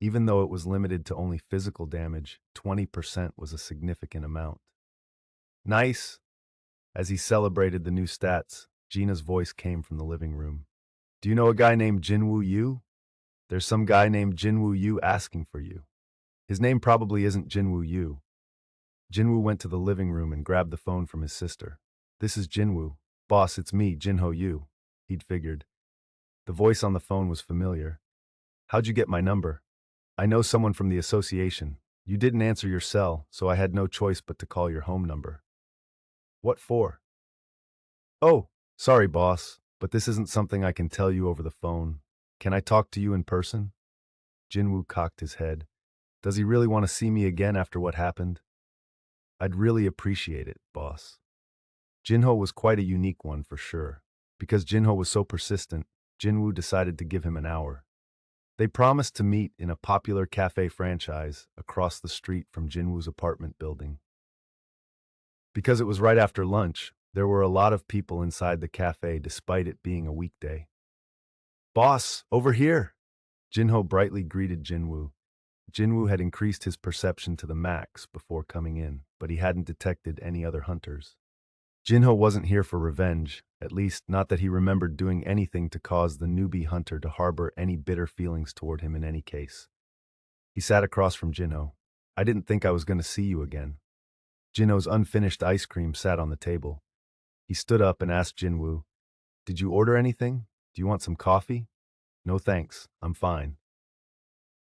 Even though it was limited to only physical damage, 20% was a significant amount. Nice! As he celebrated the new stats, Gina's voice came from the living room. Do you know a guy named Jin-Woo Yu? There's some guy named Jin-Woo Yu asking for you. His name probably isn't Jin-Woo Yu. Jin-Woo went to the living room and grabbed the phone from his sister. This is Jin-Woo. Boss, it's me, Jin-Ho Yu. He'd figured. The voice on the phone was familiar. How'd you get my number? I know someone from the association. You didn't answer your cell, so I had no choice but to call your home number. What for? Oh, sorry, boss, but this isn't something I can tell you over the phone. Can I talk to you in person? Jin-Woo cocked his head. Does he really want to see me again after what happened? I'd really appreciate it, boss. Jin-Ho was quite a unique one for sure. Because Jin-Ho was so persistent, Jin-Woo decided to give him an hour. They promised to meet in a popular cafe franchise across the street from Jin-Woo's apartment building. Because it was right after lunch, there were a lot of people inside the cafe despite it being a weekday. Boss, over here! Jin-Ho brightly greeted Jin-Woo. Jin-Woo had increased his perception to the max before coming in, but he hadn't detected any other hunters. Jin-Ho wasn't here for revenge, at least not that he remembered doing anything to cause the newbie hunter to harbor any bitter feelings toward him in any case. He sat across from Jin-Ho. I didn't think I was going to see you again. Jin-Ho's unfinished ice cream sat on the table. He stood up and asked Jin-Woo, Did you order anything? Do you want some coffee? No thanks, I'm fine.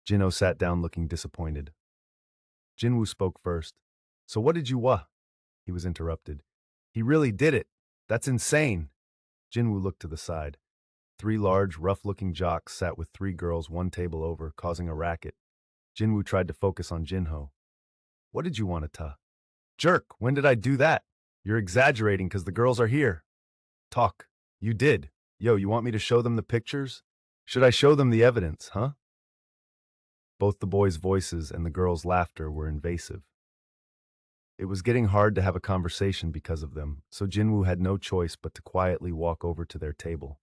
Jin-Ho sat down looking disappointed. Jin-Woo spoke first. So what did you want? He was interrupted. He really did it. That's insane. Jin-Woo looked to the side. 3 large, rough-looking jocks sat with 3 girls one table over, causing a racket. Jin-Woo tried to focus on Jin-Ho. What did you want to? Jerk, when did I do that? You're exaggerating because the girls are here. Talk. You did. Yo, you want me to show them the pictures? Should I show them the evidence, huh? Both the boys' voices and the girls' laughter were invasive. It was getting hard to have a conversation because of them, so Jin-Woo had no choice but to quietly walk over to their table.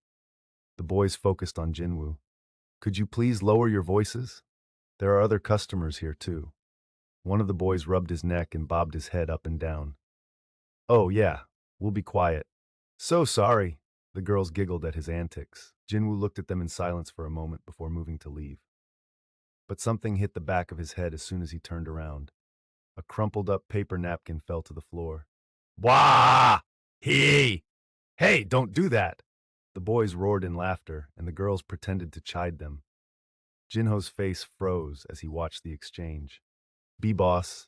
The boys focused on Jin-Woo. Could you please lower your voices? There are other customers here too. One of the boys rubbed his neck and bobbed his head up and down. Oh yeah, we'll be quiet. So sorry. The girls giggled at his antics. Jin-Woo looked at them in silence for a moment before moving to leave. But something hit the back of his head as soon as he turned around. A crumpled up paper napkin fell to the floor. Wah! Hey! Hey, don't do that! The boys roared in laughter, and the girls pretended to chide them. Jin-Ho's face froze as he watched the exchange. B-boss.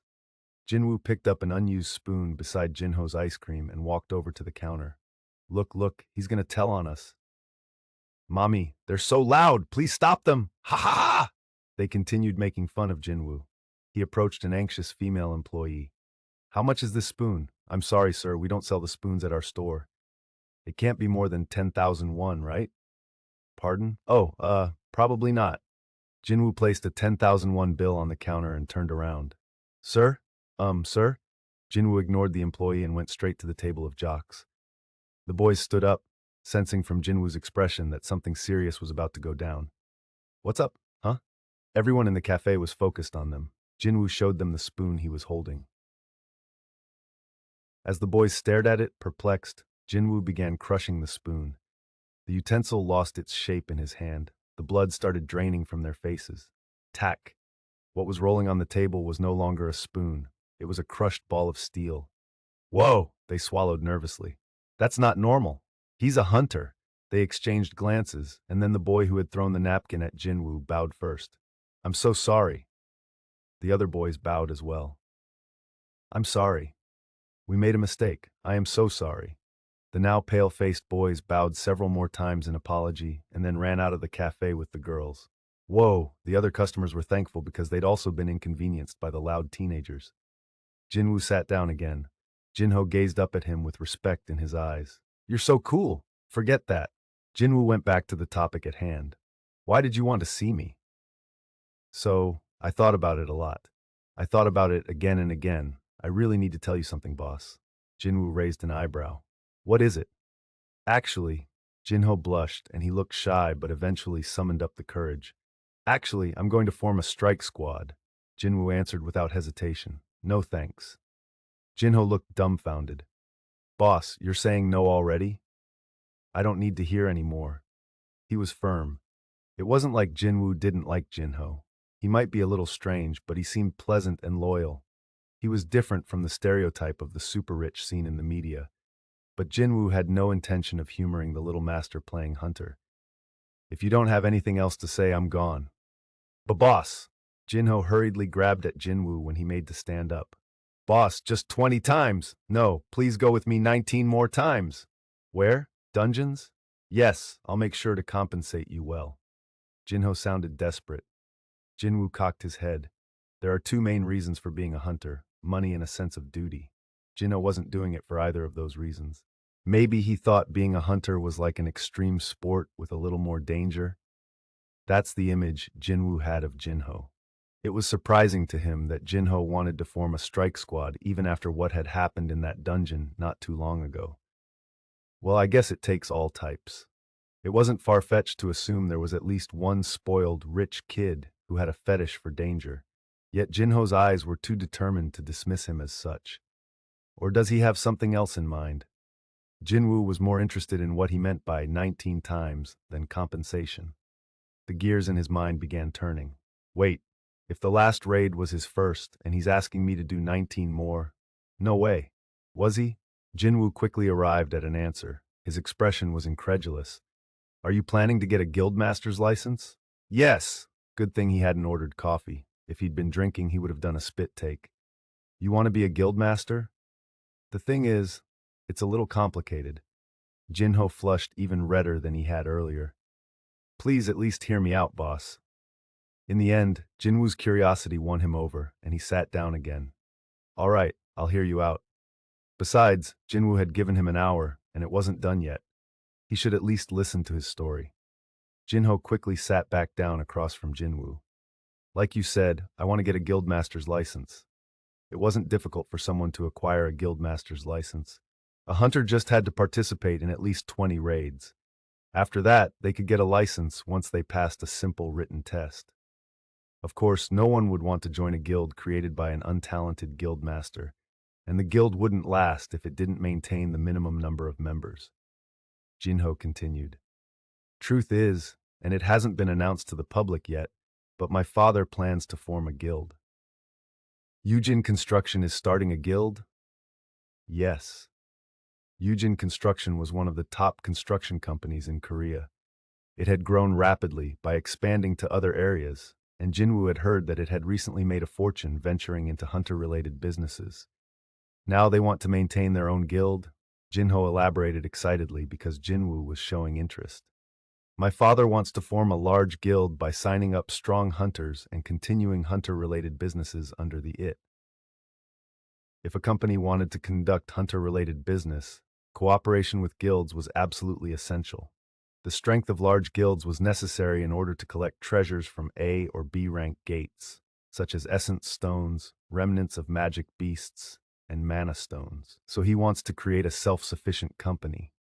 Jin-Woo picked up an unused spoon beside Jin-Ho's ice cream and walked over to the counter. Look, he's gonna tell on us. Mommy, they're so loud! Please stop them! Ha ha ha! They continued making fun of Jin-Woo. He approached an anxious female employee. How much is this spoon? I'm sorry, sir, we don't sell the spoons at our store. It can't be more than 10,000 won, right? Pardon? Oh, probably not. Jin-Woo placed a 10,000 won bill on the counter and turned around. Sir? Sir? Jin-Woo ignored the employee and went straight to the table of jocks. The boys stood up, sensing from Jin-Woo's expression that something serious was about to go down. What's up, huh? Everyone in the cafe was focused on them. Jin-Woo showed them the spoon he was holding. As the boys stared at it, perplexed, Jin-Woo began crushing the spoon. The utensil lost its shape in his hand. The blood started draining from their faces. Tack! What was rolling on the table was no longer a spoon. It was a crushed ball of steel. Whoa! They swallowed nervously. That's not normal. He's a hunter. They exchanged glances, and then the boy who had thrown the napkin at Jin-Woo bowed first. "I'm so sorry." The other boys bowed as well. "I'm sorry. We made a mistake. I am so sorry." The now pale-faced boys bowed several more times in apology and then ran out of the cafe with the girls. Whoa, the other customers were thankful because they'd also been inconvenienced by the loud teenagers. Jin-Woo sat down again. Jin-Ho gazed up at him with respect in his eyes. "You're so cool. Forget that." Jin-Woo went back to the topic at hand. "Why did you want to see me?" "So, I thought about it a lot. I thought about it again and again. I really need to tell you something, boss." Jin-Woo raised an eyebrow. "What is it?" "Actually," Jin-Ho blushed and he looked shy but eventually summoned up the courage. "Actually, I'm going to form a strike squad." Jin-Woo answered without hesitation. "No thanks." Jin-Ho looked dumbfounded. "Boss, you're saying no already?" "I don't need to hear any more." He was firm. It wasn't like Jin-Woo didn't like Jin-Ho. He might be a little strange, but he seemed pleasant and loyal. He was different from the stereotype of the super-rich seen in the media. But Jin-Woo had no intention of humoring the little master playing hunter. "If you don't have anything else to say, I'm gone." "But boss!" Jin-Ho hurriedly grabbed at Jin-Woo when he made to stand up. "Boss, just 20 times! No, please go with me 19 more times!" "Where? Dungeons?" "Yes, I'll make sure to compensate you well." Jin-Ho sounded desperate. Jin-Woo cocked his head. There are two main reasons for being a hunter: money and a sense of duty. Jin-Ho wasn't doing it for either of those reasons. Maybe he thought being a hunter was like an extreme sport with a little more danger. That's the image Jin-Woo had of Jin-Ho. It was surprising to him that Jin-Ho wanted to form a strike squad even after what had happened in that dungeon not too long ago. Well, I guess it takes all types. It wasn't far-fetched to assume there was at least one spoiled, rich kid who had a fetish for danger. Yet Jin-Ho's eyes were too determined to dismiss him as such. Or does he have something else in mind? Jin-Woo was more interested in what he meant by 19 times than compensation. The gears in his mind began turning. Wait, if the last raid was his first and he's asking me to do 19 more? No way. Was he? Jin-Woo quickly arrived at an answer. His expression was incredulous. "Are you planning to get a guildmaster's license?" "Yes." Good thing he hadn't ordered coffee. If he'd been drinking, he would have done a spit take. "You want to be a guildmaster?" "The thing is, it's a little complicated." Jin-Ho flushed even redder than he had earlier. "Please at least hear me out, boss." In the end, Jin-Woo's curiosity won him over, and he sat down again. "All right, I'll hear you out." Besides, Jin-Woo had given him an hour, and it wasn't done yet. He should at least listen to his story. Jin-Ho quickly sat back down across from Jin-Woo. "Like you said, I want to get a guildmaster's license." It wasn't difficult for someone to acquire a guildmaster's license. A hunter just had to participate in at least 20 raids. After that, they could get a license once they passed a simple written test. Of course, no one would want to join a guild created by an untalented guildmaster, and the guild wouldn't last if it didn't maintain the minimum number of members. Jin-Ho continued. "Truth is, and it hasn't been announced to the public yet, but my father plans to form a guild." "Yujin Construction is starting a guild?" "Yes." Yujin Construction was one of the top construction companies in Korea. It had grown rapidly by expanding to other areas, and Jin-Woo had heard that it had recently made a fortune venturing into hunter-related businesses. Now they want to maintain their own guild? Jin-Ho elaborated excitedly because Jin-Woo was showing interest. "My father wants to form a large guild by signing up strong hunters and continuing hunter-related businesses under the IT. If a company wanted to conduct hunter-related business, cooperation with guilds was absolutely essential. The strength of large guilds was necessary in order to collect treasures from A or B rank gates, such as essence stones, remnants of magic beasts, and mana stones. So he wants to create a self-sufficient company."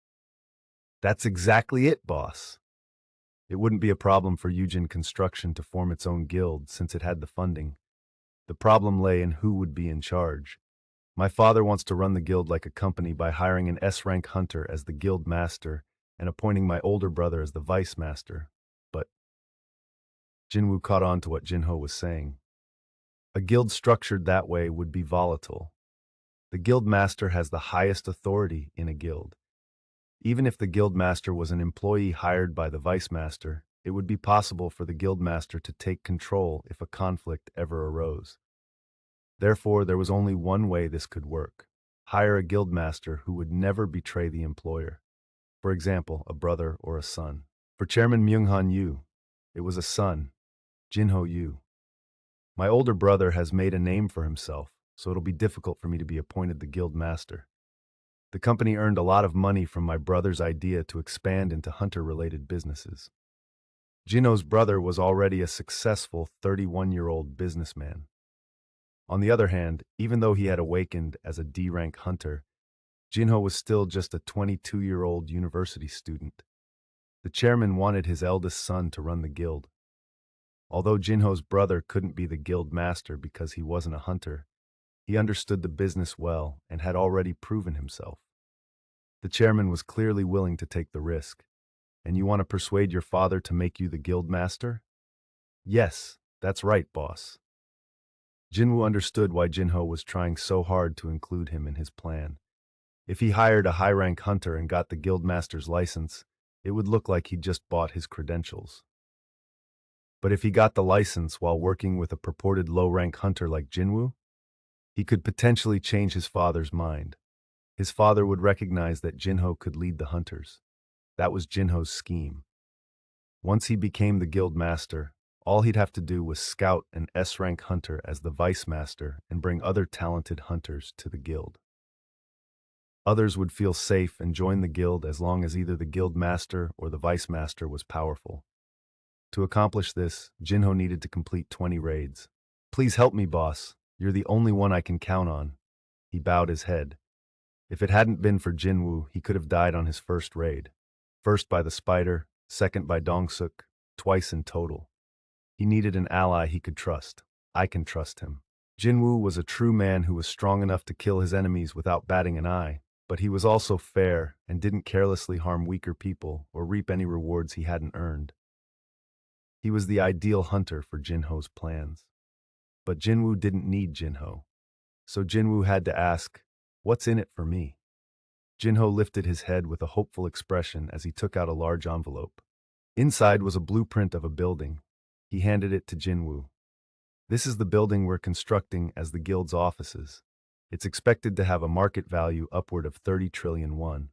"That's exactly it, boss." It wouldn't be a problem for Yujin Construction to form its own guild since it had the funding. The problem lay in who would be in charge. "My father wants to run the guild like a company by hiring an S-rank hunter as the guild master and appointing my older brother as the vice master. But..." Jin-Woo caught on to what Jin-Ho was saying. "A guild structured that way would be volatile. The guild master has the highest authority in a guild. Even if the guild master was an employee hired by the vice master, it would be possible for the guild master to take control if a conflict ever arose. Therefore, there was only one way this could work: hire a guild master who would never betray the employer. For example, a brother or a son. For Chairman Myung-han Yu, it was a son, Jin-Ho Yu. My older brother has made a name for himself, so it'll be difficult for me to be appointed the guild master. The company earned a lot of money from my brother's idea to expand into hunter-related businesses. Jin-Ho's brother was already a successful 31-year-old businessman. On the other hand, even though he had awakened as a D-rank hunter, Jin-Ho was still just a 22-year-old university student. The chairman wanted his eldest son to run the guild. Although Jin-Ho's brother couldn't be the guild master because he wasn't a hunter, he understood the business well and had already proven himself. The chairman was clearly willing to take the risk. And you want to persuade your father to make you the guild master? Yes, that's right, boss. Jin-Woo understood why Jin-Ho was trying so hard to include him in his plan. If he hired a high-rank hunter and got the guild master's license, it would look like he'd just bought his credentials. But if he got the license while working with a purported low-rank hunter like Jin-Woo, he could potentially change his father's mind. His father would recognize that Jin-Ho could lead the hunters. That was Jin-Ho's scheme. Once he became the guild master, all he'd have to do was scout an S-rank hunter as the vice master and bring other talented hunters to the guild. Others would feel safe and join the guild as long as either the guild master or the vice master was powerful. To accomplish this, Jin-Ho needed to complete 20 raids. Please help me, boss. You're the only one I can count on. He bowed his head. If it hadn't been for Jin-Woo, he could have died on his first raid. First by the spider, second by Dong-suk, twice in total. He needed an ally he could trust. I can trust him. Jin-Woo was a true man who was strong enough to kill his enemies without batting an eye, but he was also fair and didn't carelessly harm weaker people or reap any rewards he hadn't earned. He was the ideal hunter for Jin-Ho's plans. But Jin-Woo didn't need Jin-Ho. So Jin-Woo had to ask, "What's in it for me?" Jin-Ho lifted his head with a hopeful expression as he took out a large envelope. Inside was a blueprint of a building. He handed it to Jin-Woo. "This is the building we're constructing as the guild's offices. It's expected to have a market value upward of 30 trillion won.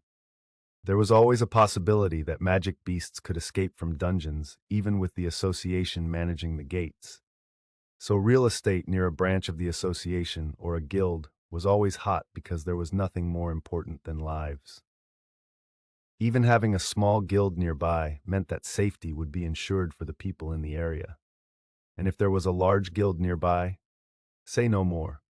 There was always a possibility that magic beasts could escape from dungeons, even with the association managing the gates. So real estate near a branch of the association or a guild was always hot because there was nothing more important than lives. Even having a small guild nearby meant that safety would be ensured for the people in the area. And if there was a large guild nearby, say no more.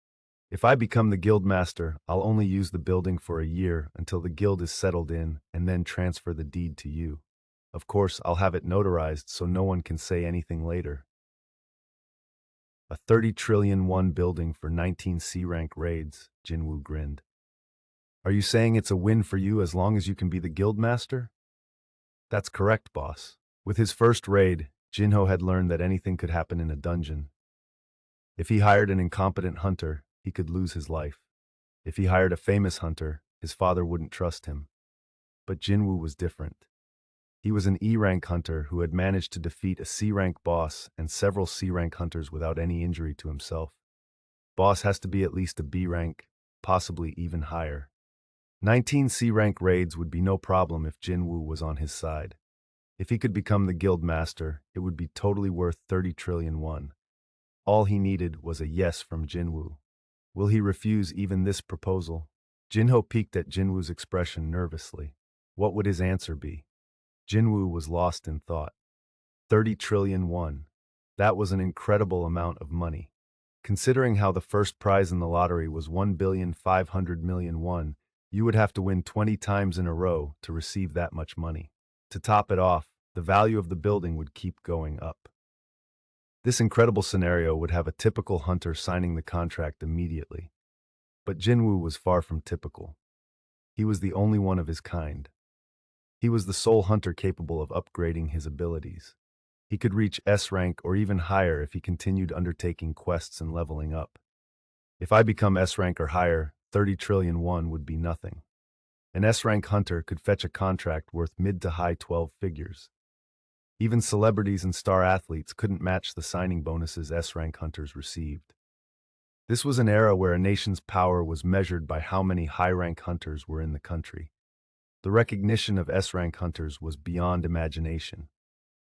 If I become the guild master, I'll only use the building for a year until the guild is settled in and then transfer the deed to you. Of course, I'll have it notarized so no one can say anything later." A 30 trillion won building for 19 C-rank raids, Jin-Woo grinned. "Are you saying it's a win for you as long as you can be the guild master?" "That's correct, boss." With his first raid, Jin-Ho had learned that anything could happen in a dungeon. If he hired an incompetent hunter, he could lose his life. If he hired a famous hunter, his father wouldn't trust him. But Jin-Woo was different. He was an E-rank hunter who had managed to defeat a C-rank boss and several C-rank hunters without any injury to himself. Boss has to be at least a B-rank, possibly even higher. 19 C-rank raids would be no problem if Jin-Woo was on his side. If he could become the guild master, it would be totally worth 30 trillion won. All he needed was a yes from Jin-Woo. Will he refuse even this proposal? Jin-Ho peeked at Jin-Woo's expression nervously. What would his answer be? Jin-Woo was lost in thought. 30 trillion won. That was an incredible amount of money. Considering how the first prize in the lottery was 1,500,000,000 won, you would have to win 20 times in a row to receive that much money. To top it off, the value of the building would keep going up. This incredible scenario would have a typical hunter signing the contract immediately. But Jin-Woo was far from typical. He was the only one of his kind. He was the sole hunter capable of upgrading his abilities. He could reach S rank or even higher if he continued undertaking quests and leveling up. If I become S rank or higher, 30 trillion won would be nothing. An S-rank hunter could fetch a contract worth mid to high 12 figures. Even celebrities and star athletes couldn't match the signing bonuses S-rank hunters received. This was an era where a nation's power was measured by how many high-rank hunters were in the country. The recognition of S-rank hunters was beyond imagination.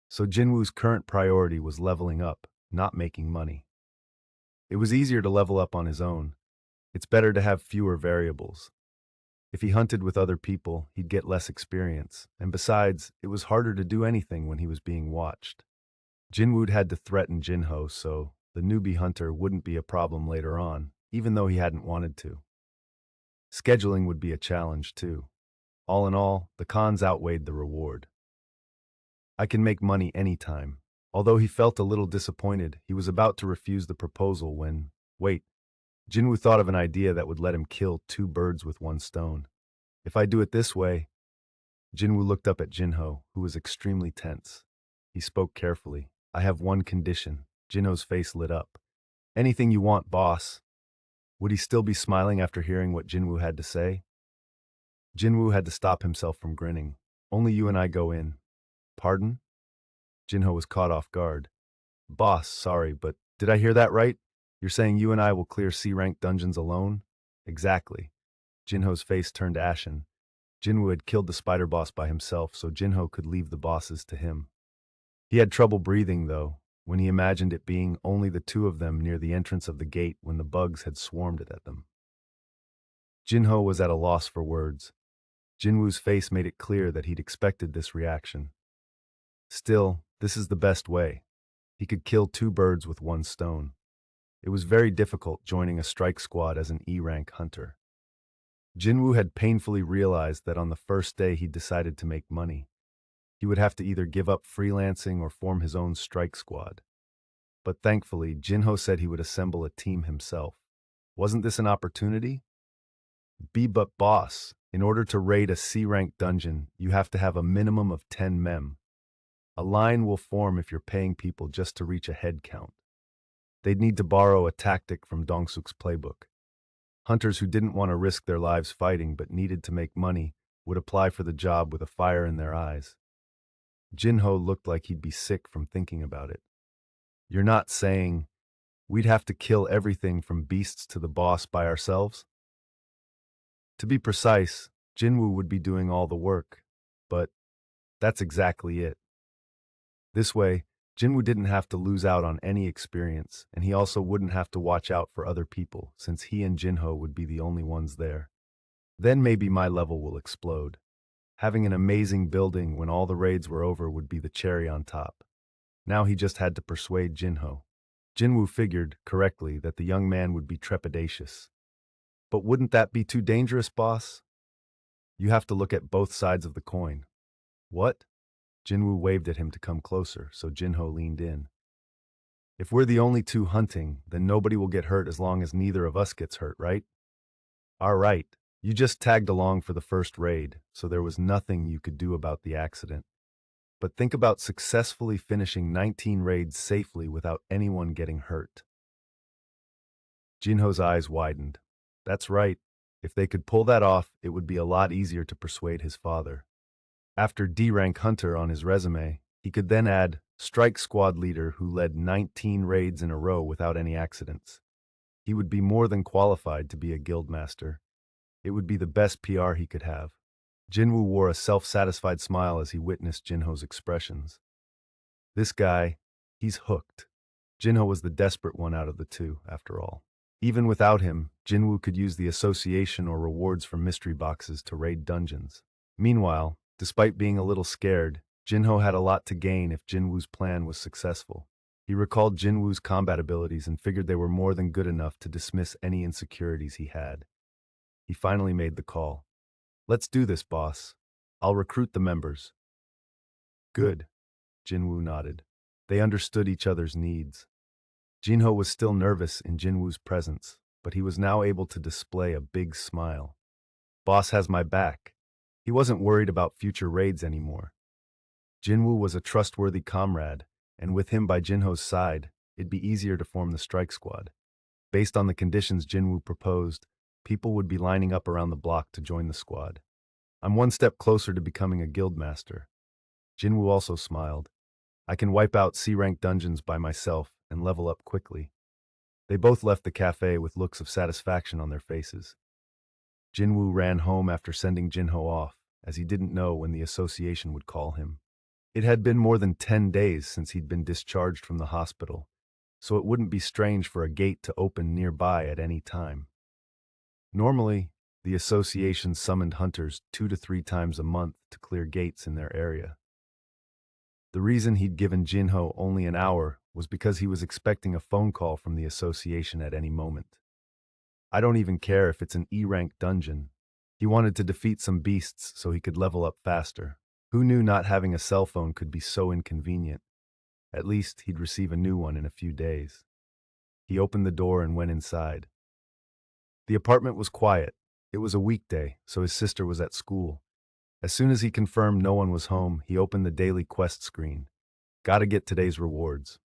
So Jin-Woo's current priority was leveling up, not making money. It was easier to level up on his own. It's better to have fewer variables. If he hunted with other people, he'd get less experience, and besides, it was harder to do anything when he was being watched. Jin-Woo had to threaten Jin-Ho, so the newbie hunter wouldn't be a problem later on, even though he hadn't wanted to. Scheduling would be a challenge, too. All in all, the cons outweighed the reward. I can make money anytime. Although he felt a little disappointed, he was about to refuse the proposal when, wait, Jin-Woo thought of an idea that would let him kill two birds with one stone. If I do it this way, Jin-Woo looked up at Jin-Ho, who was extremely tense. He spoke carefully. I have one condition. Jin-Ho's face lit up. Anything you want, boss. Would he still be smiling after hearing what Jin-Woo had to say? Jin-Woo had to stop himself from grinning. Only you and I go in. Pardon? Jin-Ho was caught off guard. Boss, sorry, but did I hear that right? You're saying you and I will clear C-rank dungeons alone? Exactly. Jin-Ho's face turned ashen. Jin-Woo had killed the spider boss by himself, so Jin-Ho could leave the bosses to him. He had trouble breathing, though, when he imagined it being only the two of them near the entrance of the gate when the bugs had swarmed at them. Jin-Ho was at a loss for words. Jin-Woo's face made it clear that he'd expected this reaction. Still, this is the best way. He could kill two birds with one stone. It was very difficult joining a strike squad as an E-rank hunter. Jin-Woo had painfully realized that on the first day he decided to make money. He would have to either give up freelancing or form his own strike squad. But thankfully, Jin-Ho said he would assemble a team himself. Wasn't this an opportunity? But boss, in order to raid a C-rank dungeon, you have to have a minimum of 10 mem. A line will form if you're paying people just to reach a head count. They'd need to borrow a tactic from Dong-suk's playbook. Hunters who didn't want to risk their lives fighting but needed to make money would apply for the job with a fire in their eyes. Jin-Ho looked like he'd be sick from thinking about it. You're not saying we'd have to kill everything from beasts to the boss by ourselves? To be precise, Jin-Woo would be doing all the work, but that's exactly it. This way, Jin-Woo didn't have to lose out on any experience, and he also wouldn't have to watch out for other people, since he and Jin-Ho would be the only ones there. Then maybe my level will explode. Having an amazing building when all the raids were over would be the cherry on top. Now he just had to persuade Jin-Ho. Jin-Woo figured, correctly, that the young man would be trepidatious. But wouldn't that be too dangerous, boss? You have to look at both sides of the coin. What? Jin-Woo waved at him to come closer, so Jin-Ho leaned in. If we're the only two hunting, then nobody will get hurt as long as neither of us gets hurt, right? All right. You just tagged along for the first raid, so there was nothing you could do about the accident. But think about successfully finishing 19 raids safely without anyone getting hurt. Jin-Ho's eyes widened. That's right. If they could pull that off, it would be a lot easier to persuade his father. After D-rank hunter on his resume, he could then add strike squad leader who led 19 raids in a row without any accidents. He would be more than qualified to be a guild master. It would be the best PR he could have. Jin-Woo wore a self-satisfied smile as he witnessed Jin-Ho's expressions. This guy, he's hooked. Jin-Ho was the desperate one out of the two, after all. Even without him, Jin-Woo could use the association or rewards from mystery boxes to raid dungeons. Meanwhile, despite being a little scared, Jin-Ho had a lot to gain if Jin-Woo's plan was successful. He recalled Jin-Woo's combat abilities and figured they were more than good enough to dismiss any insecurities he had. He finally made the call. Let's do this, boss. I'll recruit the members. Good. Jin-Woo nodded. They understood each other's needs. Jin-Ho was still nervous in Jin-Woo's presence, but he was now able to display a big smile. Boss has my back. He wasn't worried about future raids anymore. Jin-Woo was a trustworthy comrade, and with him by Jin-Ho's side, it'd be easier to form the strike squad. Based on the conditions Jin-Woo proposed, people would be lining up around the block to join the squad. I'm one step closer to becoming a guild master. Jin-Woo also smiled. I can wipe out C-rank dungeons by myself and level up quickly. They both left the cafe with looks of satisfaction on their faces. Jin-Woo ran home after sending Jin-Ho off, as he didn't know when the association would call him. It had been more than 10 days since he'd been discharged from the hospital, so it wouldn't be strange for a gate to open nearby at any time. Normally, the association summoned hunters 2 to 3 times a month to clear gates in their area. The reason he'd given Jin-Ho only an hour was because he was expecting a phone call from the association at any moment. I don't even care if it's an E-rank dungeon. He wanted to defeat some beasts so he could level up faster. Who knew not having a cell phone could be so inconvenient? At least he'd receive a new one in a few days. He opened the door and went inside. The apartment was quiet. It was a weekday, so his sister was at school. As soon as he confirmed no one was home, he opened the daily quest screen. Gotta get today's rewards.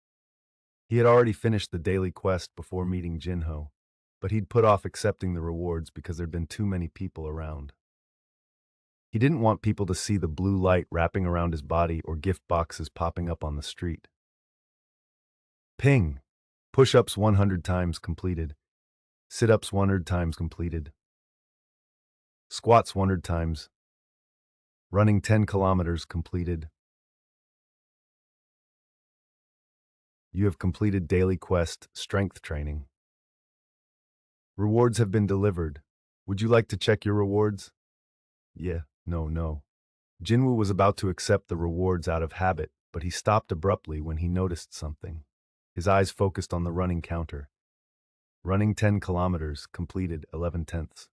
He had already finished the daily quest before meeting Jin-Ho, but he'd put off accepting the rewards because there'd been too many people around. He didn't want people to see the blue light wrapping around his body or gift boxes popping up on the street. Ping! Push-ups 100 times completed. Sit-ups 100 times completed. Squats 100 times. Running 10 kilometers completed. You have completed daily quest strength training. Rewards have been delivered. Would you like to check your rewards? Yeah, no. Jin-Woo was about to accept the rewards out of habit, but he stopped abruptly when he noticed something. His eyes focused on the running counter. Running 10 kilometers, completed 11 tenths.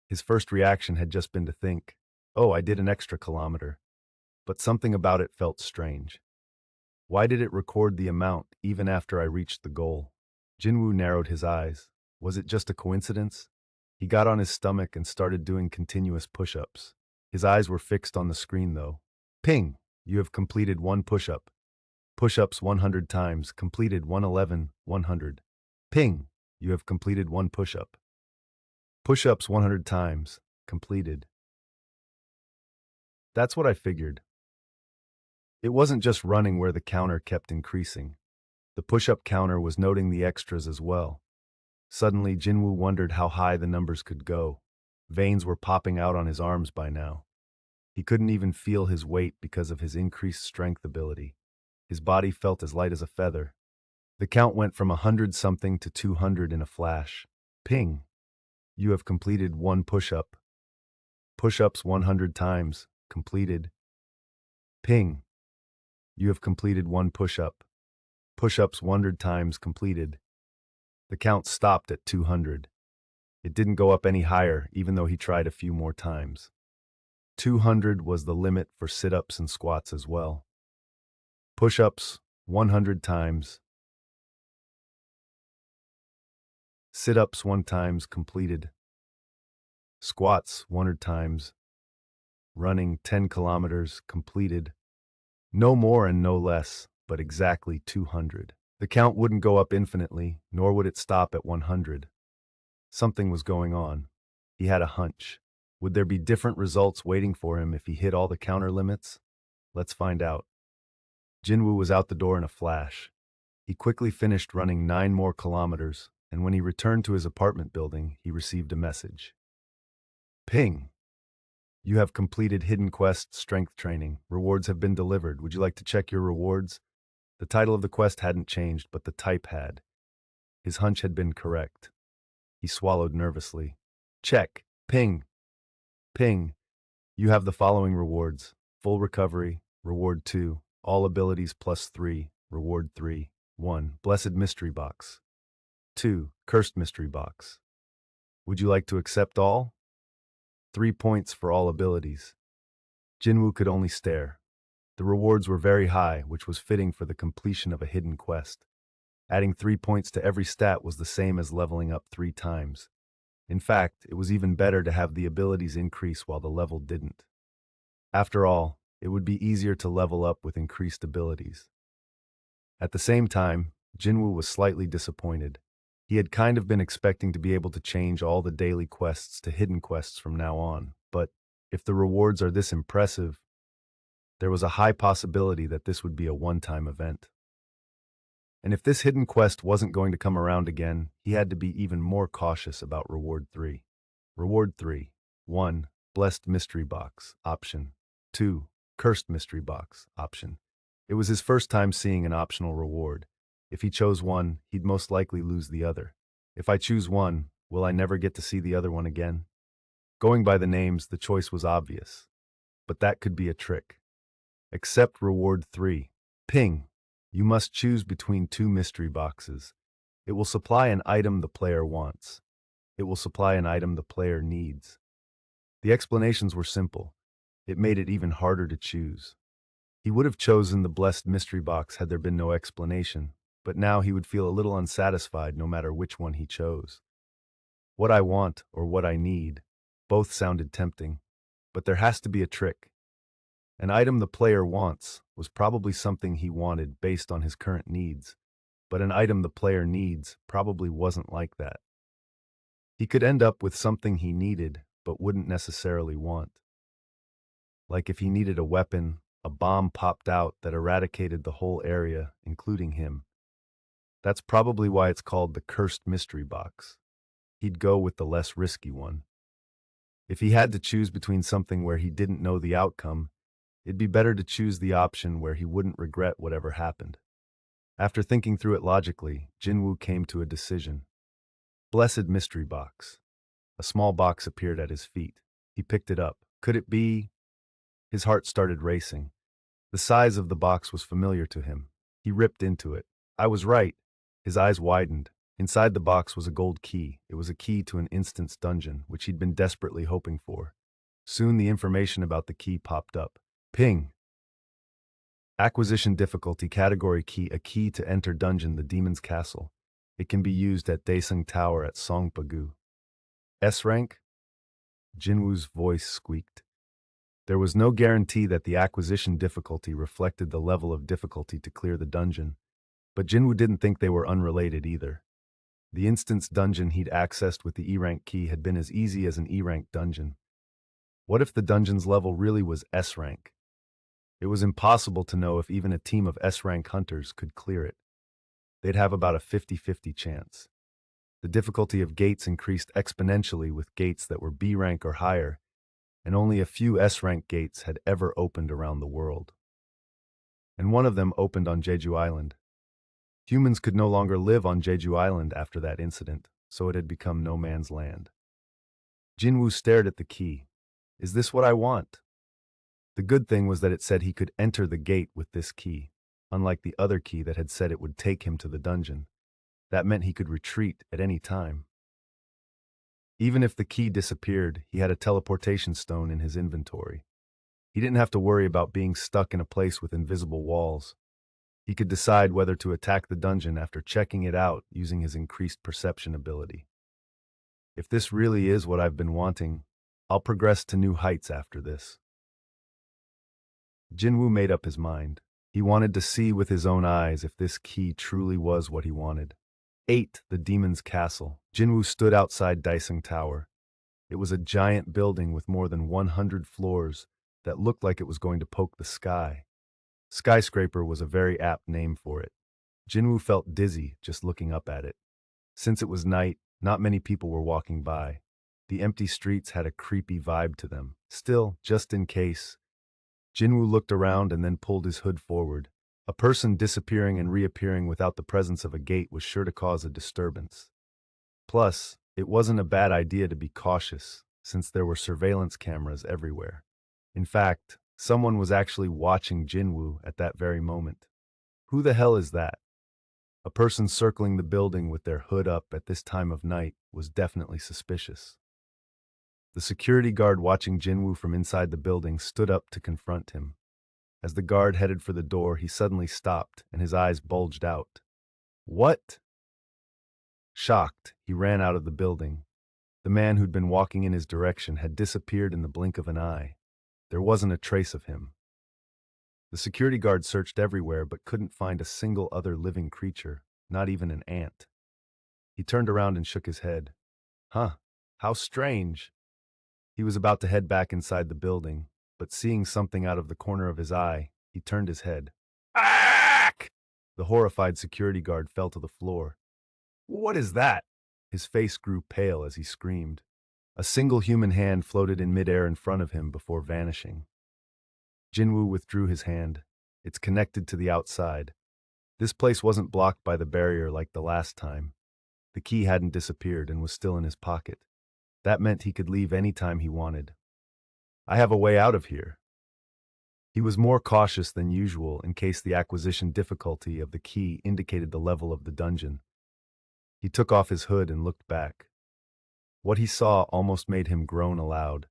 His first reaction had just been to think, oh, I did an extra kilometer. But something about it felt strange. Why did it record the amount even after I reached the goal? Jin-Woo narrowed his eyes. Was it just a coincidence? He got on his stomach and started doing continuous push-ups. His eyes were fixed on the screen though. Ping! You have completed 1 push-up. Push-ups 100 times, completed 111, 100. Ping! You have completed 1 push-up. Push-ups 100 times, completed. That's what I figured. It wasn't just running where the counter kept increasing. The push-up counter was noting the extras as well. Suddenly, Jin-Woo wondered how high the numbers could go. Veins were popping out on his arms by now. He couldn't even feel his weight because of his increased strength ability. His body felt as light as a feather. The count went from 100-something to 200 in a flash. Ping! You have completed 1 push-up. Push-ups 100 times, completed. Ping! You have completed 1 push-up. Push-ups 100 times, completed. The count stopped at 200. It didn't go up any higher, even though he tried a few more times. 200 was the limit for sit-ups and squats as well. Push-ups 100 times. Sit-ups 1 times, completed. Squats 100 times. Running 10 kilometers, completed. No more and no less, but exactly 200. The count wouldn't go up infinitely, nor would it stop at 100. Something was going on. He had a hunch. Would there be different results waiting for him if he hit all the counter limits? Let's find out. Jin-Woo was out the door in a flash. He quickly finished running 9 more kilometers, and when he returned to his apartment building, he received a message. Ping! You have completed Hidden Quest strength training. Rewards have been delivered. Would you like to check your rewards? The title of the quest hadn't changed, but the type had. His hunch had been correct. He swallowed nervously. Check. Ping. Ping. You have the following rewards. Full recovery. Reward 2. All abilities plus 3. Reward 3. 1. Blessed Mystery Box. 2. Cursed Mystery Box. Would you like to accept all? 3 points for all abilities. Jin-Woo could only stare. The rewards were very high, which was fitting for the completion of a hidden quest. Adding 3 points to every stat was the same as leveling up 3 times. In fact, it was even better to have the abilities increase while the level didn't. After all, it would be easier to level up with increased abilities. At the same time, Jin-Woo was slightly disappointed. He had kind of been expecting to be able to change all the daily quests to hidden quests from now on, but If the rewards are this impressive, there was a high possibility that this would be a one-time event. And if this hidden quest wasn't going to come around again, he had to be even more cautious about Reward 3. Reward 3. 1. Blessed Mystery Box. Option. 2. Cursed Mystery Box. Option. It was his first time seeing an optional reward. If he chose one, he'd most likely lose the other. If I choose one, will I never get to see the other one again? Going by the names, the choice was obvious. But that could be a trick. Accept Reward 3. Ping. You must choose between two mystery boxes. It will supply an item the player wants. It will supply an item the player needs. The explanations were simple. It made it even harder to choose. He would have chosen the blessed mystery box had there been no explanation, but now he would feel a little unsatisfied no matter which one he chose. What I want or what I need, both sounded tempting, but there has to be a trick. An item the player wants was probably something he wanted based on his current needs, but an item the player needs probably wasn't like that. He could end up with something he needed but wouldn't necessarily want. Like if he needed a weapon, a bomb popped out that eradicated the whole area, including him. That's probably why it's called the Cursed Mystery Box. He'd go with the less risky one. If he had to choose between something where he didn't know the outcome, it'd be better to choose the option where he wouldn't regret whatever happened. After thinking through it logically, Jin-Woo came to a decision. Blessed Mystery Box. A small box appeared at his feet. He picked it up. Could it be? His heart started racing. The size of the box was familiar to him. He ripped into it. I was right. His eyes widened. Inside the box was a gold key. It was a key to an instance dungeon, which he'd been desperately hoping for. Soon the information about the key popped up. Ping. Acquisition difficulty category key, a key to enter dungeon the Demon's Castle. It can be used at Daesung Tower at Songpagu. S rank? Jinwoo's voice squeaked. There was no guarantee that the acquisition difficulty reflected the level of difficulty to clear the dungeon, but Jinwoo didn't think they were unrelated either. The instance dungeon he'd accessed with the E-rank key had been as easy as an E-rank dungeon. What if the dungeon's level really was S rank? It was impossible to know if even a team of S-rank hunters could clear it. They'd have about a 50-50 chance. The difficulty of gates increased exponentially with gates that were B rank or higher, and only a few S-rank gates had ever opened around the world. And one of them opened on Jeju Island. Humans could no longer live on Jeju Island after that incident, so it had become no man's land. Jin-Woo stared at the key. Is this what I want? The good thing was that it said he could enter the gate with this key, unlike the other key that had said it would take him to the dungeon. That meant he could retreat at any time. Even if the key disappeared, he had a teleportation stone in his inventory. He didn't have to worry about being stuck in a place with invisible walls. He could decide whether to attack the dungeon after checking it out using his increased perception ability. If this really is what I've been wanting, I'll progress to new heights after this. Jin-Woo made up his mind. He wanted to see with his own eyes if this key truly was what he wanted. 8. The Demon's Castle. Jin-Woo stood outside Daesung Tower. It was a giant building with more than 100 floors that looked like it was going to poke the sky. Skyscraper was a very apt name for it. Jin-Woo felt dizzy just looking up at it. Since it was night, not many people were walking by. The empty streets had a creepy vibe to them. Still, just in case, Jin-Woo looked around and then pulled his hood forward. A person disappearing and reappearing without the presence of a gate was sure to cause a disturbance. Plus, it wasn't a bad idea to be cautious, since there were surveillance cameras everywhere. In fact, someone was actually watching Jin-Woo at that very moment. Who the hell is that? A person circling the building with their hood up at this time of night was definitely suspicious. The security guard watching Jin-Woo from inside the building stood up to confront him. As the guard headed for the door, he suddenly stopped, and his eyes bulged out. What? Shocked, he ran out of the building. The man who'd been walking in his direction had disappeared in the blink of an eye. There wasn't a trace of him. The security guard searched everywhere but couldn't find a single other living creature, not even an ant. He turned around and shook his head. Huh, how strange. He was about to head back inside the building, but seeing something out of the corner of his eye, he turned his head. Ack! The horrified security guard fell to the floor. What is that? His face grew pale as he screamed. A single human hand floated in midair in front of him before vanishing. Jin-Woo withdrew his hand. It's connected to the outside. This place wasn't blocked by the barrier like the last time. The key hadn't disappeared and was still in his pocket. That meant he could leave any time he wanted. I have a way out of here. He was more cautious than usual in case the acquisition difficulty of the key indicated the level of the dungeon. He took off his hood and looked back. What he saw almost made him groan aloud.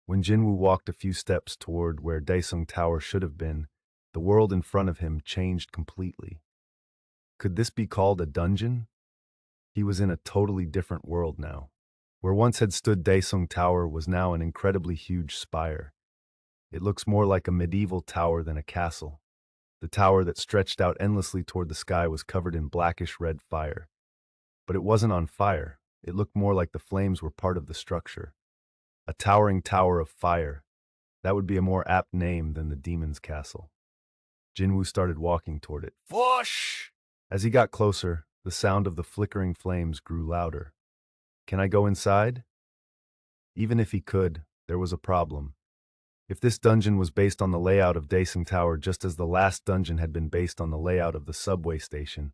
When Jin-Woo walked a few steps toward where Daesung Tower should have been, the world in front of him changed completely. Could this be called a dungeon? He was in a totally different world now. Where once had stood Daesung Tower was now an incredibly huge spire. It looks more like a medieval tower than a castle. The tower that stretched out endlessly toward the sky was covered in blackish red fire. But it wasn't on fire. It looked more like the flames were part of the structure. A towering tower of fire. That would be a more apt name than the demon's castle. Jin-Woo started walking toward it. Whoosh! As he got closer, the sound of the flickering flames grew louder. Can I go inside? Even if he could, there was a problem. If this dungeon was based on the layout of Daesung Tower just as the last dungeon had been based on the layout of the subway station,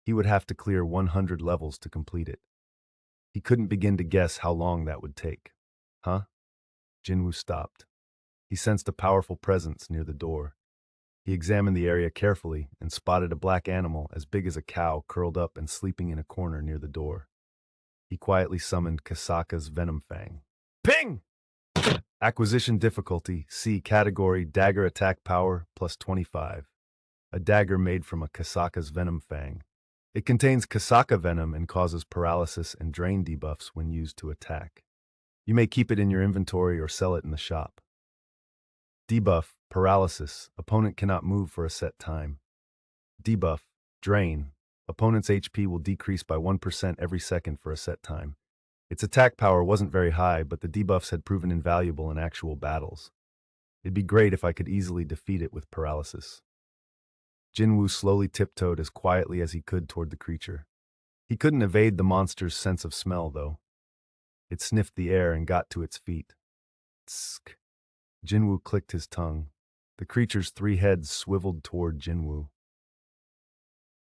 he would have to clear 100 levels to complete it. He couldn't begin to guess how long that would take. Huh? Jin-Woo stopped. He sensed a powerful presence near the door. He examined the area carefully and spotted a black animal as big as a cow curled up and sleeping in a corner near the door. He quietly summoned Kasaka's Venom Fang. Ping! Acquisition difficulty, C category, dagger attack power, plus 25. A dagger made from a Kasaka's Venom Fang. It contains Kasaka venom and causes paralysis and drain debuffs when used to attack. You may keep it in your inventory or sell it in the shop. Debuff, paralysis, opponent cannot move for a set time. Debuff, drain, opponent's HP will decrease by 1% every second for a set time. Its attack power wasn't very high, but the debuffs had proven invaluable in actual battles. It'd be great if I could easily defeat it with paralysis. Jin-Woo slowly tiptoed as quietly as he could toward the creature. He couldn't evade the monster's sense of smell, though. It sniffed the air and got to its feet. Tsk. Jin-Woo clicked his tongue. The creature's 3 heads swiveled toward Jin-Woo.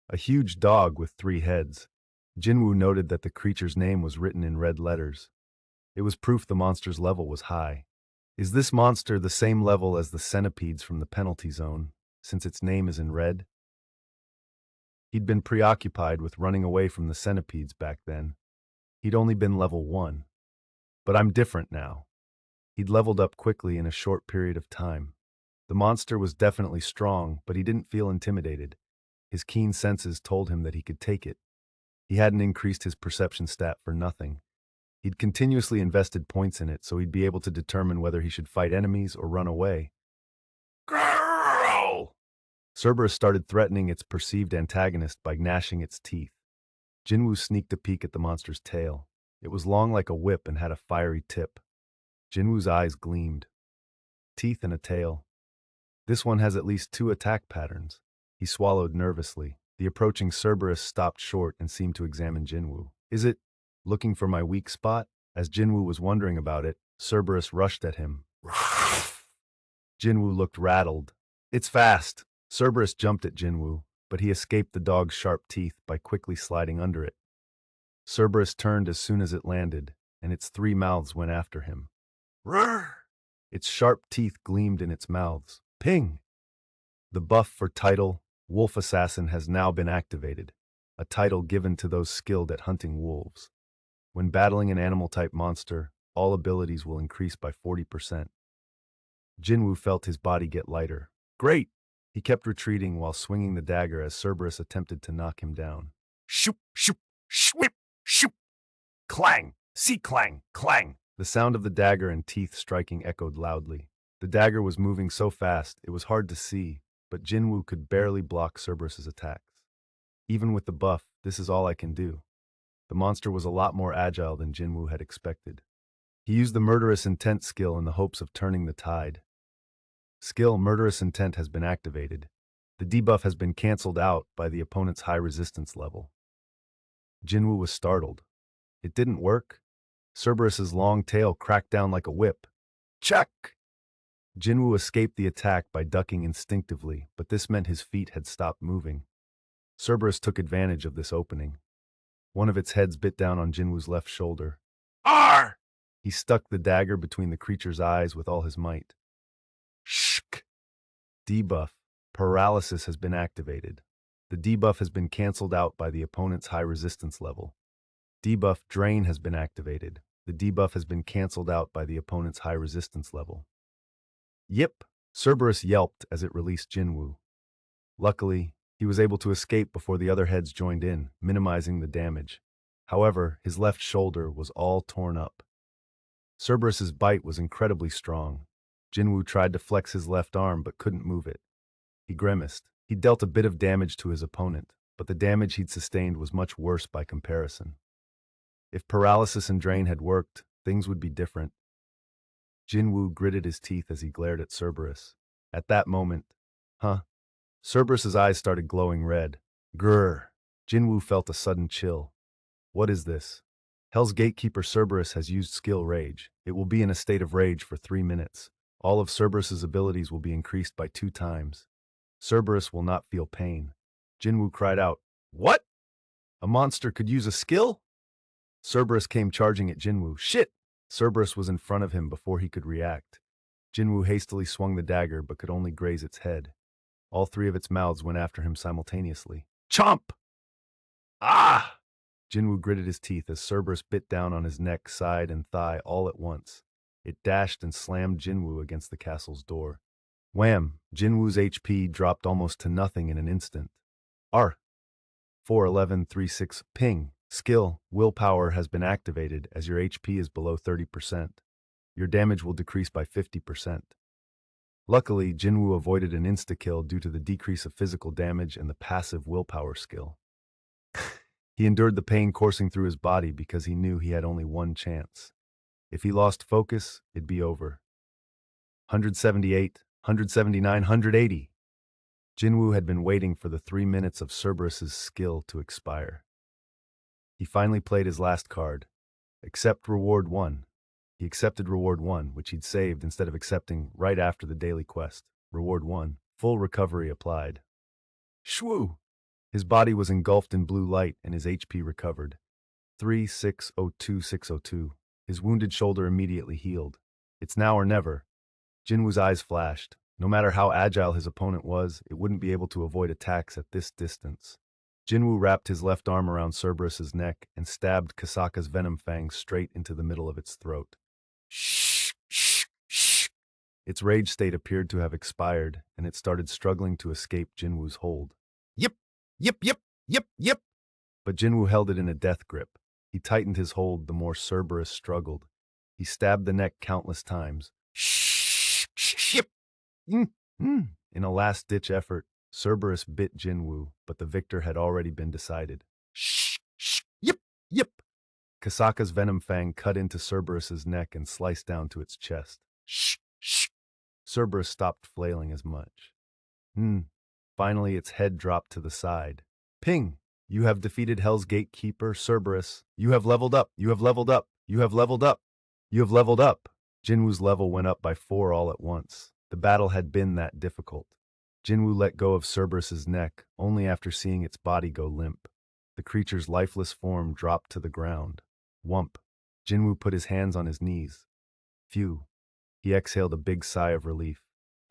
A huge dog with 3 heads. Jin-Woo noted that the creature's name was written in red letters. It was proof the monster's level was high. Is this monster the same level as the centipedes from the penalty zone, since its name is in red? He'd been preoccupied with running away from the centipedes back then. He'd only been level 1. But I'm different now. He'd leveled up quickly in a short period of time. The monster was definitely strong, but he didn't feel intimidated. His keen senses told him that he could take it. He hadn't increased his perception stat for nothing. He'd continuously invested points in it so he'd be able to determine whether he should fight enemies or run away. Girl! Cerberus started threatening its perceived antagonist by gnashing its teeth. Jin-Woo sneaked a peek at the monster's tail. It was long like a whip and had a fiery tip. Jin-Woo's eyes gleamed. Teeth and a tail. This one has at least 2 attack patterns. He swallowed nervously. The approaching Cerberus stopped short and seemed to examine Jin-Woo. Is it looking for my weak spot? As Jin-Woo was wondering about it, Cerberus rushed at him. Jin-Woo looked rattled. It's fast. Cerberus jumped at Jin-Woo, but he escaped the dog's sharp teeth by quickly sliding under it. Cerberus turned as soon as it landed, and its 3 mouths went after him. Roar! Its sharp teeth gleamed in its mouths. Ping! The buff for title, Wolf Assassin, has now been activated, a title given to those skilled at hunting wolves. When battling an animal-type monster, all abilities will increase by 40%. Jin-Woo felt his body get lighter. Great! He kept retreating while swinging the dagger as Cerberus attempted to knock him down. Shoop, shoop, shwip, shoop! Clang! See clang, clang! The sound of the dagger and teeth striking echoed loudly. The dagger was moving so fast, it was hard to see, but Jin-Woo could barely block Cerberus's attacks. Even with the buff, this is all I can do. The monster was a lot more agile than Jin-Woo had expected. He used the murderous intent skill in the hopes of turning the tide. Skill Murderous Intent has been activated. The debuff has been cancelled out by the opponent's high resistance level. Jin-Woo was startled. It didn't work. Cerberus's long tail cracked down like a whip. Check! Jin-Woo escaped the attack by ducking instinctively, but this meant his feet had stopped moving. Cerberus took advantage of this opening. One of its heads bit down on Jin-Woo's left shoulder. Arr! He stuck the dagger between the creature's eyes with all his might. Shk! Debuff. Paralysis has been activated. The debuff has been cancelled out by the opponent's high resistance level. Debuff Drain has been activated. The debuff has been cancelled out by the opponent's high resistance level. Yip! Cerberus yelped as it released Jin-Woo. Luckily, he was able to escape before the other heads joined in, minimizing the damage. However, his left shoulder was all torn up. Cerberus's bite was incredibly strong. Jin-Woo tried to flex his left arm but couldn't move it. He grimaced. He dealt a bit of damage to his opponent, but the damage he'd sustained was much worse by comparison. If paralysis and drain had worked, things would be different. Jin-Woo gritted his teeth as he glared at Cerberus. At that moment, Cerberus's eyes started glowing red. Grrr! Jin-Woo felt a sudden chill. What is this? Hell's Gatekeeper Cerberus has used skill Rage. It will be in a state of rage for 3 minutes. All of Cerberus's abilities will be increased by 2 times. Cerberus will not feel pain. Jin-Woo cried out, What? A monster could use a skill? Cerberus came charging at Jin-Woo. Shit! Cerberus was in front of him before he could react. Jin-Woo hastily swung the dagger but could only graze its head. All 3 of its mouths went after him simultaneously. Chomp! Ah! Jin-Woo gritted his teeth as Cerberus bit down on his neck, side, and thigh all at once. It dashed and slammed Jin-Woo against the castle's door. Wham! Jin-Woo's HP dropped almost to nothing in an instant. R. 41136 Ping. Skill, Willpower has been activated as your HP is below 30%. Your damage will decrease by 50%. Luckily, Jin-Woo avoided an insta-kill due to the decrease of physical damage and the passive willpower skill. He endured the pain coursing through his body because he knew he had only one chance. If he lost focus, it'd be over. 178, 179, 180. Jin-Woo had been waiting for the 3 minutes of Cerberus's skill to expire. He finally played his last card. Accept Reward 1. He accepted Reward 1, which he'd saved instead of accepting right after the daily quest. Reward 1. Full recovery applied. Shwoo! His body was engulfed in blue light and his HP recovered. 3602602. His wounded shoulder immediately healed. It's now or never. Jin-Woo's eyes flashed. No matter how agile his opponent was, it wouldn't be able to avoid attacks at this distance. Jin-Woo wrapped his left arm around Cerberus's neck and stabbed Kasaka's venom fangs straight into the middle of its throat. Shh, shh, shh. Its rage state appeared to have expired, and it started struggling to escape Jin-Woo's hold. Yip, yip, yip, yip, yip. But Jin-Woo held it in a death grip. He tightened his hold the more Cerberus struggled. He stabbed the neck countless times. Shh, shh, yip. In a last-ditch effort, Cerberus bit Jin-Woo, but the victor had already been decided. Shh, shh, yip, yip. Kasaka's venom fang cut into Cerberus's neck and sliced down to its chest. Shh, shh. Cerberus stopped flailing as much. Finally, its head dropped to the side. Ping! You have defeated Hell's Gatekeeper, Cerberus. You have leveled up. You have leveled up. You have leveled up. You have leveled up. Jin-Woo's level went up by 4 all at once. The battle had been that difficult. Jin-Woo let go of Cerberus's neck only after seeing its body go limp. The creature's lifeless form dropped to the ground. Whump. Jin-Woo put his hands on his knees. Phew. He exhaled a big sigh of relief.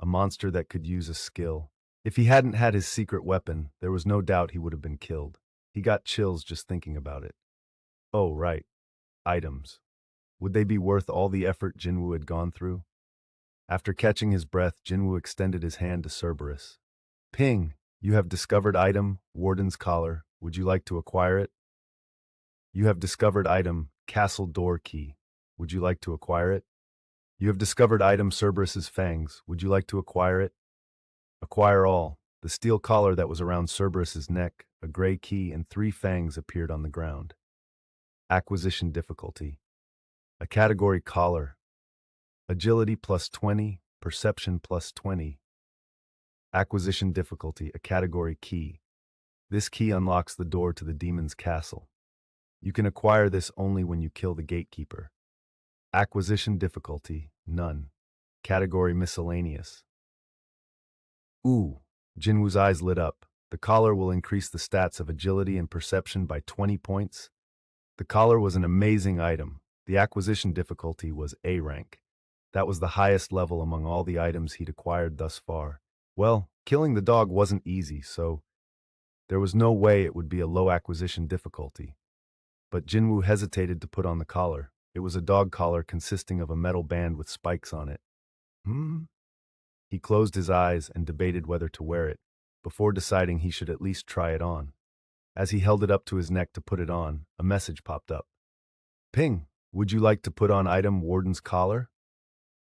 A monster that could use a skill. If he hadn't had his secret weapon, there was no doubt he would have been killed. He got chills just thinking about it. Oh, right. Items. Would they be worth all the effort Jin-Woo had gone through? After catching his breath, Jin-Woo extended his hand to Cerberus. Ping! You have discovered item, Warden's Collar. Would you like to acquire it? You have discovered item, Castle Door Key. Would you like to acquire it? You have discovered item, Cerberus's Fangs. Would you like to acquire it? Acquire all. The steel collar that was around Cerberus's neck, a gray key, and 3 fangs appeared on the ground. Acquisition difficulty. a category collar, agility plus 20, perception plus 20, acquisition difficulty, a category key. This key unlocks the door to the demon's castle. You can acquire this only when you kill the gatekeeper. Acquisition difficulty, none. Category miscellaneous. Ooh, Jinwoo's eyes lit up. The collar will increase the stats of agility and perception by 20 points. The collar was an amazing item. The acquisition difficulty was A rank. That was the highest level among all the items he'd acquired thus far. Well, killing the dog wasn't easy, so there was no way it would be a low acquisition difficulty. But Jin-Woo hesitated to put on the collar. It was a dog collar consisting of a metal band with spikes on it. He closed his eyes and debated whether to wear it, before deciding he should at least try it on. As he held it up to his neck to put it on, a message popped up. Ping, would you like to put on item Warden's collar?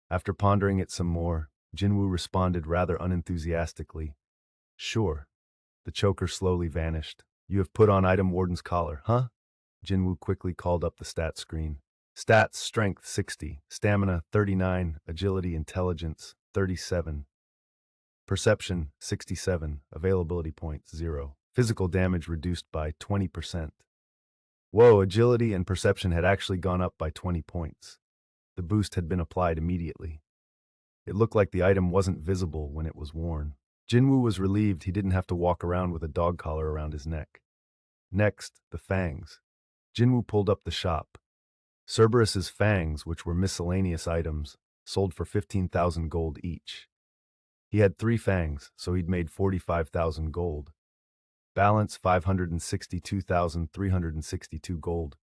After pondering it some more, Jin-Woo responded rather unenthusiastically. Sure. The choker slowly vanished. You have put on item Warden's collar, huh? Jin-Woo quickly called up the stat screen. Stats, strength 60, stamina 39, agility intelligence 37, perception 67, availability points 0, physical damage reduced by 20%. Whoa, agility and perception had actually gone up by 20 points. The boost had been applied immediately. It looked like the item wasn't visible when it was worn. Jin-Woo was relieved he didn't have to walk around with a dog collar around his neck. Next, the fangs. Jin-Woo pulled up the shop. Cerberus's fangs, which were miscellaneous items, sold for 15,000 gold each. He had 3 fangs, so he'd made 45,000 gold. Balance 562,362 gold.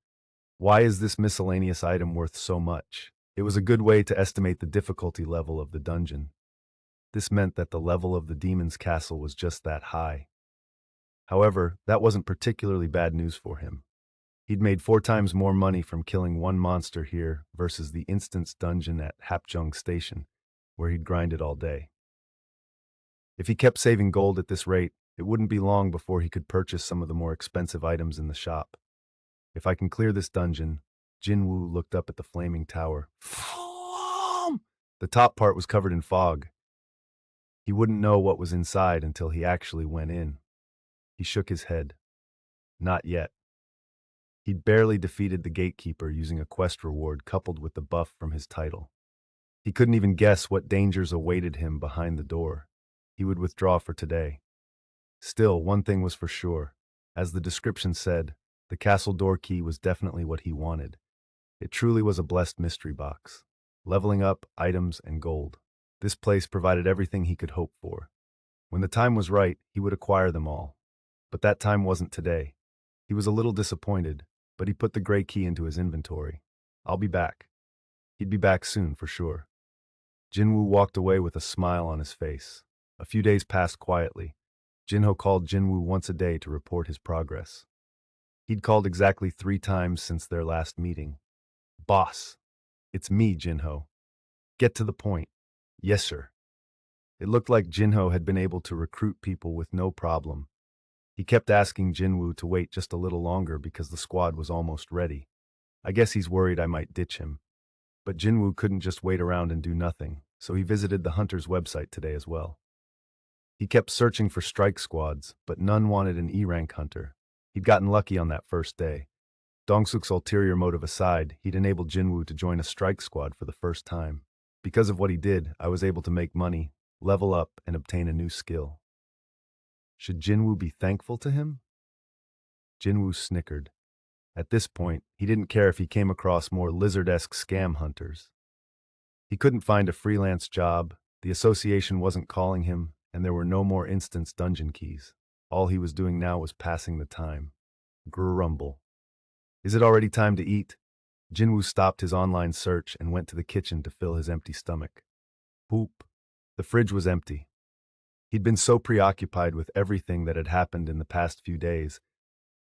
Why is this miscellaneous item worth so much? It was a good way to estimate the difficulty level of the dungeon. This meant that the level of the demon's castle was just that high. However, that wasn't particularly bad news for him. He'd made 4 times more money from killing one monster here versus the instance dungeon at Hapjeong Station, where he'd grinded all day. If he kept saving gold at this rate, it wouldn't be long before he could purchase some of the more expensive items in the shop. If I can clear this dungeon, Jin-Woo looked up at the flaming tower. The top part was covered in fog. He wouldn't know what was inside until he actually went in. He shook his head. Not yet. He'd barely defeated the gatekeeper using a quest reward coupled with the buff from his title. He couldn't even guess what dangers awaited him behind the door. He would withdraw for today. Still, one thing was for sure. As the description said, the castle door key was definitely what he wanted. It truly was a blessed mystery box. Leveling up, items, and gold. This place provided everything he could hope for. When the time was right, he would acquire them all. But that time wasn't today. He was a little disappointed, but he put the gray key into his inventory. I'll be back. He'd be back soon, for sure. Jin-Woo walked away with a smile on his face. A few days passed quietly. Jin-Ho called Jin-Woo once a day to report his progress. He'd called exactly 3 times since their last meeting. Boss, it's me, Jin-Ho. Get to the point. Yes, sir. It looked like Jin-Ho had been able to recruit people with no problem. He kept asking Jin-Woo to wait just a little longer because the squad was almost ready. I guess he's worried I might ditch him. But Jin-Woo couldn't just wait around and do nothing, so he visited the Hunter's website today as well. He kept searching for strike squads, but none wanted an E-rank hunter. He'd gotten lucky on that first day. Dong-suk's ulterior motive aside, he'd enabled Jin-Woo to join a strike squad for the first time. Because of what he did, I was able to make money, level up, and obtain a new skill. Should Jin-Woo be thankful to him? Jin-Woo snickered. At this point, he didn't care if he came across more lizard-esque scam hunters. He couldn't find a freelance job, the association wasn't calling him, and there were no more instance dungeon keys. All he was doing now was passing the time. Grumble. Is it already time to eat? Jin-Woo stopped his online search and went to the kitchen to fill his empty stomach. Poop. The fridge was empty. He'd been so preoccupied with everything that had happened in the past few days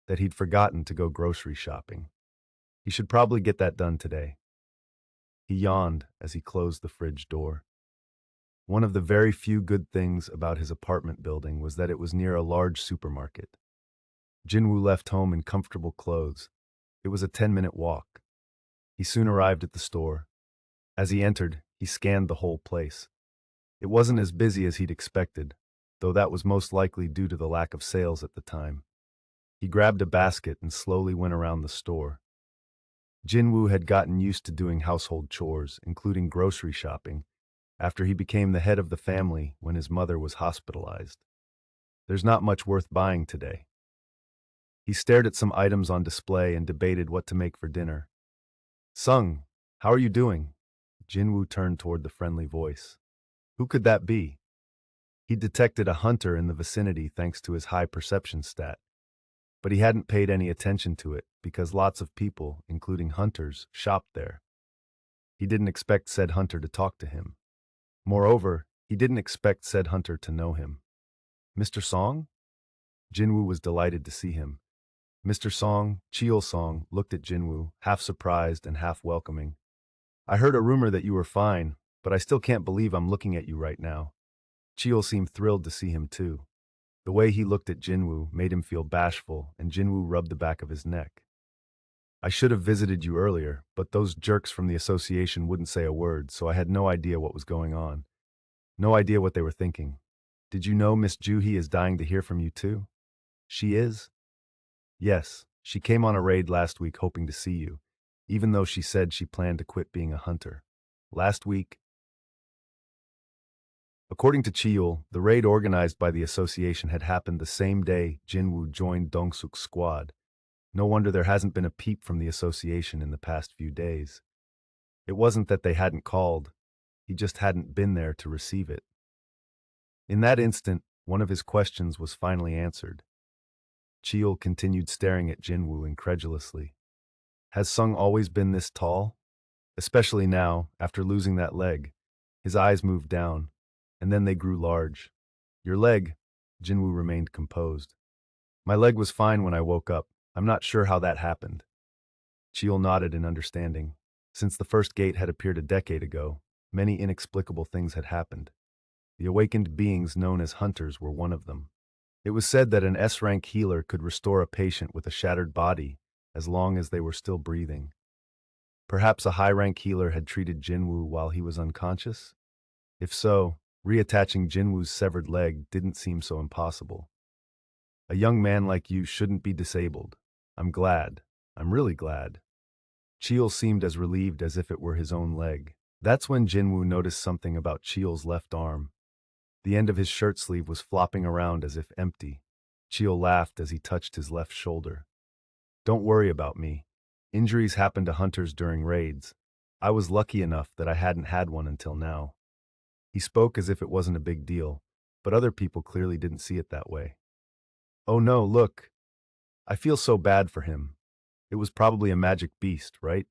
that he'd forgotten to go grocery shopping. He should probably get that done today. He yawned as he closed the fridge door. One of the very few good things about his apartment building was that it was near a large supermarket. Jin-Woo left home in comfortable clothes. It was a 10-minute walk. He soon arrived at the store. As he entered, he scanned the whole place. It wasn't as busy as he'd expected, though that was most likely due to the lack of sales at the time. He grabbed a basket and slowly went around the store. Jin-Woo had gotten used to doing household chores, including grocery shopping, after he became the head of the family when his mother was hospitalized. There's not much worth buying today. He stared at some items on display and debated what to make for dinner. Sung, how are you doing? Jin-Woo turned toward the friendly voice. Who could that be? He detected a hunter in the vicinity thanks to his high perception stat, but he hadn't paid any attention to it because lots of people, including hunters, shopped there. He didn't expect said hunter to talk to him. Moreover, he didn't expect said hunter to know him. Mr. Song? Jin-Woo was delighted to see him. Mr. Song, Cheol Song, looked at Jin-Woo, half surprised and half welcoming. I heard a rumor that you were fine, but I still can't believe I'm looking at you right now. Cheol seemed thrilled to see him too. The way he looked at Jin-Woo made him feel bashful, and Jin-Woo rubbed the back of his neck. I should have visited you earlier, but those jerks from the association wouldn't say a word, so I had no idea what was going on. No idea what they were thinking. Did you know Miss Juhi is dying to hear from you too? She is? Yes, she came on a raid last week hoping to see you, even though she said she planned to quit being a hunter. Last week? According to Cheol, the raid organized by the association had happened the same day Jin-Woo joined Dong-suk's squad. No wonder there hasn't been a peep from the association in the past few days. It wasn't that they hadn't called, he just hadn't been there to receive it. In that instant, one of his questions was finally answered. Cheol continued staring at Jin-Woo incredulously. Has Sung always been this tall? Especially now, after losing that leg. His eyes moved down, and then they grew large. Your leg? Jin-Woo remained composed. My leg was fine when I woke up. I'm not sure how that happened. Cheol nodded in understanding. Since the first gate had appeared a decade ago, many inexplicable things had happened. The awakened beings known as hunters were one of them. It was said that an S-rank healer could restore a patient with a shattered body as long as they were still breathing. Perhaps a high-rank healer had treated Jin-Woo while he was unconscious? If so, reattaching Jin-Woo's severed leg didn't seem so impossible. A young man like you shouldn't be disabled. I'm glad. I'm really glad. Cheol seemed as relieved as if it were his own leg. That's when Jin-Woo noticed something about Cheol's left arm. The end of his shirt sleeve was flopping around as if empty. Cheol laughed as he touched his left shoulder. Don't worry about me. Injuries happen to hunters during raids. I was lucky enough that I hadn't had one until now. He spoke as if it wasn't a big deal, but other people clearly didn't see it that way. Oh no, look. I feel so bad for him. It was probably a magic beast, right?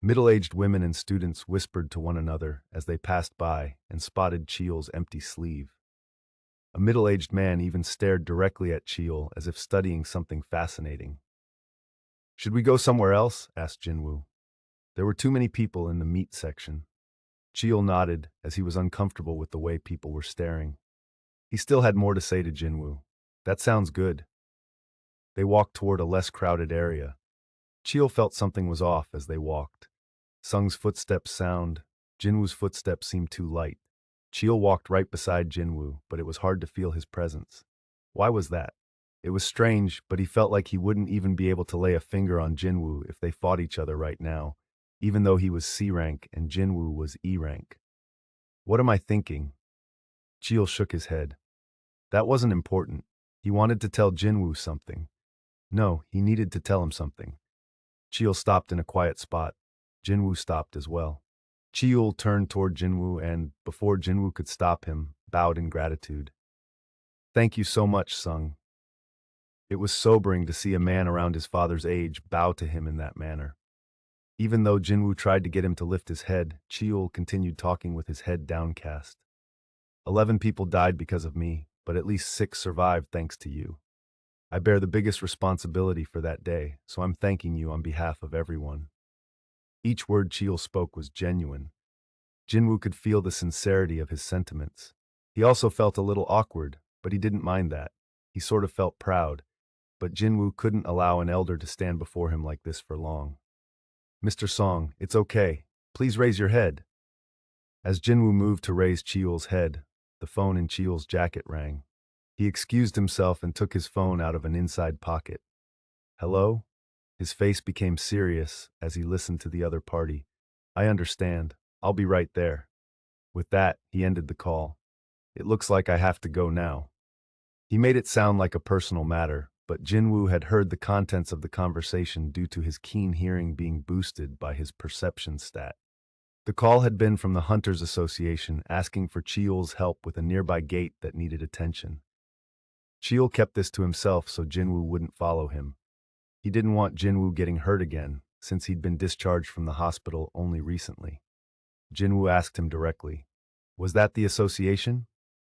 Middle-aged women and students whispered to one another as they passed by and spotted Cheol's empty sleeve. A middle-aged man even stared directly at Cheol as if studying something fascinating. Should we go somewhere else? Asked Jin-Woo. There were too many people in the meat section. Cheol nodded as he was uncomfortable with the way people were staring. He still had more to say to Jin-Woo. That sounds good. They walked toward a less crowded area. Cheol felt something was off as they walked. Sung's footsteps sound. Jin-Woo's footsteps seemed too light. Cheol walked right beside Jin-Woo, but it was hard to feel his presence. Why was that? It was strange, but he felt like he wouldn't even be able to lay a finger on Jin-Woo if they fought each other right now, even though he was C rank and Jin-Woo was E rank. What am I thinking? Cheol shook his head. That wasn't important. He wanted to tell Jin-Woo something. No, he needed to tell him something. Cheol stopped in a quiet spot. Jin-Woo stopped as well. Cheol turned toward Jin-Woo and, before Jin-Woo could stop him, bowed in gratitude. Thank you so much, Sung. It was sobering to see a man around his father's age bow to him in that manner. Even though Jin-Woo tried to get him to lift his head, Cheol continued talking with his head downcast. 11 people died because of me, but at least 6 survived thanks to you. I bear the biggest responsibility for that day, so I'm thanking you on behalf of everyone. Each word Cheol spoke was genuine. Jin-Woo could feel the sincerity of his sentiments. He also felt a little awkward, but he didn't mind that. He sort of felt proud, but Jin-Woo couldn't allow an elder to stand before him like this for long. Mr. Song, it's okay. Please raise your head. As Jin-Woo moved to raise Cheol's head, the phone in Cheol's jacket rang. He excused himself and took his phone out of an inside pocket. Hello? His face became serious as he listened to the other party. I understand. I'll be right there. With that, he ended the call. It looks like I have to go now. He made it sound like a personal matter, but Jin-Woo had heard the contents of the conversation due to his keen hearing being boosted by his perception stat. The call had been from the Hunters Association asking for Cheol's help with a nearby gate that needed attention. Cheol kept this to himself so Jin-Woo wouldn't follow him. He didn't want Jin-Woo getting hurt again, since he'd been discharged from the hospital only recently. Jin-Woo asked him directly, "Was that the association?"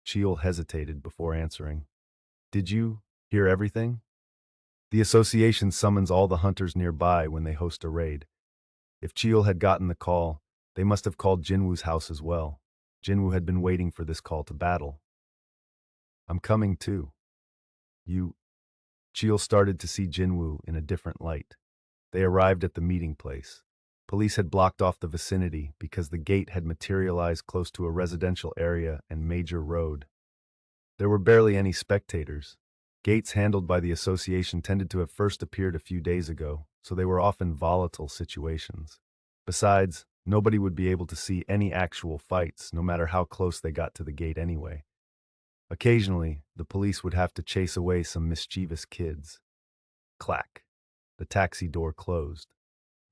Cheol hesitated before answering. "Did you hear everything?" The association summons all the hunters nearby when they host a raid. If Cheol had gotten the call, they must have called Jin-Woo's house as well. Jin-Woo had been waiting for this call to battle. "I'm coming too." You... Cheol started to see Jin-Woo in a different light. They arrived at the meeting place. Police had blocked off the vicinity because the gate had materialized close to a residential area and major road. There were barely any spectators. Gates handled by the association tended to have first appeared a few days ago, so they were often volatile situations. Besides, nobody would be able to see any actual fights, no matter how close they got to the gate anyway. Occasionally, the police would have to chase away some mischievous kids. Clack. The taxi door closed.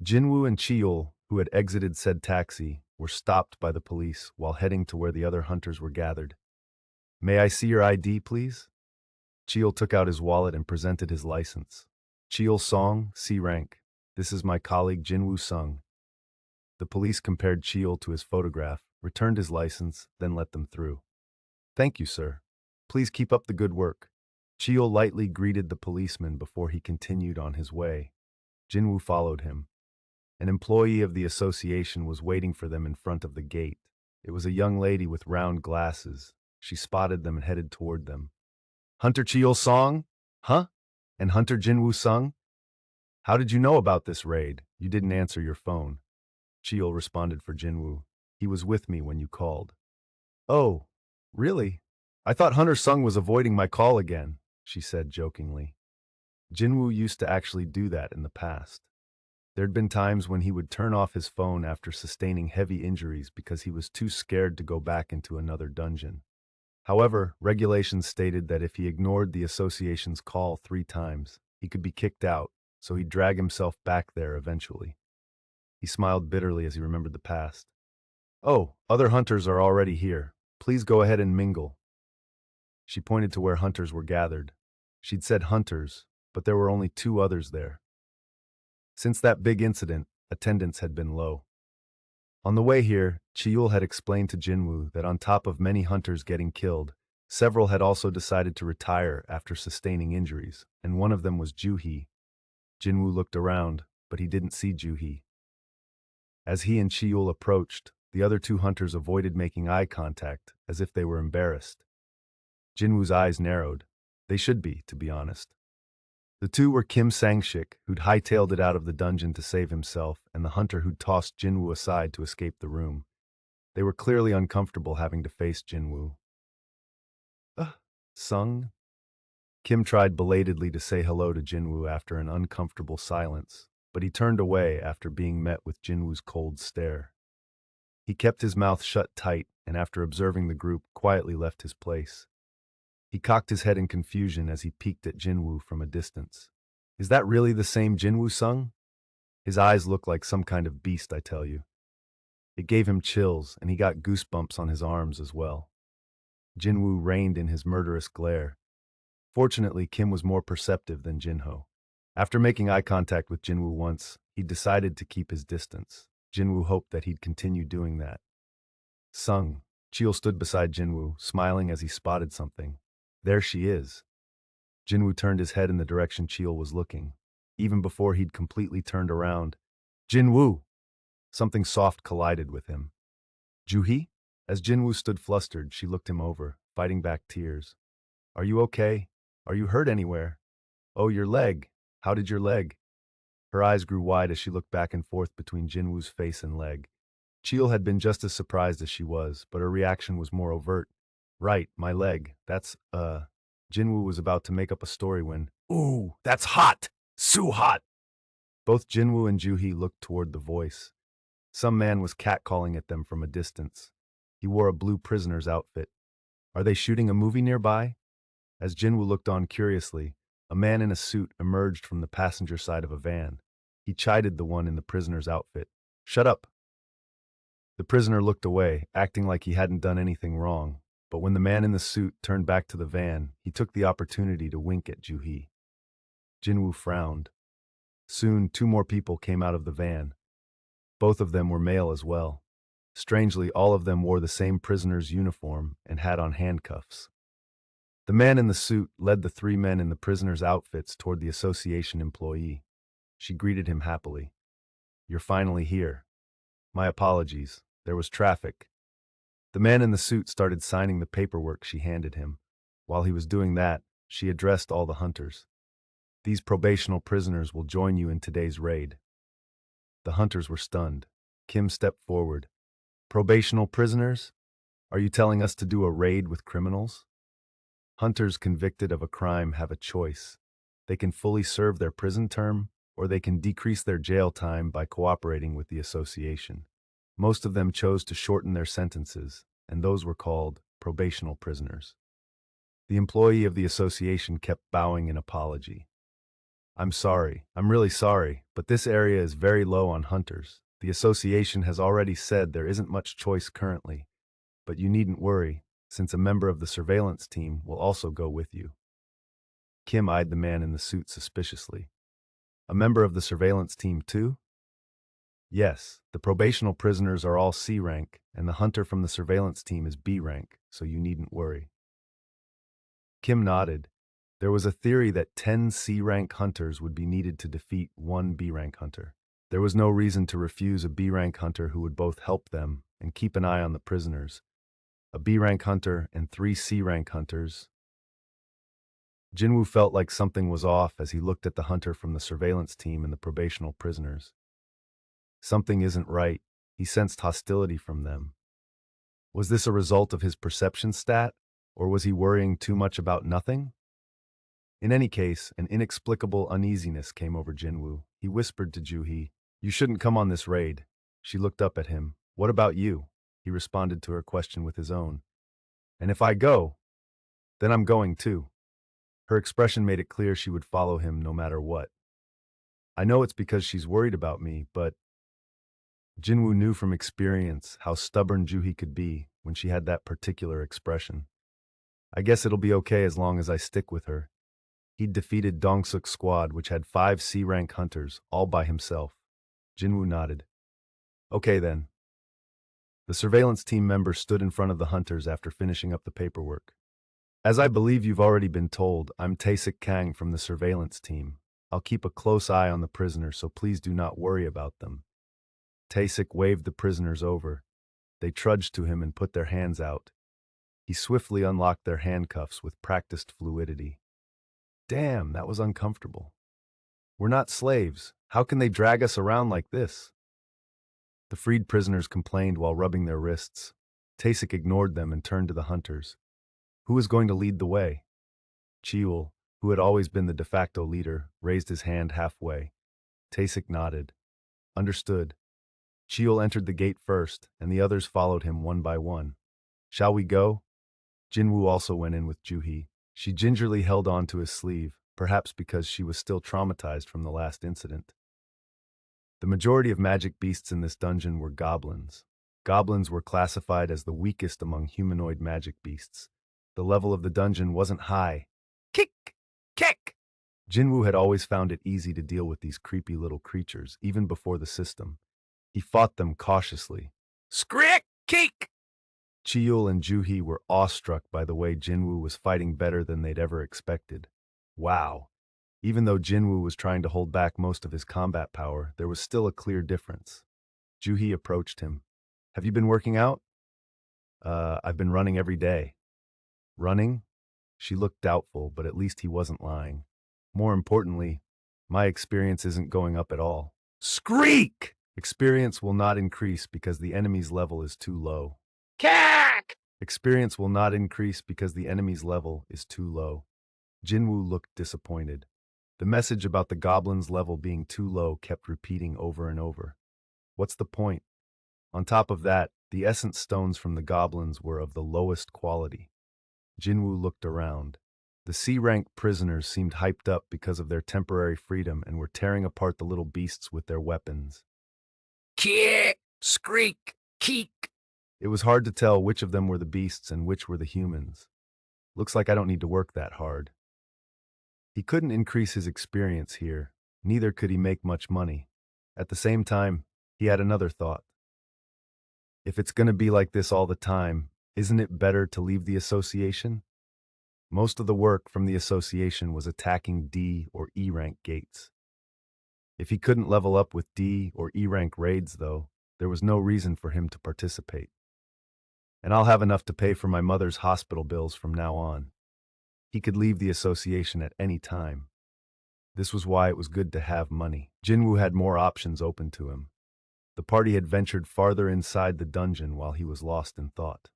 Jin-Woo and Cheol, who had exited said taxi, were stopped by the police while heading to where the other hunters were gathered. "May I see your ID, please?" Cheol took out his wallet and presented his license. "Cheol Song, C rank. This is my colleague Jin-Woo Sung." The police compared Cheol to his photograph, returned his license, then let them through. "Thank you, sir. Please keep up the good work." Cheol lightly greeted the policeman before he continued on his way. Jin-Woo followed him. An employee of the association was waiting for them in front of the gate. It was a young lady with round glasses. She spotted them and headed toward them. "Hunter Cheol Song? Huh? And Hunter Jin-Woo Sung? How did you know about this raid? You didn't answer your phone." Cheol responded for Jin-Woo. "He was with me when you called." "Oh, really? I thought Hunter Sung was avoiding my call again," she said jokingly. Jin-Woo used to actually do that in the past. There'd been times when he would turn off his phone after sustaining heavy injuries because he was too scared to go back into another dungeon. However, regulations stated that if he ignored the association's call 3 times, he could be kicked out, so he'd drag himself back there eventually. He smiled bitterly as he remembered the past. "Oh, other hunters are already here. Please go ahead and mingle." She pointed to where hunters were gathered. She'd said hunters, but there were only 2 others there. Since that big incident, attendance had been low. On the way here, Cheol had explained to Jin-Woo that on top of many hunters getting killed, several had also decided to retire after sustaining injuries, and one of them was Ju-hee. Jin-Woo looked around, but he didn't see Ju-hee. As he and Cheol approached, the other 2 hunters avoided making eye contact, as if they were embarrassed. Jin-Woo's eyes narrowed. They should be, to be honest. The 2 were Kim Sang-shik, who'd hightailed it out of the dungeon to save himself, and the hunter who'd tossed Jin-Woo aside to escape the room. They were clearly uncomfortable having to face Jin-Woo. Sung? Kim tried belatedly to say hello to Jin-Woo after an uncomfortable silence, but he turned away after being met with Jin-Woo's cold stare. He kept his mouth shut tight and after observing the group, quietly left his place. He cocked his head in confusion as he peeked at Jin-Woo from a distance. "Is that really the same Jin-Woo Sung? His eyes look like some kind of beast, I tell you." It gave him chills, and he got goosebumps on his arms as well. Jin-Woo reigned in his murderous glare. Fortunately, Kim was more perceptive than Jin-Ho. After making eye contact with Jin-Woo once, he decided to keep his distance. Jin-Woo hoped that he'd continue doing that. "Sung." Cheol stood beside Jin-Woo, smiling as he spotted something. "There she is." Jin-Woo turned his head in the direction Cheol was looking. Even before he'd completely turned around, "Jin-Woo!" Something soft collided with him. "Ju-hee?" As Jin-Woo stood flustered, she looked him over, fighting back tears. "Are you okay? Are you hurt anywhere? Oh, your leg. How did your leg?" Her eyes grew wide as she looked back and forth between Jin-Woo's face and leg. Cheel had been just as surprised as she was, but her reaction was more overt. Right, my leg. Jin-Woo was about to make up a story when, ooh, that's hot! So hot! Both Jin-Woo and Joo-hee looked toward the voice. Some man was catcalling at them from a distance. He wore a blue prisoner's outfit. Are they shooting a movie nearby? As Jin-Woo looked on curiously, a man in a suit emerged from the passenger side of a van. He chided the one in the prisoner's outfit. Shut up! The prisoner looked away, acting like he hadn't done anything wrong, but when the man in the suit turned back to the van, he took the opportunity to wink at Joo-hee. Jin-Woo frowned. Soon, two more people came out of the van. Both of them were male as well. Strangely, all of them wore the same prisoner's uniform and had on handcuffs. The man in the suit led the three men in the prisoner's outfits toward the association employee. She greeted him happily. You're finally here. My apologies. There was traffic. The man in the suit started signing the paperwork she handed him. While he was doing that, she addressed all the hunters. These probational prisoners will join you in today's raid. The hunters were stunned. Kim stepped forward. Probational prisoners? Are you telling us to do a raid with criminals? Hunters convicted of a crime have a choice. They can fully serve their prison term, or they can decrease their jail time by cooperating with the association. Most of them chose to shorten their sentences, and those were called probational prisoners. The employee of the association kept bowing in apology. I'm sorry, I'm really sorry, but this area is very low on hunters. The association has already said there isn't much choice currently, but you needn't worry, since a member of the surveillance team will also go with you. Kim eyed the man in the suit suspiciously. A member of the surveillance team too? Yes, the probational prisoners are all C rank, and the hunter from the surveillance team is B rank, so you needn't worry. Kim nodded. There was a theory that 10 C rank hunters would be needed to defeat one B rank hunter. There was no reason to refuse a B rank hunter who would both help them and keep an eye on the prisoners. A B rank hunter and 3 C rank hunters. Jin-Woo felt like something was off as he looked at the hunter from the surveillance team and the probational prisoners. Something isn't right. He sensed hostility from them. Was this a result of his perception stat, or was he worrying too much about nothing? In any case, an inexplicable uneasiness came over Jin-Woo. He whispered to Joo-hee, "You shouldn't come on this raid." She looked up at him. "What about you?" He responded to her question with his own. "And if I go, then I'm going too." Her expression made it clear she would follow him no matter what. I know it's because she's worried about me, but Jin-Woo knew from experience how stubborn Joo-hee could be when she had that particular expression. I guess it'll be okay as long as I stick with her. He'd defeated Dong-suk's squad, which had 5 C-rank hunters, all by himself. Jin-Woo nodded. Okay then. The surveillance team member stood in front of the hunters after finishing up the paperwork. As I believe you've already been told, I'm Tae-sik Kang from the surveillance team. I'll keep a close eye on the prisoners, so please do not worry about them. Tae-sik waved the prisoners over. They trudged to him and put their hands out. He swiftly unlocked their handcuffs with practiced fluidity. Damn, that was uncomfortable. We're not slaves. How can they drag us around like this? The freed prisoners complained while rubbing their wrists. Tae-sik ignored them and turned to the hunters. Who is going to lead the way? Cheol, who had always been the de facto leader, raised his hand halfway. Tae-sik nodded. Understood. Cheol entered the gate first, and the others followed him one by one. Shall we go? Jin-Woo also went in with Joo-hee. She gingerly held on to his sleeve, perhaps because she was still traumatized from the last incident. The majority of magic beasts in this dungeon were goblins. Goblins were classified as the weakest among humanoid magic beasts. The level of the dungeon wasn't high. Kick! Kick! Jin-Woo had always found it easy to deal with these creepy little creatures, even before the system. He fought them cautiously. Skrick! Kick! Cheol and Joo-hee were awestruck by the way Jin-Woo was fighting better than they'd ever expected. Wow. Even though Jin-Woo was trying to hold back most of his combat power, there was still a clear difference. Joo-hee approached him. Have you been working out? I've been running every day. Running? She looked doubtful, but at least he wasn't lying. More importantly, My experience isn't going up at all. Screak! Experience will not increase because the enemy's level is too low. Cack! Experience will not increase because the enemy's level is too low. Jin-Woo looked disappointed. The message about the goblin's level being too low kept repeating over and over. What's the point? On top of that, the essence stones from the goblins were of the lowest quality. Jin-Woo looked around. The C-rank prisoners seemed hyped up because of their temporary freedom and were tearing apart the little beasts with their weapons. Kick! Screak! Keek! It was hard to tell which of them were the beasts and which were the humans. Looks like I don't need to work that hard. He couldn't increase his experience here, neither could he make much money. At the same time, he had another thought. If it's going to be like this all the time, isn't it better to leave the association? Most of the work from the association was attacking D or E rank gates. If he couldn't level up with D or E rank raids, though, there was no reason for him to participate. And I'll have enough to pay for my mother's hospital bills from now on. He could leave the association at any time. This was why it was good to have money. Jin-Woo had more options open to him. The party had ventured farther inside the dungeon while he was lost in thought.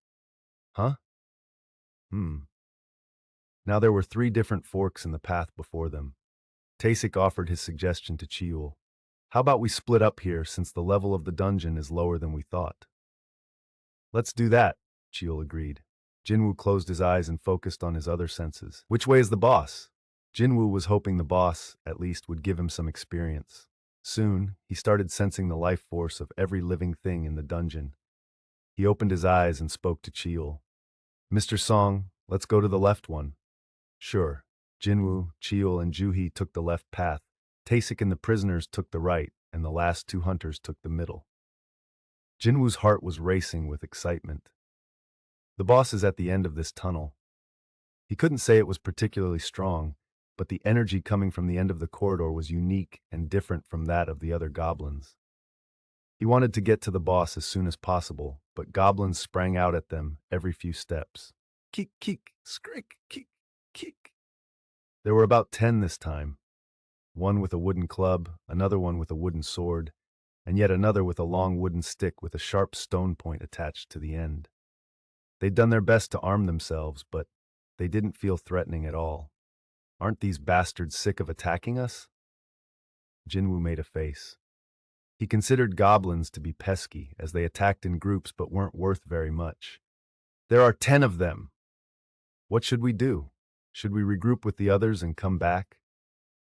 Huh? Now there were 3 different forks in the path before them. Taesik offered his suggestion to Chiul. How about we split up here since the level of the dungeon is lower than we thought? Let's do that, Chiul agreed. Jin-Woo closed his eyes and focused on his other senses. Which way is the boss? Jin-Woo was hoping the boss, at least, would give him some experience. Soon, he started sensing the life force of every living thing in the dungeon. He opened his eyes and spoke to Chiul. Mr. Song, let's go to the left one. Sure. Jin-Woo, Chiul, and Juhi took the left path. Taesik and the prisoners took the right, and the last 2 hunters took the middle. Jin-Woo's heart was racing with excitement. The boss is at the end of this tunnel. He couldn't say it was particularly strong, but the energy coming from the end of the corridor was unique and different from that of the other goblins. He wanted to get to the boss as soon as possible, but goblins sprang out at them every few steps. Keek, keek, skrik, keek, keek. There were about 10 this time. One with a wooden club, another one with a wooden sword, and yet another with a long wooden stick with a sharp stone point attached to the end. They'd done their best to arm themselves, but they didn't feel threatening at all. Aren't these bastards sick of attacking us? Jin-Woo made a face. He considered goblins to be pesky, as they attacked in groups but weren't worth very much. There are 10 of them. What should we do? Should we regroup with the others and come back?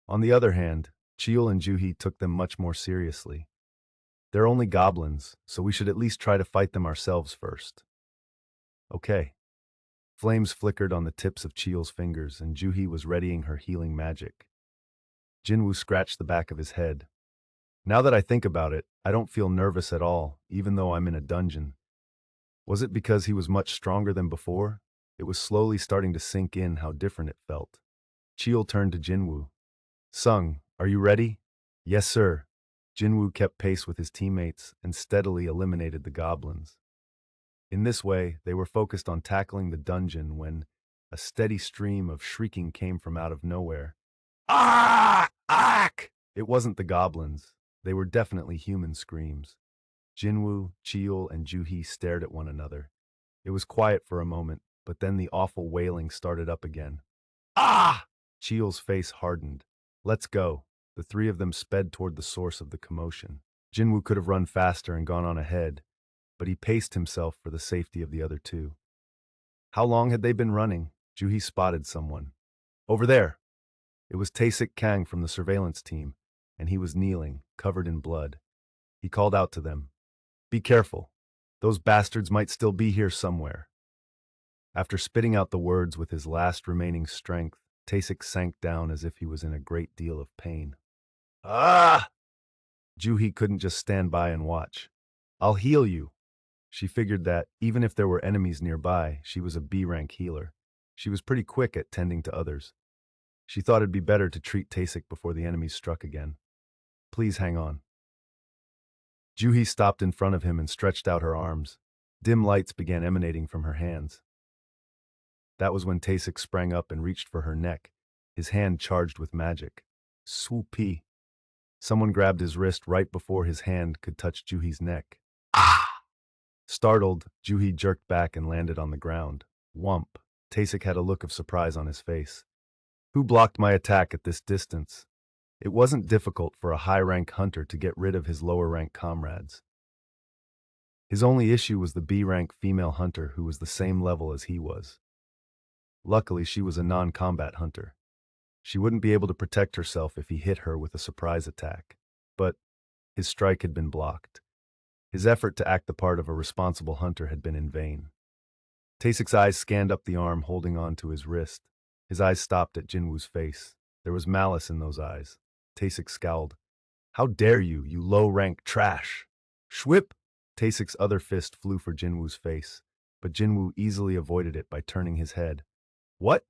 On the other hand, Chiul and Juhi took them much more seriously. They're only goblins, so we should at least try to fight them ourselves first. Okay. Flames flickered on the tips of Chiul's fingers, and Juhi was readying her healing magic. Jin-Woo scratched the back of his head. Now that I think about it, I don't feel nervous at all, even though I'm in a dungeon. Was it because he was much stronger than before? It was slowly starting to sink in how different it felt. Chiul turned to Jin-Woo. Sung, are you ready? Yes, sir. Jin-Woo kept pace with his teammates and steadily eliminated the goblins. In this way, they were focused on tackling the dungeon when a steady stream of shrieking came from out of nowhere. Ah! Ack! It wasn't the goblins. They were definitely human screams. Jin-Woo, Chiul, and Juhi stared at one another. It was quiet for a moment, but then the awful wailing started up again. Ah! Chiul's face hardened. Let's go. The 3 of them sped toward the source of the commotion. Jin-Woo could have run faster and gone on ahead, but he paced himself for the safety of the other 2. How long had they been running? Juhi spotted someone. Over there. It was Taesik Kang from the surveillance team, and he was kneeling, covered in blood. He called out to them. Be careful. Those bastards might still be here somewhere. After spitting out the words with his last remaining strength, Taesik sank down as if he was in a great deal of pain. Ah! Juhi couldn't just stand by and watch. I'll heal you. She figured that, even if there were enemies nearby, she was a B-rank healer. She was pretty quick at tending to others. She thought it'd be better to treat Taesik before the enemies struck again. Please hang on. Juhi stopped in front of him and stretched out her arms. Dim lights began emanating from her hands. That was when Taesik sprang up and reached for her neck, his hand charged with magic. Swoopy. Someone grabbed his wrist right before his hand could touch Juhi's neck. Ah! Startled, Juhi jerked back and landed on the ground. Whump. Tasik had a look of surprise on his face. Who blocked my attack at this distance? It wasn't difficult for a high-rank hunter to get rid of his lower-rank comrades. His only issue was the B-rank female hunter who was the same level as he was. Luckily, she was a non-combat hunter. She wouldn't be able to protect herself if he hit her with a surprise attack. But his strike had been blocked. His effort to act the part of a responsible hunter had been in vain. Tasik's eyes scanned up the arm holding on to his wrist. His eyes stopped at Jin-Woo's face. There was malice in those eyes. Tasik scowled. How dare you, you low-rank trash! Schwip! Tasik's other fist flew for Jin-Woo's face, but Jin-Woo easily avoided it by turning his head. What?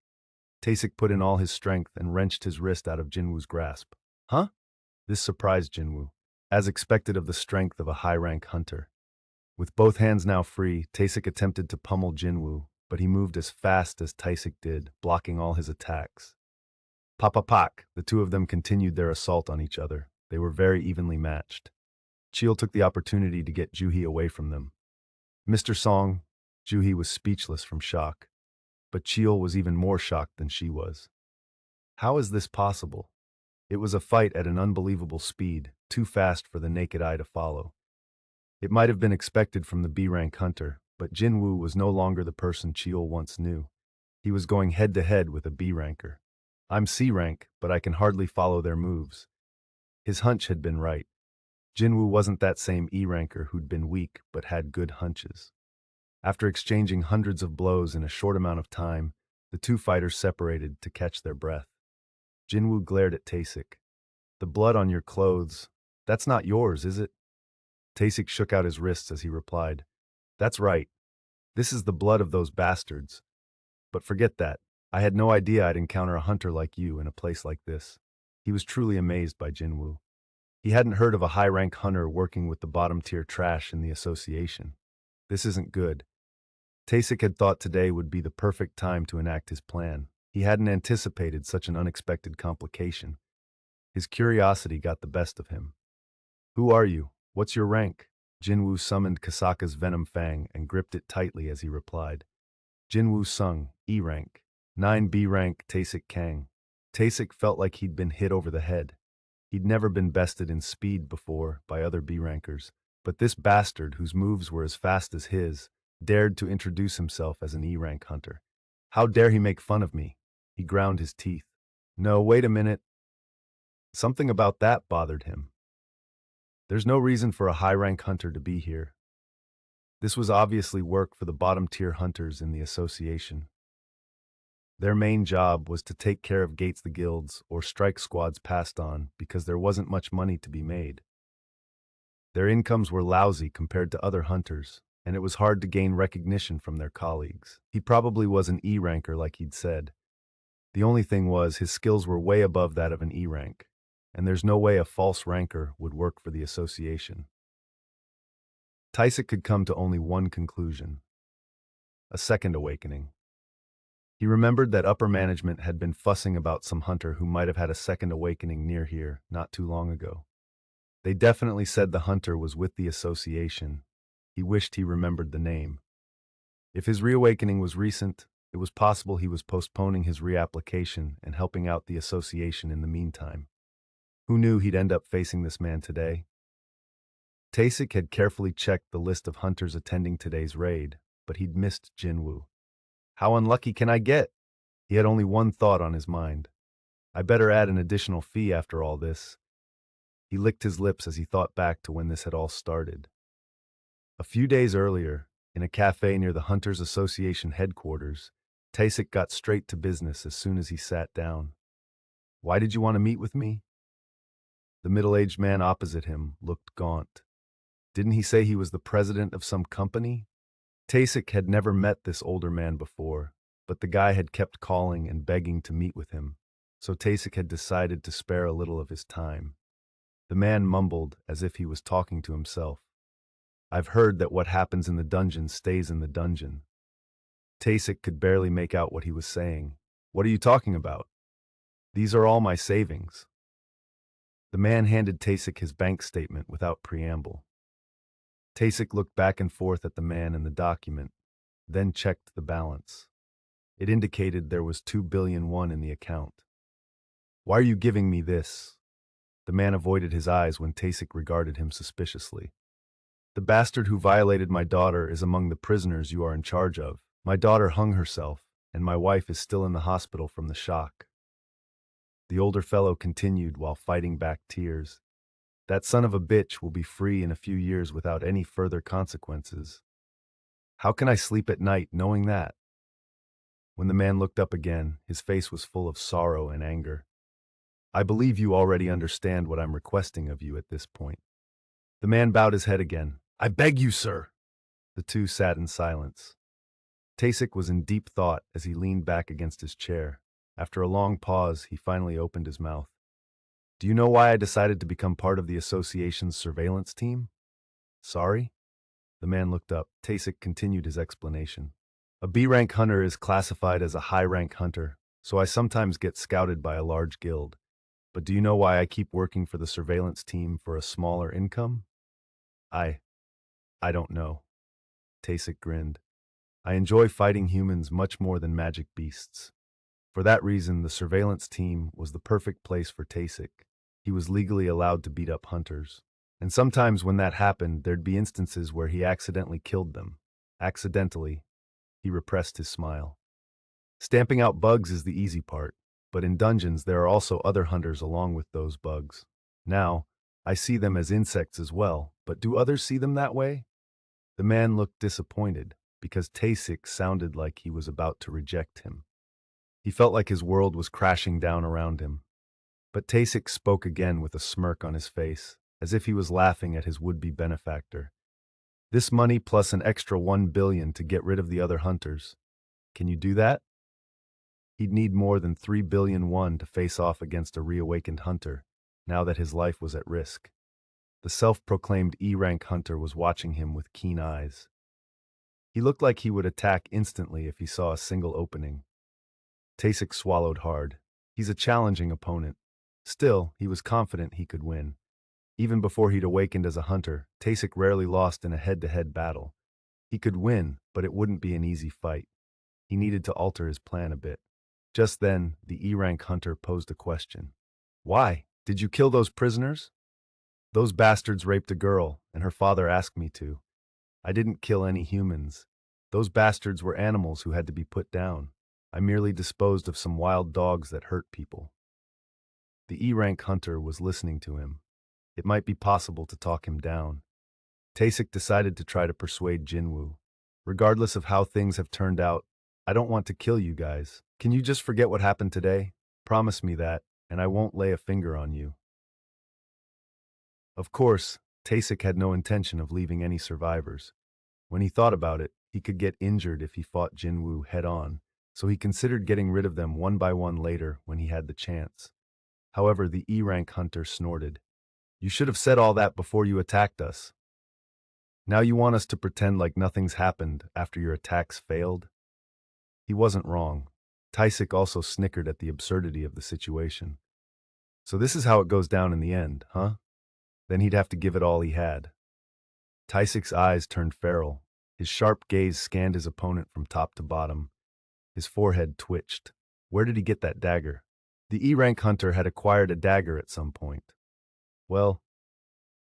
Tasik put in all his strength and wrenched his wrist out of Jin-Woo's grasp. Huh? This surprised Jin-Woo, as expected of the strength of a high-rank hunter. With both hands now free, Tasik attempted to pummel Jin-Woo, but he moved as fast as Tasik did, blocking all his attacks. Papapak, the two of them continued their assault on each other. They were very evenly matched. Cheel took the opportunity to get Juhi away from them. Mr. Song, Juhi was speechless from shock. But Cheel was even more shocked than she was. How is this possible? It was a fight at an unbelievable speed, too fast for the naked eye to follow. It might have been expected from the B-rank hunter, but Jin-Woo was no longer the person Cheel once knew. He was going head-to-head with a B-ranker. I'm C-rank, but I can hardly follow their moves. His hunch had been right. Jin-Woo wasn't that same E-ranker who'd been weak but had good hunches. After exchanging hundreds of blows in a short amount of time, the two fighters separated to catch their breath. Jin-Woo glared at Tasik. The blood on your clothes, that's not yours, is it? Tasik shook out his wrists as he replied, That's right. This is the blood of those bastards. But forget that. I had no idea I'd encounter a hunter like you in a place like this. He was truly amazed by Jin-Woo. He hadn't heard of a high-rank hunter working with the bottom-tier trash in the association. This isn't good. Tasik had thought today would be the perfect time to enact his plan. He hadn't anticipated such an unexpected complication. His curiosity got the best of him. Who are you? What's your rank? Jin-Woo summoned Kasaka's venom fang and gripped it tightly as he replied. Jin-Woo sung, E rank. 9 B rank, Tasik Kang. Tasik felt like he'd been hit over the head. He'd never been bested in speed before by other B rankers, but this bastard, whose moves were as fast as his, dared to introduce himself as an E-rank hunter. How dare he make fun of me? He ground his teeth. No, wait a minute. Something about that bothered him. There's no reason for a high-rank hunter to be here. This was obviously work for the bottom-tier hunters in the association. Their main job was to take care of gates the guilds or strike squads passed on because there wasn't much money to be made. Their incomes were lousy compared to other hunters, and it was hard to gain recognition from their colleagues. He probably was an E-ranker like he'd said. The only thing was his skills were way above that of an E-rank, and there's no way a false ranker would work for the association. Taisik could come to only one conclusion: a second awakening. He remembered that upper management had been fussing about some hunter who might have had a second awakening near here not too long ago. They definitely said the hunter was with the association. He wished he remembered the name. If his reawakening was recent, it was possible he was postponing his reapplication and helping out the association in the meantime. Who knew he'd end up facing this man today? Tasik had carefully checked the list of hunters attending today's raid, but he'd missed Jin-Woo. How unlucky can I get? He had only one thought on his mind. I better add an additional fee after all this. He licked his lips as he thought back to when this had all started. A few days earlier, in a cafe near the Hunters Association headquarters, Tasik got straight to business as soon as he sat down. Why did you want to meet with me? The middle-aged man opposite him looked gaunt. Didn't he say he was the president of some company? Tasik had never met this older man before, but the guy had kept calling and begging to meet with him, so Tasik had decided to spare a little of his time. The man mumbled as if he was talking to himself. I've heard that what happens in the dungeon stays in the dungeon. Tasik could barely make out what he was saying. What are you talking about? These are all my savings. The man handed Tasik his bank statement without preamble. Tasik looked back and forth at the man and the document, then checked the balance. It indicated there was 2 billion won in the account. Why are you giving me this? The man avoided his eyes when Tasik regarded him suspiciously. The bastard who violated my daughter is among the prisoners you are in charge of. My daughter hung herself, and my wife is still in the hospital from the shock. The older fellow continued while fighting back tears. That son of a bitch will be free in a few years without any further consequences. How can I sleep at night knowing that? When the man looked up again, his face was full of sorrow and anger. I believe you already understand what I'm requesting of you at this point. The man bowed his head again. I beg you, sir. The two sat in silence. Tasik was in deep thought as he leaned back against his chair. After a long pause, he finally opened his mouth. Do you know why I decided to become part of the association's surveillance team? Sorry? The man looked up. Tasik continued his explanation. A B-rank hunter is classified as a high-rank hunter, so I sometimes get scouted by a large guild. But do you know why I keep working for the surveillance team for a smaller income? I don't know. Tasik grinned. I enjoy fighting humans much more than magic beasts. For that reason, the surveillance team was the perfect place for Tasik. He was legally allowed to beat up hunters. And sometimes when that happened, there'd be instances where he accidentally killed them. Accidentally. He repressed his smile. Stamping out bugs is the easy part, but in dungeons there are also other hunters along with those bugs. Now, I see them as insects as well, but do others see them that way? The man looked disappointed, because Tasik sounded like he was about to reject him. He felt like his world was crashing down around him. But Tasik spoke again with a smirk on his face, as if he was laughing at his would-be benefactor. This money plus an extra 1 billion to get rid of the other hunters. Can you do that? He'd need more than 3 billion won to face off against a reawakened hunter, now that his life was at risk. The self-proclaimed E-rank hunter was watching him with keen eyes. He looked like he would attack instantly if he saw a single opening. Tasik swallowed hard. He's a challenging opponent. Still, he was confident he could win. Even before he'd awakened as a hunter, Tasik rarely lost in a head-to-head battle. He could win, but it wouldn't be an easy fight. He needed to alter his plan a bit. Just then, the E-rank hunter posed a question. Why? Did you kill those prisoners? Those bastards raped a girl, and her father asked me to. I didn't kill any humans. Those bastards were animals who had to be put down. I merely disposed of some wild dogs that hurt people. The E-rank hunter was listening to him. It might be possible to talk him down. Tasik decided to try to persuade Jin-Woo. Regardless of how things have turned out, I don't want to kill you guys. Can you just forget what happened today? Promise me that, and I won't lay a finger on you. Of course, Tasik had no intention of leaving any survivors. When he thought about it, he could get injured if he fought Jin-Woo head-on, so he considered getting rid of them one by one later when he had the chance. However, the E-rank hunter snorted. You should have said all that before you attacked us. Now you want us to pretend like nothing's happened after your attacks failed? He wasn't wrong. Tasik also snickered at the absurdity of the situation. So this is how it goes down in the end, huh? Then he'd have to give it all he had. Taisik's eyes turned feral. His sharp gaze scanned his opponent from top to bottom. His forehead twitched. Where did he get that dagger? The E-rank hunter had acquired a dagger at some point. Well,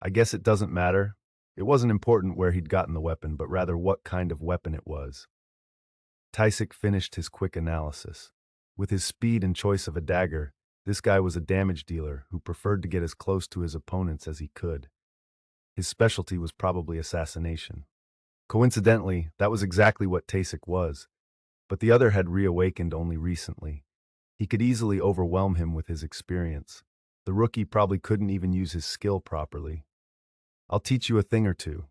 I guess it doesn't matter. It wasn't important where he'd gotten the weapon, but rather what kind of weapon it was. Taisik finished his quick analysis. With his speed and choice of a dagger, this guy was a damage dealer who preferred to get as close to his opponents as he could. His specialty was probably assassination. Coincidentally, that was exactly what Tasik was, but the other had reawakened only recently. He could easily overwhelm him with his experience. The rookie probably couldn't even use his skill properly. I'll teach you a thing or two.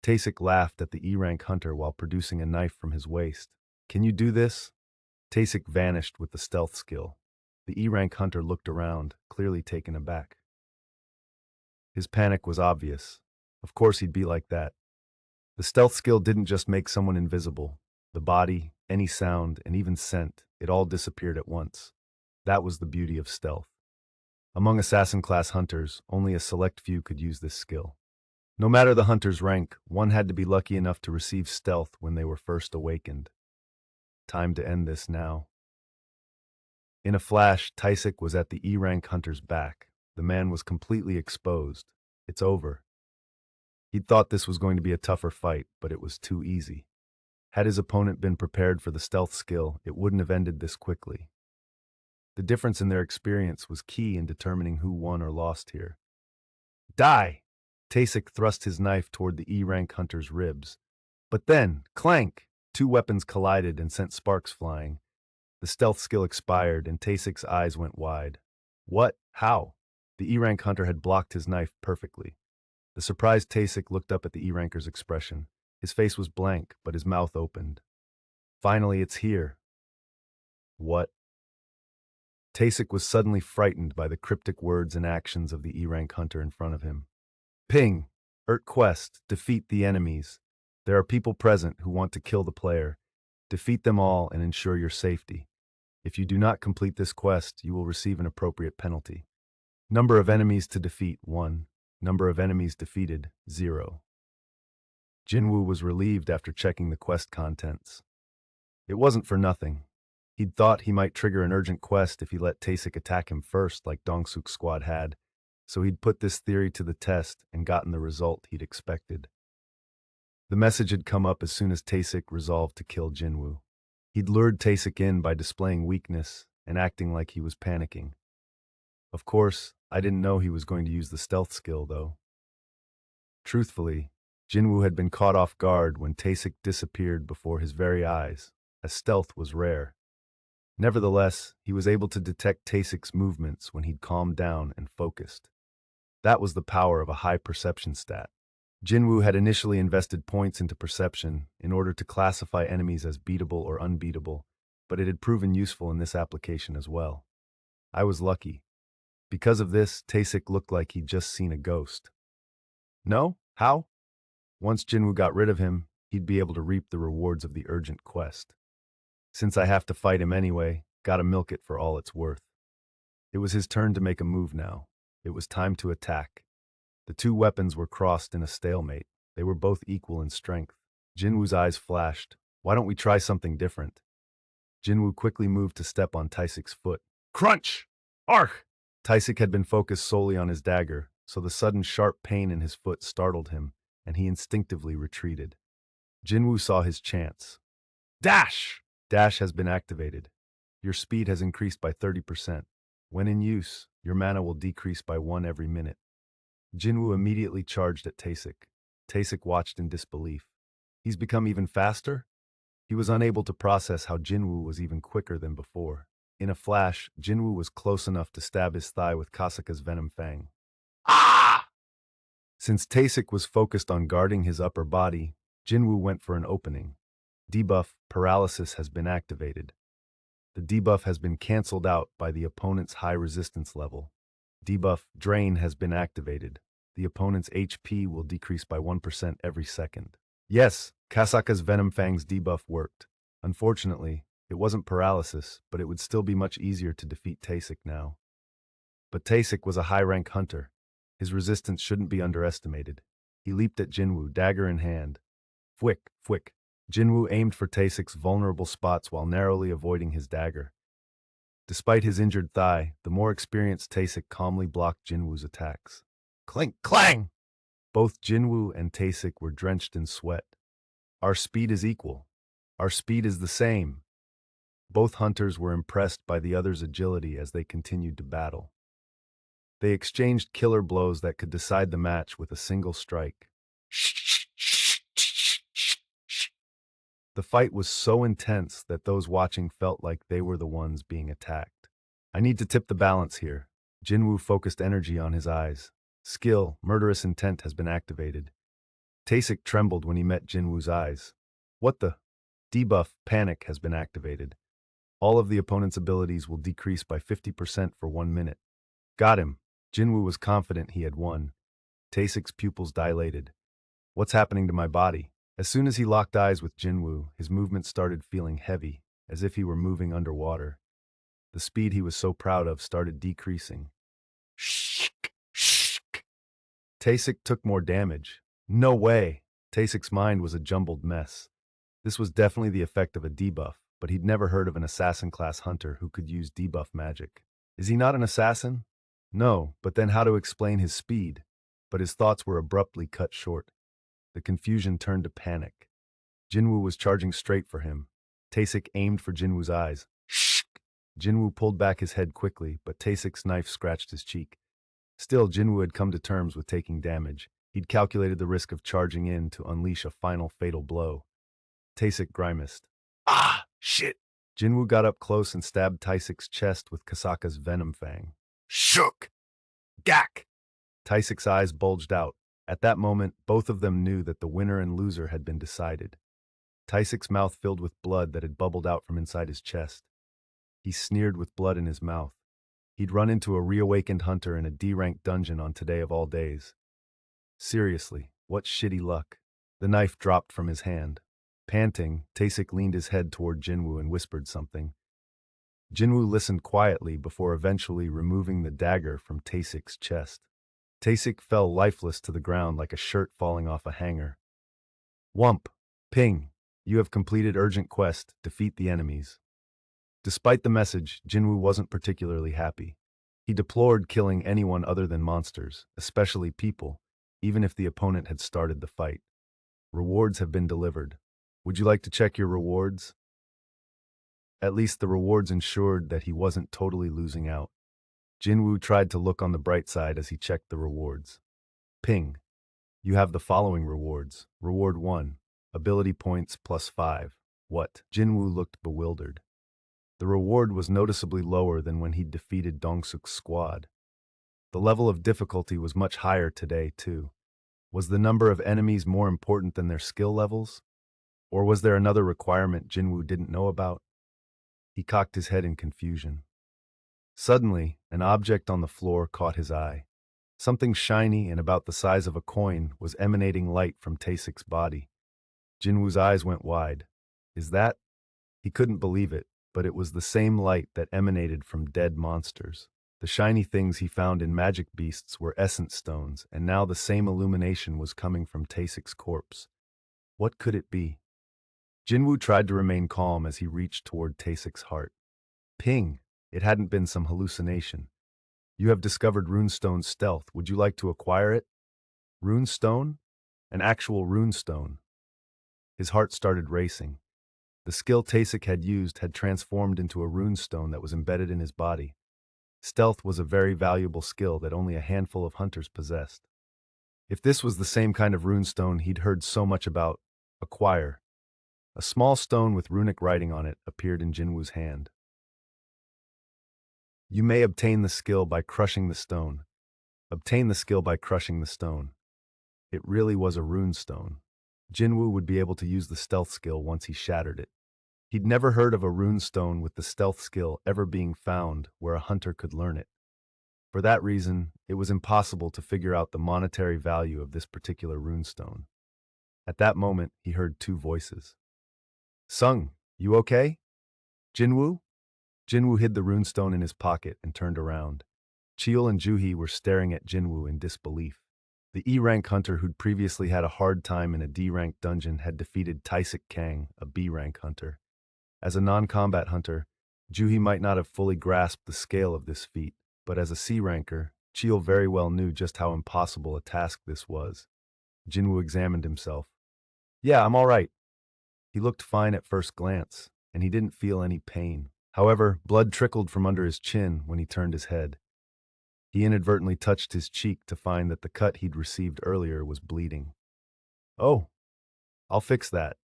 Tasik laughed at the E-rank hunter while producing a knife from his waist. Can you do this? Tasik vanished with the stealth skill. The E-rank hunter looked around, clearly taken aback. His panic was obvious. Of course he'd be like that. The stealth skill didn't just make someone invisible. The body, any sound, and even scent, it all disappeared at once. That was the beauty of stealth. Among assassin-class hunters, only a select few could use this skill. No matter the hunter's rank, one had to be lucky enough to receive stealth when they were first awakened. Time to end this now. In a flash, Taisik was at the E-rank hunter's back. The man was completely exposed. It's over. He'd thought this was going to be a tougher fight, but it was too easy. Had his opponent been prepared for the stealth skill, it wouldn't have ended this quickly. The difference in their experience was key in determining who won or lost here. Die! Taisik thrust his knife toward the E-rank hunter's ribs. But then, clank! Two weapons collided and sent sparks flying. The stealth skill expired, and Taisik's eyes went wide. What? How? The E-rank hunter had blocked his knife perfectly. The surprised Taisik looked up at the E-ranker's expression. His face was blank, but his mouth opened. Finally, it's here. What? Taisik was suddenly frightened by the cryptic words and actions of the E-rank hunter in front of him. Ping! Quest, defeat the enemies. There are people present who want to kill the player. Defeat them all and ensure your safety. If you do not complete this quest, you will receive an appropriate penalty. Number of enemies to defeat, 1. Number of enemies defeated, 0. Jin-Woo was relieved after checking the quest contents. It wasn't for nothing. He'd thought he might trigger an urgent quest if he let Taisik attack him first like Dong-suk's squad had, so he'd put this theory to the test and gotten the result he'd expected. The message had come up as soon as Taisik resolved to kill Jin-Woo. He'd lured Taisik in by displaying weakness and acting like he was panicking. Of course, I didn't know he was going to use the stealth skill, though. Truthfully, Jin-Woo had been caught off guard when Taisik disappeared before his very eyes, as stealth was rare. Nevertheless, he was able to detect Taisik's movements when he'd calmed down and focused. That was the power of a high perception stat. Jin-Woo had initially invested points into perception in order to classify enemies as beatable or unbeatable, but it had proven useful in this application as well. I was lucky. Because of this, Taisik looked like he'd just seen a ghost. No? How? Once Jin-Woo got rid of him, he'd be able to reap the rewards of the urgent quest. Since I have to fight him anyway, gotta milk it for all it's worth. It was his turn to make a move now. It was time to attack. The two weapons were crossed in a stalemate. They were both equal in strength. Jin-Woo's eyes flashed. Why don't we try something different? Jin-Woo quickly moved to step on Taisik's foot. Crunch! Arch! Taisik had been focused solely on his dagger, so the sudden sharp pain in his foot startled him, and he instinctively retreated. Jin-Woo saw his chance. Dash! Dash has been activated. Your speed has increased by 30%. When in use, your mana will decrease by 1 every minute. Jin-Woo immediately charged at Taisik. Taisik watched in disbelief. He's become even faster? He was unable to process how Jin-Woo was even quicker than before. In a flash, Jin-Woo was close enough to stab his thigh with Kasaka's venom fang. Ah! Since Taisik was focused on guarding his upper body, Jin-Woo went for an opening. Debuff, Paralysis has been activated. The debuff has been cancelled out by the opponent's high resistance level. Debuff, Drain has been activated. The opponent's HP will decrease by 1% every second. Yes, Kasaka's Venom Fang's debuff worked. Unfortunately, it wasn't paralysis, but it would still be much easier to defeat Taisik now. But Taisik was a high-rank hunter. His resistance shouldn't be underestimated. He leaped at Jin-Woo, dagger in hand. Fwick, fwick. Jin-Woo aimed for Taisik's vulnerable spots while narrowly avoiding his dagger. Despite his injured thigh, the more experienced Taisik calmly blocked Jin-Woo's attacks. Clink, clang! Both Jin-Woo and Taisik were drenched in sweat. Our speed is equal. Our speed is the same. Both hunters were impressed by the other's agility as they continued to battle. They exchanged killer blows that could decide the match with a single strike. The fight was so intense that those watching felt like they were the ones being attacked. I need to tip the balance here. Jin-Woo focused energy on his eyes. Skill, Murderous Intent has been activated. Taisik trembled when he met Jin-Woo's eyes. What the? Debuff, Panic has been activated. All of the opponent's abilities will decrease by 50% for 1 minute. Got him. Jin-Woo was confident he had won. Taisik's pupils dilated. What's happening to my body? As soon as he locked eyes with Jin-Woo, his movements started feeling heavy, as if he were moving underwater. The speed he was so proud of started decreasing. Shh, shh. Tasik took more damage. No way. Tasik's mind was a jumbled mess. This was definitely the effect of a debuff, but he'd never heard of an assassin-class hunter who could use debuff magic. Is he not an assassin? No, but then how to explain his speed? But his thoughts were abruptly cut short. The confusion turned to panic. Jin-Woo was charging straight for him. Tasik aimed for Jin-Woo's eyes. Shh! Jin-Woo pulled back his head quickly, but Tasik's knife scratched his cheek. Still, Jin-Woo had come to terms with taking damage. He'd calculated the risk of charging in to unleash a final fatal blow. Tasik grimaced. Ah, shit! Jin-Woo got up close and stabbed Taisik's chest with Kasaka's venom fang. Shook! Gak! Taisik's eyes bulged out. At that moment, both of them knew that the winner and loser had been decided. Taisik's mouth filled with blood that had bubbled out from inside his chest. He sneered with blood in his mouth. He'd run into a reawakened hunter in a D-rank dungeon on today of all days. Seriously, what shitty luck. The knife dropped from his hand. Panting, Tasik leaned his head toward Jin-Woo and whispered something. Jin-Woo listened quietly before eventually removing the dagger from Tasik's chest. Tasik fell lifeless to the ground like a shirt falling off a hanger. Wump! Ping! You have completed urgent quest, defeat the enemies. Despite the message, Jin-Woo wasn't particularly happy. He deplored killing anyone other than monsters, especially people, even if the opponent had started the fight. Rewards have been delivered. Would you like to check your rewards? At least the rewards ensured that he wasn't totally losing out. Jin-Woo tried to look on the bright side as he checked the rewards. Ping. You have the following rewards. Reward 1. Ability points +5. What? Jin-Woo looked bewildered. The reward was noticeably lower than when he'd defeated Dong-suk's squad. The level of difficulty was much higher today, too. Was the number of enemies more important than their skill levels? Or was there another requirement Jin-Woo didn't know about? He cocked his head in confusion. Suddenly, an object on the floor caught his eye. Something shiny and about the size of a coin was emanating light from Tasik's body. Jin-Woo's eyes went wide. Is that? He couldn't believe it, but it was the same light that emanated from dead monsters. The shiny things he found in magic beasts were essence stones, and now the same illumination was coming from Tasik's corpse. What could it be? Jin-Woo tried to remain calm as he reached toward Tasik's heart. Ping! It hadn't been some hallucination. You have discovered Runestone Stealth. Would you like to acquire it? Runestone? An actual runestone. His heart started racing. The skill Tasik had used had transformed into a runestone that was embedded in his body. Stealth was a very valuable skill that only a handful of hunters possessed. If this was the same kind of runestone he'd heard so much about, acquire. A small stone with runic writing on it appeared in Jin-Woo's hand. You may obtain the skill by crushing the stone. Obtain the skill by crushing the stone. It really was a runestone. Jin-Woo would be able to use the stealth skill once he shattered it. He'd never heard of a runestone with the stealth skill ever being found where a hunter could learn it. For that reason, it was impossible to figure out the monetary value of this particular runestone. At that moment, he heard two voices. Sung, you okay? Jin-Woo? Jin-Woo hid the runestone in his pocket and turned around. Cheol and Juhi were staring at Jin-Woo in disbelief. The E-rank hunter who'd previously had a hard time in a D-rank dungeon had defeated Taisik Kang, a B-rank hunter. As a non-combat hunter, Juhi might not have fully grasped the scale of this feat, but as a C-ranker, Cheol very well knew just how impossible a task this was. Jin-Woo examined himself. Yeah, I'm all right. He looked fine at first glance, and he didn't feel any pain. However, blood trickled from under his chin when he turned his head. He inadvertently touched his cheek to find that the cut he'd received earlier was bleeding. Oh, I'll fix that.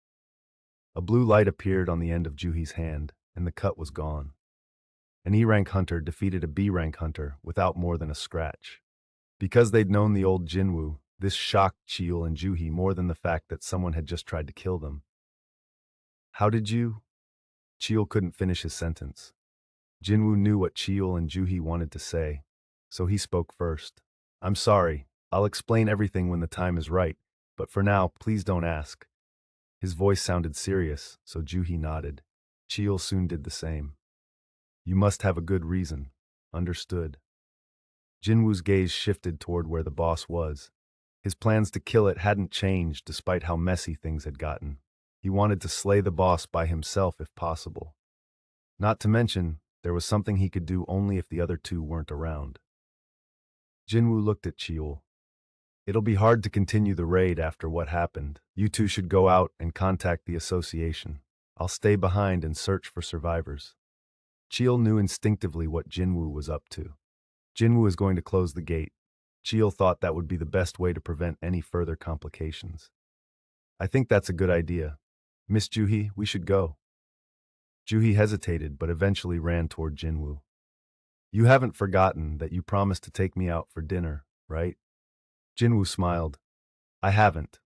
A blue light appeared on the end of Juhi's hand, and the cut was gone. An E-rank hunter defeated a B-rank hunter without more than a scratch. Because they'd known the old Jin-Woo, this shocked Cheol and Juhi more than the fact that someone had just tried to kill them. How did you? Cheol couldn't finish his sentence. Jin-Woo knew what Cheol and Juhi wanted to say, so he spoke first. I'm sorry. I'll explain everything when the time is right, but for now, please don't ask. His voice sounded serious, so Juhi nodded. Cheol soon did the same. You must have a good reason. Understood. Jin-Woo's gaze shifted toward where the boss was. His plans to kill it hadn't changed despite how messy things had gotten. He wanted to slay the boss by himself if possible. Not to mention, there was something he could do only if the other two weren't around. Jin-Woo looked at Cheol. It'll be hard to continue the raid after what happened. You two should go out and contact the association. I'll stay behind and search for survivors. Cheol knew instinctively what Jin-Woo was up to. Jin-Woo is going to close the gate. Cheol thought that would be the best way to prevent any further complications. I think that's a good idea. Miss Juhee, we should go. Juhee hesitated but eventually ran toward Jin-Woo. You haven't forgotten that you promised to take me out for dinner, right? Jin-Woo smiled. I haven't.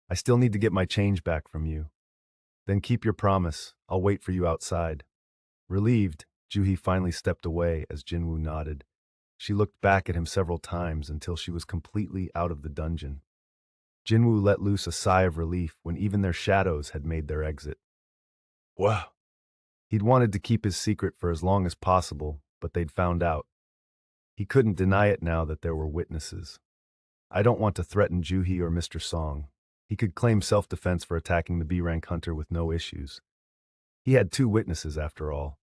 I still need to get my change back from you. Then keep your promise. I'll wait for you outside. Relieved, Juhee finally stepped away as Jin-Woo nodded. She looked back at him several times until she was completely out of the dungeon. Jin-Woo let loose a sigh of relief when even their shadows had made their exit. Wow. He'd wanted to keep his secret for as long as possible, but they'd found out. He couldn't deny it now that there were witnesses. I don't want to threaten Juhee or Mr. Song. He could claim self-defense for attacking the B-rank hunter with no issues. He had 2 witnesses after all.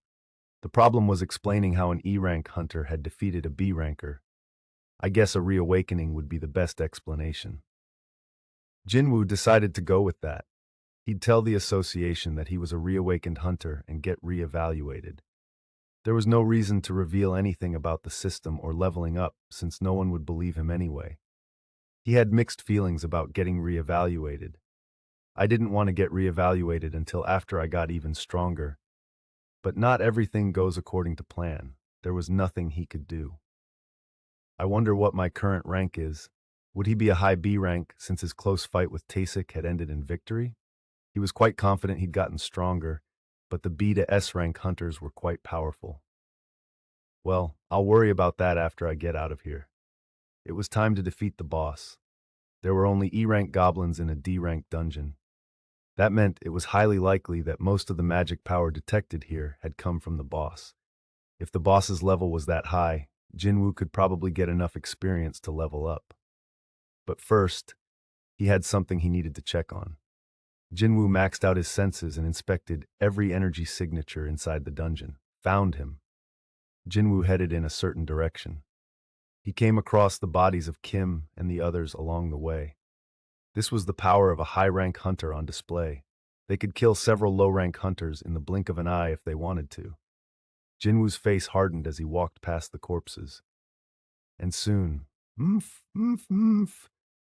The problem was explaining how an E-rank hunter had defeated a B-ranker. I guess a reawakening would be the best explanation. Jin-Woo decided to go with that. He'd tell the association that he was a reawakened hunter and get reevaluated. There was no reason to reveal anything about the system or leveling up since no one would believe him anyway. He had mixed feelings about getting reevaluated. I didn't want to get reevaluated until after I got even stronger. But not everything goes according to plan. There was nothing he could do. I wonder what my current rank is. Would he be a high B rank since his close fight with Taesik had ended in victory? He was quite confident he'd gotten stronger, but the B to S rank hunters were quite powerful. Well, I'll worry about that after I get out of here. It was time to defeat the boss. There were only E-rank goblins in a D-rank dungeon. That meant it was highly likely that most of the magic power detected here had come from the boss. If the boss's level was that high, Jin-Woo could probably get enough experience to level up. But first, he had something he needed to check on. Jin-Woo maxed out his senses and inspected every energy signature inside the dungeon. Found him. Jin-Woo headed in a certain direction. He came across the bodies of Kim and the others along the way. This was the power of a high-rank hunter on display. They could kill several low-rank hunters in the blink of an eye if they wanted to. Jin-Woo's face hardened as he walked past the corpses. And soon,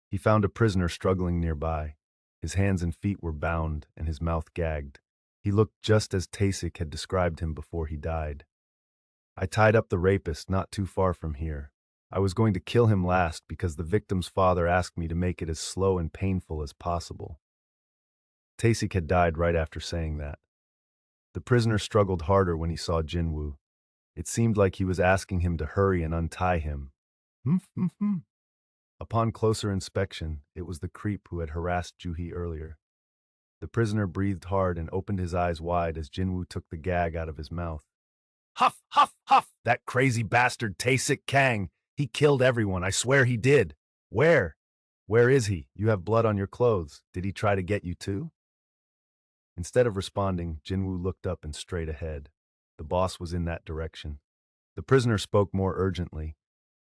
he found a prisoner struggling nearby. His hands and feet were bound and his mouth gagged. He looked just as Taesik had described him before he died. I tied up the rapist not too far from here. I was going to kill him last because the victim's father asked me to make it as slow and painful as possible. Taesik had died right after saying that. The prisoner struggled harder when he saw Jin-Woo. It seemed like he was asking him to hurry and untie him. Upon closer inspection, it was the creep who had harassed Juhee earlier. The prisoner breathed hard and opened his eyes wide as Jin-Woo took the gag out of his mouth. Huff, huff, huff! That crazy bastard Taesik Kang! He killed everyone, I swear he did. Where? Where is he? You have blood on your clothes. Did he try to get you too? Instead of responding, Jin-Woo looked up and straight ahead. The boss was in that direction. The prisoner spoke more urgently.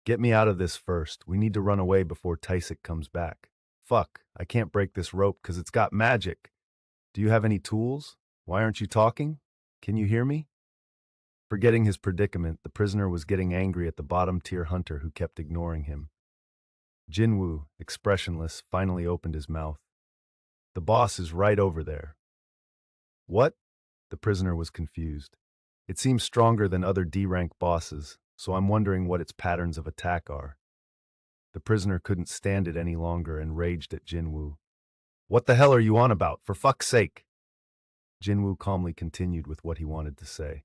Get me out of this first. We need to run away before Taesik comes back. Fuck, I can't break this rope because it's got magic. Do you have any tools? Why aren't you talking? Can you hear me? Forgetting his predicament, the prisoner was getting angry at the bottom-tier hunter who kept ignoring him. Jin-Woo, expressionless, finally opened his mouth. The boss is right over there. What? The prisoner was confused. It seems stronger than other D-rank bosses, so I'm wondering what its patterns of attack are. The prisoner couldn't stand it any longer and raged at Jin-Woo. What the hell are you on about, for fuck's sake? Jin-Woo calmly continued with what he wanted to say.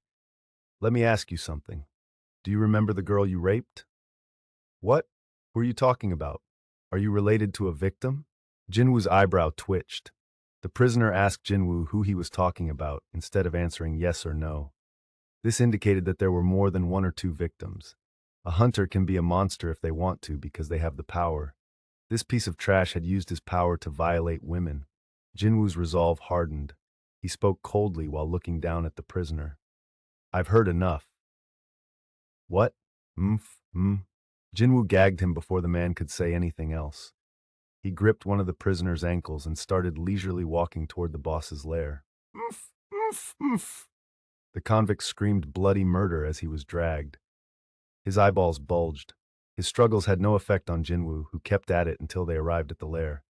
Let me ask you something. Do you remember the girl you raped? What? Who are you talking about? Are you related to a victim? Jin-Woo's eyebrow twitched. The prisoner asked Jin-Woo who he was talking about instead of answering yes or no. This indicated that there were more than 1 or 2 victims. A hunter can be a monster if they want to because they have the power. This piece of trash had used his power to violate women. Jin-Woo's resolve hardened. He spoke coldly while looking down at the prisoner. I've heard enough. What? Mf, Jin-Woo gagged him before the man could say anything else. He gripped one of the prisoner's ankles and started leisurely walking toward the boss's lair. Mf, mf. The convict screamed bloody murder as he was dragged. His eyeballs bulged. His struggles had no effect on Jin-Woo, who kept at it until they arrived at the lair.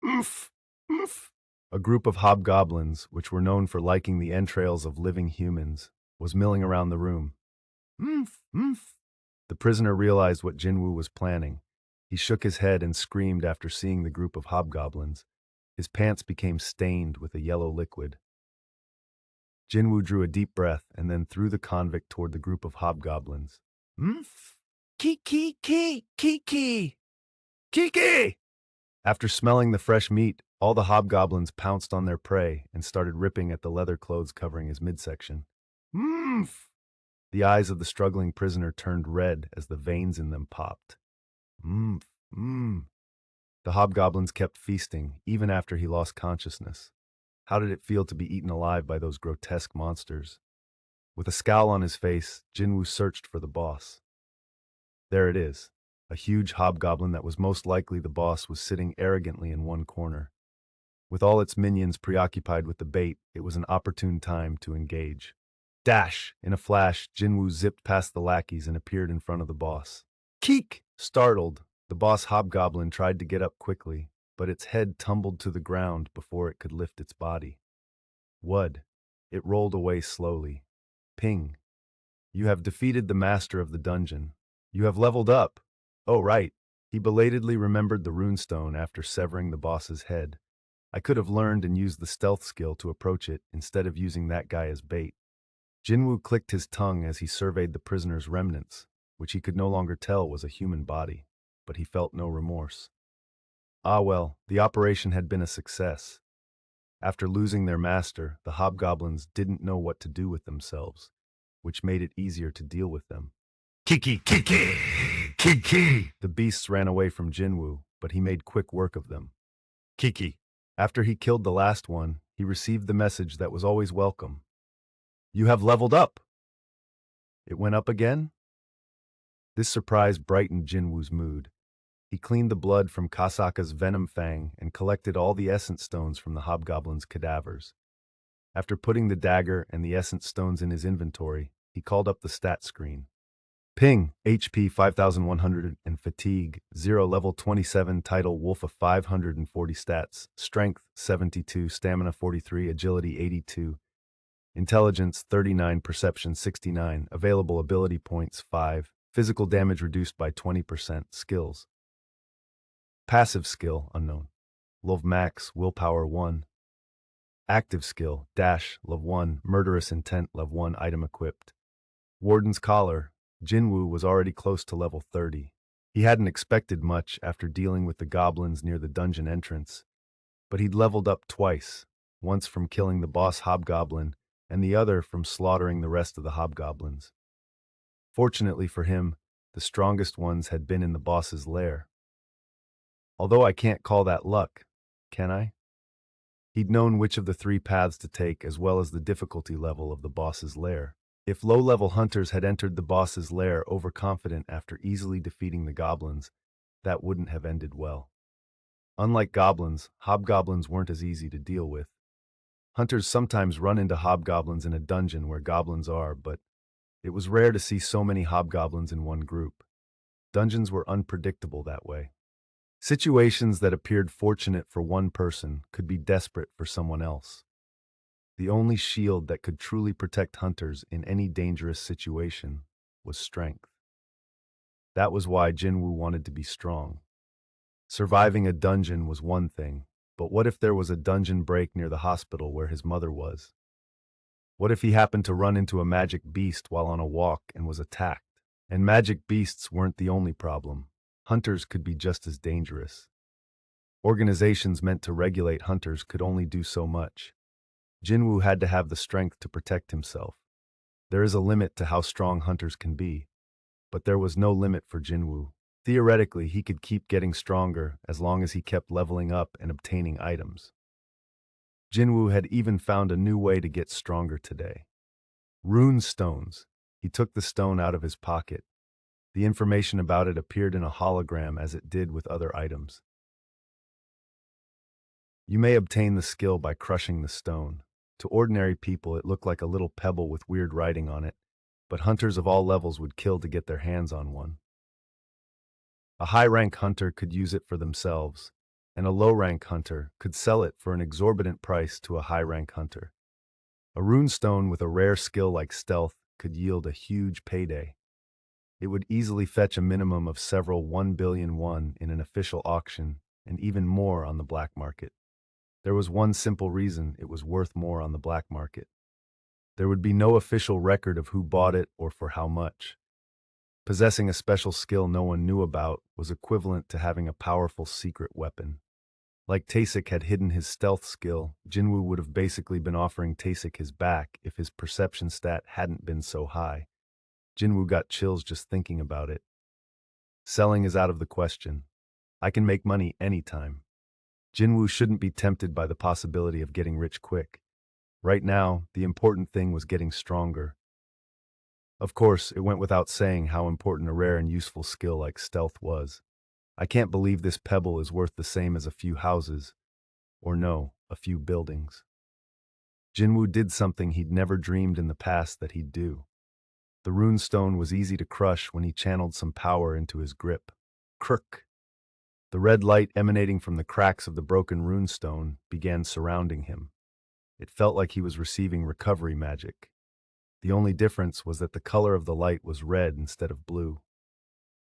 Mf, mf. A group of hobgoblins, which were known for liking the entrails of living humans, was milling around the room. Mf. The prisoner realized what Jin-Woo was planning. He shook his head and screamed after seeing the group of hobgoblins. His pants became stained with a yellow liquid. Jin-Woo drew a deep breath and then threw the convict toward the group of hobgoblins. Mf. Kiki. After smelling the fresh meat, all the hobgoblins pounced on their prey and started ripping at the leather clothes covering his midsection. Mf. The eyes of the struggling prisoner turned red as the veins in them popped. Mf. The hobgoblins kept feasting, even after he lost consciousness. How did it feel to be eaten alive by those grotesque monsters? With a scowl on his face, Jin-Woo searched for the boss. There it is. A huge hobgoblin that was most likely the boss was sitting arrogantly in one corner. With all its minions preoccupied with the bait, it was an opportune time to engage. Dash! In a flash, Jin-Woo zipped past the lackeys and appeared in front of the boss. Keek! Startled, the boss hobgoblin tried to get up quickly, but its head tumbled to the ground before it could lift its body. Wud! It rolled away slowly. Ping! You have defeated the master of the dungeon. You have leveled up. Oh, right. He belatedly remembered the runestone after severing the boss's head. I could have learned and used the stealth skill to approach it instead of using that guy as bait. Jin-Woo clicked his tongue as he surveyed the prisoner's remnants, which he could no longer tell was a human body, but he felt no remorse. Ah well, the operation had been a success. After losing their master, the hobgoblins didn't know what to do with themselves, which made it easier to deal with them. Kiki! The beasts ran away from Jin-Woo, but he made quick work of them. Kiki! After he killed the last one, he received the message that was always welcome. You have leveled up! It went up again? This surprise brightened Jin-Woo's mood. He cleaned the blood from Kasaka's venom fang and collected all the essence stones from the hobgoblin's cadavers. After putting the dagger and the essence stones in his inventory, he called up the stat screen. Ping, HP 5100 and fatigue 0, level 27, title Wolf of 540 stats, strength 72, stamina 43, agility 82, intelligence 39, perception 69, available ability points 5, physical damage reduced by 20%, skills. Passive skill, unknown. Love max, willpower 1. Active skill, dash, love 1, murderous intent, love 1, item equipped. Warden's collar. Jin-Woo was already close to level 30. He hadn't expected much after dealing with the goblins near the dungeon entrance, but he'd leveled up twice, once from killing the boss hobgoblin and the other from slaughtering the rest of the hobgoblins. Fortunately for him, the strongest ones had been in the boss's lair. Although I can't call that luck, can I? He'd known which of the 3 paths to take as well as the difficulty level of the boss's lair. If low-level hunters had entered the boss's lair overconfident after easily defeating the goblins, that wouldn't have ended well. Unlike goblins, hobgoblins weren't as easy to deal with. Hunters sometimes run into hobgoblins in a dungeon where goblins are, but it was rare to see so many hobgoblins in one group. Dungeons were unpredictable that way. Situations that appeared fortunate for one person could be desperate for someone else. The only shield that could truly protect hunters in any dangerous situation was strength. That was why Jin-Woo wanted to be strong. Surviving a dungeon was one thing, but what if there was a dungeon break near the hospital where his mother was? What if he happened to run into a magic beast while on a walk and was attacked? And magic beasts weren't the only problem. Hunters could be just as dangerous. Organizations meant to regulate hunters could only do so much. Jin-Woo had to have the strength to protect himself. There is a limit to how strong hunters can be. But there was no limit for Jin-Woo. Theoretically, he could keep getting stronger as long as he kept leveling up and obtaining items. Jin-Woo had even found a new way to get stronger today. Rune stones. He took the stone out of his pocket. The information about it appeared in a hologram as it did with other items. You may obtain the skill by crushing the stone. To ordinary people, it looked like a little pebble with weird writing on it, but hunters of all levels would kill to get their hands on one. A high-rank hunter could use it for themselves, and a low-rank hunter could sell it for an exorbitant price to a high-rank hunter. A runestone with a rare skill like stealth could yield a huge payday. It would easily fetch a minimum of several 1 billion won in an official auction, and even more on the black market. There was one simple reason it was worth more on the black market. There would be no official record of who bought it or for how much. Possessing a special skill no one knew about was equivalent to having a powerful secret weapon. Like Taesik had hidden his stealth skill, Jin-Woo would have basically been offering Taesik his back if his perception stat hadn't been so high. Jin-Woo got chills just thinking about it. Selling is out of the question. I can make money anytime. Jin-Woo shouldn't be tempted by the possibility of getting rich quick. Right now, the important thing was getting stronger. Of course, it went without saying how important a rare and useful skill like stealth was. I can't believe this pebble is worth the same as a few houses. Or no, a few buildings. Jin-Woo did something he'd never dreamed in the past that he'd do. The runestone was easy to crush when he channeled some power into his grip. Kruk! The red light emanating from the cracks of the broken runestone began surrounding him. It felt like he was receiving recovery magic. The only difference was that the color of the light was red instead of blue.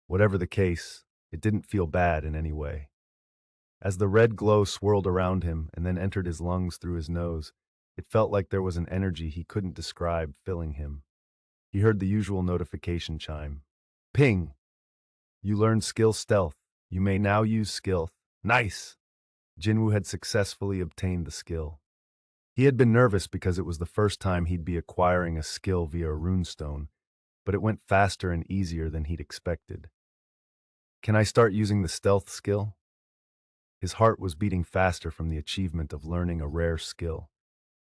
Whatever the case, it didn't feel bad in any way. As the red glow swirled around him and then entered his lungs through his nose, it felt like there was an energy he couldn't describe filling him. He heard the usual notification chime. Ping! You learned skill stealth. You may now use skill. Nice! Jin-Woo had successfully obtained the skill. He had been nervous because it was the first time he'd be acquiring a skill via a runestone, but it went faster and easier than he'd expected. Can I start using the stealth skill? His heart was beating faster from the achievement of learning a rare skill.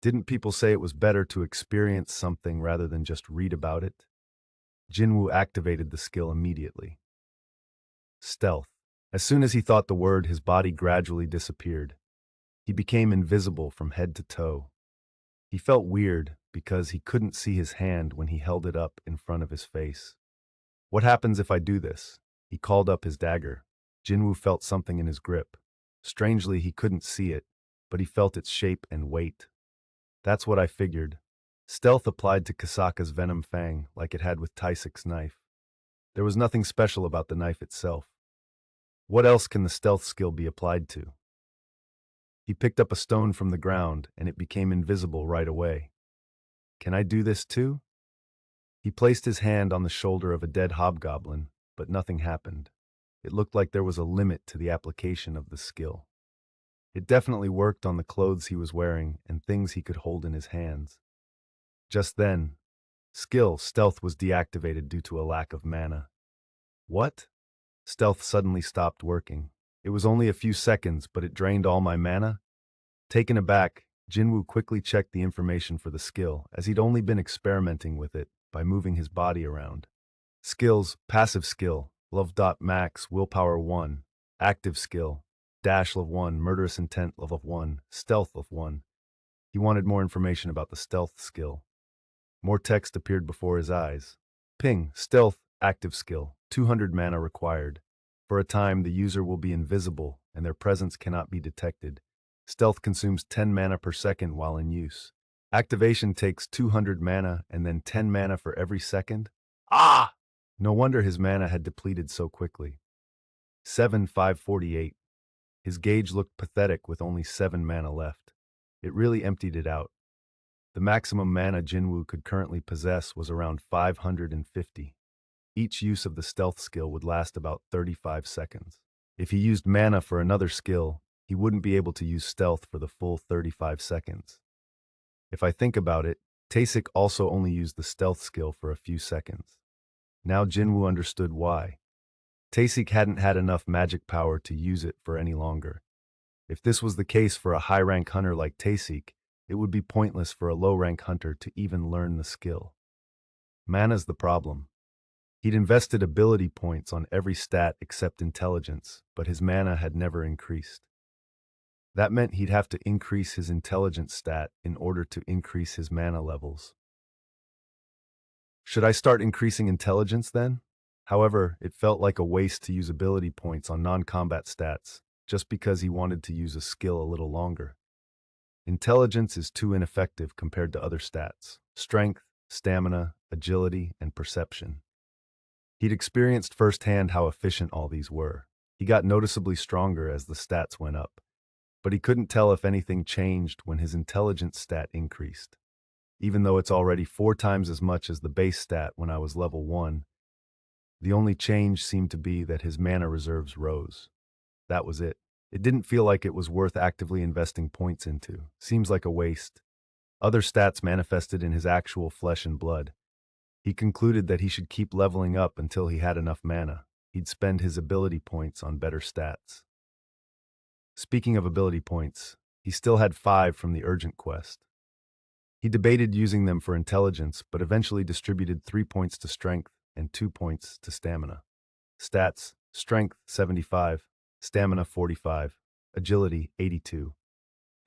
Didn't people say it was better to experience something rather than just read about it? Jin-Woo activated the skill immediately. Stealth. As soon as he thought the word, his body gradually disappeared. He became invisible from head to toe. He felt weird because he couldn't see his hand when he held it up in front of his face. What happens if I do this? He called up his dagger. Jin-Woo felt something in his grip. Strangely, he couldn't see it, but he felt its shape and weight. That's what I figured. Stealth applied to Kasaka's venom fang like it had with Taisik's knife. There was nothing special about the knife itself. What else can the stealth skill be applied to? He picked up a stone from the ground, and it became invisible right away. Can I do this too? He placed his hand on the shoulder of a dead hobgoblin, but nothing happened. It looked like there was a limit to the application of the skill. It definitely worked on the clothes he was wearing and things he could hold in his hands. Just then, stealth was deactivated due to a lack of mana. What? Stealth suddenly stopped working. It was only a few seconds, but it drained all my mana? Taken aback, Jin-Woo quickly checked the information for the skill, as he'd only been experimenting with it by moving his body around. Skills, passive skill, love.max, willpower 1, active skill, dash level 1, murderous intent level 1, stealth level 1. He wanted more information about the stealth skill. More text appeared before his eyes. Ping, stealth, active skill, 200 mana required. For a time, the user will be invisible and their presence cannot be detected. Stealth consumes 10 mana per second while in use. Activation takes 200 mana and then 10 mana for every second. Ah! No wonder his mana had depleted so quickly. 7,548. His gauge looked pathetic with only 7 mana left. It really emptied it out. The maximum mana Jin-Woo could currently possess was around 550. Each use of the stealth skill would last about 35 seconds. If he used mana for another skill, he wouldn't be able to use stealth for the full 35 seconds. If I think about it, Taesik also only used the stealth skill for a few seconds. Now Jin-Woo understood why. Taesik hadn't had enough magic power to use it for any longer. If this was the case for a high-rank hunter like Taesik, it would be pointless for a low-rank hunter to even learn the skill. Mana's the problem. He'd invested ability points on every stat except intelligence, but his mana had never increased. That meant he'd have to increase his intelligence stat in order to increase his mana levels. Should I start increasing intelligence then? However, it felt like a waste to use ability points on non-combat stats, just because he wanted to use a skill a little longer. Intelligence is too ineffective compared to other stats: strength, stamina, agility, and perception. He'd experienced firsthand how efficient all these were. He got noticeably stronger as the stats went up, but he couldn't tell if anything changed when his intelligence stat increased. Even though it's already 4 times as much as the base stat when I was level 1, the only change seemed to be that his mana reserves rose. That was it. It didn't feel like it was worth actively investing points into. Seems like a waste. Other stats manifested in his actual flesh and blood. He concluded that he should keep leveling up until he had enough mana. He'd spend his ability points on better stats. Speaking of ability points, he still had 5 from the urgent quest. He debated using them for intelligence, but eventually distributed 3 points to strength and 2 points to stamina. Stats: strength 75, stamina 45, agility 82,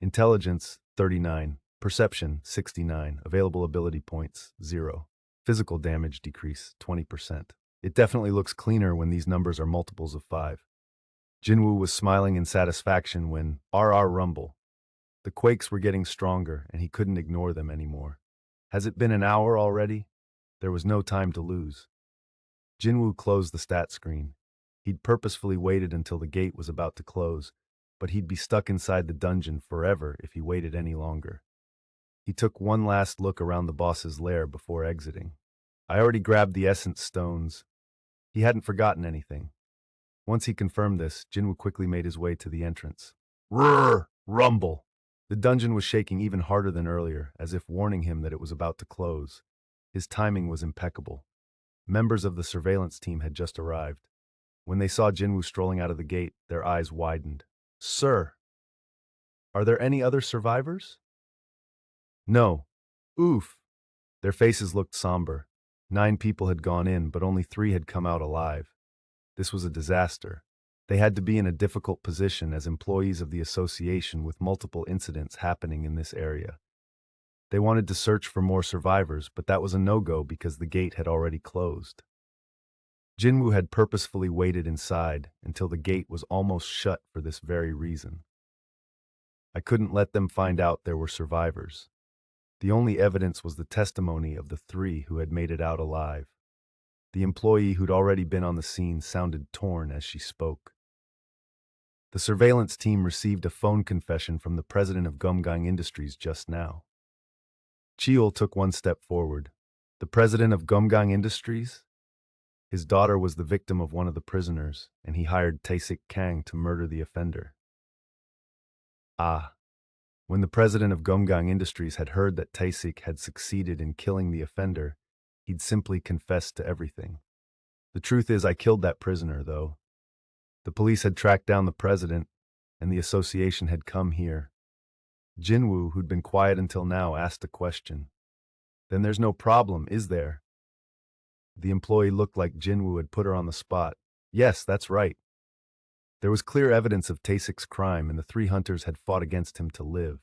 intelligence 39, perception 69, available ability points 0, physical damage decrease 20%. It definitely looks cleaner when these numbers are multiples of 5. Jin-Woo was smiling in satisfaction when RR rumble. The quakes were getting stronger, and he couldn't ignore them anymore. Has it been an hour already? There was no time to lose. Jin-Woo closed the stat screen. He'd purposefully waited until the gate was about to close, but he'd be stuck inside the dungeon forever if he waited any longer. He took one last look around the boss's lair before exiting. I already grabbed the essence stones. He hadn't forgotten anything. Once he confirmed this, Jin-Woo quickly made his way to the entrance. Roar! Rumble! The dungeon was shaking even harder than earlier, as if warning him that it was about to close. His timing was impeccable. Members of the surveillance team had just arrived. When they saw Jin-Woo strolling out of the gate, their eyes widened. Sir, are there any other survivors? No. Oof. Their faces looked somber. 9 people had gone in, but only 3 had come out alive. This was a disaster. They had to be in a difficult position as employees of the association with multiple incidents happening in this area. They wanted to search for more survivors, but that was a no-go because the gate had already closed. Jin-Woo had purposefully waited inside until the gate was almost shut for this very reason. I couldn't let them find out there were survivors. The only evidence was the testimony of the 3 who had made it out alive. The employee who'd already been on the scene sounded torn as she spoke. The surveillance team received a phone confession from the president of Gumgang Industries just now. Cheol took one step forward. The president of Gumgang Industries? His daughter was the victim of one of the prisoners, and he hired Taesik Kang to murder the offender. Ah. When the president of Gumgang Industries had heard that Taesik had succeeded in killing the offender, he'd simply confessed to everything. The truth is, I killed that prisoner, though. The police had tracked down the president, and the association had come here. Jin-Woo, who'd been quiet until now, asked a question. Then there's no problem, is there? The employee looked like Jin-Woo had put her on the spot. Yes, that's right. There was clear evidence of Taesik's crime, and the 3 hunters had fought against him to live.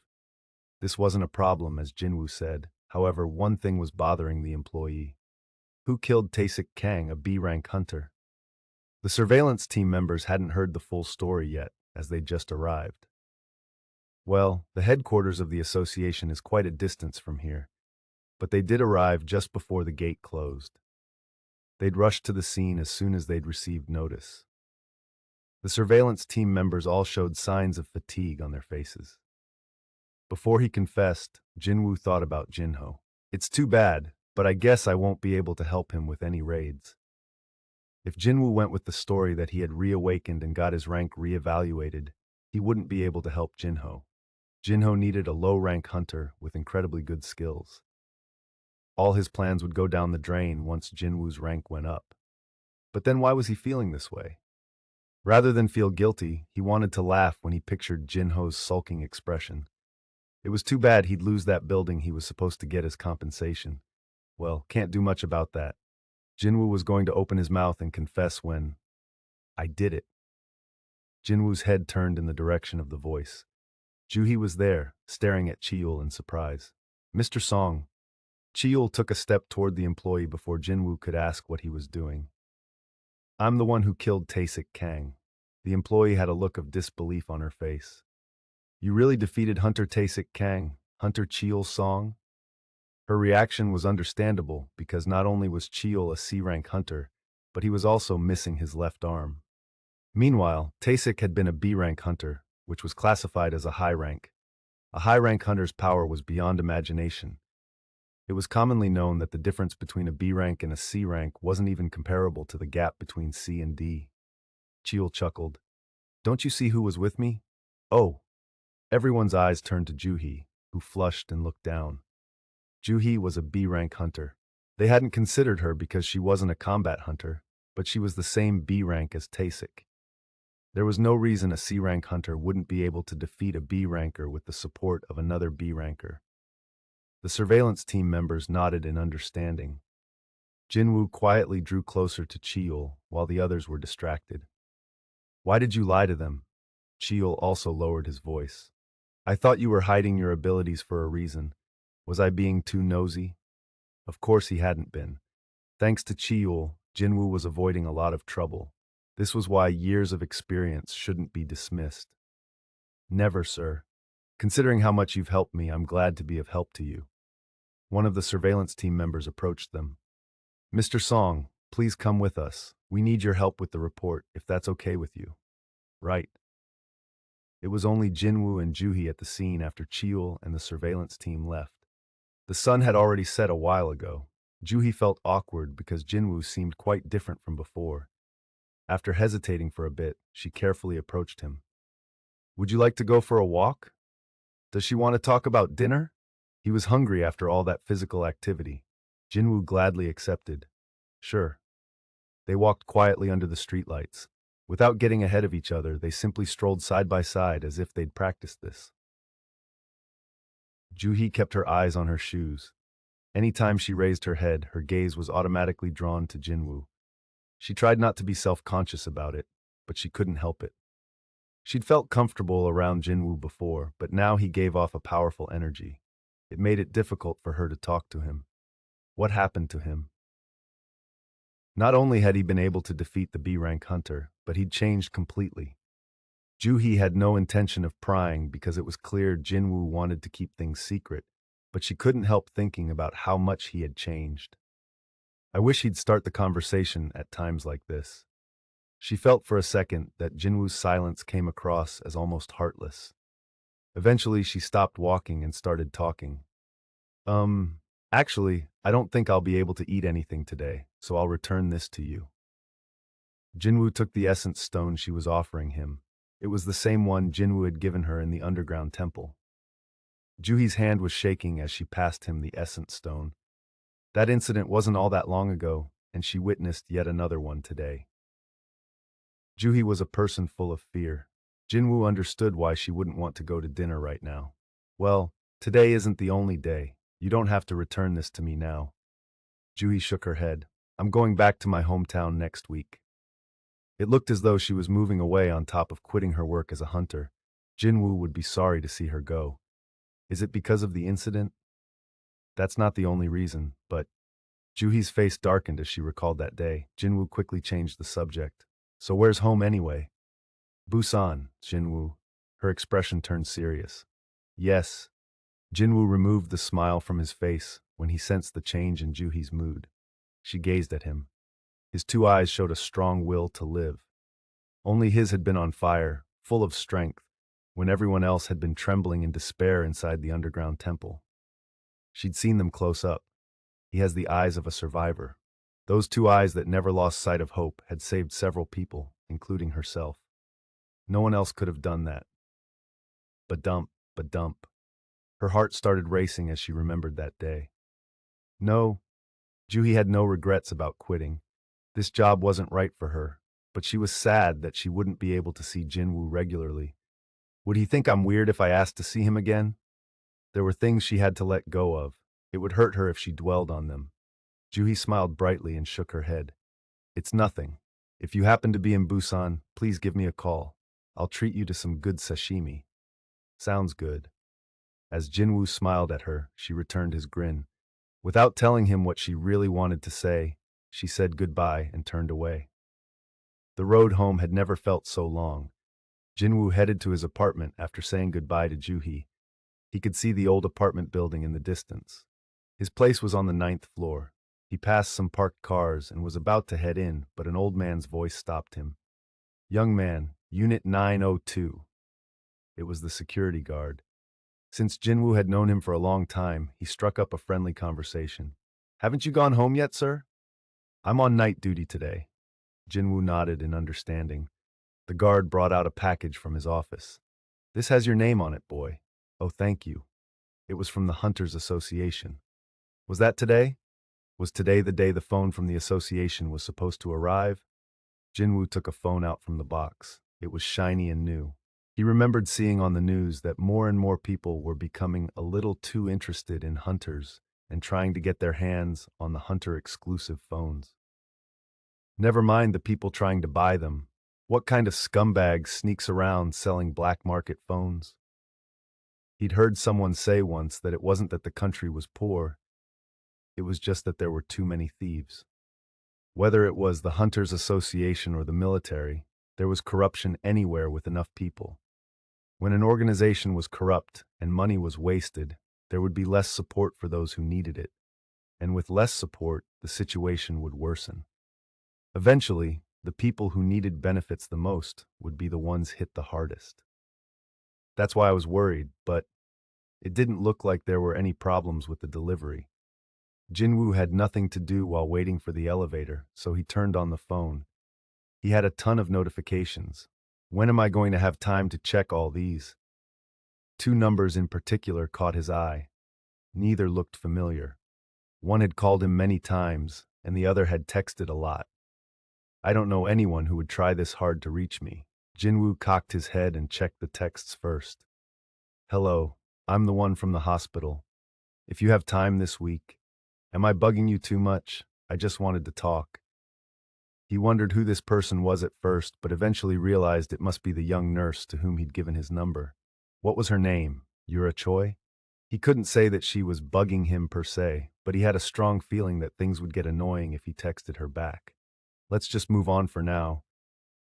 This wasn't a problem, as Jin-Woo said. However, one thing was bothering the employee. Who killed Taesik Kang, a B-rank hunter? The surveillance team members hadn't heard the full story yet, as they'd just arrived. Well, the headquarters of the association is quite a distance from here, but they did arrive just before the gate closed. They'd rushed to the scene as soon as they'd received notice. The surveillance team members all showed signs of fatigue on their faces. Before he confessed, Jin-Woo thought about Jin-Ho. It's too bad, but I guess I won't be able to help him with any raids. If Jin-Woo went with the story that he had reawakened and got his rank reevaluated, he wouldn't be able to help Jin-Ho. Jin-Ho needed a low-rank hunter with incredibly good skills. All his plans would go down the drain once Jin-Woo's rank went up. But then why was he feeling this way? Rather than feel guilty, he wanted to laugh when he pictured Jin-Ho's sulking expression. It was too bad he'd lose that building he was supposed to get as compensation. Well, can't do much about that. Jin-Woo was going to open his mouth and confess when, "I did it." Jin-Woo's head turned in the direction of the voice. Juhi was there, staring at Cheol in surprise. "Mr. Song." Cheol took a step toward the employee before Jin-Woo could ask what he was doing. "I'm the one who killed Tae-sik Kang." The employee had a look of disbelief on her face. "You really defeated Hunter Tae-sik Kang, Hunter Cheol Song?" Her reaction was understandable because not only was Cheol a C-rank hunter, but he was also missing his left arm. Meanwhile, Tae-sik had been a B-rank hunter, which was classified as a high rank. A high-rank hunter's power was beyond imagination. It was commonly known that the difference between a B rank and a C rank wasn't even comparable to the gap between C and D. Cheol chuckled. "Don't you see who was with me?" "Oh." Everyone's eyes turned to Juhi, who flushed and looked down. Juhi was a B rank hunter. They hadn't considered her because she wasn't a combat hunter, but she was the same B rank as Tae-sik. There was no reason a C rank hunter wouldn't be able to defeat a B ranker with the support of another B ranker. The surveillance team members nodded in understanding. Jin-Woo quietly drew closer to Cheol while the others were distracted. "Why did you lie to them?" Cheol also lowered his voice. "I thought you were hiding your abilities for a reason. Was I being too nosy?" Of course he hadn't been. Thanks to Cheol, Jin-Woo was avoiding a lot of trouble. This was why years of experience shouldn't be dismissed. "Never, sir. Considering how much you've helped me, I'm glad to be of help to you." One of the surveillance team members approached them. "Mr. Song, please come with us. We need your help with the report, if that's okay with you." "Right." It was only Jin-Woo and Juhi at the scene after Cheol and the surveillance team left. The sun had already set a while ago. Juhi felt awkward because Jin-Woo seemed quite different from before. After hesitating for a bit, she carefully approached him. "Would you like to go for a walk? Does she want to talk about dinner?" He was hungry after all that physical activity. Jin-Woo gladly accepted. "Sure." They walked quietly under the streetlights. Without getting ahead of each other, they simply strolled side by side as if they'd practiced this. Juhi kept her eyes on her shoes. Anytime she raised her head, her gaze was automatically drawn to Jin-Woo. She tried not to be self-conscious about it, but she couldn't help it. She'd felt comfortable around Jin-Woo before, but now he gave off a powerful energy. It made it difficult for her to talk to him. What happened to him? Not only had he been able to defeat the B-rank hunter, but he'd changed completely. Juhi had no intention of prying because it was clear Jin-Woo wanted to keep things secret, but she couldn't help thinking about how much he had changed. I wish he'd start the conversation at times like this. She felt for a second that Jin-Woo's silence came across as almost heartless. Eventually, she stopped walking and started talking. Actually, I don't think I'll be able to eat anything today, so I'll return this to you." Jin-Woo took the essence stone she was offering him. It was the same one Jin-Woo had given her in the underground temple. Juhi's hand was shaking as she passed him the essence stone. That incident wasn't all that long ago, and she witnessed yet another one today. Juhi was a person full of fear. Jin-Woo understood why she wouldn't want to go to dinner right now. "Well, today isn't the only day. You don't have to return this to me now." Juhi shook her head. "I'm going back to my hometown next week." It looked as though she was moving away on top of quitting her work as a hunter. Jin-Woo would be sorry to see her go. Is it because of the incident? That's not the only reason, but Juhi's face darkened as she recalled that day. Jin-Woo quickly changed the subject. "So where's home anyway?" "Busan." Jin-Woo. Her expression turned serious. "Yes." Jin-Woo removed the smile from his face when he sensed the change in Juhi's mood. She gazed at him. His two eyes showed a strong will to live. Only his had been on fire, full of strength, when everyone else had been trembling in despair inside the underground temple. She'd seen them close up. He has the eyes of a survivor. Those two eyes that never lost sight of hope had saved several people, including herself. No one else could have done that. But dump. Her heart started racing as she remembered that day. No, Juhi had no regrets about quitting. This job wasn't right for her, but she was sad that she wouldn't be able to see Jin-Woo regularly. Would he think I'm weird if I asked to see him again? There were things she had to let go of. It would hurt her if she dwelled on them. Juhi smiled brightly and shook her head. It's nothing. If you happen to be in Busan, please give me a call. I'll treat you to some good sashimi. Sounds good. As Jin-Woo smiled at her, she returned his grin. Without telling him what she really wanted to say, she said goodbye and turned away. The road home had never felt so long. Jin-Woo headed to his apartment after saying goodbye to Juhi. He could see the old apartment building in the distance. His place was on the 9th floor. He passed some parked cars and was about to head in, but an old man's voice stopped him. Young man, Unit 902. It was the security guard. Since Jin-Woo had known him for a long time, he struck up a friendly conversation. Haven't you gone home yet, sir? I'm on night duty today. Jin-Woo nodded in understanding. The guard brought out a package from his office. This has your name on it, boy. Oh, thank you. It was from the Hunters Association. Was that today? Was today the day the phone from the association was supposed to arrive? Jin-Woo took a phone out from the box. It was shiny and new. He remembered seeing on the news that more and more people were becoming a little too interested in hunters and trying to get their hands on the hunter-exclusive phones. Never mind the people trying to buy them. What kind of scumbag sneaks around selling black market phones? He'd heard someone say once that it wasn't that the country was poor, it was just that there were too many thieves. Whether it was the Hunters Association or the military, there was corruption anywhere with enough people. When an organization was corrupt and money was wasted, there would be less support for those who needed it. And with less support, the situation would worsen. Eventually, the people who needed benefits the most would be the ones hit the hardest. That's why I was worried, but it didn't look like there were any problems with the delivery. Jin-Woo had nothing to do while waiting for the elevator, so he turned on the phone. He had a ton of notifications. When am I going to have time to check all these? Two numbers in particular caught his eye. Neither looked familiar. One had called him many times, and the other had texted a lot. I don't know anyone who would try this hard to reach me. Jin-Woo cocked his head and checked the texts first. Hello, I'm the one from the hospital. If you have time this week, am I bugging you too much? I just wanted to talk. He wondered who this person was at first, but eventually realized it must be the young nurse to whom he'd given his number. What was her name? Yura Choi? He couldn't say that she was bugging him per se, but he had a strong feeling that things would get annoying if he texted her back. Let's just move on for now.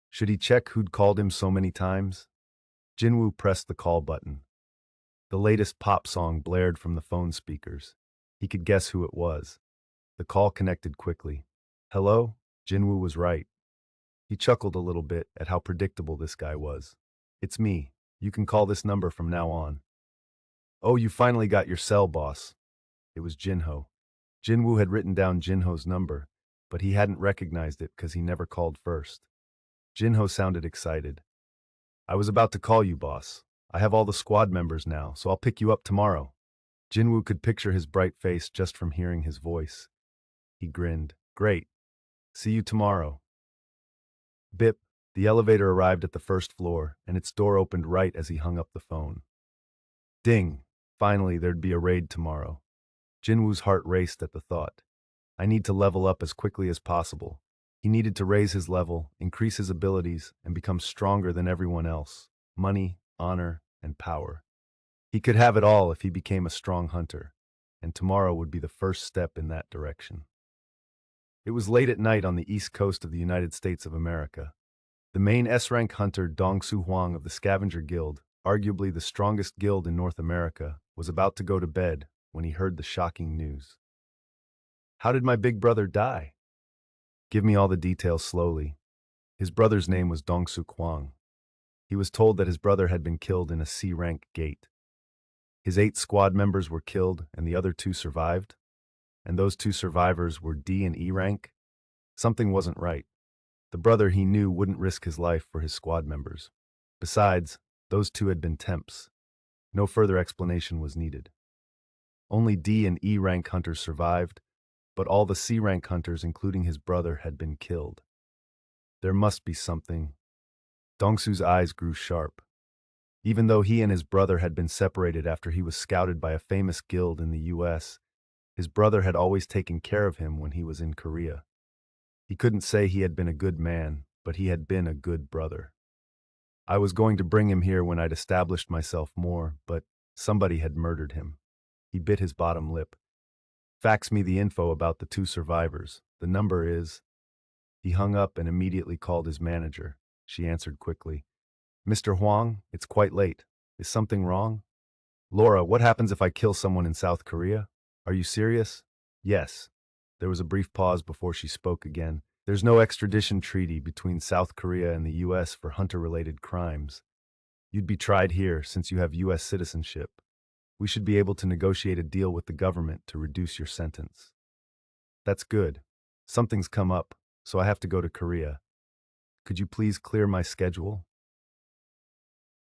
Should he check who'd called him so many times? Jin-Woo pressed the call button. The latest pop song blared from the phone speakers. He could guess who it was. The call connected quickly. Hello? Jin-Woo was right. He chuckled a little bit at how predictable this guy was. It's me. You can call this number from now on. Oh, you finally got your cell, boss. It was Jin-Ho. Jin-Woo had written down Jin-Ho's number, but he hadn't recognized it because he never called first. Jin-Ho sounded excited. I was about to call you, boss. I have all the squad members now, so I'll pick you up tomorrow. Jin-Woo could picture his bright face just from hearing his voice. He grinned. Great. See you tomorrow. Bip. The elevator arrived at the first floor, and its door opened right as he hung up the phone. Ding. Finally, there'd be a raid tomorrow. Jin-Woo's heart raced at the thought. I need to level up as quickly as possible. He needed to raise his level, increase his abilities, and become stronger than everyone else. Money, honor, and power. He could have it all if he became a strong hunter, and tomorrow would be the first step in that direction. It was late at night on the east coast of the United States of America. The main S-rank hunter Dong-Soo Hwang of the Scavenger Guild, arguably the strongest guild in North America, was about to go to bed when he heard the shocking news. How did my big brother die? Give me all the details slowly. His brother's name was Dong-Soo Hwang. He was told that his brother had been killed in a C-rank gate. His 8 squad members were killed and the other 2 survived. And those 2 survivors were D and E rank. Something wasn't right. The brother he knew wouldn't risk his life for his squad members. Besides, those 2 had been temps. No further explanation was needed. Only D and E rank hunters survived, but all the C rank hunters, including his brother, had been killed. There must be something. Dongsu's eyes grew sharp. Even though he and his brother had been separated after he was scouted by a famous guild in the US, his brother had always taken care of him when he was in Korea. He couldn't say he had been a good man, but he had been a good brother. I was going to bring him here when I'd established myself more, but somebody had murdered him. He bit his bottom lip. Fax me the info about the two survivors. The number is... He hung up and immediately called his manager. She answered quickly. Mr. Huang, it's quite late. Is something wrong? Laura, what happens if I kill someone in South Korea? Are you serious? Yes. There was a brief pause before she spoke again. There's no extradition treaty between South Korea and the US for hunter-related crimes. You'd be tried here since you have US citizenship. We should be able to negotiate a deal with the government to reduce your sentence. That's good. Something's come up, so I have to go to Korea. Could you please clear my schedule?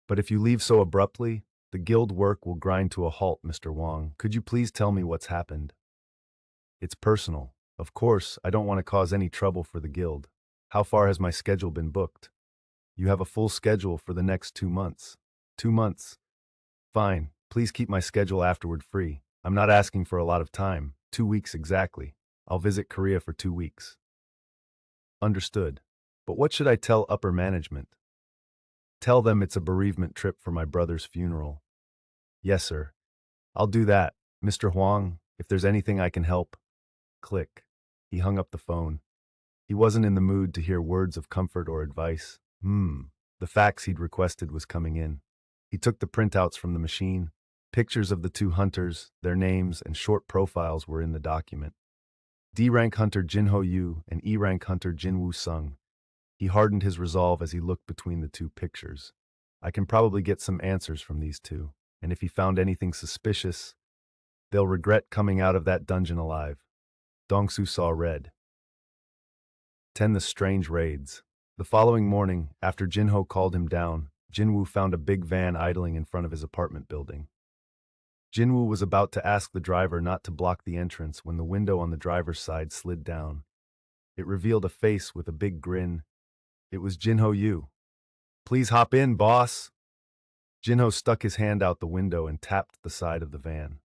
But if you leave so abruptly, the guild work will grind to a halt, Mr. Wang. Could you please tell me what's happened? It's personal. Of course, I don't want to cause any trouble for the guild. How far has my schedule been booked? You have a full schedule for the next 2 months. 2 months. Fine. Please keep my schedule afterward free. I'm not asking for a lot of time. 2 weeks exactly. I'll visit Korea for 2 weeks. Understood. But what should I tell upper management? Tell them it's a bereavement trip for my brother's funeral. Yes, sir. I'll do that. Mr. Huang, if there's anything I can help. Click. He hung up the phone. He wasn't in the mood to hear words of comfort or advice. The fax he'd requested was coming in. He took the printouts from the machine. Pictures of the two hunters, their names, and short profiles were in the document. D-rank hunter Jin-Ho and E-rank hunter Jin-Woo Sung. He hardened his resolve as he looked between the two pictures. I can probably get some answers from these two, and if he found anything suspicious, they'll regret coming out of that dungeon alive. Dongsu saw red. 10. The strange raids. The following morning, after Jin-Ho called him down, Jin-Woo found a big van idling in front of his apartment building. Jin-Woo was about to ask the driver not to block the entrance when the window on the driver's side slid down. It revealed a face with a big grin. It was Jin-Ho. Please hop in, boss. Jin-Ho stuck his hand out the window and tapped the side of the van.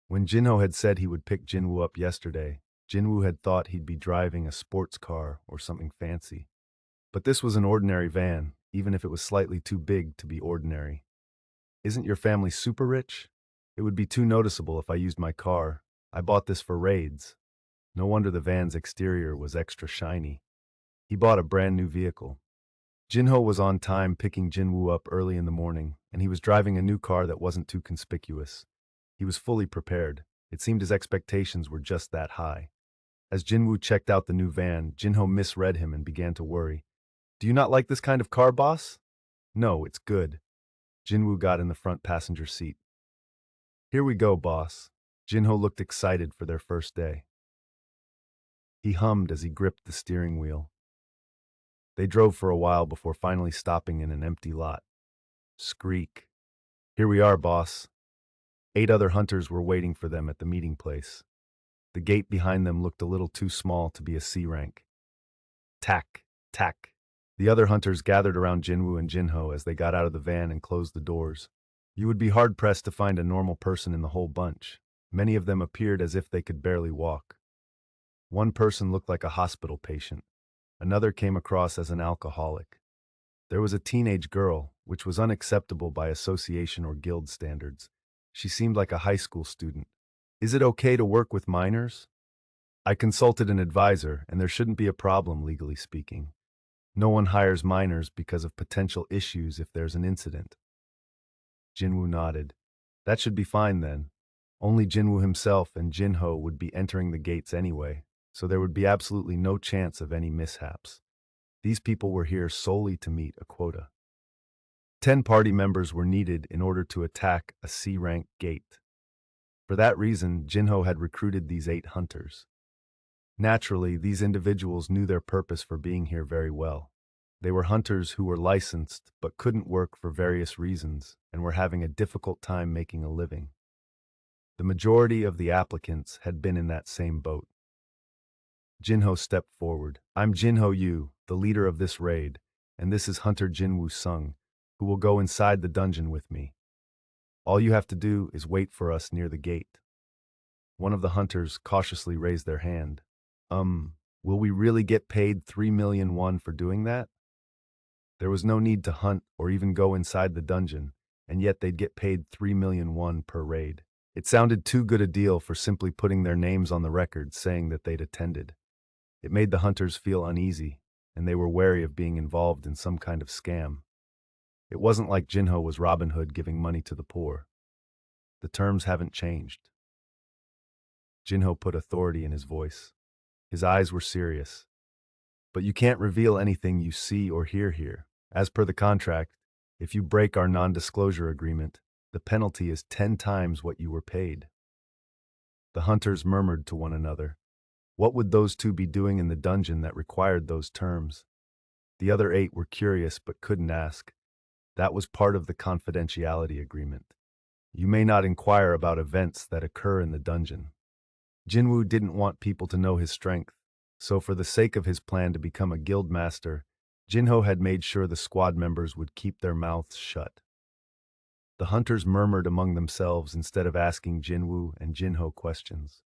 When Jin-Ho had said he would pick Jin-Woo up yesterday, Jin-Woo had thought he'd be driving a sports car or something fancy. But this was an ordinary van, even if it was slightly too big to be ordinary. Isn't your family super rich? It would be too noticeable if I used my car. I bought this for raids. No wonder the van's exterior was extra shiny. He bought a brand new vehicle. Jin-Ho was on time picking Jin-Woo up early in the morning, and he was driving a new car that wasn't too conspicuous. He was fully prepared. It seemed his expectations were just that high. As Jin-Woo checked out the new van, Jin-Ho misread him and began to worry. Do you not like this kind of car, boss? No, it's good. Jin-Woo got in the front passenger seat. Here we go, boss. Jin-Ho looked excited for their first day. He hummed as he gripped the steering wheel. They drove for a while before finally stopping in an empty lot. Skreek. Here we are, boss. 8 other hunters were waiting for them at the meeting place. The gate behind them looked a little too small to be a C rank. Tack, tack. The other hunters gathered around Jin-Woo and Jin-Ho as they got out of the van and closed the doors. You would be hard-pressed to find a normal person in the whole bunch. Many of them appeared as if they could barely walk. One person looked like a hospital patient. Another came across as an alcoholic. There was a teenage girl, which was unacceptable by association or guild standards. She seemed like a high school student. Is it okay to work with minors? I consulted an advisor, and there shouldn't be a problem, legally speaking. No one hires minors because of potential issues if there's an incident. Jin-Woo nodded. That should be fine then. Only Jin-Woo himself and Jin-Ho would be entering the gates anyway, so there would be absolutely no chance of any mishaps. These people were here solely to meet a quota. 10 party members were needed in order to attack a C-rank gate. For that reason, Jin-Ho had recruited these 8 hunters. Naturally, these individuals knew their purpose for being here very well. They were hunters who were licensed but couldn't work for various reasons and were having a difficult time making a living. The majority of the applicants had been in that same boat. Jin-Ho stepped forward. I'm Jin-Ho Yu, the leader of this raid, and this is Hunter Jin-Woo Sung, who will go inside the dungeon with me. All you have to do is wait for us near the gate. One of the hunters cautiously raised their hand. Will we really get paid 3 million won for doing that? There was no need to hunt or even go inside the dungeon, and yet they'd get paid 3 million won per raid. It sounded too good a deal for simply putting their names on the record saying that they'd attended. It made the hunters feel uneasy, and they were wary of being involved in some kind of scam. It wasn't like Jin-Ho was Robin Hood giving money to the poor. The terms haven't changed. Jin-Ho put authority in his voice. His eyes were serious. But you can't reveal anything you see or hear here. As per the contract, if you break our non-disclosure agreement, the penalty is 10 times what you were paid. The hunters murmured to one another. What would those two be doing in the dungeon that required those terms? The other 8 were curious but couldn't ask. That was part of the confidentiality agreement. You may not inquire about events that occur in the dungeon. Jin-Woo didn't want people to know his strength, so for the sake of his plan to become a guild master, Jin-Ho had made sure the squad members would keep their mouths shut. The hunters murmured among themselves instead of asking Jin-Woo and Jin-Ho questions.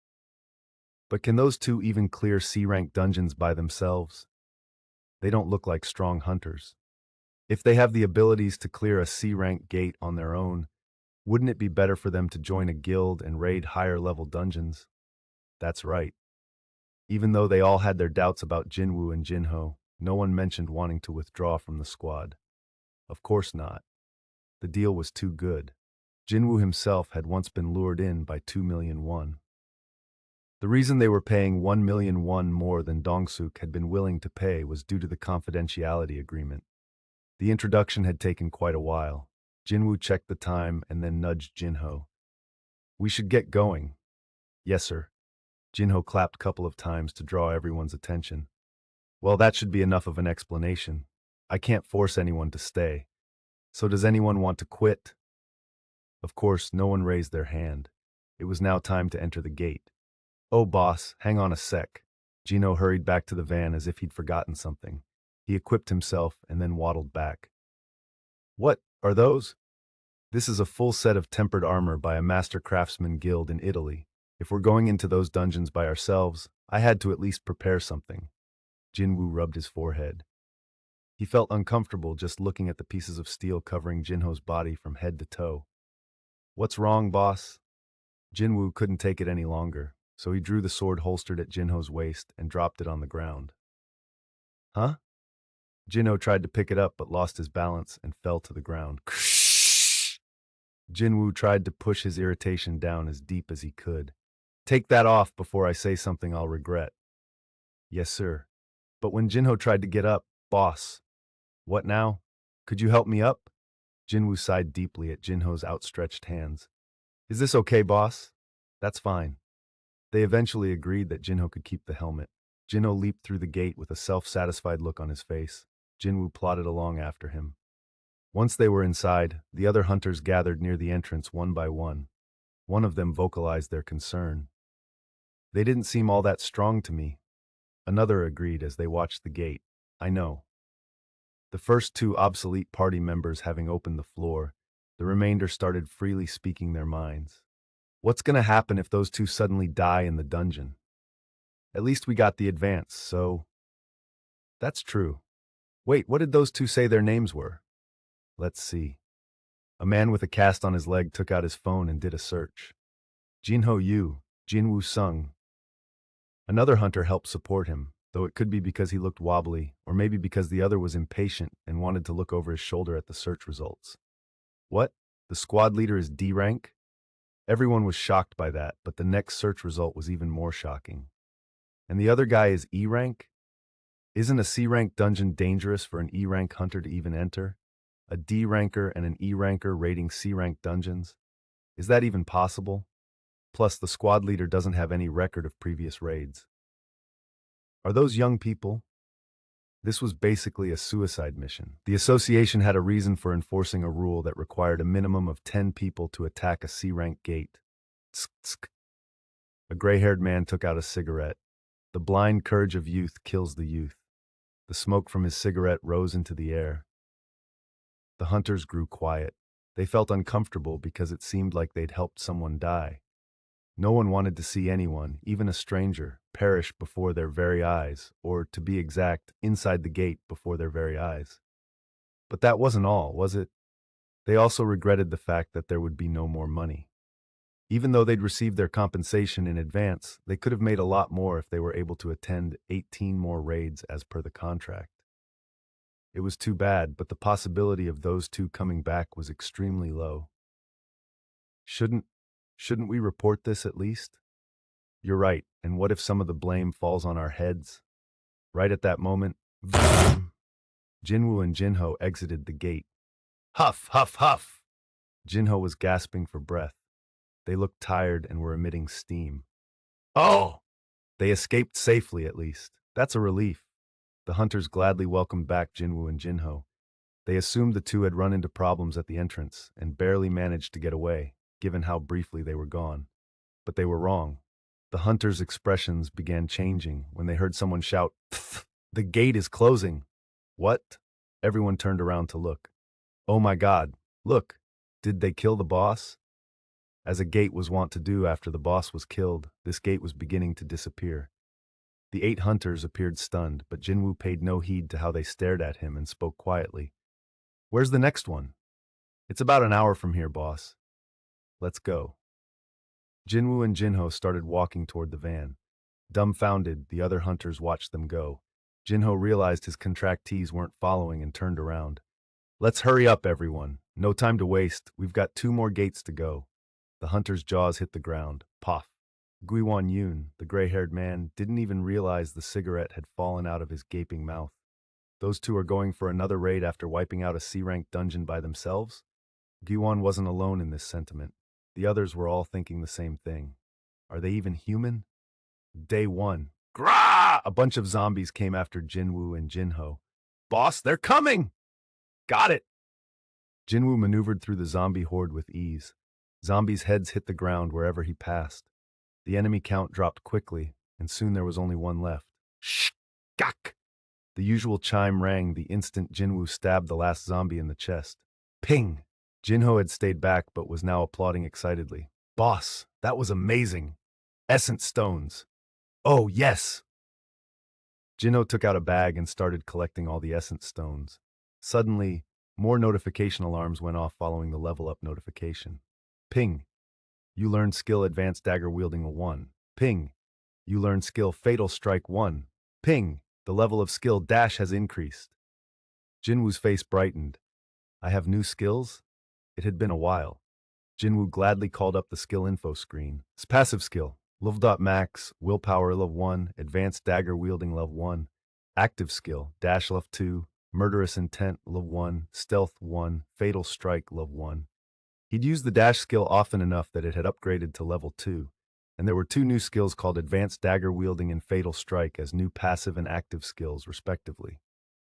But can those two even clear C-rank dungeons by themselves? They don't look like strong hunters. If they have the abilities to clear a C-rank gate on their own, wouldn't it be better for them to join a guild and raid higher-level dungeons? That's right. Even though they all had their doubts about Jin-Woo and Jin-Ho, no one mentioned wanting to withdraw from the squad. Of course not. The deal was too good. Jin-Woo himself had once been lured in by 2 million won. The reason they were paying 1 million won more than Dong-suk had been willing to pay was due to the confidentiality agreement. The introduction had taken quite a while. Jin-Woo checked the time and then nudged Jin-Ho. We should get going. Yes, sir. Jin-Ho clapped a couple of times to draw everyone's attention. Well, that should be enough of an explanation. I can't force anyone to stay. So does anyone want to quit? Of course, no one raised their hand. It was now time to enter the gate. Oh, boss, hang on a sec. Jin-Ho hurried back to the van as if he'd forgotten something. He equipped himself and then waddled back. What are those? This is a full set of tempered armor by a master craftsman guild in Italy. If we're going into those dungeons by ourselves, I had to at least prepare something. Jin-Woo rubbed his forehead. He felt uncomfortable just looking at the pieces of steel covering Jin-Ho's body from head to toe. What's wrong, boss? Jin-Woo couldn't take it any longer, so he drew the sword holstered at Jin-Ho's waist and dropped it on the ground. Huh? Jin-Ho tried to pick it up but lost his balance and fell to the ground. Jin-Woo tried to push his irritation down as deep as he could. Take that off before I say something I'll regret. Yes, sir. But when Jin-Ho tried to get up, boss. What now? Could you help me up? Jin-Woo sighed deeply at Jin-Ho's outstretched hands. Is this okay, boss? That's fine. They eventually agreed that Jin-Ho could keep the helmet. Jin-Ho leaped through the gate with a self-satisfied look on his face. Jin-Woo plodded along after him. Once they were inside, the other hunters gathered near the entrance one by one. One of them vocalized their concern. They didn't seem all that strong to me. Another agreed as they watched the gate. I know. The first 2 obsolete party members having opened the floor, the remainder started freely speaking their minds. What's gonna happen if those 2 suddenly die in the dungeon? At least we got the advance, so... That's true. Wait, what did those 2 say their names were? Let's see. A man with a cast on his leg took out his phone and did a search. Jin-Ho Yu, Jin-Woo Sung. Another hunter helped support him, though it could be because he looked wobbly, or maybe because the other was impatient and wanted to look over his shoulder at the search results. What? The squad leader is D rank? Everyone was shocked by that, but the next search result was even more shocking. And the other guy is E rank? Isn't a C rank dungeon dangerous for an E rank hunter to even enter? A D ranker and an E ranker raiding C rank dungeons? Is that even possible? Plus, the squad leader doesn't have any record of previous raids. Are those young people? This was basically a suicide mission. The association had a reason for enforcing a rule that required a minimum of 10 people to attack a C-rank gate. Tsk, tsk. A gray-haired man took out a cigarette. The blind courage of youth kills the youth. The smoke from his cigarette rose into the air. The hunters grew quiet. They felt uncomfortable because it seemed like they'd helped someone die. No one wanted to see anyone, even a stranger, perish before their very eyes, or, to be exact, inside the gate before their very eyes. But that wasn't all, was it? They also regretted the fact that there would be no more money. Even though they'd received their compensation in advance, they could have made a lot more if they were able to attend 18 more raids as per the contract. It was too bad, but the possibility of those two coming back was extremely low. Shouldn't we report this at least? You're right, and what if some of the blame falls on our heads? Right at that moment, Jin-Woo and Jin-Ho exited the gate. Huff, huff, huff! Jin-Ho was gasping for breath. They looked tired and were emitting steam. Oh! They escaped safely, at least. That's a relief. The hunters gladly welcomed back Jin-Woo and Jin-Ho. They assumed the two had run into problems at the entrance and barely managed to get away, given how briefly they were gone. But they were wrong. The hunters' expressions began changing when they heard someone shout, "Pfft, the gate is closing." What? Everyone turned around to look. Oh my God, look, did they kill the boss? As a gate was wont to do after the boss was killed, this gate was beginning to disappear. The 8 hunters appeared stunned, but Jin-Woo paid no heed to how they stared at him and spoke quietly. Where's the next one? It's about an hour from here, boss. Let's go. Jin-Woo and Jin-Ho started walking toward the van. Dumbfounded, the other hunters watched them go. Jin-Ho realized his contractees weren't following and turned around. Let's hurry up, everyone. No time to waste. We've got 2 more gates to go. The hunter's jaws hit the ground. Poff. Gui-Wan-Yoon, the gray-haired man, didn't even realize the cigarette had fallen out of his gaping mouth. Those two are going for another raid after wiping out a C-rank dungeon by themselves? Gui-Wan wasn't alone in this sentiment. The others were all thinking the same thing. Are they even human? Day 1. Grah! A bunch of zombies came after Jin-Woo and Jin-Ho. Boss, they're coming! Got it! Jin-Woo maneuvered through the zombie horde with ease. Zombies' heads hit the ground wherever he passed. The enemy count dropped quickly, and soon there was only one left. Shh! Gak! The usual chime rang the instant Jin-Woo stabbed the last zombie in the chest. Ping! Jin-Ho had stayed back but was now applauding excitedly. Boss, that was amazing! Essence stones! Oh, yes! Jin-Ho took out a bag and started collecting all the essence stones. Suddenly, more notification alarms went off following the level-up notification. Ping! You learned skill Advanced Dagger Wielding 1. Ping! You learned skill Fatal Strike 1. Ping! The level of skill Dash has increased. Jin-Woo's face brightened. I have new skills? It had been a while. Jin-Woo gladly called up the skill info screen. Passive skill. Max, Willpower level 1, Advanced Dagger Wielding level 1. Active skill, Dash level 2, Murderous Intent level 1, Stealth 1, Fatal Strike level 1. He'd used the dash skill often enough that it had upgraded to level 2, and there were 2 new skills called Advanced Dagger Wielding and Fatal Strike as new passive and active skills, respectively.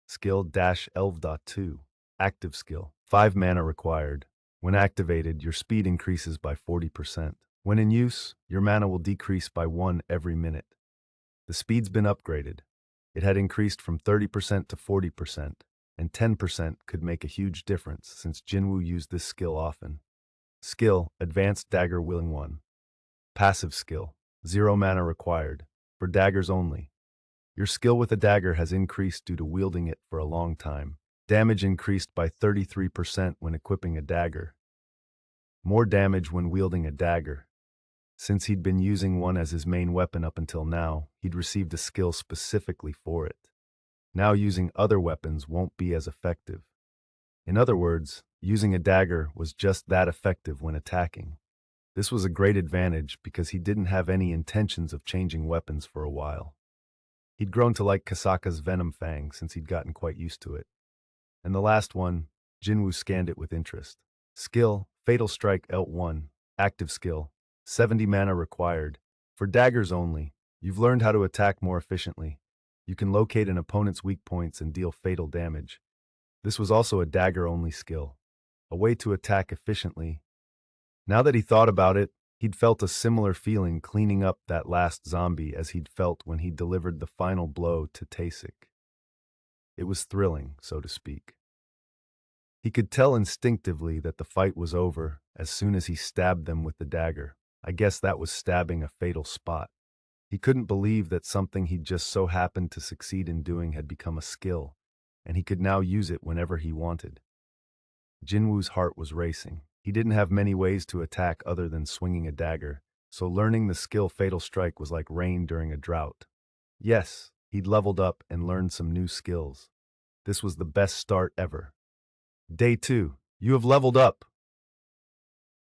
Skill Dash Elv.2, Active skill, 5 mana required. When activated, your speed increases by 40%. When in use, your mana will decrease by 1 every minute. The speed's been upgraded. It had increased from 30% to 40%, and 10% could make a huge difference since Jin-Woo used this skill often. Skill, Advanced Dagger Wielding 1. Passive skill, 0 mana required, for daggers only. Your skill with a dagger has increased due to wielding it for a long time. Damage increased by 33% when equipping a dagger. More damage when wielding a dagger. Since he'd been using one as his main weapon up until now, he'd received a skill specifically for it. Now using other weapons won't be as effective. In other words, using a dagger was just that effective when attacking. This was a great advantage because he didn't have any intentions of changing weapons for a while. He'd grown to like Kasaka's Venom Fang since he'd gotten quite used to it. And the last one, Jin-Woo scanned it with interest. Skill, Fatal Strike L1, Active skill, 70 mana required. For daggers only, you've learned how to attack more efficiently. You can locate an opponent's weak points and deal fatal damage. This was also a dagger-only skill, a way to attack efficiently. Now that he thought about it, He'd felt a similar feeling cleaning up that last zombie as he'd felt when he delivered the final blow to Tasik. It was thrilling, so to speak. He could tell instinctively that the fight was over as soon as he stabbed them with the dagger. I guess that was stabbing a fatal spot. He couldn't believe that something he'd just so happened to succeed in doing had become a skill, and he could now use it whenever he wanted. Jin-Woo's heart was racing. He didn't have many ways to attack other than swinging a dagger, so learning the skill Fatal Strike was like rain during a drought. Yes, he'd leveled up and learned some new skills. This was the best start ever. Day 2. You have leveled up.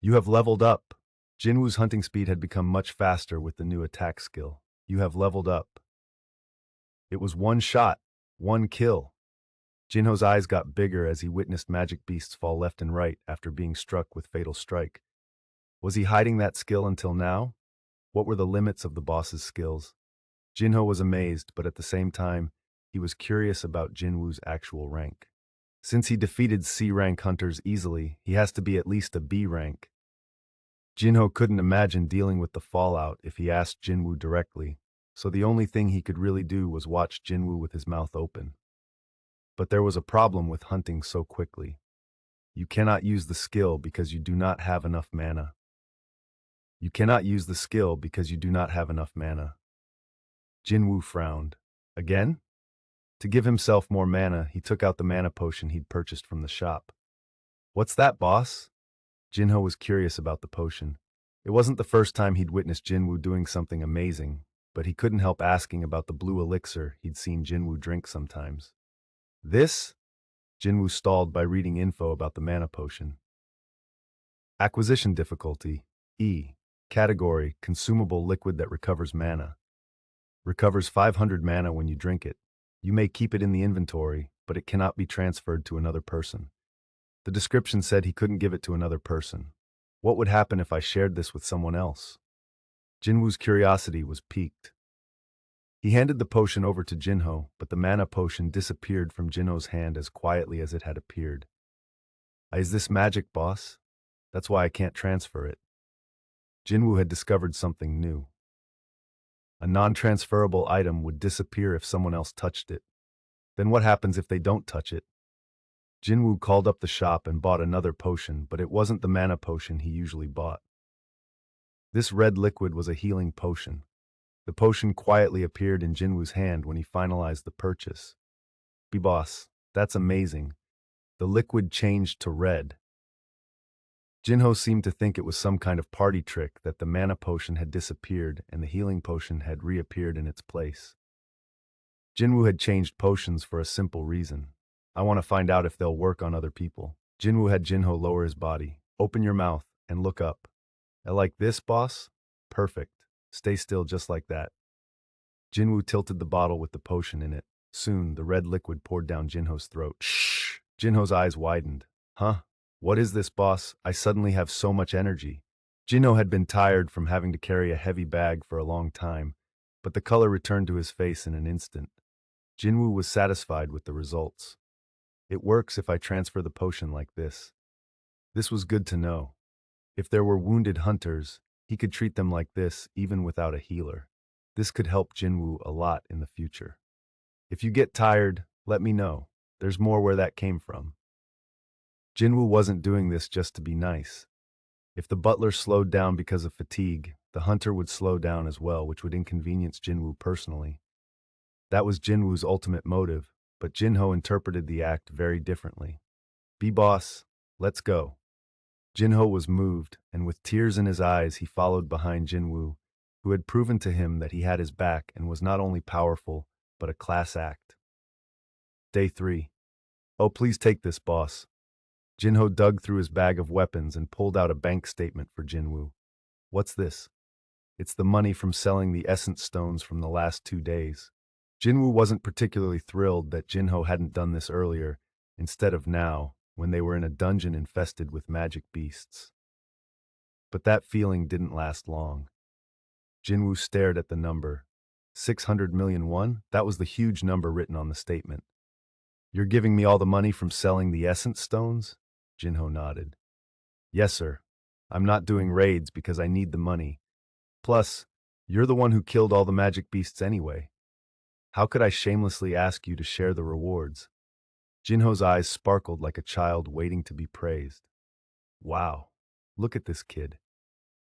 You have leveled up. Jin-Woo's hunting speed had become much faster with the new attack skill. You have leveled up. It was one shot, one kill. Jinho's eyes got bigger as he witnessed magic beasts fall left and right after being struck with Fatal Strike. Was he hiding that skill until now? What were the limits of the boss's skills? Jinho was amazed, but at the same time, he was curious about Jin-Woo's actual rank. Since he defeated C-rank hunters easily, he has to be at least a B rank. Jinho couldn't imagine dealing with the fallout if he asked Jin-Woo directly, so the only thing he could really do was watch Jin-Woo with his mouth open. But there was a problem with hunting so quickly. You cannot use the skill because you do not have enough mana. You cannot use the skill because you do not have enough mana. Jin-Woo frowned. Again? To give himself more mana, he took out the mana potion he'd purchased from the shop. What's that, boss? Jinho was curious about the potion. It wasn't the first time he'd witnessed Jin-Woo doing something amazing, but he couldn't help asking about the blue elixir he'd seen Jin-Woo drink sometimes. This? Jin-Woo stalled by reading info about the mana potion. Acquisition difficulty, E. Category, consumable liquid that recovers mana. Recovers 500 mana when you drink it. You may keep it in the inventory, but it cannot be transferred to another person. The description said he couldn't give it to another person. What would happen if I shared this with someone else? Jin-Woo's curiosity was piqued. He handed the potion over to Jinho, but the mana potion disappeared from Jinho's hand as quietly as it had appeared. Is this magic, boss? That's why I can't transfer it. Jin-Woo had discovered something new. A non-transferable item would disappear if someone else touched it. Then what happens if they don't touch it? Jin-Woo called up the shop and bought another potion, but it wasn't the mana potion he usually bought. This red liquid was a healing potion. The potion quietly appeared in Jin-Woo's hand when he finalized the purchase. Boss, that's amazing. The liquid changed to red. Jinho seemed to think it was some kind of party trick that the mana potion had disappeared and the healing potion had reappeared in its place. Jin-Woo had changed potions for a simple reason. I want to find out if they'll work on other people. Jin-Woo had Jinho lower his body. Open your mouth and look up. I like this, boss? Perfect. Stay still just like that. Jin-Woo tilted the bottle with the potion in it. Soon, the red liquid poured down Jinho's throat. Shh! Jinho's eyes widened. Huh? What is this, boss? I suddenly have so much energy. Jinho had been tired from having to carry a heavy bag for a long time, but the color returned to his face in an instant. Jin-Woo was satisfied with the results. It works if I transfer the potion like this. This was good to know. If there were wounded hunters, he could treat them like this even without a healer. This could help Jin-Woo a lot in the future. If you get tired, let me know. There's more where that came from. Jin-Woo wasn't doing this just to be nice. If the butler slowed down because of fatigue, the hunter would slow down as well, which would inconvenience Jin-Woo personally. That was Jin-Woo's ultimate motive, but Jinho interpreted the act very differently. Boss, let's go. Jinho was moved, and with tears in his eyes he followed behind Jin-Woo, who had proven to him that he had his back and was not only powerful, but a class act. Day 3. Oh, please take this, boss. Jinho dug through his bag of weapons and pulled out a bank statement for Jin-Woo. What's this? It's the money from selling the essence stones from the last 2 days. Jin-Woo wasn't particularly thrilled that Jinho hadn't done this earlier, instead of now, when they were in a dungeon infested with magic beasts. But that feeling didn't last long. Jin-Woo stared at the number. 600 million won? That was the huge number written on the statement. You're giving me all the money from selling the essence stones? Jinho nodded. Yes, sir. I'm not doing raids because I need the money. Plus, you're the one who killed all the magic beasts anyway. How could I shamelessly ask you to share the rewards? Jinho's eyes sparkled like a child waiting to be praised. Wow, look at this kid.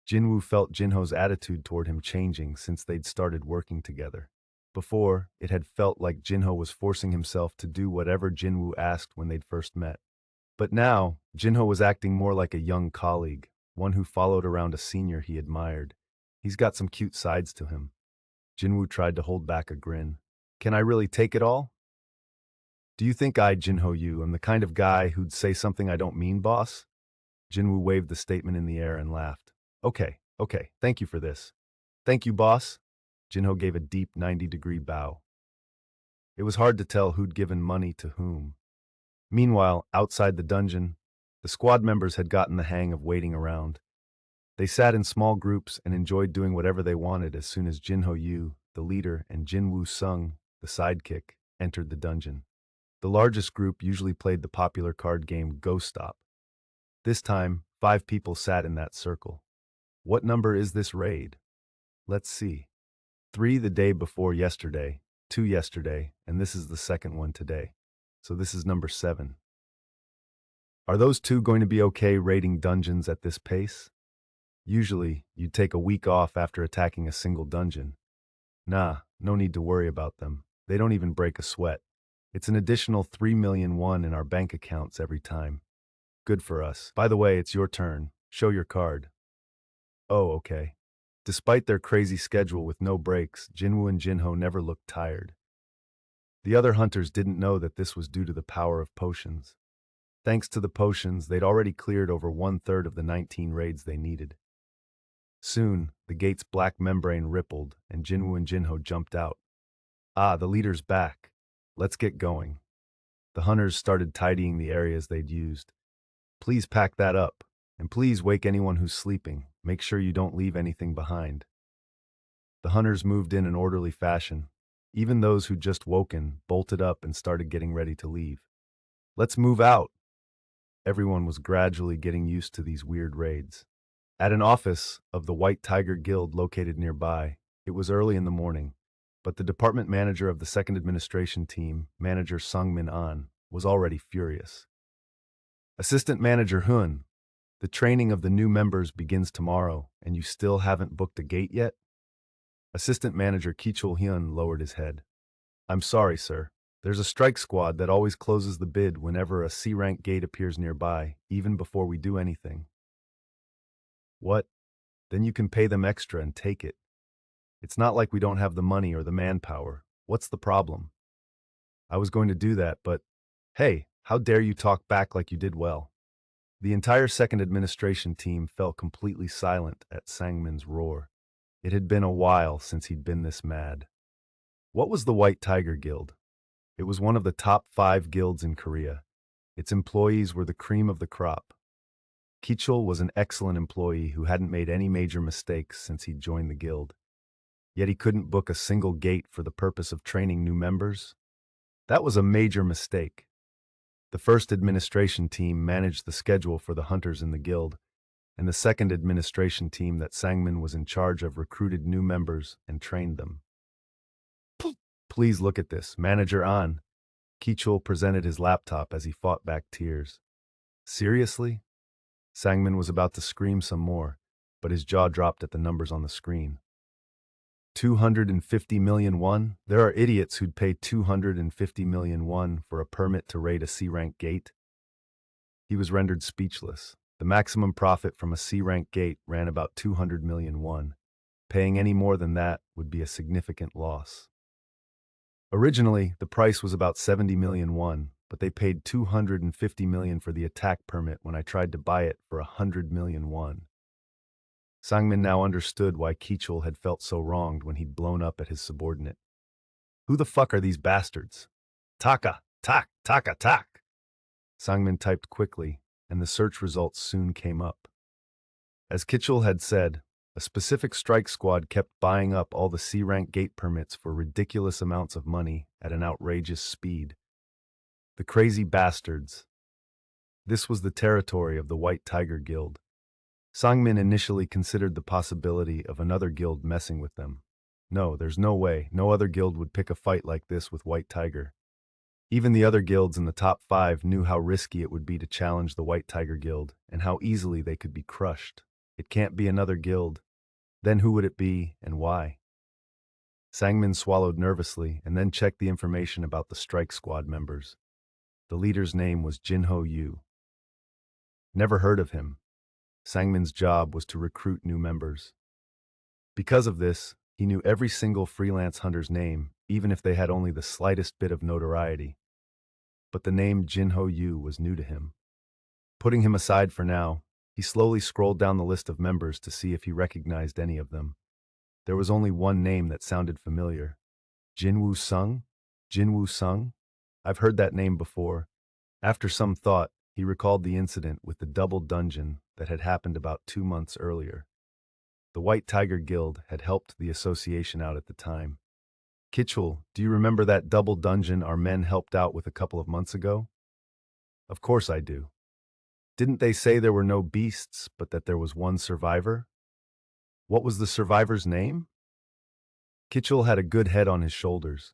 Jin-Woo felt Jinho's attitude toward him changing since they'd started working together. Before, it had felt like Jinho was forcing himself to do whatever Jin-Woo asked when they'd first met. But now, Jinho was acting more like a young colleague, one who followed around a senior he admired. He's got some cute sides to him. Jin-Woo tried to hold back a grin. Can I really take it all? Do you think I, Jinho Yu, am the kind of guy who'd say something I don't mean, boss? Jin-Woo waved the statement in the air and laughed. Okay, thank you for this. Thank you, boss. Jinho gave a deep 90-degree bow. It was hard to tell who'd given money to whom. Meanwhile, outside the dungeon, the squad members had gotten the hang of waiting around. They sat in small groups and enjoyed doing whatever they wanted as soon as Jinho Yu, the leader, and Jin-Woo Sung, the sidekick, entered the dungeon. The largest group usually played the popular card game Go Stop. This time, 5 people sat in that circle. What number is this raid? Let's see. 3 the day before yesterday, 2 yesterday, and this is the second one today. So this is number 7. Are those 2 going to be okay raiding dungeons at this pace? Usually, you'd take a week off after attacking a single dungeon. Nah, no need to worry about them. They don't even break a sweat. It's an additional 3 million won in our bank accounts every time. Good for us. By the way, it's your turn. Show your card. Oh, okay. Despite their crazy schedule with no breaks, Jinwoo and Jinho never looked tired. The other hunters didn't know that this was due to the power of potions. Thanks to the potions, they'd already cleared over 1/3 of the 19 raids they needed. Soon, the gate's black membrane rippled, and Jinwoo and Jinho jumped out. Ah, the leader's back. Let's get going. The hunters started tidying the areas they'd used. Please pack that up, and please wake anyone who's sleeping. Make sure you don't leave anything behind. The hunters moved in an orderly fashion. Even those who'd just woken bolted up and started getting ready to leave. Let's move out! Everyone was gradually getting used to these weird raids. At an office of the White Tiger Guild located nearby, it was early in the morning, but the department manager of the second administration team, Manager Sungmin An, was already furious. Assistant Manager Hun, the training of the new members begins tomorrow, and you still haven't booked a gate yet? Assistant Manager Ki-chul Hyun lowered his head. I'm sorry, sir. There's a strike squad that always closes the bid whenever a C-rank gate appears nearby, even before we do anything. What? Then you can pay them extra and take it. It's not like we don't have the money or the manpower. What's the problem? I was going to do that, but hey, how dare you talk back like you did well? The entire second administration team fell completely silent at Sangmin's roar. It had been a while since he'd been this mad. What was the White Tiger Guild? It was one of the top 5 guilds in Korea. Its employees were the cream of the crop. Ki-chul was an excellent employee who hadn't made any major mistakes since he'd joined the guild. Yet he couldn't book a single gate for the purpose of training new members? That was a major mistake. The first administration team managed the schedule for the hunters in the guild, and the second administration team that Sangmin was in charge of recruited new members and trained them. Please look at this, Manager An. Ki-chul presented his laptop as he fought back tears. Seriously? Sangmin was about to scream some more, but his jaw dropped at the numbers on the screen. 250 million won? There are idiots who'd pay 250 million won for a permit to raid a C-rank gate. He was rendered speechless. The maximum profit from a C-rank gate ran about 200 million won. Paying any more than that would be a significant loss. Originally, the price was about 70 million won, but they paid 250 million for the attack permit when I tried to buy it for 100 million won. Sangmin now understood why Ki-chul had felt so wronged when he'd blown up at his subordinate. Who the fuck are these bastards? Taka! Tak! Sangmin typed quickly, and the search results soon came up. As Ki-chul had said, a specific strike squad kept buying up all the C-rank gate permits for ridiculous amounts of money at an outrageous speed. The crazy bastards. This was the territory of the White Tiger Guild. Sangmin initially considered the possibility of another guild messing with them. No, there's no way. No other guild would pick a fight like this with White Tiger. Even the other guilds in the top 5 knew how risky it would be to challenge the White Tiger Guild and how easily they could be crushed. It can't be another guild. Then who would it be and why? Sangmin swallowed nervously and then checked the information about the strike squad members. The leader's name was Jin-Woo. Never heard of him. Sangmin's job was to recruit new members. Because of this, he knew every single freelance hunter's name, even if they had only the slightest bit of notoriety. But the name Jin-Woo was new to him. Putting him aside for now, he slowly scrolled down the list of members to see if he recognized any of them. There was only one name that sounded familiar. Jin-Woo Sung? Jin-Woo Sung? I've heard that name before. After some thought, he recalled the incident with the double dungeon that had happened about 2 months earlier. The White Tiger Guild had helped the association out at the time. Kichul, do you remember that double dungeon our men helped out with a couple of months ago? Of course I do. Didn't they say there were no beasts, but that there was one survivor? What was the survivor's name? Kichul had a good head on his shoulders.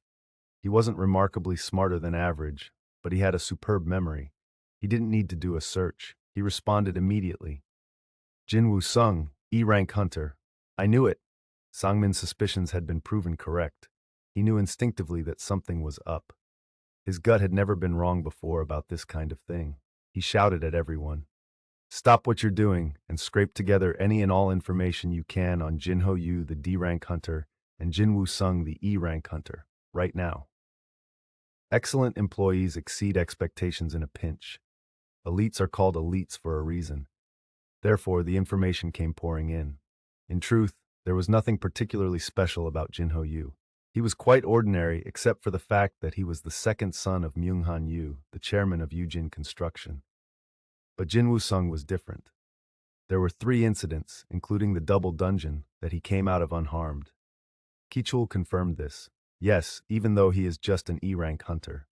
He wasn't remarkably smarter than average, but he had a superb memory. He didn't need to do a search. He responded immediately. Jin-Woo Sung, E-rank hunter. I knew it. Sangmin's suspicions had been proven correct. He knew instinctively that something was up. His gut had never been wrong before about this kind of thing. He shouted at everyone. Stop what you're doing and scrape together any and all information you can on Jin-Woo the D-rank hunter and Jin-Woo Sung the E-rank hunter, right now. Excellent employees exceed expectations in a pinch. Elites are called elites for a reason. Therefore, the information came pouring in. In truth, there was nothing particularly special about Jin-Woo. He was quite ordinary except for the fact that he was the second son of Myung-Han Yu, the chairman of Yujin Construction. But Jin-Woo Sung was different. There were 3 incidents, including the double dungeon, that he came out of unharmed. Kichul confirmed this. Yes, even though he is just an E-rank hunter.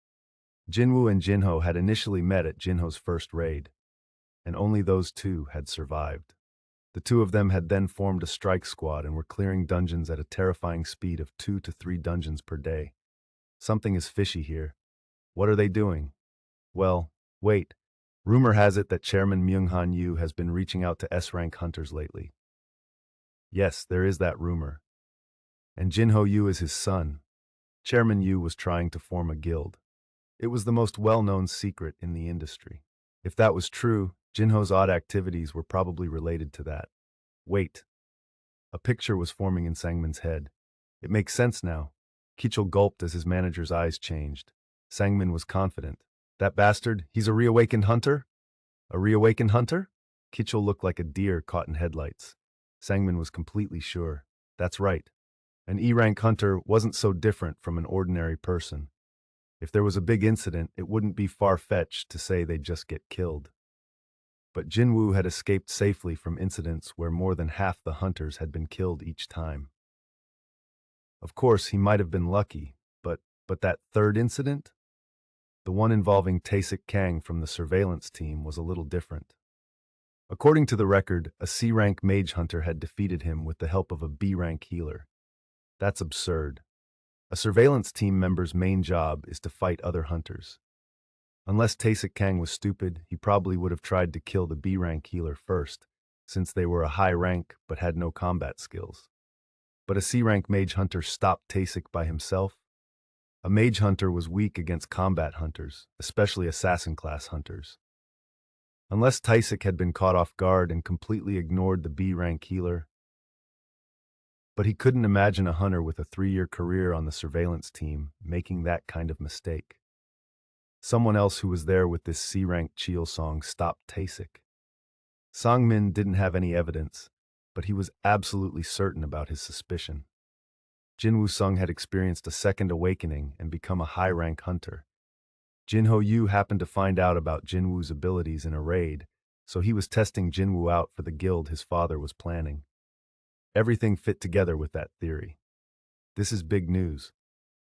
Jin-Woo and Jin-Ho had initially met at Jin-Ho's first raid, and only those 2 had survived. The 2 of them had then formed a strike squad and were clearing dungeons at a terrifying speed of 2 to 3 dungeons per day. Something is fishy here. What are they doing? Well, wait. Rumor has it that Chairman Myung-Han Yu has been reaching out to S-rank hunters lately. Yes, there is that rumor. And Jin-Ho Yu is his son. Chairman Yu was trying to form a guild. It was the most well-known secret in the industry. If that was true, Jin-Ho's odd activities were probably related to that. Wait. A picture was forming in Sangmin's head. It makes sense now. Kichul gulped as his manager's eyes changed. Sangmin was confident. That bastard, he's a reawakened hunter? A reawakened hunter? Kichul looked like a deer caught in headlights. Sangmin was completely sure. That's right. An E-rank hunter wasn't so different from an ordinary person. If there was a big incident, it wouldn't be far-fetched to say they'd just get killed. But Jin-Woo had escaped safely from incidents where more than half the hunters had been killed each time. Of course, he might have been lucky, but that third incident? The one involving Tae-sik Kang from the surveillance team was a little different. According to the record, a C-rank mage hunter had defeated him with the help of a B-rank healer. That's absurd. A surveillance team member's main job is to fight other hunters. Unless Tae-sik Kang was stupid, he probably would have tried to kill the B-rank healer first, since they were a high rank but had no combat skills. But a C-rank mage hunter stopped Tae-sik by himself? A mage hunter was weak against combat hunters, especially assassin-class hunters. Unless Tae-sik had been caught off guard and completely ignored the B-rank healer. But he couldn't imagine a hunter with a 3-year career on the surveillance team making that kind of mistake. Someone else who was there with this C-rank Cheel song stopped Tae-sik. Sangmin didn't have any evidence, but he was absolutely certain about his suspicion. Jin-Woo Sung had experienced a second awakening and become a high-rank hunter. Jin-Ho Yu happened to find out about Jin-Woo's abilities in a raid, so he was testing Jin-Woo out for the guild his father was planning. Everything fit together with that theory. This is big news.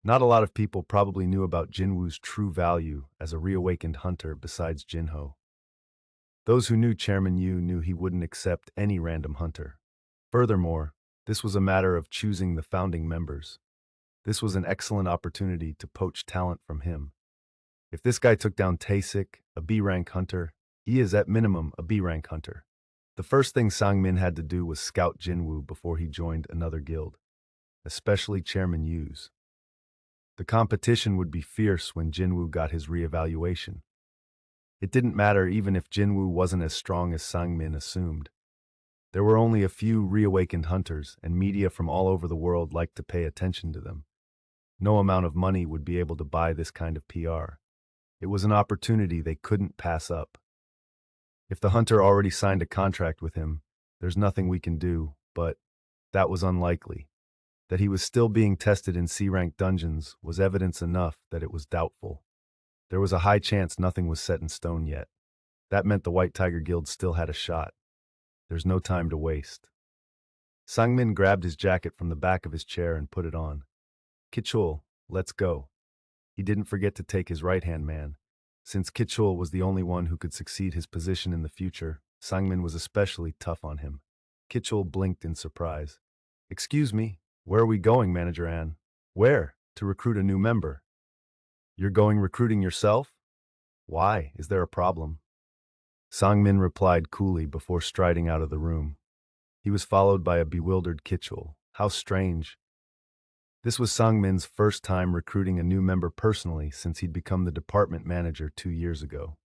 Not a lot of people probably knew about Jin-Woo's true value as a reawakened hunter besides Jin-Ho. Those who knew Chairman Yu knew he wouldn't accept any random hunter. Furthermore, this was a matter of choosing the founding members. This was an excellent opportunity to poach talent from him. If this guy took down Taesik, a B-rank hunter, he is at minimum a B-rank hunter. The first thing Sang-min had to do was scout Jin-Woo before he joined another guild, especially Chairman Yu's. The competition would be fierce when Jin-Woo got his reevaluation. It didn't matter even if Jin-Woo wasn't as strong as Sang-min assumed. There were only a few reawakened hunters, and media from all over the world liked to pay attention to them. No amount of money would be able to buy this kind of PR. It was an opportunity they couldn't pass up. If the hunter already signed a contract with him, there's nothing we can do, but that was unlikely. That he was still being tested in C-rank dungeons was evidence enough that it was doubtful. There was a high chance nothing was set in stone yet. That meant the White Tiger Guild still had a shot. There's no time to waste. Sang-min grabbed his jacket from the back of his chair and put it on. Kichul, let's go. He didn't forget to take his right-hand man. Since Kichul was the only one who could succeed his position in the future, Sang-min was especially tough on him. Kichul blinked in surprise. Excuse me, where are we going, Manager Ann? Where? To recruit a new member. You're going recruiting yourself? Why? Is there a problem? Sang-min replied coolly before striding out of the room. He was followed by a bewildered Kichul. How strange. This was Sang-min's first time recruiting a new member personally since he'd become the department manager 2 years ago.